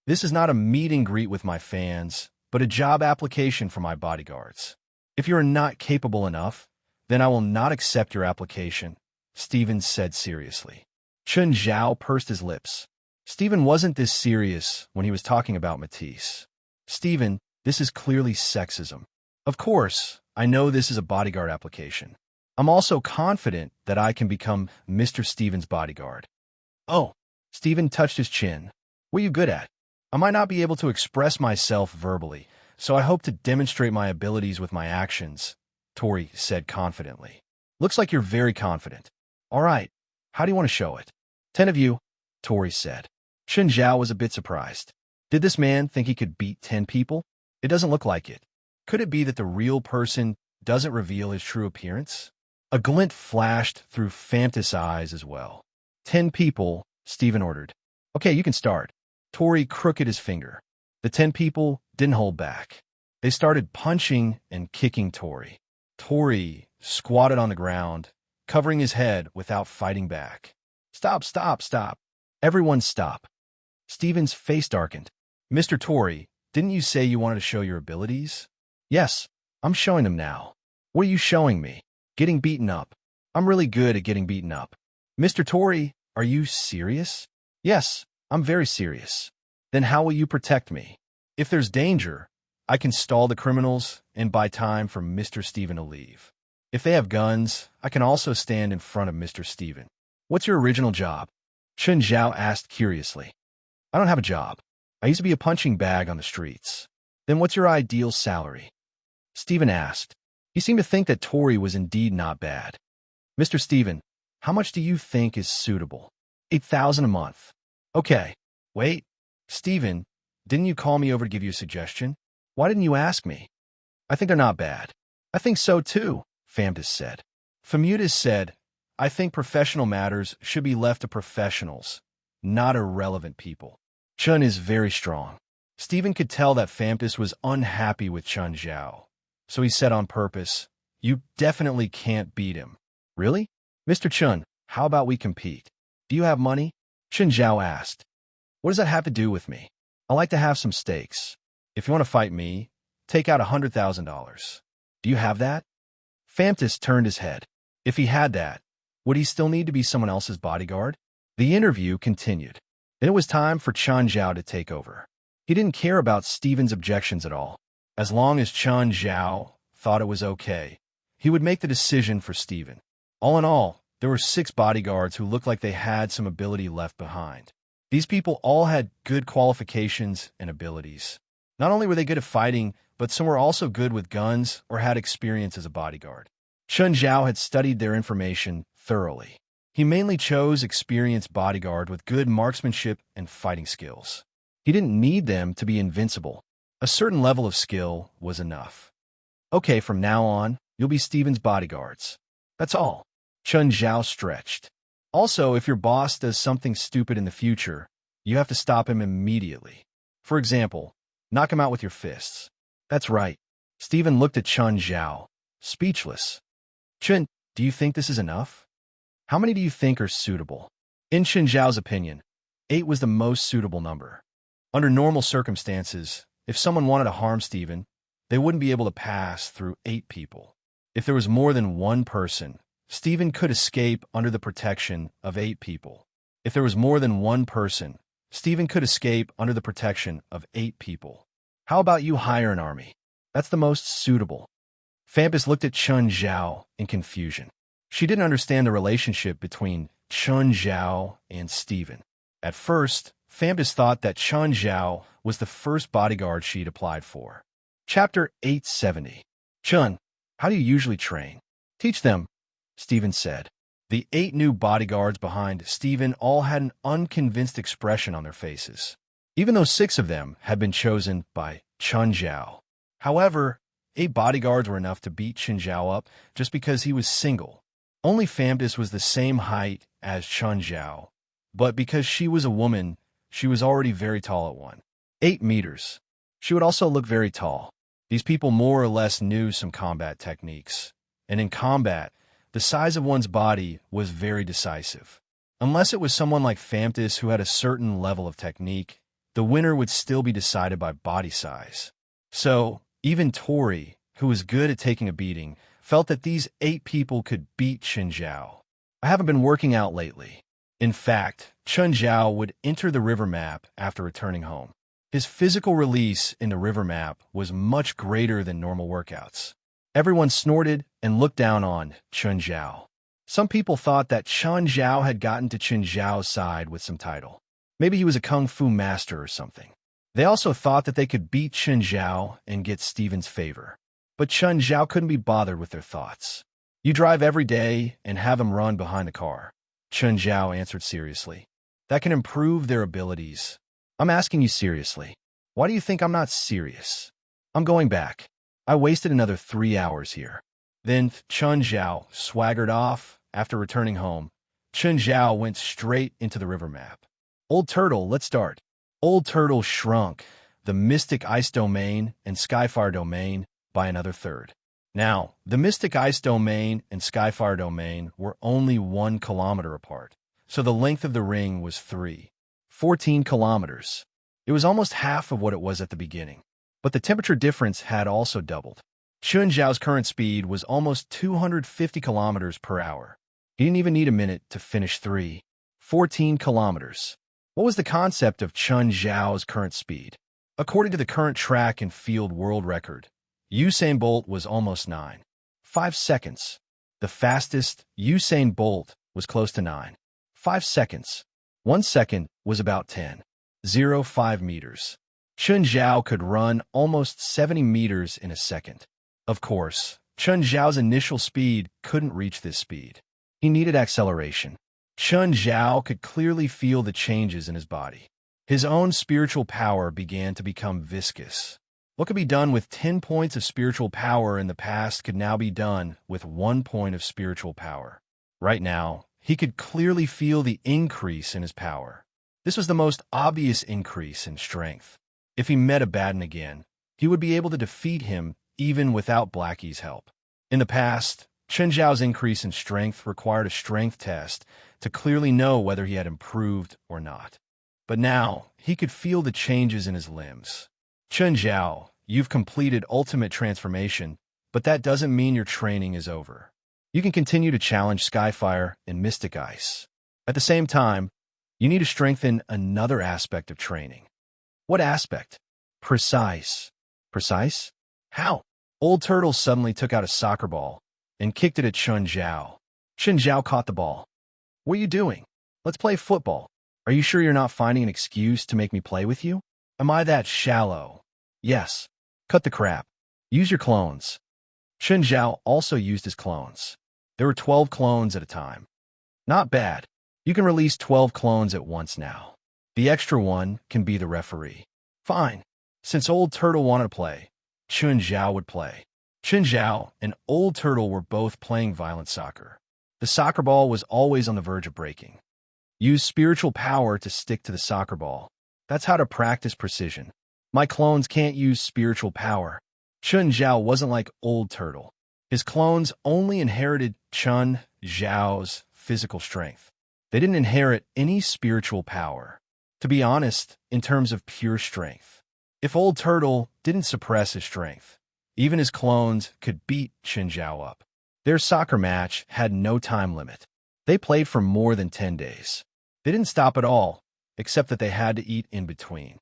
This is not a meet and greet with my fans, but a job application for my bodyguards. If you are not capable enough, then I will not accept your application, Stephen said seriously. Chun Zhao pursed his lips. Stephen wasn't this serious when he was talking about Matisse. Stephen, this is clearly sexism. Of course, I know this is a bodyguard application. I'm also confident that I can become Mr. Stephen's bodyguard. Oh, Stephen touched his chin. What are you good at? I might not be able to express myself verbally, so I hope to demonstrate my abilities with my actions, Tori said confidently. Looks like you're very confident. All right, how do you want to show it? 10 of you, Tori said. Chun Zhao was a bit surprised. Did this man think he could beat 10 people? It doesn't look like it. Could it be that the real person doesn't reveal his true appearance? A glint flashed through Fantas' eyes as well. 10 people, Stephen ordered. Okay, you can start. Tori crooked his finger. The 10 people didn't hold back. They started punching and kicking Tori. Tori squatted on the ground, covering his head without fighting back. Stop, stop, stop. Everyone stop. Stephen's face darkened. Mr. Tori, didn't you say you wanted to show your abilities? Yes, I'm showing them now. What are you showing me? Getting beaten up. I'm really good at getting beaten up. Mr. Tori, are you serious? Yes, I'm very serious. Then how will you protect me? If there's danger, I can stall the criminals and buy time for Mr. Stephen to leave. If they have guns, I can also stand in front of Mr. Stephen. What's your original job? Chun Zhao asked curiously. I don't have a job. I used to be a punching bag on the streets. Then what's your ideal salary? Stephen asked. He seemed to think that Tori was indeed not bad. Mr. Stephen, how much do you think is suitable? $8,000 a month. Okay. Wait. Stephen, didn't you call me over to give you a suggestion? Why didn't you ask me? I think they're not bad. I think so too, Fantas said. Famutas said, I think professional matters should be left to professionals, not irrelevant people. Chun is very strong. Stephen could tell that Fantas was unhappy with Chun Zhao, so he said on purpose, you definitely can't beat him. Really? Mr. Chun, how about we compete? Do you have money? Chun Zhao asked. What does that have to do with me? I like to have some stakes. If you want to fight me, take out $100,000. Do you have that? Fantas turned his head. If he had that, would he still need to be someone else's bodyguard? The interview continued. Then it was time for Chun Zhao to take over. He didn't care about Stephen's objections at all. As long as Chun Zhao thought it was okay, he would make the decision for Stephen. All in all, there were 6 bodyguards who looked like they had some ability left behind. These people all had good qualifications and abilities. Not only were they good at fighting, but some were also good with guns or had experience as a bodyguard. Chun Zhao had studied their information thoroughly. He mainly chose experienced bodyguard with good marksmanship and fighting skills. He didn't need them to be invincible. A certain level of skill was enough. Okay, from now on, you'll be Stephen's bodyguards. That's all. Chun Zhao stretched. Also, if your boss does something stupid in the future, you have to stop him immediately. For example, knock him out with your fists. That's right. Stephen looked at Chun Zhao, speechless. Chun, do you think this is enough? How many do you think are suitable? In Chun Zhao's opinion, 8 was the most suitable number. Under normal circumstances, if someone wanted to harm Stephen, they wouldn't be able to pass through 8 people. If there was more than one person, Stephen could escape under the protection of 8 people. If there was more than one person, Stephen could escape under the protection of 8 people. How about you hire an army? That's the most suitable. Fampus looked at Chun Zhao in confusion. She didn't understand the relationship between Chun Zhao and Stephen. At first, Fampus thought that Chun Zhao was the first bodyguard she'd applied for. Chapter 870. Chun, how do you usually train? Teach them, Stephen said. The 8 new bodyguards behind Stephen all had an unconvinced expression on their faces, even though 6 of them had been chosen by Chun Zhao. However, 8 bodyguards were enough to beat Chun Zhao up just because he was single. Only Fampus was the same height as Chun Zhao, but because she was a woman, she was already very tall at 8 meters. She would also look very tall. These people more or less knew some combat techniques, and in combat, the size of one's body was very decisive. Unless it was someone like Fampus who had a certain level of technique, the winner would still be decided by body size. So, even Tori, who was good at taking a beating, felt that these 8 people could beat Chun Zhao. I haven't been working out lately. In fact, Chun Zhao would enter the river map after returning home. His physical release in the river map was much greater than normal workouts. Everyone snorted and looked down on Chun Zhao. Some people thought that Chun Zhao had gotten to Chun Zhao's side with some title. Maybe he was a kung fu master or something. They also thought that they could beat Chun Zhao and get Stephen's favor. But Chun Zhao couldn't be bothered with their thoughts. You drive every day and have him run behind the car, Chun Zhao answered seriously. That can improve their abilities. I'm asking you seriously. Why do you think I'm not serious? I'm going back. I wasted another 3 hours here. Then Chun Zhao swaggered off after returning home. Chun Zhao went straight into the river map. Old Turtle, let's start. Old Turtle shrunk the Mystic Ice Domain and Skyfire Domain by another third. Now, the Mystic Ice Domain and Skyfire Domain were only 1 kilometer apart, so the length of the ring was 14 kilometers. It was almost half of what it was at the beginning, but the temperature difference had also doubled. Chun Zhao's current speed was almost 250 kilometers per hour. He didn't even need a minute to finish 14 kilometers. What was the concept of Chun Zhao's current speed? According to the current track and field world record, Usain Bolt was almost 9.5 seconds. The fastest Usain Bolt was close to 9.5 seconds. 1 second was about 10.05 meters. Chun Zhao could run almost 70 meters in a second. Of course, Chun Zhao's initial speed couldn't reach this speed. He needed acceleration. Chun Zhao could clearly feel the changes in his body. His own spiritual power began to become viscous. What could be done with 10 points of spiritual power in the past could now be done with 1 point of spiritual power. Right now, he could clearly feel the increase in his power. This was the most obvious increase in strength. If he met Abaddon again, he would be able to defeat him even without Blackie's help. In the past, Chun Zhao's increase in strength required a strength test to clearly know whether he had improved or not. But now, he could feel the changes in his limbs. Chun Zhao, you've completed ultimate transformation, but that doesn't mean your training is over. You can continue to challenge Skyfire and Mystic Ice. At the same time, you need to strengthen another aspect of training. What aspect? Precise. Precise? How? Old Turtle suddenly took out a soccer ball and kicked it at Chun Zhao. Chun Zhao caught the ball. What are you doing? Let's play football. Are you sure you're not finding an excuse to make me play with you? Am I that shallow? Yes. Cut the crap. Use your clones. Chun Zhao also used his clones. There were 12 clones at a time. Not bad. You can release 12 clones at once now. The extra one can be the referee. Fine. Since Old Turtle wanted to play, Chun Zhao would play. Chun Zhao and Old Turtle were both playing violent soccer. The soccer ball was always on the verge of breaking. Use spiritual power to stick to the soccer ball. That's how to practice precision. My clones can't use spiritual power. Chun Zhao wasn't like Old Turtle. His clones only inherited Chun Zhao's physical strength. They didn't inherit any spiritual power. To be honest, in terms of pure strength. If Old Turtle didn't suppress his strength, Even his clones could beat Chen Zhao up. Their soccer match had no time limit. They played for more than 10 days. They didn't stop at all, except that they had to eat in between.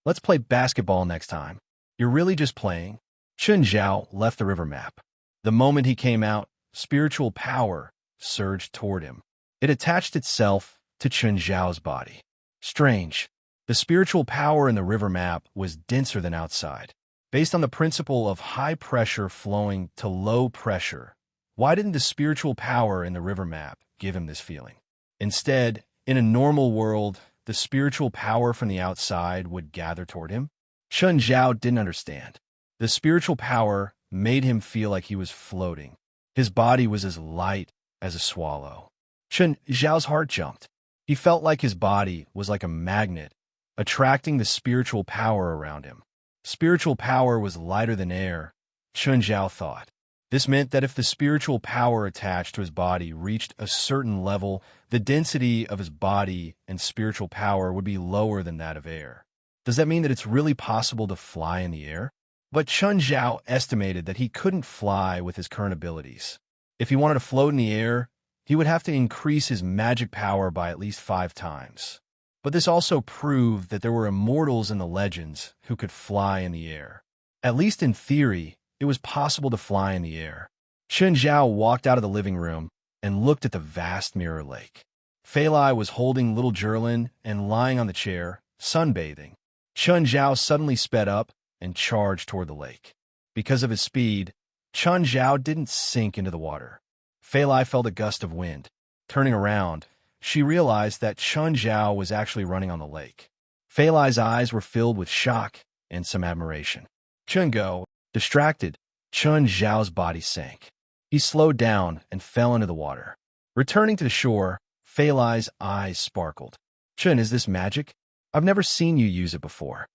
Let's play basketball next time. You're really just playing? Chen Zhao left the river map. The moment he came out, spiritual power surged toward him. It attached itself to Chen Zhao's body. Strange. The spiritual power in the river map was denser than outside. Based on the principle of high pressure flowing to low pressure, why didn't the spiritual power in the river map give him this feeling? Instead, in a normal world, the spiritual power from the outside would gather toward him. Chen Zhao didn't understand. The spiritual power made him feel like he was floating. His body was as light as a swallow. Chen Zhao's heart jumped. He felt like his body was like a magnet, attracting the spiritual power around him. Spiritual power was lighter than air, Chen Zhao thought. This meant that if the spiritual power attached to his body reached a certain level, the density of his body and spiritual power would be lower than that of air. Does that mean that it's really possible to fly in the air? But Chen Zhao estimated that he couldn't fly with his current abilities. If he wanted to float in the air, he would have to increase his magic power by at least 5 times. But this also proved that there were immortals in the legends who could fly in the air. At least in theory, it was possible to fly in the air. Chen Zhao walked out of the living room and looked at the vast mirror lake. Fei Lai was holding little Jerlin and lying on the chair, sunbathing. Chen Zhao suddenly sped up and charged toward the lake. Because of his speed, Chen Zhao didn't sink into the water. Fei Lai felt a gust of wind. Turning around, she realized that Chen Zhao was actually running on the lake. Fei Lai's eyes were filled with shock and some admiration. Chen Go, distracted, Chen Zhao's body sank. He slowed down and fell into the water. Returning to the shore, Fei Lai's eyes sparkled. Chen, is this magic? I've never seen you use it before.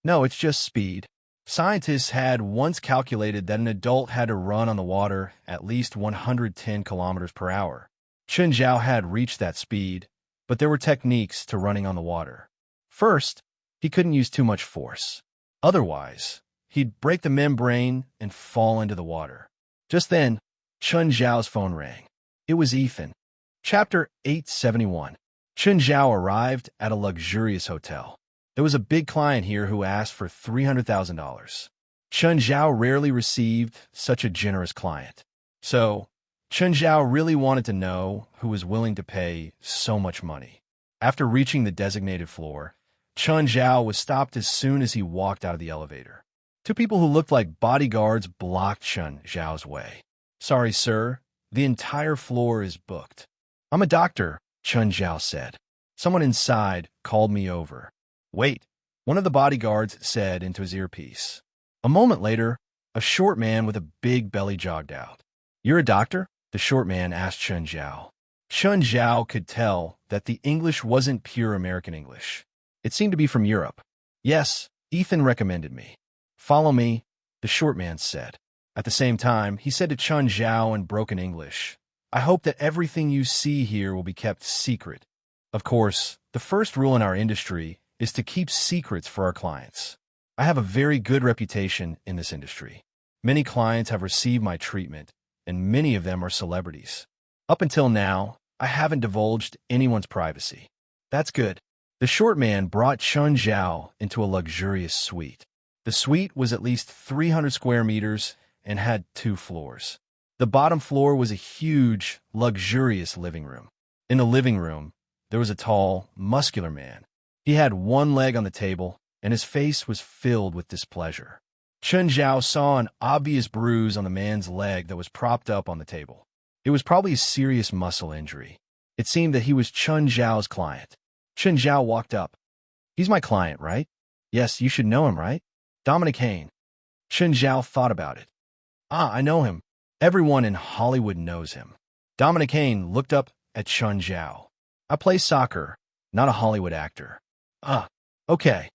No, it's just speed. Scientists had once calculated that an adult had to run on the water at least 110 kilometers per hour. Chen Zhao had reached that speed, but there were techniques to running on the water. First, he couldn't use too much force. Otherwise, he'd break the membrane and fall into the water. Just then, Chen Zhao's phone rang. It was Ethan. Chapter 871. Chen Zhao arrived at a luxurious hotel. There was a big client here who asked for $300,000. Chen Zhao rarely received such a generous client. So, Chen Zhao really wanted to know who was willing to pay so much money. After reaching the designated floor, Chen Zhao was stopped as soon as he walked out of the elevator. 2 people who looked like bodyguards blocked Chen Zhao's way. Sorry, sir. The entire floor is booked. I'm a doctor, Chen Zhao said. Someone inside called me over. Wait, one of the bodyguards said into his earpiece. A moment later, a short man with a big belly jogged out. You're a doctor? The short man asked Chen Zhao. Chen Zhao could tell that the English wasn't pure American English. It seemed to be from Europe. Yes, Ethan recommended me. Follow me, the short man said. At the same time, he said to Chen Zhao in broken English, I hope that everything you see here will be kept secret. Of course, the first rule in our industry is to keep secrets for our clients. I have a very good reputation in this industry. Many clients have received my treatment, and many of them are celebrities. Up until now, I haven't divulged anyone's privacy. That's good. The short man brought Chen Zhao into a luxurious suite. The suite was at least 300 square meters and had 2 floors. The bottom floor was a huge, luxurious living room. In the living room, there was a tall, muscular man. He had one leg on the table, and his face was filled with displeasure. Chen Zhao saw an obvious bruise on the man's leg that was propped up on the table. It was probably a serious muscle injury. It seemed that he was Chen Zhao's client. Chen Zhao walked up. He's my client, right? Yes, you should know him, right? Dominic Hain. Chen Zhao thought about it. I know him. Everyone in Hollywood knows him. Dominic Hain looked up at Chen Zhao. I play soccer, not a Hollywood actor. Okay.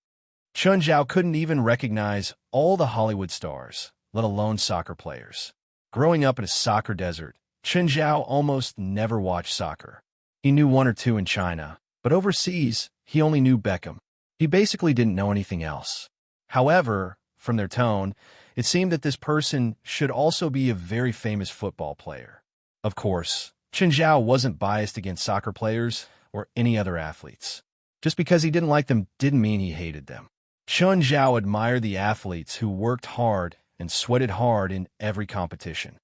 Chen Zhao couldn't even recognize all the Hollywood stars, let alone soccer players. Growing up in a soccer desert, Chen Zhao almost never watched soccer. He knew 1 or 2 in China, but overseas, he only knew Beckham. He basically didn't know anything else. However, from their tone, It seemed that this person should also be a very famous football player. Of course, Chen Zhao wasn't biased against soccer players or any other athletes. Just because he didn't like them didn't mean he hated them. Chen Zhao admired the athletes who worked hard and sweated hard in every competition.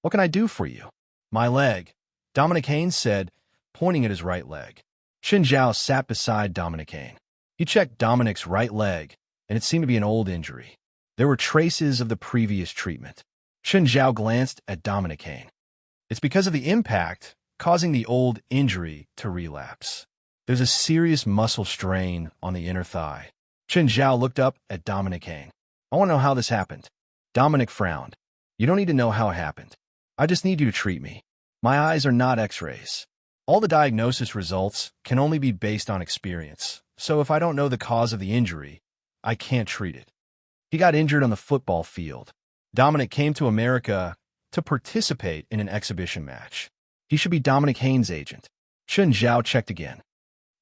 "What can I do for you?" "My leg," Dominic Haynes said, pointing at his right leg. Chen Zhao sat beside Dominic Haynes. He checked Dominic's right leg, and it seemed to be an old injury. There were traces of the previous treatment. Chen Zhao glanced at Dominic Haynes. "It's because of the impact, causing the old injury to relapse. There's a serious muscle strain on the inner thigh." Chen Zhao looked up at Dominic Haynes. "I want to know how this happened." Dominic frowned. "You don't need to know how it happened. I just need you to treat me. My eyes are not x-rays. All the diagnosis results can only be based on experience, so if I don't know the cause of the injury, I can't treat it." He got injured on the football field. Dominic came to America to participate in an exhibition match. He should be Dominic Haynes' agent. Chen Zhao checked again.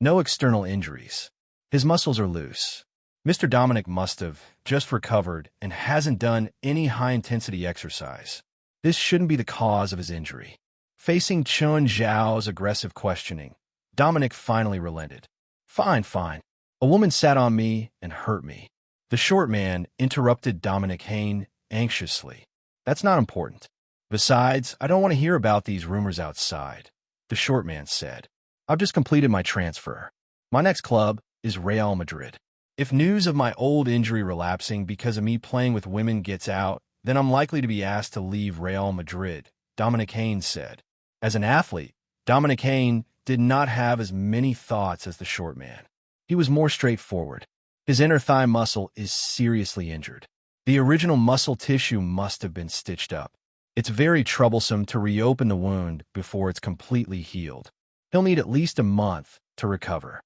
No external injuries. His muscles are loose. Mr. Dominic must have just recovered and hasn't done any high-intensity exercise. This shouldn't be the cause of his injury. Facing Chen Zhao's aggressive questioning, Dominic finally relented. Fine. A woman sat on me and hurt me." The short man interrupted Dominic Haynes anxiously. "That's not important. Besides, I don't want to hear about these rumors outside," the short man said. "I've just completed my transfer. My next club is Real Madrid. If news of my old injury relapsing because of me playing with women gets out, then I'm likely to be asked to leave Real Madrid," Dominic Haynes said. As an athlete, Dominic Haynes did not have as many thoughts as the short man. He was more straightforward. His inner thigh muscle is seriously injured. The original muscle tissue must have been stitched up. It's very troublesome to reopen the wound before it's completely healed. He'll need at least a month to recover.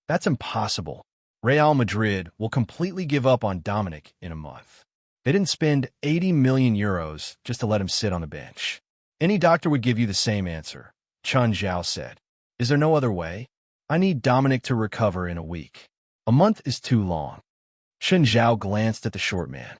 That's impossible. Real Madrid will completely give up on Dominic in a month. They didn't spend 80 million euros just to let him sit on the bench. Any doctor would give you the same answer, Chen Zhao said. "Is there no other way? I need Dominic to recover in a week. A month is too long." Chen Zhao glanced at the short man.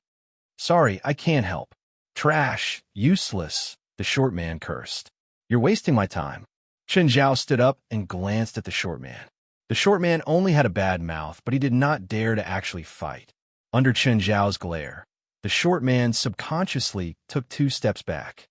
"Sorry, I can't help." "Trash, useless," the short man cursed. "You're wasting my time." Chen Zhao stood up and glanced at the short man. The short man only had a bad mouth, but he did not dare to actually fight. Under Chen Zhao's glare, the short man subconsciously took 2 steps back.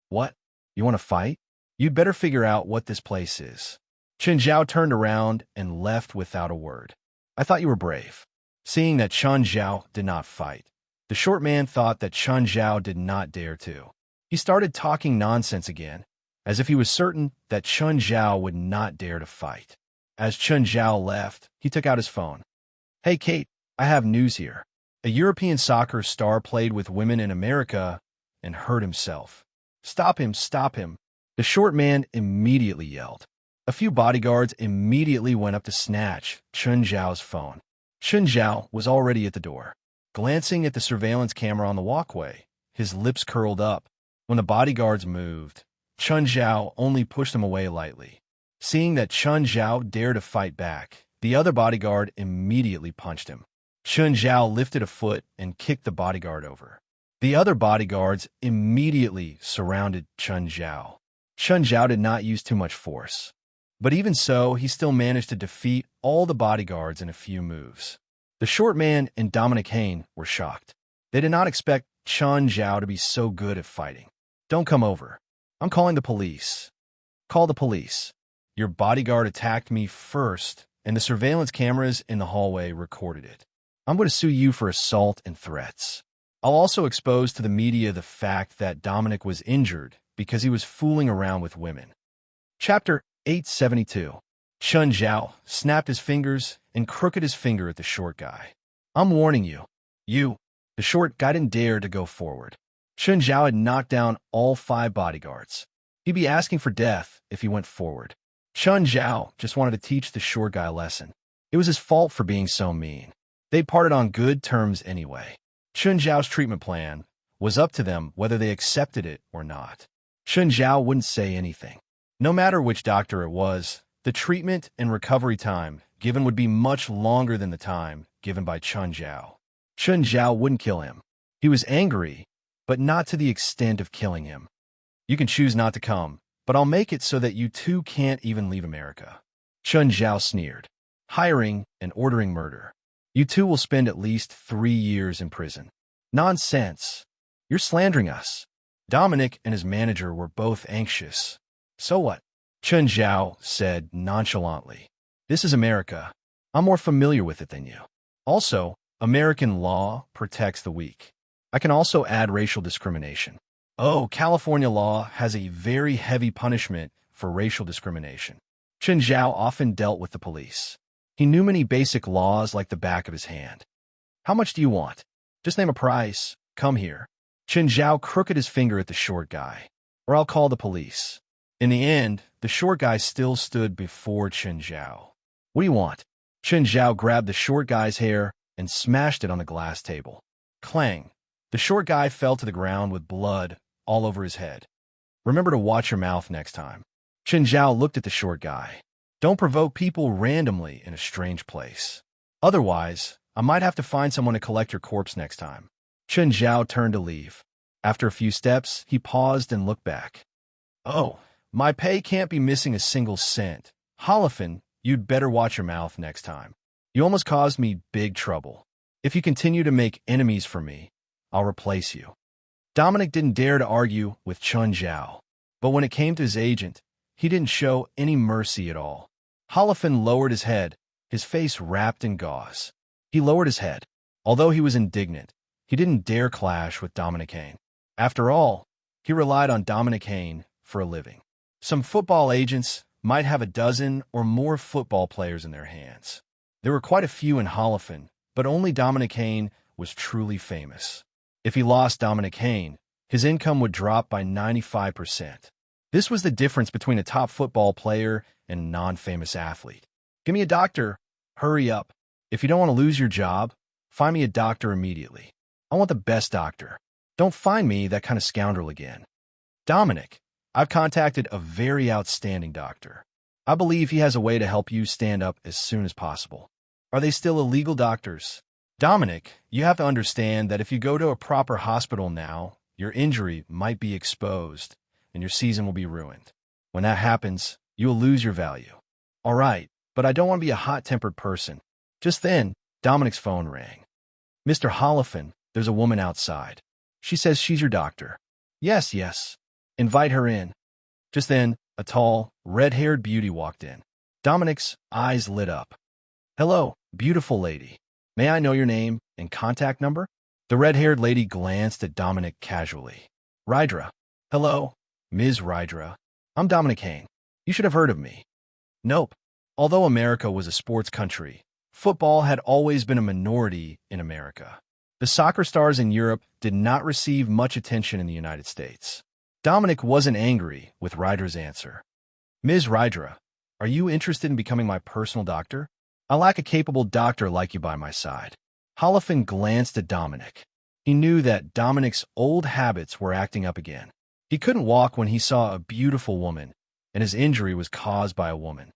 "What? You want to fight? You'd better figure out what this place is." Chen Zhao turned around and left without a word. "I thought you were brave." Seeing that Chen Zhao did not fight, the short man thought that Chen Zhao did not dare to. He started talking nonsense again, as if he was certain that Chen Zhao would not dare to fight. As Chen Zhao left, he took out his phone. "Hey, Kate, I have news here. A European soccer star played with women in America and hurt himself." Stop him, the short man immediately yelled. A few bodyguards immediately went up to snatch Chen Zhao's phone. Chen Zhao was already at the door. Glancing at the surveillance camera on the walkway, his lips curled up. When the bodyguards moved, Chen Zhao only pushed them away lightly. Seeing that Chen Zhao dared to fight back, the other bodyguard immediately punched him. Chen Zhao lifted a foot and kicked the bodyguard over. The other bodyguards immediately surrounded Chen Zhao. Chen Zhao did not use too much force. But even so, he still managed to defeat all the bodyguards in a few moves. The short man and Dominic Haynes were shocked. They did not expect Chen Zhao to be so good at fighting. "Don't come over. I'm calling the police." "Call the police. Your bodyguard attacked me first, and the surveillance cameras in the hallway recorded it. I'm going to sue you for assault and threats. I'll also expose to the media the fact that Dominic was injured because he was fooling around with women." Chapter 872. Chen Zhao snapped his fingers and crooked his finger at the short guy. "I'm warning you. The short guy didn't dare to go forward. Chen Zhao had knocked down all 5 bodyguards. He'd be asking for death if he went forward. Chen Zhao just wanted to teach the short guy a lesson. It was his fault for being so mean. They parted on good terms anyway. Chen Zhao's treatment plan was up to them whether they accepted it or not. Chen Zhao wouldn't say anything. No matter which doctor it was, the treatment and recovery time given would be much longer than the time given by Chen Zhao. Chen Zhao wouldn't kill him. He was angry, but not to the extent of killing him. You can choose not to come, but I'll make it so that you two can't even leave America. Chen Zhao sneered, hiring and ordering murder. You two will spend at least 3 years in prison. Nonsense. You're slandering us. Dominic and his manager were both anxious. So what? Chen Zhao said nonchalantly. This is America. I'm more familiar with it than you. Also, American law protects the weak. I can also add racial discrimination. Oh, California law has a very heavy punishment for racial discrimination. Chen Zhao often dealt with the police. He knew many basic laws like the back of his hand. How much do you want? Just name a price. Come here. Chen Zhao crooked his finger at the short guy. Or I'll call the police. In the end, the short guy still stood before Chen Zhao. What do you want? Chen Zhao grabbed the short guy's hair and smashed it on the glass table. Clang. The short guy fell to the ground with blood all over his head. Remember to watch your mouth next time. Chen Zhao looked at the short guy. Don't provoke people randomly in a strange place. Otherwise, I might have to find someone to collect your corpse next time. Chen Zhao turned to leave. After a few steps, he paused and looked back. Oh, my pay can't be missing a single cent. Holofin, you'd better watch your mouth next time. You almost caused me big trouble. If you continue to make enemies for me, I'll replace you. Dominic didn't dare to argue with Chen Zhao, but when it came to his agent, he didn't show any mercy at all. Holofin lowered his head, his face wrapped in gauze. He lowered his head. Although he was indignant, he didn't dare clash with Dominic Hain. After all, he relied on Dominic Hain for a living. Some football agents might have a dozen or more football players in their hands. There were quite a few in Holofin, but only Dominic Hain was truly famous. If he lost Dominic Hain, his income would drop by 95%. This was the difference between a top football player and a non-famous athlete. Give me a doctor. Hurry up. If you don't want to lose your job, find me a doctor immediately. I want the best doctor. Don't find me that kind of scoundrel again. Dominic, I've contacted a very outstanding doctor. I believe he has a way to help you stand up as soon as possible. Are they still illegal doctors? Dominic, you have to understand that if you go to a proper hospital now, your injury might be exposed, and your season will be ruined. When that happens, you will lose your value. All right, but I don't want to be a hot-tempered person. Just then, Dominic's phone rang. Mr. Holofin, there's a woman outside. She says she's your doctor. Yes, yes. Invite her in. Just then, a tall, red-haired beauty walked in. Dominic's eyes lit up. Hello, beautiful lady. May I know your name and contact number? The red-haired lady glanced at Dominic casually. Rydra. Hello, Ms. Rydra. I'm Dominic Hain. You should have heard of me. Nope. Although America was a sports country, football had always been a minority in America. The soccer stars in Europe did not receive much attention in the United States. Dominic wasn't angry with Rydra's answer. Ms. Rydra, are you interested in becoming my personal doctor? I lack a capable doctor like you by my side. Holofin glanced at Dominic. He knew that Dominic's old habits were acting up again. He couldn't walk when he saw a beautiful woman, and his injury was caused by a woman.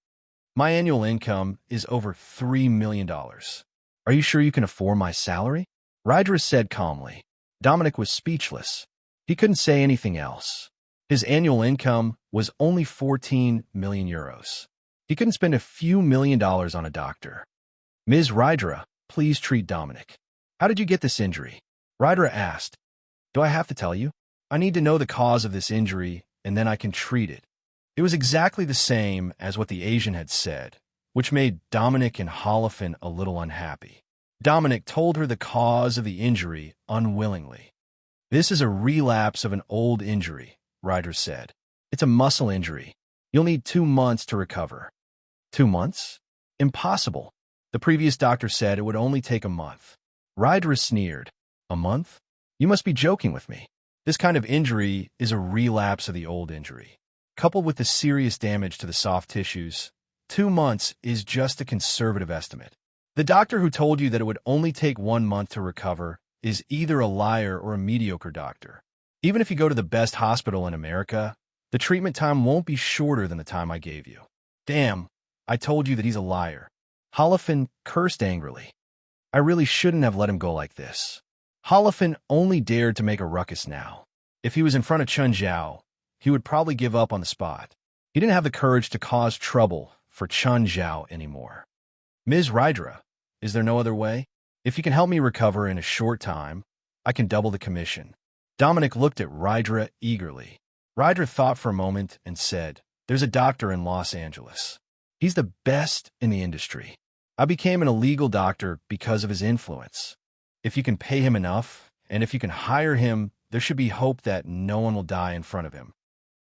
My annual income is over $3 million. Are you sure you can afford my salary? Rydra said calmly. Dominic was speechless. He couldn't say anything else. His annual income was only 14 million euros. He couldn't spend a few $1,000,000 on a doctor. Ms. Rydra, please treat Dominic. How did you get this injury? Rydra asked. Do I have to tell you? I need to know the cause of this injury, and then I can treat it. It was exactly the same as what the Asian had said, which made Dominic and Holofin a little unhappy. Dominic told her the cause of the injury unwillingly. This is a relapse of an old injury, Rydra said. It's a muscle injury. You'll need 2 months to recover. 2 months? Impossible. The previous doctor said it would only take a month. Rydra sneered. A month? You must be joking with me. This kind of injury is a relapse of the old injury. Coupled with the serious damage to the soft tissues, 2 months is just a conservative estimate. The doctor who told you that it would only take 1 month to recover is either a liar or a mediocre doctor. Even if you go to the best hospital in America, the treatment time won't be shorter than the time I gave you. Damn, I told you that he's a liar. Holofin cursed angrily. I really shouldn't have let him go like this. Holofin only dared to make a ruckus now. If he was in front of Chun Zhao, he would probably give up on the spot. He didn't have the courage to cause trouble for Chun Zhao anymore. Ms. Rydra, is there no other way? If you can help me recover in a short time, I can double the commission. Dominic looked at Rydra eagerly. Rydra thought for a moment and said, there's a doctor in Los Angeles. He's the best in the industry. I became an illegal doctor because of his influence. If you can pay him enough, and if you can hire him, there should be hope that no one will die in front of him.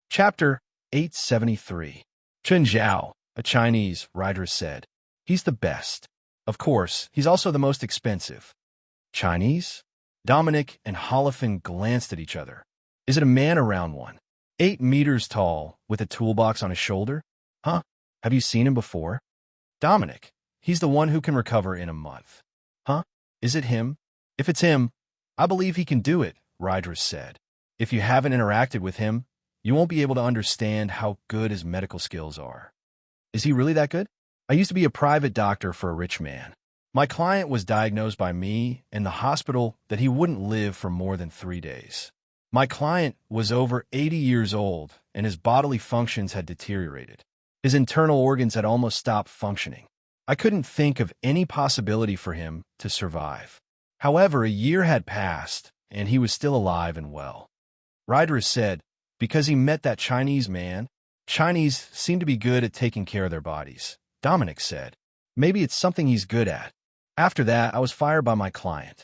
Chapter 873. Chun Zhao, a Chinese, Rydra said. He's the best. Of course, he's also the most expensive. Chinese? Dominic and Holofin glanced at each other. Is it a man around one? 8 meters tall, with a toolbox on his shoulder? Huh? Have you seen him before? Dominic. He's the one who can recover in a month. Huh? Is it him? If it's him, I believe he can do it, Rydra said. If you haven't interacted with him, you won't be able to understand how good his medical skills are. Is he really that good? I used to be a private doctor for a rich man. My client was diagnosed by me in the hospital that he wouldn't live for more than 3 days. My client was over 80 years old, and his bodily functions had deteriorated. His internal organs had almost stopped functioning. I couldn't think of any possibility for him to survive. However, a year had passed, and he was still alive and well. Rydra said, because he met that Chinese man. Chinese seem to be good at taking care of their bodies. Dominic said, maybe it's something he's good at. After that, I was fired by my client.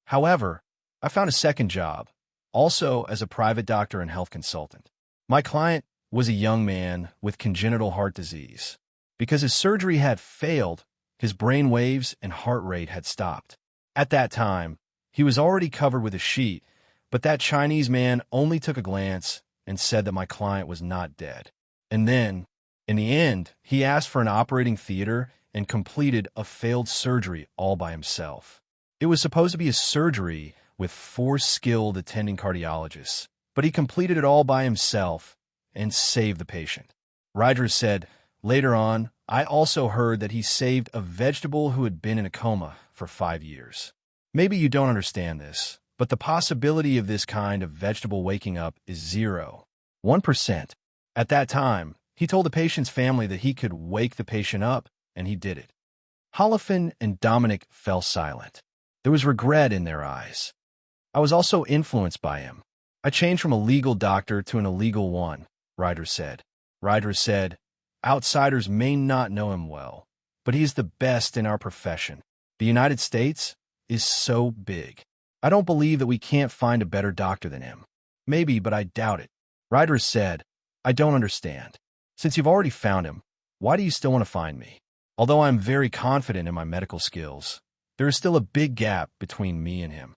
However, I found a second job, also as a private doctor and health consultant. My client was a young man with congenital heart disease. Because his surgery had failed, his brain waves and heart rate had stopped. At that time, he was already covered with a sheet, but that Chinese man only took a glance and said that my client was not dead. And then, in the end, he asked for an operating theater and completed a failed surgery all by himself. It was supposed to be a surgery with 4 skilled attending cardiologists, but he completed it all by himself and saved the patient. Rydra said, later on, I also heard that he saved a vegetable who had been in a coma for 5 years. Maybe you don't understand this, but the possibility of this kind of vegetable waking up is 1%. At that time, he told the patient's family that he could wake the patient up, and he did it. Holofin and Dominic fell silent. There was regret in their eyes. I was also influenced by him. I changed from a legal doctor to an illegal one, Rydra said. Rydra said, outsiders may not know him well, but he is the best in our profession. The United States is so big. I don't believe that we can't find a better doctor than him. Maybe, but I doubt it. Rydra said, I don't understand. Since you've already found him, why do you still want to find me? Although I'm very confident in my medical skills, there is still a big gap between me and him.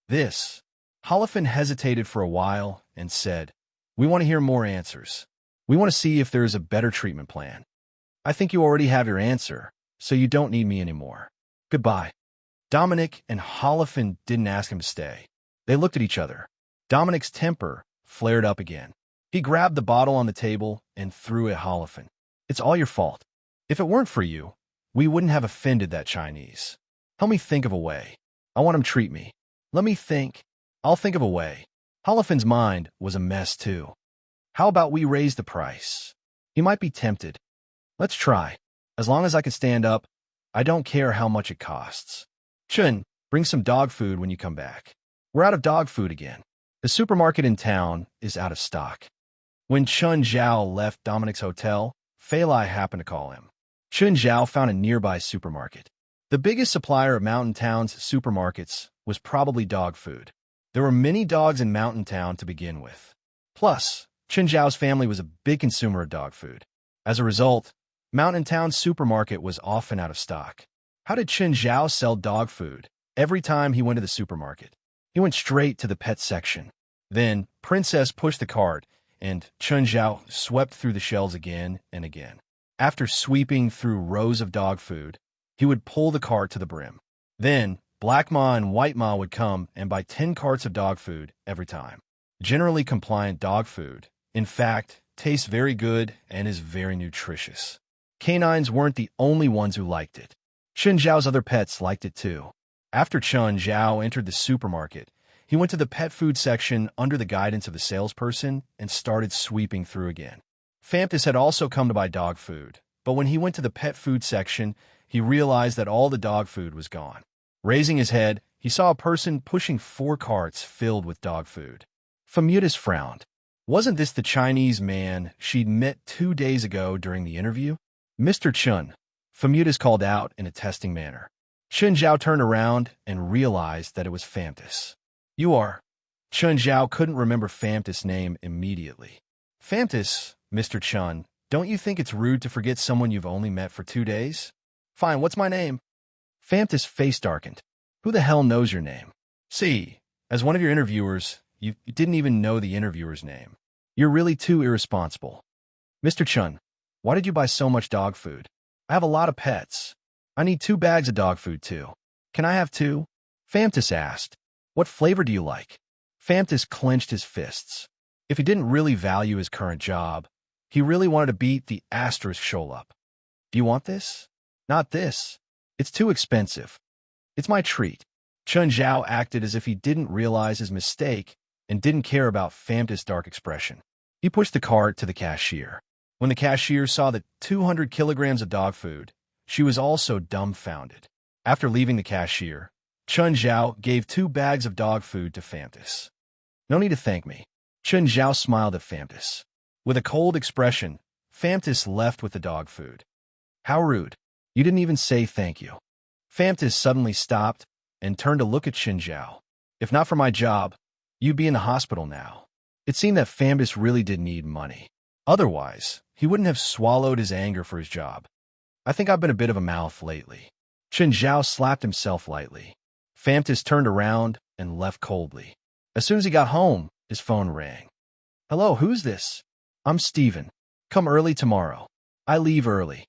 This. Holofin hesitated for a while and said, we want to hear more answers. We want to see if there is a better treatment plan. I think you already have your answer, so you don't need me anymore. Goodbye. Dominic and Holofin didn't ask him to stay. They looked at each other. Dominic's temper flared up again. He grabbed the bottle on the table and threw it at Holofin. It's all your fault. If it weren't for you, we wouldn't have offended that Chinese. Help me think of a way. I want him to treat me. Let me think. I'll think of a way. Holofin's mind was a mess too. How about we raise the price? He might be tempted. Let's try. As long as I can stand up, I don't care how much it costs. Chun, bring some dog food when you come back. We're out of dog food again. The supermarket in town is out of stock. When Chun Zhao left Dominic's hotel, Fei Lai happened to call him. Chun Zhao found a nearby supermarket. The biggest supplier of Mountain Town's supermarkets was probably dog food. There were many dogs in Mountain Town to begin with. Plus, Chun Zhao's family was a big consumer of dog food. As a result, Mountain Town's supermarket was often out of stock. How did Chun Zhao sell dog food? Every time he went to the supermarket, he went straight to the pet section. Then, Princess pushed the cart, and Chun Zhao swept through the shelves again and again. After sweeping through rows of dog food, he would pull the cart to the brim. Then, Black Ma and White Ma would come and buy 10 carts of dog food every time. Generally compliant dog food, in fact, tastes very good and is very nutritious. Canines weren't the only ones who liked it. Chen Zhao's other pets liked it too. After Chen Zhao entered the supermarket, he went to the pet food section under the guidance of the salesperson and started sweeping through again. Famtis had also come to buy dog food, but when he went to the pet food section, he realized that all the dog food was gone. Raising his head, he saw a person pushing 4 carts filled with dog food. Famutus frowned. Wasn't this the Chinese man she'd met 2 days ago during the interview? Mr. Chun, Famutus called out in a testing manner. Chen Zhao turned around and realized that it was Famtis. You are. Chen Zhao couldn't remember Famtis' name immediately. Famtis, Mr. Chun, don't you think it's rude to forget someone you've only met for 2 days? Fine, what's my name? Famtis' face darkened. Who the hell knows your name? See, as one of your interviewers, you didn't even know the interviewer's name. You're really too irresponsible. Mr. Chun, why did you buy so much dog food? I have a lot of pets. I need 2 bags of dog food too. Can I have 2? Famtis asked. What flavor do you like? Famtis clenched his fists. If he didn't really value his current job, he really wanted to beat the asterisk shoal up. Do you want this? Not this. It's too expensive. It's my treat. Chen Zhao acted as if he didn't realize his mistake and didn't care about Famtis' dark expression. He pushed the cart to the cashier. When the cashier saw the 200 kilograms of dog food, she was also dumbfounded. After leaving the cashier, Chen Zhao gave 2 bags of dog food to Famtis. No need to thank me. Chen Zhao smiled at Famtis. With a cold expression, Famtis left with the dog food. How rude. You didn't even say thank you. Famtis suddenly stopped and turned to look at Chen Zhao. If not for my job, you'd be in the hospital now. It seemed that Famtis really did need money. Otherwise, he wouldn't have swallowed his anger for his job. I think I've been a bit of a mouth lately. Chen Zhao slapped himself lightly. Famtis turned around and left coldly. As soon as he got home, his phone rang. Hello, who's this? I'm Steven. Come early tomorrow. I leave early.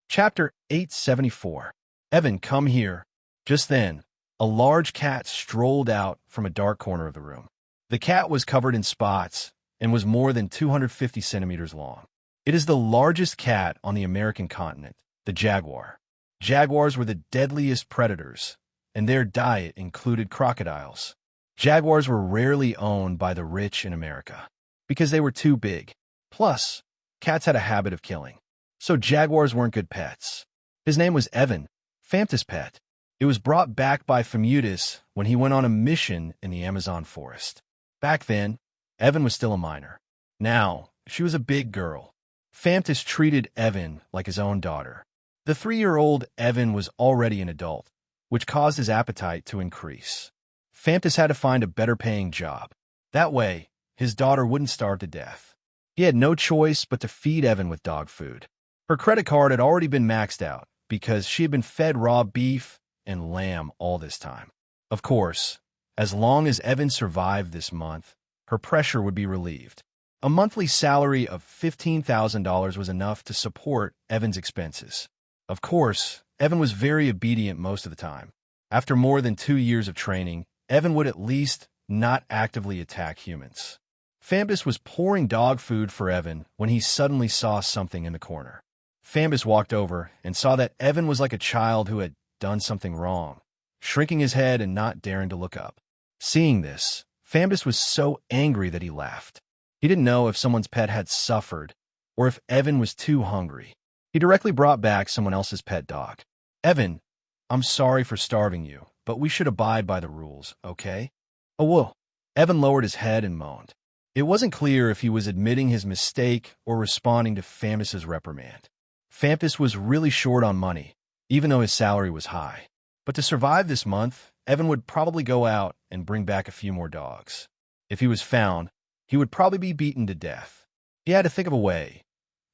Chapter 874. Evan, come here. Just then, a large cat strolled out from a dark corner of the room. The cat was covered in spots and was more than 250 centimeters long. It is the largest cat on the American continent, the jaguar. Jaguars were the deadliest predators, and their diet included crocodiles. Jaguars were rarely owned by the rich in America because they were too big. Plus, cats had a habit of killing, so jaguars weren't good pets. His name was Evan, Famtis' pet. It was brought back by Famutus when he went on a mission in the Amazon forest. Back then, Evan was still a minor. Now, she was a big girl. Famtis treated Evan like his own daughter. The 3-year-old Evan was already an adult, which caused his appetite to increase. Famtis had to find a better-paying job. That way, his daughter wouldn't starve to death. He had no choice but to feed Evan with dog food. Her credit card had already been maxed out because she had been fed raw beef and lamb all this time. Of course, as long as Evan survived this month, her pressure would be relieved. A monthly salary of $15,000 was enough to support Evan's expenses. Of course, Evan was very obedient most of the time. After more than 2 years of training, Evan would at least not actively attack humans. Famtis was pouring dog food for Evan when he suddenly saw something in the corner. Famtis walked over and saw that Evan was like a child who had done something wrong, shrinking his head and not daring to look up. Seeing this, Famtis was so angry that he laughed. He didn't know if someone's pet had suffered or if Evan was too hungry. He directly brought back someone else's pet dog. Evan, I'm sorry for starving you, but we should abide by the rules, okay? Oh, whoa. Evan lowered his head and moaned. It wasn't clear if he was admitting his mistake or responding to Famtis' reprimand. Famtis was really short on money, even though his salary was high. But to survive this month, Evan would probably go out and bring back a few more dogs. If he was found, he would probably be beaten to death. He had to think of a way.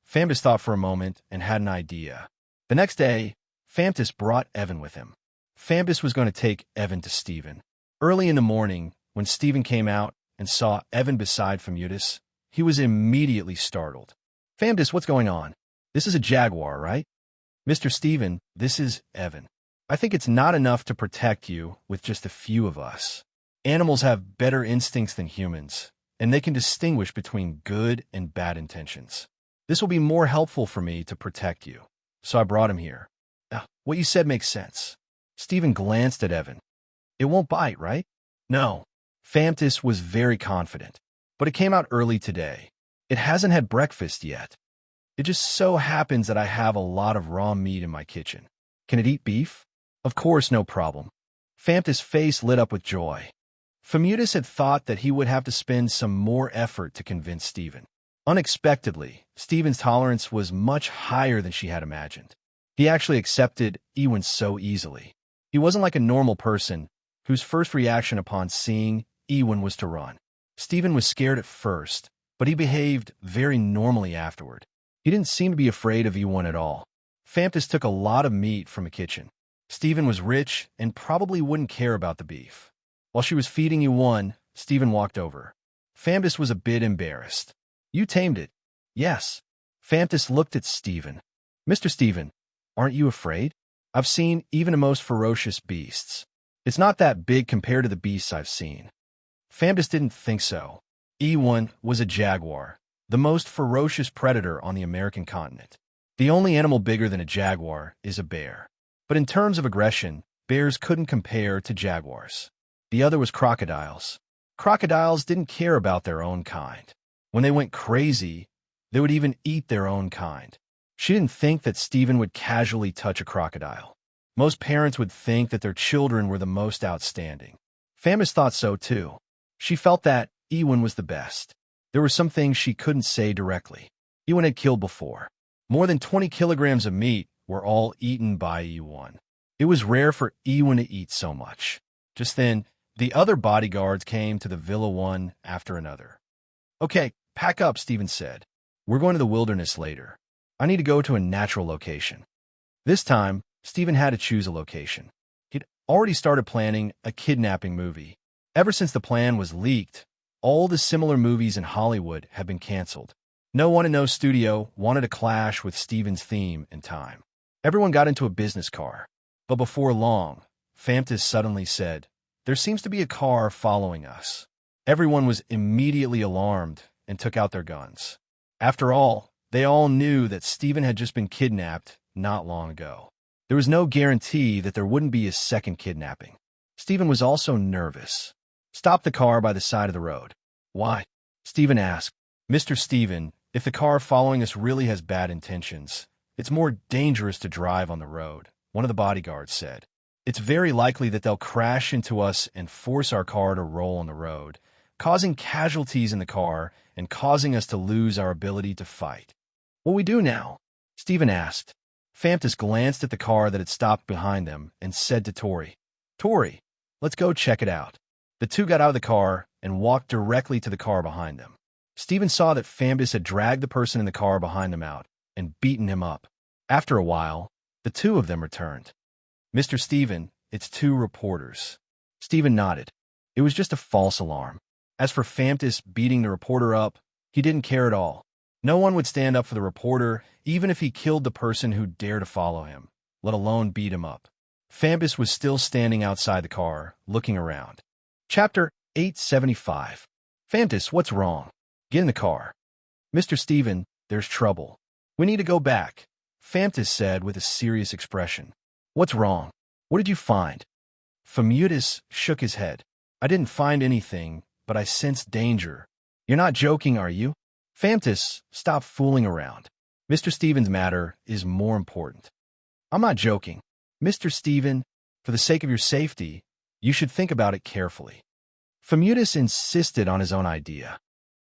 Famtis thought for a moment and had an idea. The next day, Famtis brought Evan with him. Famtis was going to take Evan to Steven. Early in the morning, when Steven came out and saw Evan beside Famutus, he was immediately startled. Famtis, what's going on? This is a jaguar, right? Mr. Steven, this is Evan. I think it's not enough to protect you with just a few of us. Animals have better instincts than humans, and they can distinguish between good and bad intentions. This will be more helpful for me to protect you, so I brought him here. What you said makes sense. Stephen glanced at Evan. It won't bite, right? No. Famtis was very confident, but it came out early today. It hasn't had breakfast yet. It just so happens that I have a lot of raw meat in my kitchen. Can it eat beef? Of course, no problem. Famtis' face lit up with joy. Famutus had thought that he would have to spend some more effort to convince Stephen. Unexpectedly, Stephen's tolerance was much higher than she had imagined. He actually accepted Ewan so easily. He wasn't like a normal person whose first reaction upon seeing Ewan was to run. Stephen was scared at first, but he behaved very normally afterward. He didn't seem to be afraid of Ewan at all. Famtis took a lot of meat from a kitchen. Stephen was rich and probably wouldn't care about the beef. While she was feeding Ewan, Stephen walked over. Famtis was a bit embarrassed. You tamed it. Yes. Famtis looked at Stephen. Mr. Stephen, aren't you afraid? I've seen even the most ferocious beasts. It's not that big compared to the beasts I've seen. Famtis didn't think so. Ewan was a jaguar, the most ferocious predator on the American continent. The only animal bigger than a jaguar is a bear. But in terms of aggression, bears couldn't compare to jaguars. The other was crocodiles. Crocodiles didn't care about their own kind. When they went crazy, they would even eat their own kind. She didn't think that Stephen would casually touch a crocodile. Most parents would think that their children were the most outstanding. Famtis thought so too. She felt that Ewan was the best. There were some things she couldn't say directly. Ewan had killed before. More than 20 kilograms of meat were all eaten by Ewan. It was rare for Ewan to eat so much. Just then, the other bodyguards came to the villa one after another. Okay, pack up, Stephen said. We're going to the wilderness later. I need to go to a natural location. This time, Stephen had to choose a location. He'd already started planning a kidnapping movie. Ever since the plan was leaked, all the similar movies in Hollywood have been canceled. No one in no studio wanted to clash with Stephen's theme and time. Everyone got into a business car. But before long, Famtis suddenly said, "There seems to be a car following us." Everyone was immediately alarmed and took out their guns. After all, they all knew that Stephen had just been kidnapped not long ago. There was no guarantee that there wouldn't be a second kidnapping. Stephen was also nervous. Stop the car by the side of the road. Why? Stephen asked. Mr. Stephen, if the car following us really has bad intentions, it's more dangerous to drive on the road, one of the bodyguards said. It's very likely that they'll crash into us and force our car to roll on the road, causing casualties in the car and causing us to lose our ability to fight. What we do now? Stephen asked. Famtis glanced at the car that had stopped behind them and said to Tori, Tori, let's go check it out. The two got out of the car and walked directly to the car behind them. Stephen saw that Famtis had dragged the person in the car behind him out and beaten him up. After a while, the two of them returned. Mr. Stephen, it's two reporters. Stephen nodded. It was just a false alarm. As for Famtis beating the reporter up, he didn't care at all. No one would stand up for the reporter, even if he killed the person who dared to follow him, let alone beat him up. Famtis was still standing outside the car, looking around. Chapter 875. Famtis, what's wrong? Get in the car. Mr. Stephen, there's trouble. We need to go back, Famtis said with a serious expression. What's wrong? What did you find? Famutus shook his head. I didn't find anything, but I sensed danger. You're not joking, are you? Famtis, stop fooling around. Mr. Stephen's matter is more important. I'm not joking. Mr. Stephen, for the sake of your safety, you should think about it carefully. Famutus insisted on his own idea.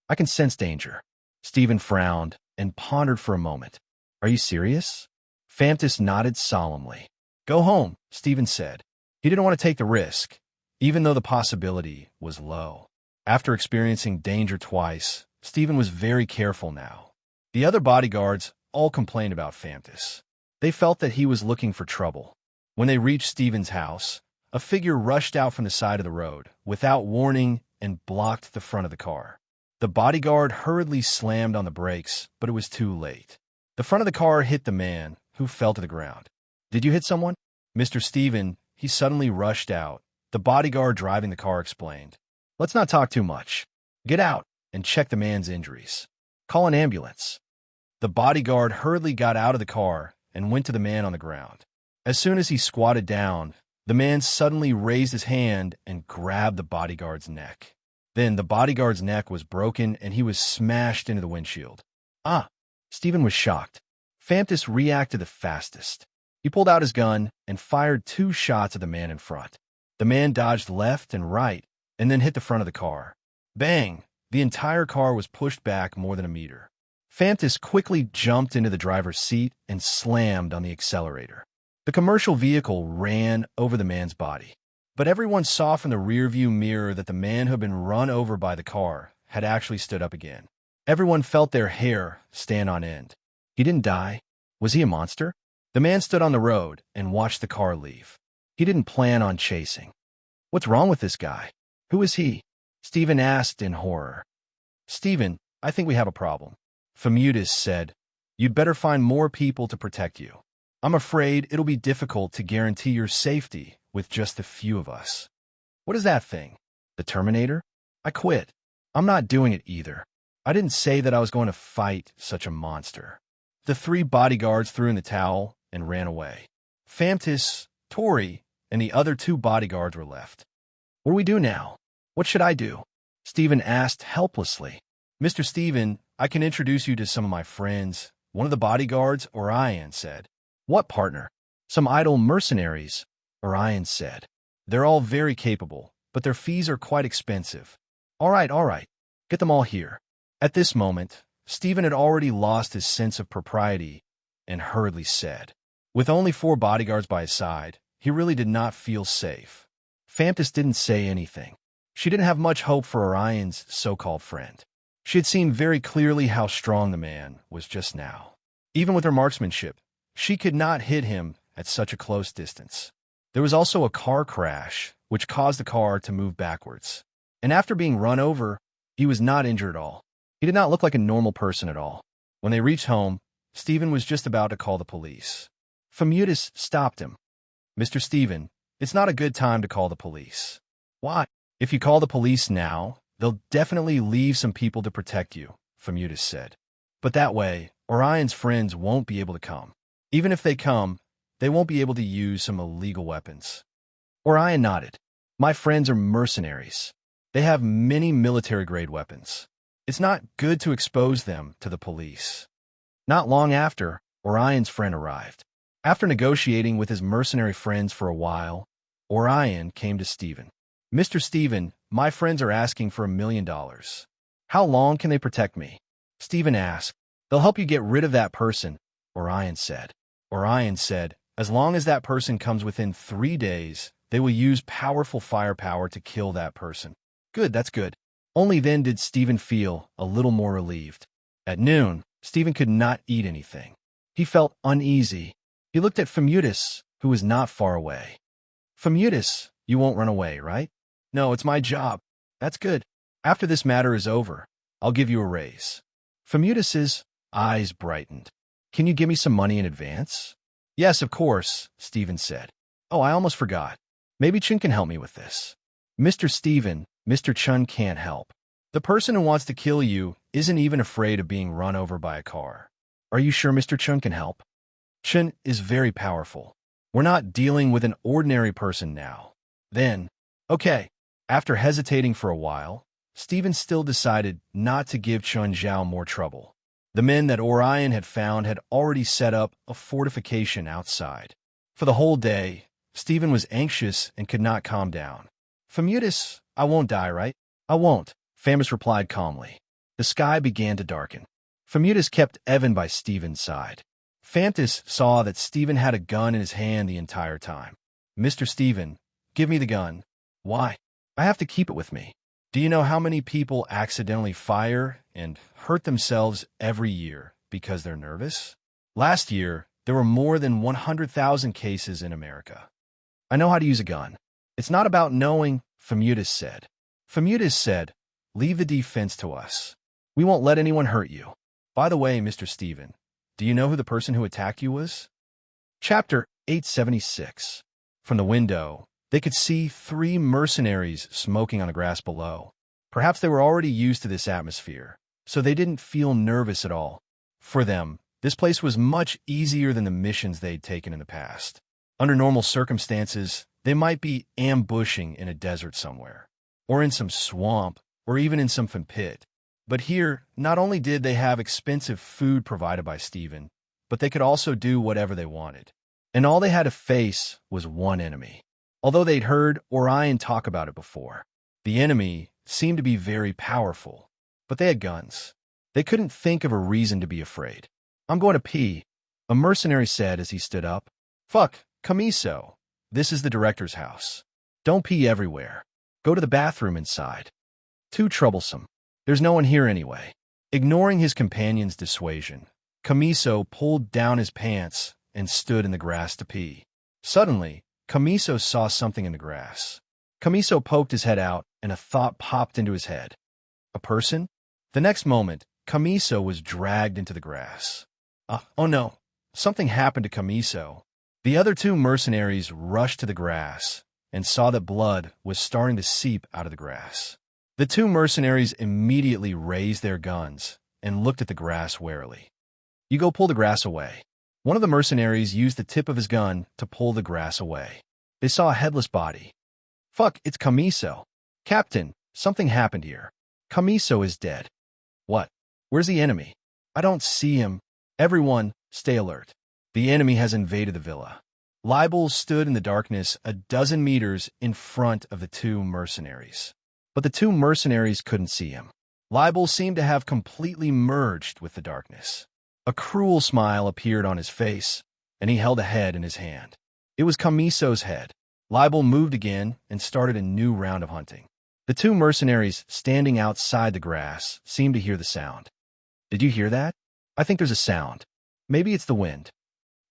I can sense danger. Stephen frowned and pondered for a moment. Are you serious? Famtis nodded solemnly. Go home, Stephen said. He didn't want to take the risk, even though the possibility was low. After experiencing danger twice, Stephen was very careful now. The other bodyguards all complained about Famtis. They felt that he was looking for trouble. When they reached Stephen's house, a figure rushed out from the side of the road without warning and blocked the front of the car. The bodyguard hurriedly slammed on the brakes, but it was too late. The front of the car hit the man, who fell to the ground. Did you hit someone? Mr. Stephen, he suddenly rushed out. The bodyguard driving the car explained. Let's not talk too much. Get out and check the man's injuries. Call an ambulance. The bodyguard hurriedly got out of the car and went to the man on the ground. As soon as he squatted down, the man suddenly raised his hand and grabbed the bodyguard's neck. Then the bodyguard's neck was broken and he was smashed into the windshield. Ah! Stephen was shocked. Famtis reacted the fastest. He pulled out his gun and fired 2 shots at the man in front. The man dodged left and right and then hit the front of the car. Bang! The entire car was pushed back more than a meter. Famtis quickly jumped into the driver's seat and slammed on the accelerator. The commercial vehicle ran over the man's body. But everyone saw from the rearview mirror that the man who had been run over by the car had actually stood up again. Everyone felt their hair stand on end. He didn't die. Was he a monster? The man stood on the road and watched the car leave. He didn't plan on chasing. What's wrong with this guy? Who is he? Stephen asked in horror. Stephen, I think we have a problem. Fameutis said, You'd better find more people to protect you. I'm afraid it'll be difficult to guarantee your safety with just a few of us. What is that thing? The Terminator? I quit. I'm not doing it either. I didn't say that I was going to fight such a monster. The 3 bodyguards threw in the towel and ran away. Famtis, Tori, and the other 2 bodyguards were left. What do we do now? What should I do? Stephen asked helplessly. Mr. Stephen, I can introduce you to some of my friends. One of the bodyguards, Orion, said. What partner? Some idle mercenaries, Orion said. They're all very capable, but their fees are quite expensive. All right. Get them all here. At this moment, Stephen had already lost his sense of propriety and hurriedly said, with only 4 bodyguards by his side, he really did not feel safe. Famtis didn't say anything. She didn't have much hope for Orion's so-called friend. She had seen very clearly how strong the man was just now. Even with her marksmanship, she could not hit him at such a close distance. There was also a car crash, which caused the car to move backwards. And after being run over, he was not injured at all. He did not look like a normal person at all. When they reached home, Stephen was just about to call the police. Fameutis stopped him. Mr. Stephen, it's not a good time to call the police. Why? If you call the police now, they'll definitely leave some people to protect you, Fameutis said. But that way, Orion's friends won't be able to come. Even if they come, they won't be able to use some illegal weapons. Orion nodded. My friends are mercenaries. They have many military-grade weapons. It's not good to expose them to the police. Not long after, Orion's friend arrived. After negotiating with his mercenary friends for a while, Orion came to Stephen. Mr. Stephen, my friends are asking for $1 million. How long can they protect me? Stephen asked. They'll help you get rid of that person, Orion said. Orion said, as long as that person comes within 3 days, they will use powerful firepower to kill that person. Good, that's good. Only then did Stephen feel a little more relieved. At noon, Stephen could not eat anything. He felt uneasy. He looked at Fameutis, who was not far away. Fameutis, you won't run away, right? No, it's my job. That's good. After this matter is over, I'll give you a raise. Fameutis's eyes brightened. Can you give me some money in advance? Yes, of course, Stephen said. Oh, I almost forgot. Maybe Chun can help me with this. Mr. Stephen, Mr. Chun can't help. The person who wants to kill you isn't even afraid of being run over by a car. Are you sure Mr. Chun can help? Chun is very powerful. We're not dealing with an ordinary person now. Then, okay. After hesitating for a while, Stephen still decided not to give Chun Zhao more trouble. The men that Orion had found had already set up a fortification outside. For the whole day, Stephen was anxious and could not calm down. Fameutis, I won't die, right? I won't, Fameutis replied calmly. The sky began to darken. Fameutis kept Evan by Stephen's side. Fameutis saw that Stephen had a gun in his hand the entire time. Mr. Stephen, give me the gun. Why? I have to keep it with me. Do you know how many people accidentally fire and hurt themselves every year because they're nervous? Last year, there were more than 100,000 cases in America. I know how to use a gun. It's not about knowing, Fameutis said. Fameutis said, leave the defense to us. We won't let anyone hurt you. By the way, Mr. Stephen, do you know who the person who attacked you was? Chapter 876. From the window, they could see 3 mercenaries smoking on the grass below. Perhaps they were already used to this atmosphere, so they didn't feel nervous at all. For them, this place was much easier than the missions they'd taken in the past. Under normal circumstances, they might be ambushing in a desert somewhere, or in some swamp, or even in some pit. But here, not only did they have expensive food provided by Stephen, but they could also do whatever they wanted. And all they had to face was one enemy. Although they'd heard Orion talk about it before, the enemy seemed to be very powerful, but they had guns. They couldn't think of a reason to be afraid. "I'm going to pee," a mercenary said as he stood up. "Fuck, Camiso. This is the director's house. Don't pee everywhere. Go to the bathroom inside. Too troublesome. There's no one here anyway." Ignoring his companion's dissuasion, Camiso pulled down his pants and stood in the grass to pee. Suddenly, Camiso saw something in the grass. Camiso poked his head out, and a thought popped into his head. A person? The next moment, Camiso was dragged into the grass. Oh no, something happened to Camiso. The other two mercenaries rushed to the grass and saw that blood was starting to seep out of the grass. The two mercenaries immediately raised their guns and looked at the grass warily. "You go pull the grass away." One of the mercenaries used the tip of his gun to pull the grass away. They saw a headless body. "Fuck, it's Camiso. Captain, something happened here. Camiso is dead." "What? Where's the enemy?" "I don't see him. Everyone, stay alert. The enemy has invaded the villa." Libel stood in the darkness a dozen meters in front of the two mercenaries. But the two mercenaries couldn't see him. Libel seemed to have completely merged with the darkness. A cruel smile appeared on his face, and he held a head in his hand. It was Camiso's head. Libel moved again and started a new round of hunting. The two mercenaries standing outside the grass seemed to hear the sound. "Did you hear that? I think there's a sound. Maybe it's the wind."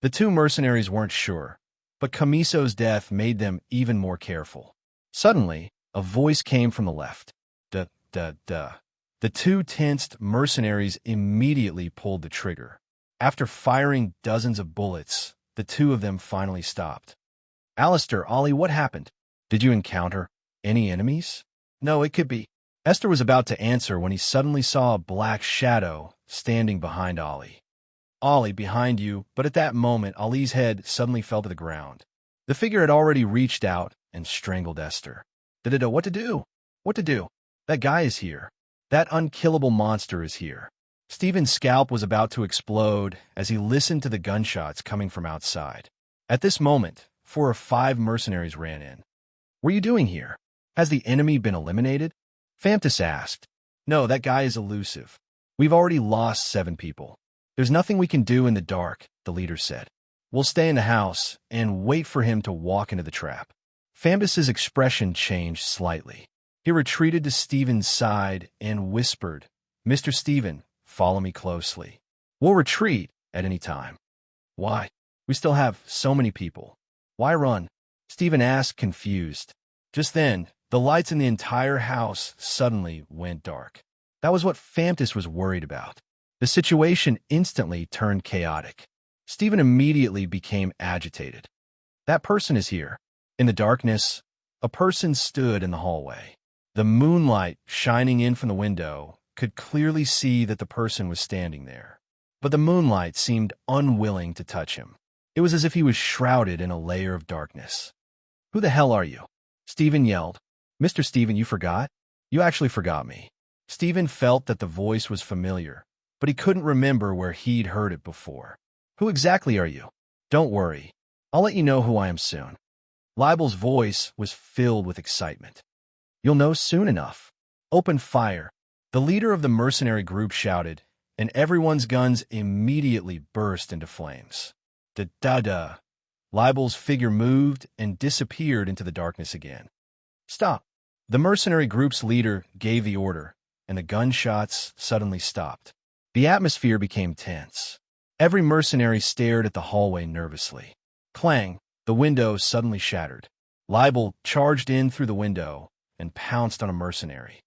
The two mercenaries weren't sure, but Camiso's death made them even more careful. Suddenly, a voice came from the left. Duh, duh, duh. The two tensed mercenaries immediately pulled the trigger. After firing dozens of bullets, the two of them finally stopped. "Alistair, Ollie, what happened? Did you encounter any enemies?" "No, it could be." Esther was about to answer when he suddenly saw a black shadow standing behind Ollie. "Ollie, behind you," but at that moment, Ollie's head suddenly fell to the ground. The figure had already reached out and strangled Esther. What to do? What to do? That guy is here. That unkillable monster is here. Stephen's scalp was about to explode as he listened to the gunshots coming from outside. At this moment, 4 or 5 mercenaries ran in. "What are you doing here? Has the enemy been eliminated?" Famtis asked. "No, that guy is elusive. We've already lost 7 people. There's nothing we can do in the dark," the leader said. "We'll stay in the house and wait for him to walk into the trap." Famtis's expression changed slightly. He retreated to Stephen's side and whispered, "Mr. Stephen, follow me closely. We'll retreat at any time." "Why? We still have so many people. Why run?" Stephen asked, confused. Just then, the lights in the entire house suddenly went dark. That was what Famtis was worried about. The situation instantly turned chaotic. Stephen immediately became agitated. "That person is here." In the darkness, a person stood in the hallway. The moonlight shining in from the window could clearly see that the person was standing there. But the moonlight seemed unwilling to touch him. It was as if he was shrouded in a layer of darkness. "Who the hell are you?" Stephen yelled. "Mr. Stephen, you forgot? You actually forgot me." Stephen felt that the voice was familiar, but he couldn't remember where he'd heard it before. "Who exactly are you?" "Don't worry. I'll let you know who I am soon." Libel's voice was filled with excitement. "You'll know soon enough. Open fire." The leader of the mercenary group shouted, and everyone's guns immediately burst into flames. Da-da-da. Libel's figure moved and disappeared into the darkness again. "Stop." The mercenary group's leader gave the order, and the gunshots suddenly stopped. The atmosphere became tense. Every mercenary stared at the hallway nervously. Clang, the window suddenly shattered. Libel charged in through the window and pounced on a mercenary.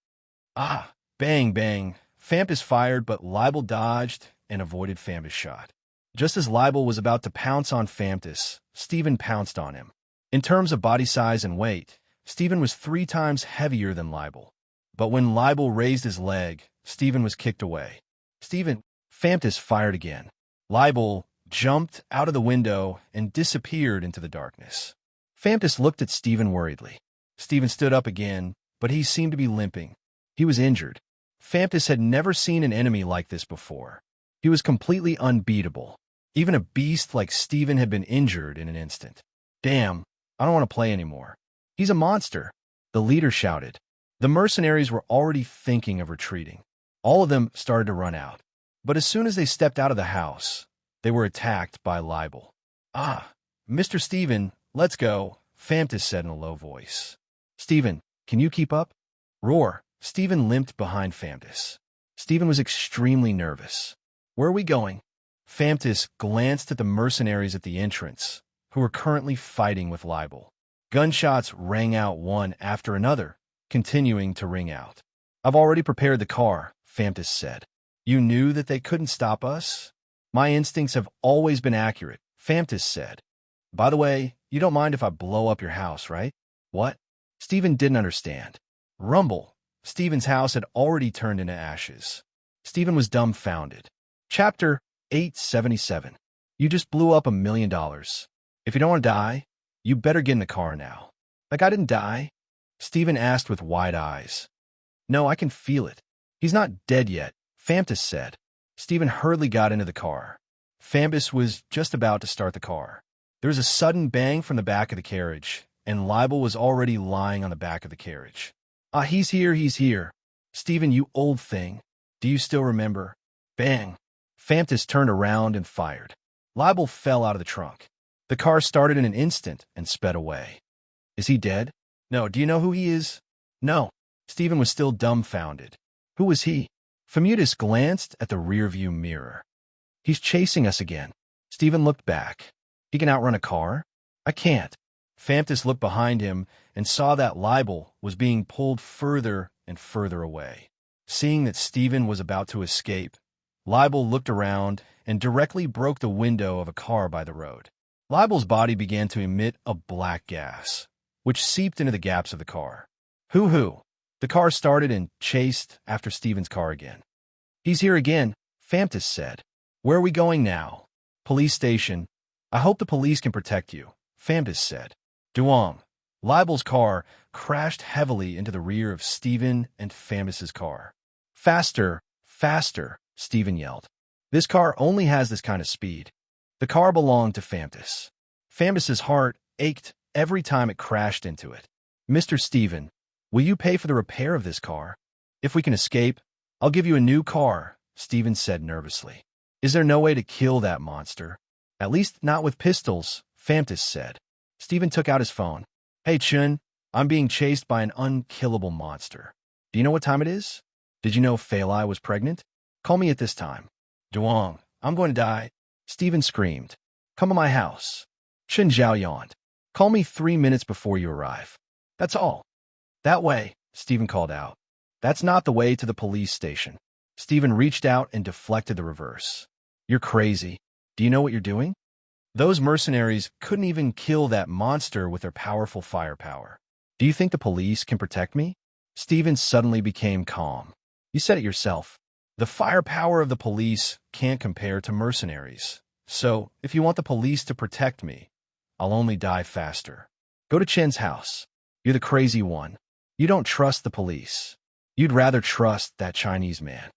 Ah! Bang, bang. Famtis fired, but Libel dodged and avoided Famtis' shot. Just as Libel was about to pounce on Famtis, Stephen pounced on him. In terms of body size and weight, Stephen was 3 times heavier than Libel. But when Libel raised his leg, Stephen was kicked away. Famtis fired again. Libel jumped out of the window and disappeared into the darkness. Famtis looked at Stephen worriedly. Stephen stood up again, but he seemed to be limping. He was injured. Famtis had never seen an enemy like this before. He was completely unbeatable. Even a beast like Stephen had been injured in an instant. Damn, I don't want to play anymore. He's a monster, the leader shouted. The mercenaries were already thinking of retreating. All of them started to run out. But as soon as they stepped out of the house, they were attacked by Libel. Ah, Mr. Stephen, let's go, Famtis said in a low voice. Stephen, can you keep up? Roar. Stephen limped behind Famtis. Stephen was extremely nervous. Where are we going? Famtis glanced at the mercenaries at the entrance, who were currently fighting with Libel. Gunshots rang out one after another, continuing to ring out. I've already prepared the car, Famtis said. You knew that they couldn't stop us? My instincts have always been accurate, Famtis said. By the way, you don't mind if I blow up your house, right? What? Stephen didn't understand. Rumble. Stephen's house had already turned into ashes. Stephen was dumbfounded. Chapter 877. You just blew up $1 million. If you don't want to die, you better get in the car now. Like I didn't die? Stephen asked with wide eyes. No, I can feel it. He's not dead yet, Famtis said. Stephen hurriedly got into the car. Famtis was just about to start the car. There was a sudden bang from the back of the carriage, and Libel was already lying on the back of the carriage. Ah, he's here, he's here. Stephen, you old thing. Do you still remember? Bang. Famtis turned around and fired. Libel fell out of the trunk. The car started in an instant and sped away. Is he dead? No. Do you know who he is? No. Stephen was still dumbfounded. Who was he? Famtis glanced at the rearview mirror. He's chasing us again. Stephen looked back. He can outrun a car? I can't. Famtis looked behind him and saw that Libel was being pulled further and further away. Seeing that Stephen was about to escape, Libel looked around and directly broke the window of a car by the road. Libel's body began to emit a black gas, which seeped into the gaps of the car. Hoo-hoo! The car started and chased after Stephen's car again. He's here again, Famtis said. Where are we going now? Police station. I hope the police can protect you, Famtis said. Duong. Libel's car crashed heavily into the rear of Stephen and Famtis's car. Faster, faster, Stephen yelled. This car only has this kind of speed. The car belonged to Famtis. Famtis's heart ached every time it crashed into it. Mr. Stephen, will you pay for the repair of this car? If we can escape, I'll give you a new car, Stephen said nervously. Is there no way to kill that monster? At least not with pistols, Famtis said. Stephen took out his phone. Hey, Chun, I'm being chased by an unkillable monster. Do you know what time it is? Did you know Feilai was pregnant? Call me at this time. Duong, I'm going to die. Stephen screamed. Come to my house. Chen Zhao yawned. Call me 3 minutes before you arrive. That's all. That way, Stephen called out. That's not the way to the police station. Stephen reached out and deflected the reverse. You're crazy. Do you know what you're doing? Those mercenaries couldn't even kill that monster with their powerful firepower. Do you think the police can protect me? Stephen suddenly became calm. You said it yourself. The firepower of the police can't compare to mercenaries. So, if you want the police to protect me, I'll only die faster. Go to Chen's house. You're the crazy one. You don't trust the police. You'd rather trust that Chinese man.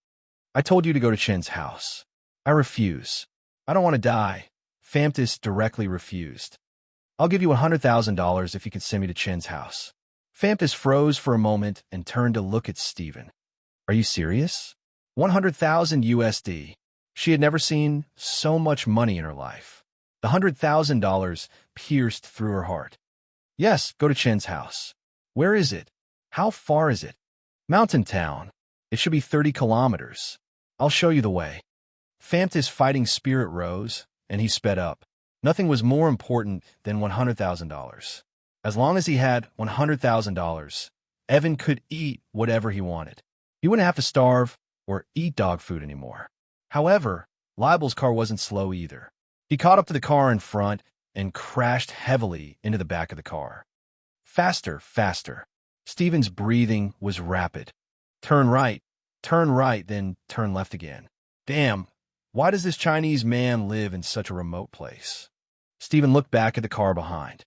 I told you to go to Chen's house. I refuse. I don't want to die. Famtis directly refused. I'll give you $100,000 if you can send me to Chen's house. Famtis froze for a moment and turned to look at Stephen. Are you serious? 100,000 USD. She had never seen so much money in her life. The $100,000 pierced through her heart. Yes, go to Chen's house. Where is it? How far is it? Mountain town. It should be 30 kilometers. I'll show you the way. Famtis' fighting spirit rose, and he sped up. Nothing was more important than $100,000. As long as he had $100,000, Evan could eat whatever he wanted. He wouldn't have to starve or eat dog food anymore. However, Libel's car wasn't slow either. He caught up to the car in front and crashed heavily into the back of the car. Faster, faster. Stephen's breathing was rapid. Turn right, then turn left again. Damn, Why does this Chinese man live in such a remote place? Stephen looked back at the car behind.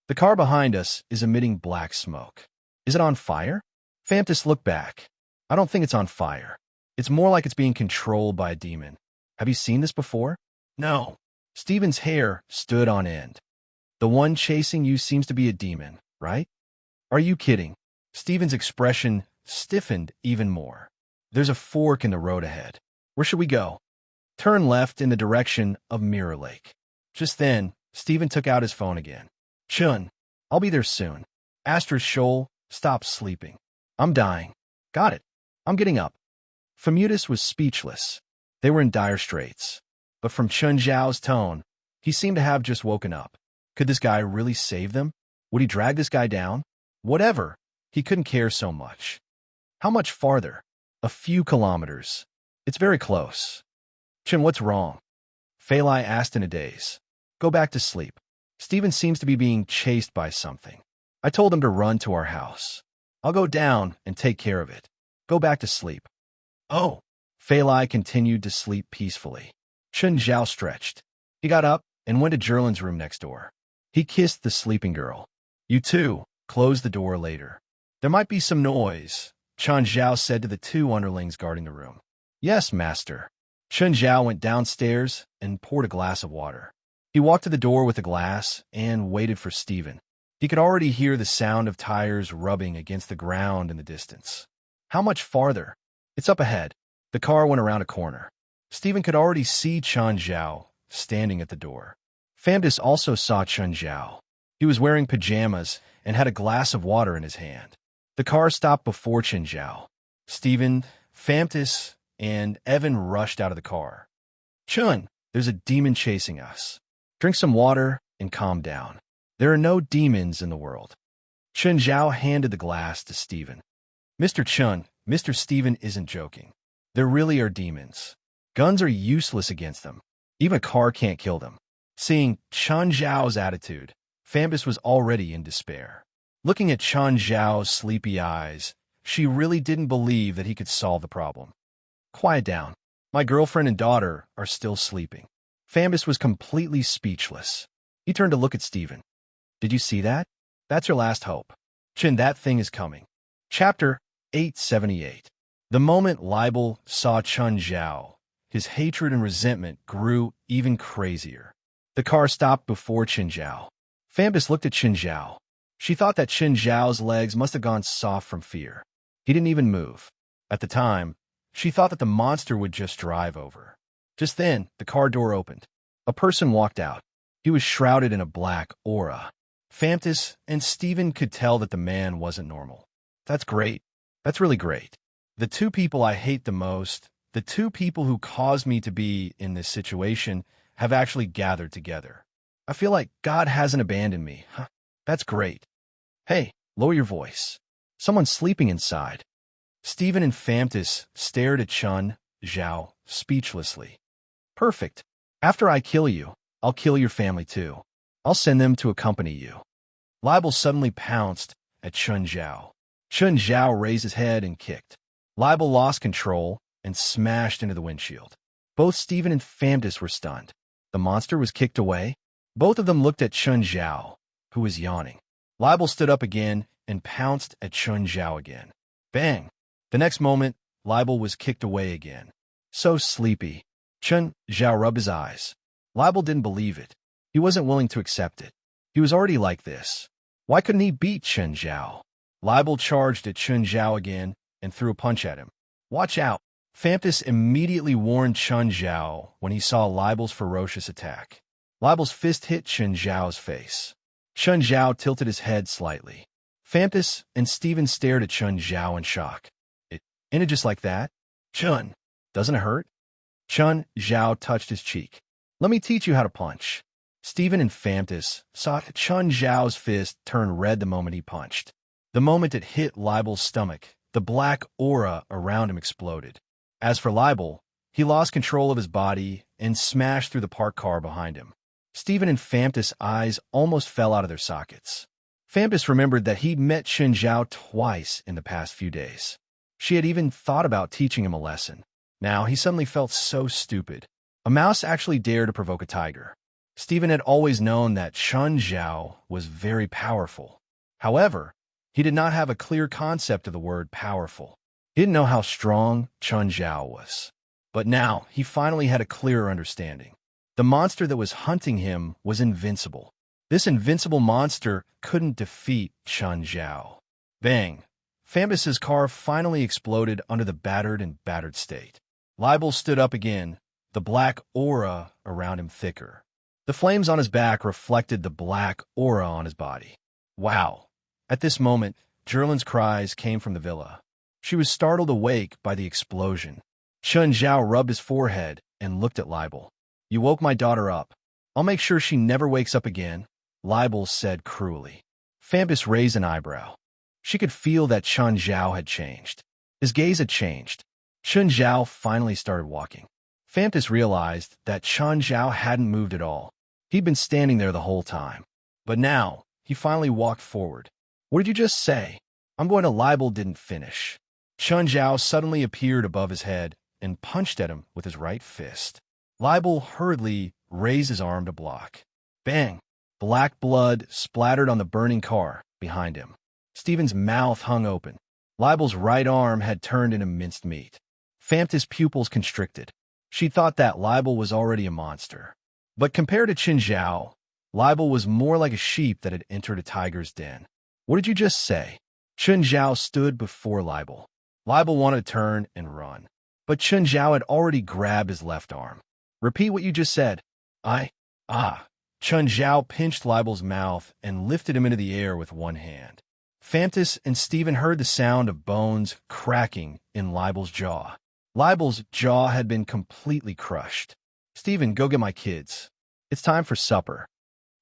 The car behind us is emitting black smoke. Is it on fire? Famtis looked back. I don't think it's on fire. It's more like it's being controlled by a demon. Have you seen this before? No. Stephen's hair stood on end. The one chasing you seems to be a demon, right? Are you kidding? Stephen's expression stiffened even more. There's a fork in the road ahead. Where should we go? Turn left in the direction of Mirror Lake. Just then, Stephen took out his phone again. Chun, I'll be there soon. Astra Shoal, stop sleeping. I'm dying. Got it. I'm getting up. Famutus was speechless. They were in dire straits. But from Chun Zhao's tone, he seemed to have just woken up. Could this guy really save them? Would he drag this guy down? Whatever. He couldn't care so much. How much farther? A few kilometers. It's very close. Chun, what's wrong? Fei Lai asked in a daze. Go back to sleep. Stephen seems to be being chased by something. I told him to run to our house. I'll go down and take care of it. Go back to sleep. Oh. Fei Lai continued to sleep peacefully. Chun Zhao stretched. He got up and went to Jerlin's room next door. He kissed the sleeping girl. You too. Close the door later. There might be some noise, Chun Zhao said to the two underlings guarding the room. Yes, master. Chun Zhao went downstairs and poured a glass of water. He walked to the door with the glass and waited for Stephen. He could already hear the sound of tires rubbing against the ground in the distance. How much farther? It's up ahead. The car went around a corner. Stephen could already see Chun Zhao standing at the door. Famdis also saw Chun Zhao. He was wearing pajamas and had a glass of water in his hand. The car stopped before Chun Zhao. Stephen, Famtis, and Evan rushed out of the car. Chun, there's a demon chasing us. Drink some water and calm down. There are no demons in the world. Chun Zhao handed the glass to Stephen. Mr. Chun, Mr. Stephen isn't joking. There really are demons. Guns are useless against them. Even a car can't kill them. Seeing Chun Zhao's attitude, Famtis was already in despair. Looking at Chun Zhao's sleepy eyes, she really didn't believe that he could solve the problem. Quiet down. My girlfriend and daughter are still sleeping. Famtis was completely speechless. He turned to look at Stephen. Did you see that? That's your last hope. Chin, that thing is coming. Chapter 878. The moment Libel saw Chun Zhao, his hatred and resentment grew even crazier. The car stopped before Chun Zhao. Famtis looked at Chun Zhao. She thought that Chun Zhao's legs must have gone soft from fear. He didn't even move. At the time, she thought that the monster would just drive over. Just then, the car door opened. A person walked out. He was shrouded in a black aura. Famtis and Stephen could tell that the man wasn't normal. That's great. That's really great. The two people I hate the most, the two people who caused me to be in this situation, have actually gathered together. I feel like God hasn't abandoned me. Huh. That's great. Hey, lower your voice. Someone's sleeping inside. Stephen and Famtis stared at Chun Zhao speechlessly. Perfect. After I kill you, I'll kill your family too. I'll send them to accompany you. Libel suddenly pounced at Chun Zhao. Chun Zhao raised his head and kicked. Libel lost control and smashed into the windshield. Both Stephen and Famtis were stunned. The monster was kicked away. Both of them looked at Chun Zhao, who was yawning. Libel stood up again and pounced at Chun Zhao again. Bang! The next moment, Libel was kicked away again. So sleepy. Chun Zhao rubbed his eyes. Libel didn't believe it. He wasn't willing to accept it. He was already like this. Why couldn't he beat Chun Zhao? Libel charged at Chun Zhao again and threw a punch at him. Watch out! Famtis immediately warned Chun Zhao when he saw Libel's ferocious attack. Libel's fist hit Chun Zhao's face. Chun Zhao tilted his head slightly. Famtis and Stephen stared at Chun Zhao in shock. It ended just like that? Chun, doesn't it hurt? Chun Zhao touched his cheek. Let me teach you how to punch. Stephen and Famtis saw Chun Zhao's fist turn red the moment he punched. The moment it hit Libel's stomach, the black aura around him exploded. As for Libel, he lost control of his body and smashed through the parked car behind him. Stephen and Famtis' eyes almost fell out of their sockets. Famtis remembered that he'd met Chun Zhao twice in the past few days. She had even thought about teaching him a lesson. Now he suddenly felt so stupid. A mouse actually dared to provoke a tiger. Stephen had always known that Chun Zhao was very powerful. However, he did not have a clear concept of the word powerful. He didn't know how strong Chun Zhao was. But now, he finally had a clearer understanding. The monster that was hunting him was invincible. This invincible monster couldn't defeat Chun Zhao. Bang! Fambus's car finally exploded under the battered state. Libel stood up again, the black aura around him thicker. The flames on his back reflected the black aura on his body. Wow! At this moment, Jerlin's cries came from the villa. She was startled awake by the explosion. Chun Zhao rubbed his forehead and looked at Libel. You woke my daughter up. I'll make sure she never wakes up again, Libel said cruelly. Fambus raised an eyebrow. She could feel that Chun Zhao had changed. His gaze had changed. Chun Zhao finally started walking. Fambus realized that Chun Zhao hadn't moved at all. He'd been standing there the whole time. But now, he finally walked forward. What did you just say? I'm going to Libel didn't finish. Chun Zhao suddenly appeared above his head and punched at him with his right fist. Libel hurriedly raised his arm to block. Bang! Black blood splattered on the burning car behind him. Stephen's mouth hung open. Libel's right arm had turned into minced meat. Fambus's pupils constricted. She thought that Libel was already a monster. But compared to Chun Zhao, Libel was more like a sheep that had entered a tiger's den. What did you just say? Chun Zhao stood before Libel. Libel wanted to turn and run. But Chun Zhao had already grabbed his left arm. Repeat what you just said. Chun Zhao pinched Libel's mouth and lifted him into the air with one hand. Fambus and Stephen heard the sound of bones cracking in Libel's jaw. Libel's jaw had been completely crushed. Stephen, go get my kids. It's time for supper.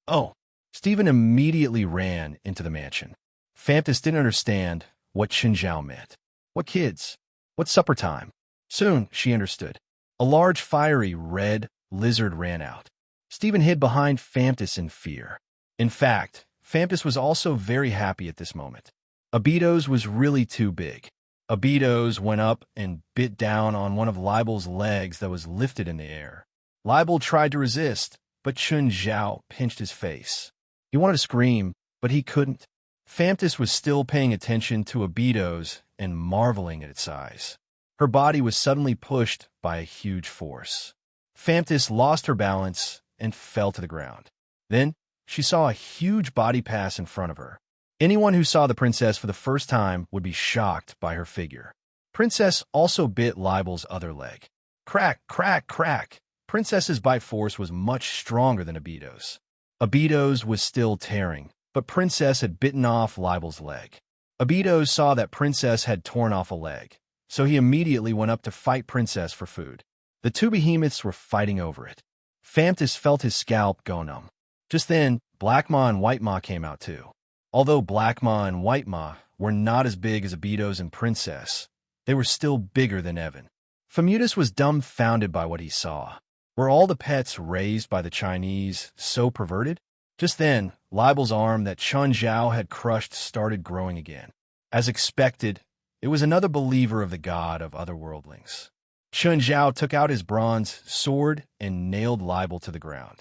Oh. Stephen immediately ran into the mansion. Fambus didn't understand what Chun Zhao meant. What kids? What's supper time? Soon, she understood. A large fiery red lizard ran out. Stephen hid behind Fambus in fear. In fact, Fambus was also very happy at this moment. Abitos was really too big. Abitos went up and bit down on one of Libel's legs that was lifted in the air. Libel tried to resist, but Chun Zhao pinched his face. He wanted to scream, but he couldn't. Fambus was still paying attention to Abitos and marveling at its size. Her body was suddenly pushed by a huge force. Fambus lost her balance and fell to the ground. Then, she saw a huge body pass in front of her. Anyone who saw the princess for the first time would be shocked by her figure. Princess also bit Libel's other leg. Crack, crack, crack. Princess's bite force was much stronger than Abitos. Abitos was still tearing, but Princess had bitten off Libel's leg. Abitos saw that Princess had torn off a leg, so he immediately went up to fight Princess for food. The two behemoths were fighting over it. Fambus felt his scalp go numb. Just then, Black Ma and White Ma came out too. Although Black Ma and White Ma were not as big as Abitos and Princess, they were still bigger than Evan. Famutus was dumbfounded by what he saw. Were all the pets raised by the Chinese so perverted? Just then, Libel's arm that Chun Zhao had crushed started growing again. As expected, it was another believer of the god of otherworldlings. Chun Zhao took out his bronze sword and nailed Libel to the ground.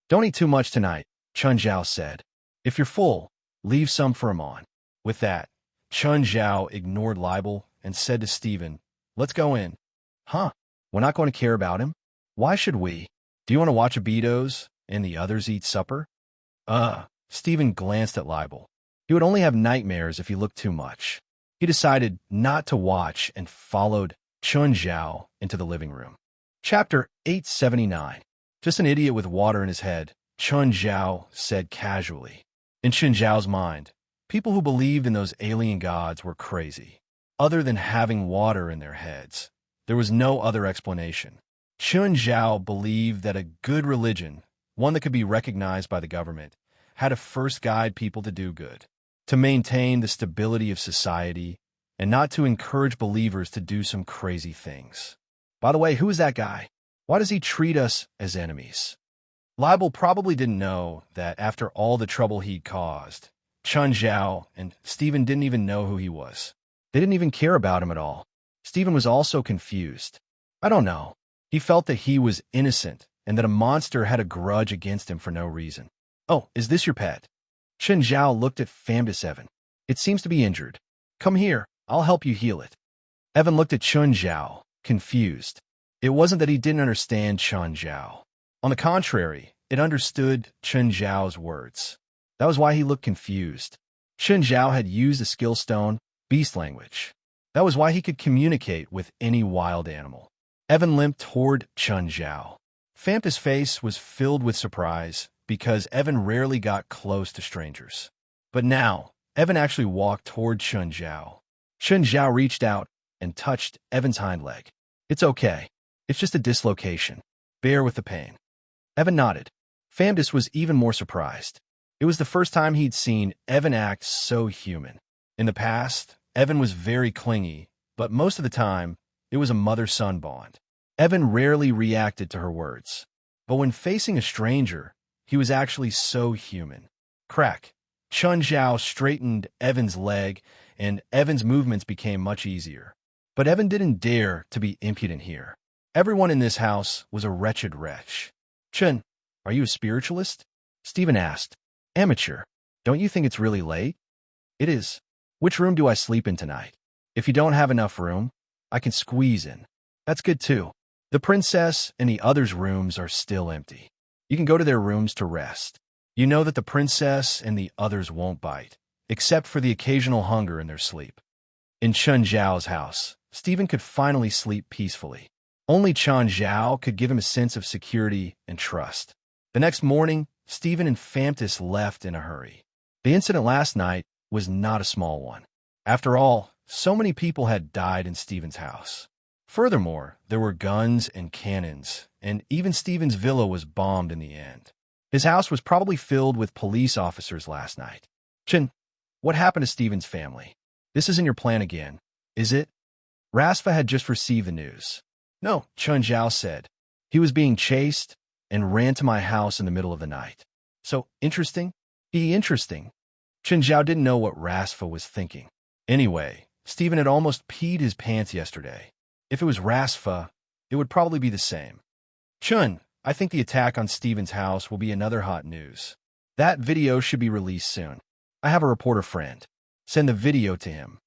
Don't eat too much tonight, Chun Zhao said. If you're full, leave some for Amon. With that, Chun Zhao ignored Libel and said to Stephen, let's go in. Huh? We're not going to care about him? Why should we? Do you want to watch Abitos and the others eat supper? Stephen glanced at Libel. He would only have nightmares if he looked too much. He decided not to watch and followed Chun Zhao into the living room. Chapter 879. Just an idiot with water in his head, Chun Zhao said casually. In Chun Zhao's mind, people who believed in those alien gods were crazy. Other than having water in their heads, there was no other explanation. Chun Zhao believed that a good religion, one that could be recognized by the government, had to first guide people to do good, to maintain the stability of society, and not to encourage believers to do some crazy things. By the way, who is that guy? Why does he treat us as enemies? Libel probably didn't know that after all the trouble he'd caused, Chun Zhao and Stephen didn't even know who he was. They didn't even care about him at all. Stephen was also confused. I don't know. He felt that he was innocent and that a monster had a grudge against him for no reason. "Oh, is this your pet?" Chen Zhao looked at Famous Evan. "It seems to be injured. Come here, I'll help you heal it." Evan looked at Chen Zhao, confused. It wasn't that he didn't understand Chen Zhao. On the contrary, it understood Chen Zhao's words. That was why he looked confused. Chen Zhao had used the skill stone, beast language. That was why he could communicate with any wild animal. Evan limped toward Chen Zhao. Fampa's face was filled with surprise because Evan rarely got close to strangers. But now, Evan actually walked toward Chen Zhao. Chen Zhao reached out and touched Evan's hind leg. "It's okay. It's just a dislocation. Bear with the pain." Evan nodded. Famdus was even more surprised. It was the first time he'd seen Evan act so human. In the past, Evan was very clingy, but most of the time, it was a mother-son bond. Evan rarely reacted to her words. But when facing a stranger, he was actually so human. Crack. Chen Zhao straightened Evan's leg, and Evan's movements became much easier. But Evan didn't dare to be impudent here. Everyone in this house was a wretched wretch. "Chen, are you a spiritualist?" Stephen asked. "Amateur. Don't you think it's really late?" "It is. Which room do I sleep in tonight? If you don't have enough room, I can squeeze in." "That's good too. The princess and the others' rooms are still empty. You can go to their rooms to rest. You know that the princess and the others won't bite, except for the occasional hunger in their sleep." In Chen Zhao's house, Stephen could finally sleep peacefully. Only Chen Zhao could give him a sense of security and trust. The next morning, Stephen and Famtis left in a hurry. The incident last night was not a small one. After all, so many people had died in Stephen's house. Furthermore, there were guns and cannons, and even Stephen's villa was bombed in the end. His house was probably filled with police officers last night. "Chen, what happened to Stephen's family? This isn't your plan again, is it?" Rasfa had just received the news. "No," Chen Zhao said. "He was being chased and ran to my house in the middle of the night." "So, interesting?" Interesting." Chen Zhao didn't know what Rasfa was thinking. Anyway, Stephen had almost peed his pants yesterday. If it was Rasfa, it would probably be the same. "Chun, I think the attack on Stephen's house will be another hot news. That video should be released soon. I have a reporter friend. Send the video to him."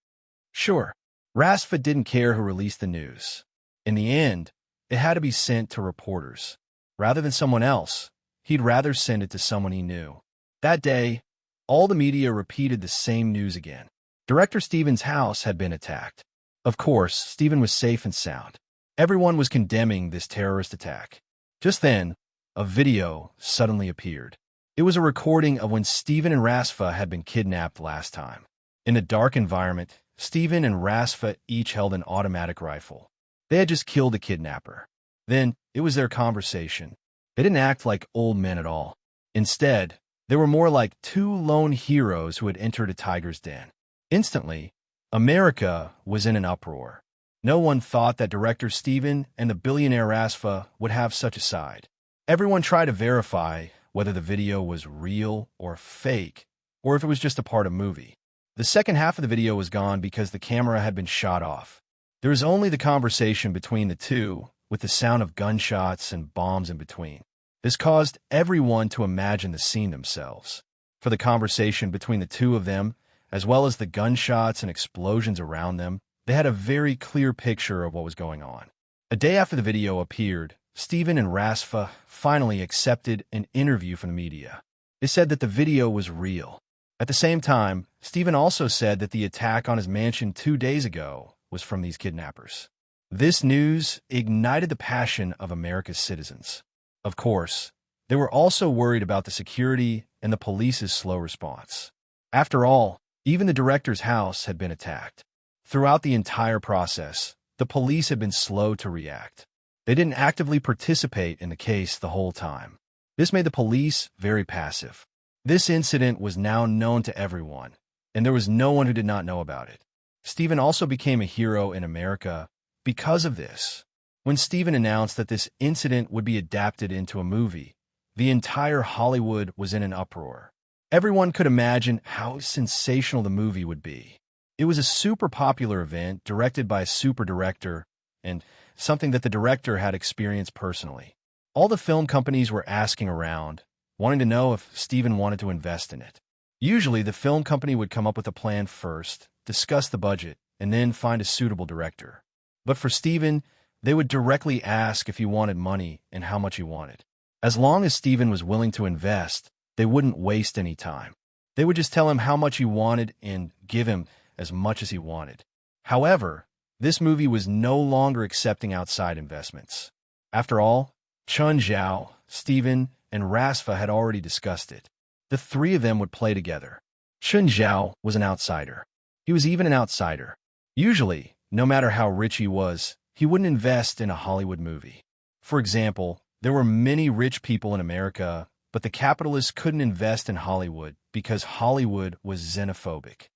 "Sure." Rasfa didn't care who released the news. In the end, it had to be sent to reporters. Rather than someone else, he'd rather send it to someone he knew. That day, all the media repeated the same news again. Director Stephen's house had been attacked. Of course, Stephen was safe and sound. Everyone was condemning this terrorist attack. Just then, a video suddenly appeared. It was a recording of when Stephen and Rasfa had been kidnapped last time. In the dark environment, Stephen and Rasfa each held an automatic rifle. They had just killed a kidnapper. Then, it was their conversation. They didn't act like old men at all. Instead, they were more like two lone heroes who had entered a tiger's den. Instantly, America was in an uproar. No one thought that director Stephen and the billionaire Rasfa would have such a side. Everyone tried to verify whether the video was real or fake, or if it was just a part of a movie. The second half of the video was gone because the camera had been shot off. There was only the conversation between the two, with the sound of gunshots and bombs in between. This caused everyone to imagine the scene themselves. For the conversation between the two of them, as well as the gunshots and explosions around them, they had a very clear picture of what was going on. A day after the video appeared, Stephen and Rasfa finally accepted an interview from the media. They said that the video was real. At the same time, Stephen also said that the attack on his mansion 2 days ago was from these kidnappers. This news ignited the passion of America's citizens. Of course, they were also worried about the security and the police's slow response. After all, even the director's house had been attacked. Throughout the entire process, the police had been slow to react. They didn't actively participate in the case the whole time. This made the police very passive. This incident was now known to everyone, and there was no one who did not know about it. Stephen also became a hero in America because of this. When Stephen announced that this incident would be adapted into a movie, the entire Hollywood was in an uproar. Everyone could imagine how sensational the movie would be. It was a super popular event directed by a super director, and something that the director had experienced personally. All the film companies were asking around, wanting to know if Steven wanted to invest in it. Usually, the film company would come up with a plan first, discuss the budget, and then find a suitable director. But for Steven, they would directly ask if he wanted money and how much he wanted. As long as Steven was willing to invest, they wouldn't waste any time. They would just tell him how much he wanted and give him as much as he wanted. However, this movie was no longer accepting outside investments. After all, Chun Zhao, Steven, and Rasfa had already discussed it. The three of them would play together. Chun Zhao was an outsider. He was even an outsider. Usually, no matter how rich he was, he wouldn't invest in a Hollywood movie. For example, there were many rich people in America, but the capitalists couldn't invest in Hollywood because Hollywood was xenophobic.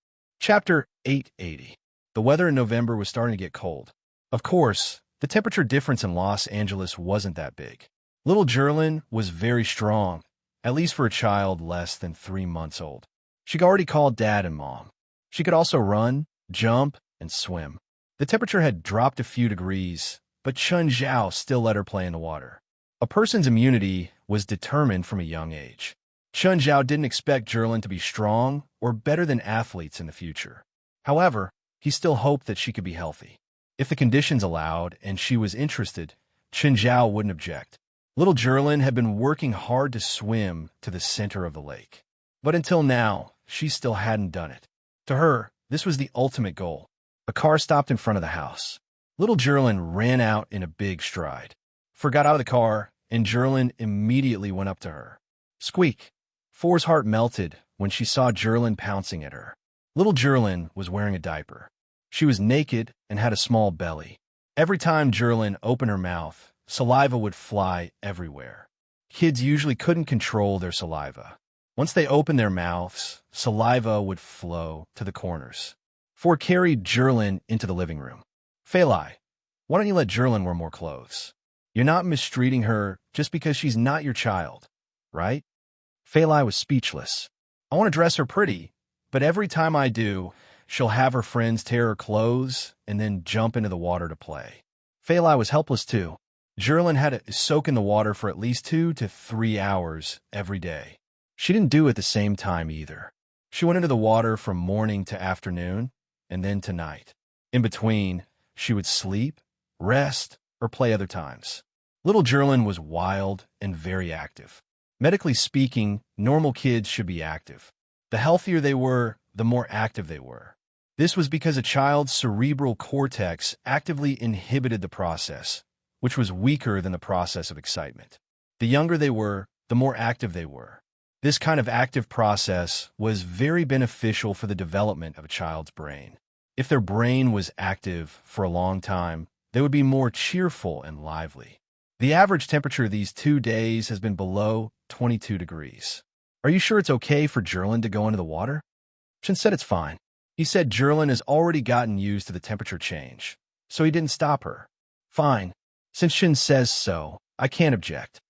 Chapter 880. The weather in November was starting to get cold. Of course, the temperature difference in Los Angeles wasn't that big. Little Jerlyn was very strong, at least for a child less than 3 months old. She could already call Dad and Mom. She could also run, jump, and swim. The temperature had dropped a few degrees, but Chun Zhao still let her play in the water. A person's immunity was determined from a young age. Chun Zhao didn't expect Jerlyn to be strong or better than athletes in the future. However, he still hoped that she could be healthy. If the conditions allowed and she was interested, Chun Zhao wouldn't object. Little Jerlyn had been working hard to swim to the center of the lake. But until now, she still hadn't done it. To her, this was the ultimate goal. A car stopped in front of the house. Little Jerlyn ran out in a big stride. Fur got out of the car, and Jerlyn immediately went up to her. Squeak! For's heart melted when she saw Jerlyn pouncing at her. Little Jerlyn was wearing a diaper. She was naked and had a small belly. Every time Jerlyn opened her mouth, saliva would fly everywhere. Kids usually couldn't control their saliva. Once they opened their mouths, saliva would flow to the corners. For carried Jerlyn into the living room. Feilai, why don't you let Jerlyn wear more clothes? You're not mistreating her just because she's not your child, right? Feilai was speechless. I want to dress her pretty, but every time I do, she'll have her friends tear her clothes and then jump into the water to play. Feilai was helpless too. Jerlyn had to soak in the water for at least 2 to 3 hours every day. She didn't do it at the same time either. She went into the water from morning to afternoon, and then to night. In between, she would sleep, rest, or play other times. Little Jerlyn was wild and very active. Medically speaking, normal kids should be active. The healthier they were, the more active they were. This was because a child's cerebral cortex actively inhibited the process, which was weaker than the process of excitement. The younger they were, the more active they were. This kind of active process was very beneficial for the development of a child's brain. If their brain was active for a long time, they would be more cheerful and lively. The average temperature these 2 days has been below 22 degrees. Are you sure it's okay for Jerlyn to go into the water? Chin said it's fine. He said Jerlyn has already gotten used to the temperature change, so he didn't stop her. Fine. Since Chin says so, I can't object.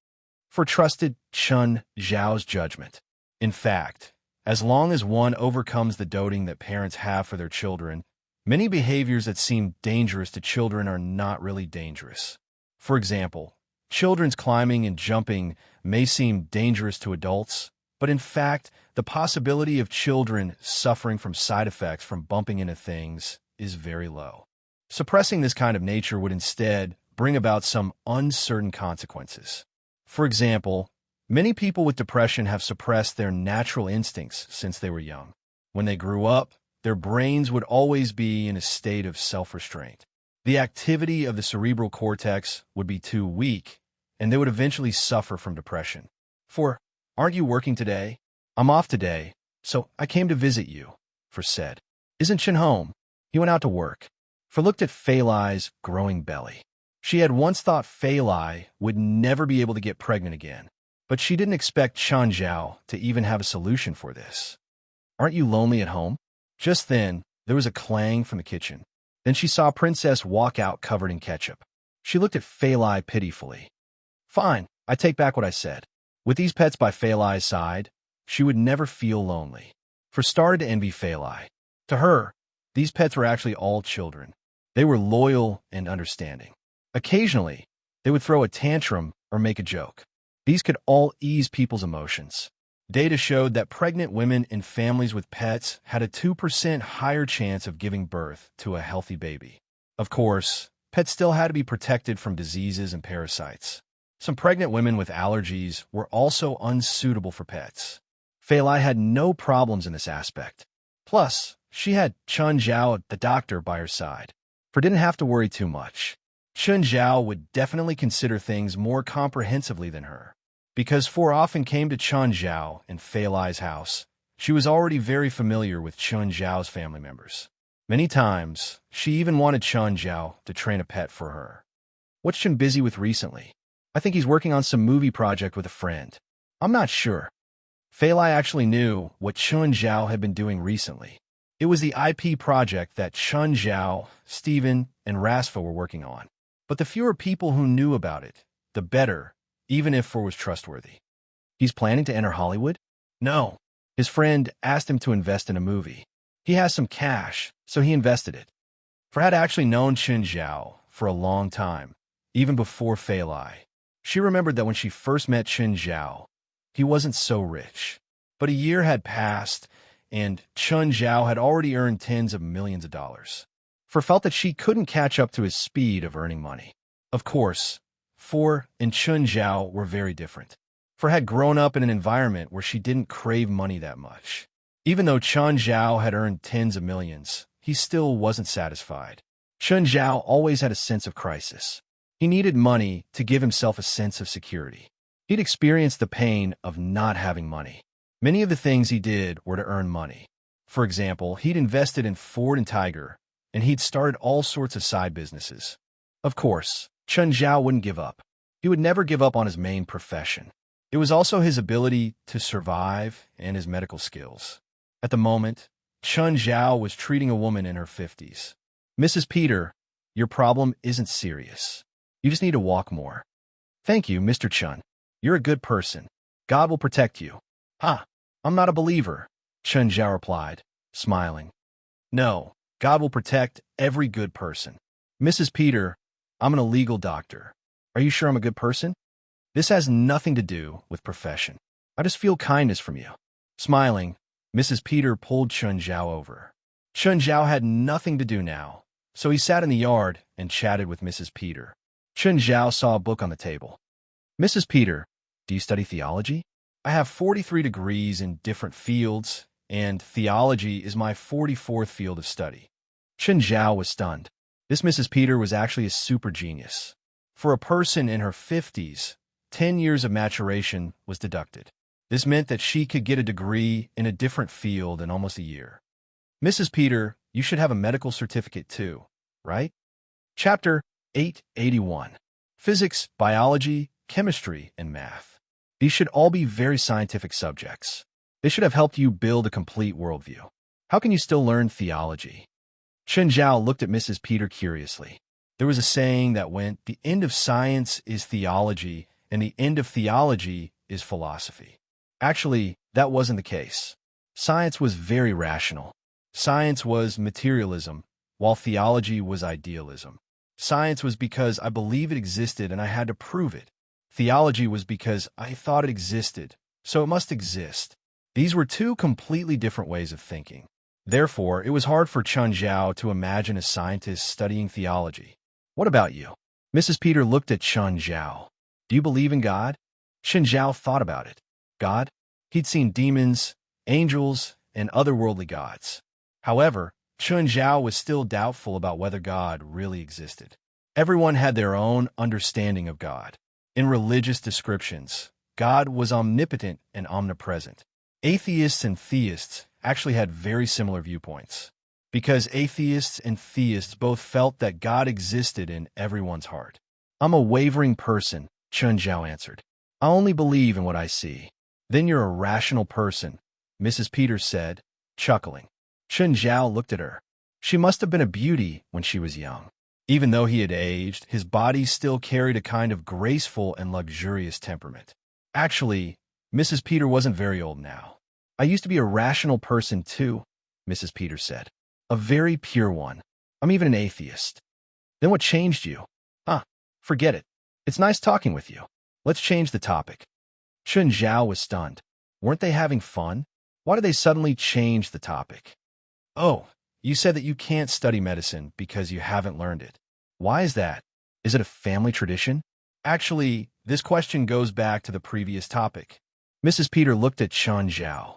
For trusted Chun Zhao's judgment. In fact, as long as one overcomes the doting that parents have for their children, many behaviors that seem dangerous to children are not really dangerous. For example, children's climbing and jumping may seem dangerous to adults, but in fact, the possibility of children suffering from side effects from bumping into things is very low. Suppressing this kind of nature would instead bring about some uncertain consequences. For example, many people with depression have suppressed their natural instincts since they were young. When they grew up, their brains would always be in a state of self-restraint. The activity of the cerebral cortex would be too weak, and they would eventually suffer from depression. For, aren't you working today? I'm off today, so I came to visit you, For said. Isn't Chin home? He went out to work. For looked at Feilai's growing belly. She had once thought Feilai would never be able to get pregnant again, but she didn't expect Chun Zhao to even have a solution for this. Aren't you lonely at home? Just then, there was a clang from the kitchen. Then she saw Princess walk out covered in ketchup. She looked at Feilai pitifully. Fine, I take back what I said. With these pets by Feilai's side, she would never feel lonely. For started to envy Feilai. To her, these pets were actually all children. They were loyal and understanding. Occasionally, they would throw a tantrum or make a joke. These could all ease people's emotions. Data showed that pregnant women in families with pets had a 2% higher chance of giving birth to a healthy baby. Of course, pets still had to be protected from diseases and parasites. Some pregnant women with allergies were also unsuitable for pets. Fei Lai had no problems in this aspect. Plus, she had Chun Zhao, the doctor, by her side. For didn't have to worry too much. Chun Zhao would definitely consider things more comprehensively than her. Because Four often came to Chun Zhao in Fei Lai's house, she was already very familiar with Chun Zhao's family members. Many times, she even wanted Chun Zhao to train a pet for her. What's Chun busy with recently? I think he's working on some movie project with a friend. I'm not sure. Fei Lai actually knew what Chun Zhao had been doing recently. It was the IP project that Chun Zhao, Steven, and Rasfa were working on. But the fewer people who knew about it, the better, even if Four was trustworthy. He's planning to enter Hollywood? No. His friend asked him to invest in a movie. He has some cash, so he invested it. Four had actually known Chun Zhao for a long time, even before Fei Lai. She remembered that when she first met Chun Zhao, he wasn't so rich. But a year had passed, and Chun Zhao had already earned tens of millions of dollars. Four felt that she couldn't catch up to his speed of earning money. Of course, Four and Chun Zhao were very different. Four had grown up in an environment where she didn't crave money that much. Even though Chun Zhao had earned tens of millions, he still wasn't satisfied. Chun Zhao always had a sense of crisis. He needed money to give himself a sense of security. He'd experienced the pain of not having money. Many of the things he did were to earn money. For example, he'd invested in Ford and Tiger, and he'd started all sorts of side businesses. Of course, Chun Zhao wouldn't give up. He would never give up on his main profession. It was also his ability to survive and his medical skills. At the moment, Chun Zhao was treating a woman in her 50s. Mrs. Peter, your problem isn't serious. You just need to walk more. Thank you, Mr. Chun. You're a good person. God will protect you. Ha! I'm not a believer, Chun Zhao replied, smiling. No, God will protect every good person. Mrs. Peter, I'm an illegal doctor. Are you sure I'm a good person? This has nothing to do with profession. I just feel kindness from you. Smiling, Mrs. Peter pulled Chun Zhao over. Chun Zhao had nothing to do now, so he sat in the yard and chatted with Mrs. Peter. Chun Zhao saw a book on the table. Mrs. Peter, do you study theology? I have 43 degrees in different fields, and theology is my 44th field of study. Chun Zhao was stunned. This Mrs. Peter was actually a super genius. For a person in her 50s, 10 years of maturation was deducted. This meant that she could get a degree in a different field in almost a year. Mrs. Peter, you should have a medical certificate too, right? Chapter 881. Physics, Biology, Chemistry, and Math. These should all be very scientific subjects. They should have helped you build a complete worldview. How can you still learn theology? Chun Zhao looked at Mrs. Peter curiously. There was a saying that went, the end of science is theology, and the end of theology is philosophy. Actually, that wasn't the case. Science was very rational. Science was materialism, while theology was idealism. Science was because I believe it existed and I had to prove it. Theology was because I thought it existed, so it must exist. These were two completely different ways of thinking. Therefore, it was hard for Chun Zhao to imagine a scientist studying theology. What about you? Mrs. Peter looked at Chun Zhao. Do you believe in God? Chun Zhao thought about it. God? He'd seen demons, angels, and otherworldly gods. However, Chun Zhao was still doubtful about whether God really existed. Everyone had their own understanding of God. In religious descriptions, God was omnipotent and omnipresent. Atheists and theists actually had very similar viewpoints, because atheists and theists both felt that God existed in everyone's heart. I'm a wavering person, Chun Zhao answered. I only believe in what I see. Then you're a rational person, Mrs. Peters said, chuckling. Chun Zhao looked at her. She must have been a beauty when she was young. Even though he had aged, his body still carried a kind of graceful and luxurious temperament. Actually, Mrs. Peter wasn't very old now. I used to be a rational person too, Mrs. Peters said. A very pure one. I'm even an atheist. Then what changed you? Huh. Forget it. It's nice talking with you. Let's change the topic. Chen Zhao was stunned. Weren't they having fun? Why did they suddenly change the topic? Oh, you said that you can't study medicine because you haven't learned it. Why is that? Is it a family tradition? Actually, this question goes back to the previous topic. Mrs. Peter looked at Chen Zhao.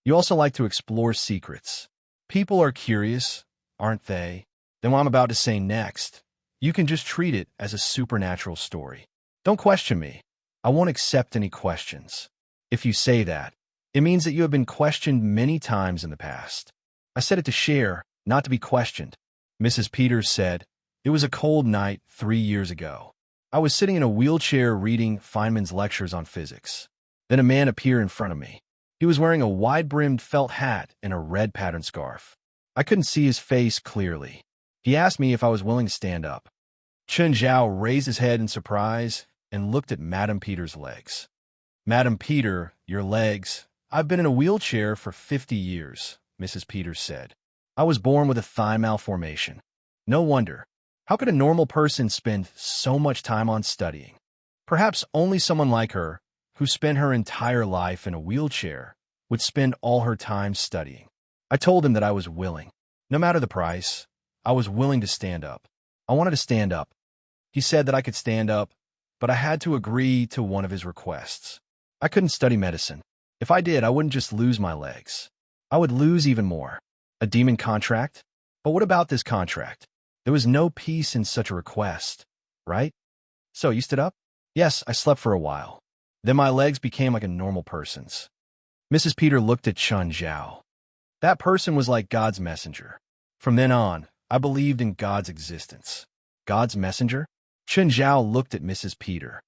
You also like to explore secrets. People are curious, aren't they? Then what I'm about to say next, you can just treat it as a supernatural story. Don't question me. I won't accept any questions. If you say that, it means that you have been questioned many times in the past. I said it to share, not to be questioned. Mrs. Peters said, it was a cold night 3 years ago. I was sitting in a wheelchair reading Feynman's lectures on physics. Then a man appeared in front of me. He was wearing a wide-brimmed felt hat and a red patterned scarf. I couldn't see his face clearly. He asked me if I was willing to stand up. Chen Zhao raised his head in surprise and looked at Madame Peter's legs. Madame Peter, your legs. I've been in a wheelchair for 50 years, Mrs. Peters said. I was born with a thigh malformation. No wonder. How could a normal person spend so much time on studying? Perhaps only someone like her, who spent her entire life in a wheelchair, would spend all her time studying. I told him that I was willing. No matter the price, I was willing to stand up. I wanted to stand up. He said that I could stand up, but I had to agree to one of his requests. I couldn't study medicine. If I did, I wouldn't just lose my legs. I would lose even more. A demon contract? But what about this contract? There was no peace in such a request, right? So you stood up? Yes, I slept for a while. Then my legs became like a normal person's. Mrs. Peter looked at Chen Zhao. That person was like God's messenger. From then on, I believed in God's existence. God's messenger? Chen Zhao looked at Mrs. Peter.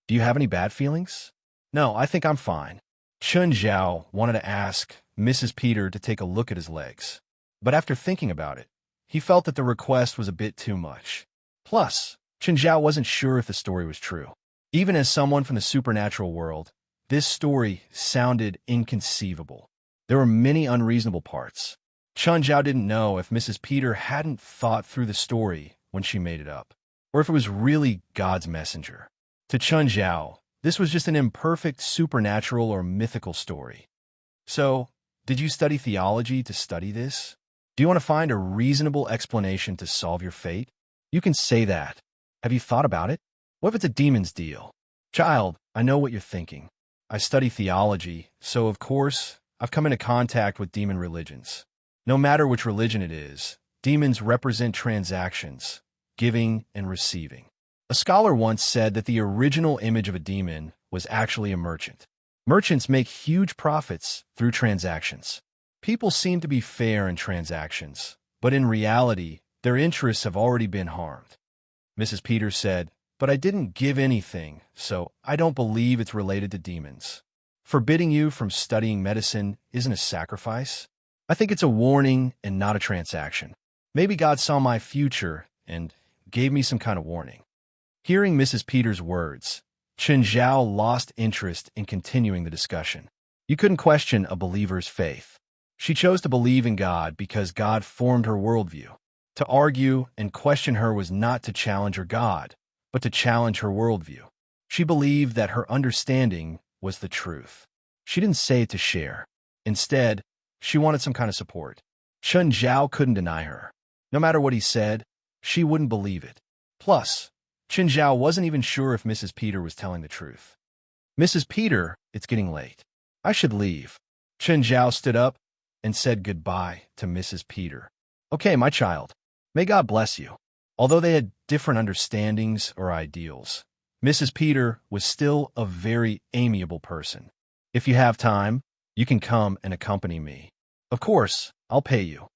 Do you have any bad feelings? No, I think I'm fine. Chen Zhao wanted to ask Mrs. Peter to take a look at his legs. But after thinking about it, he felt that the request was a bit too much. Plus, Chen Zhao wasn't sure if the story was true. Even as someone from the supernatural world, this story sounded inconceivable. There were many unreasonable parts. Chen Zhao didn't know if Mrs. Peter hadn't thought through the story when she made it up, or if it was really God's messenger. To Chen Zhao, this was just an imperfect supernatural or mythical story. So, did you study theology to study this? Do you want to find a reasonable explanation to solve your fate? You can say that. Have you thought about it? What if it's a demon's deal? Child, I know what you're thinking. I study theology, so of course, I've come into contact with demon religions. No matter which religion it is, demons represent transactions, giving and receiving. A scholar once said that the original image of a demon was actually a merchant. Merchants make huge profits through transactions. People seem to be fair in transactions, but in reality, their interests have already been harmed. Mrs. Peters said, but I didn't give anything, so I don't believe it's related to demons. Forbidding you from studying medicine isn't a sacrifice. I think it's a warning and not a transaction. Maybe God saw my future and gave me some kind of warning. Hearing Mrs. Peters' words, Chen Zhao lost interest in continuing the discussion. You couldn't question a believer's faith. She chose to believe in God because God formed her worldview. To argue and question her was not to challenge her God, but to challenge her worldview. She believed that her understanding was the truth. She didn't say it to share. Instead, she wanted some kind of support. Chen Zhao couldn't deny her. No matter what he said, she wouldn't believe it. Plus, Chen Zhao wasn't even sure if Mrs. Peter was telling the truth. Mrs. Peter, it's getting late. I should leave. Chen Zhao stood up and said goodbye to Mrs. Peter. Okay, my child. May God bless you. Although they had different understandings or ideals, Mrs. Peter was still a very amiable person. If you have time, you can come and accompany me. Of course, I'll pay you.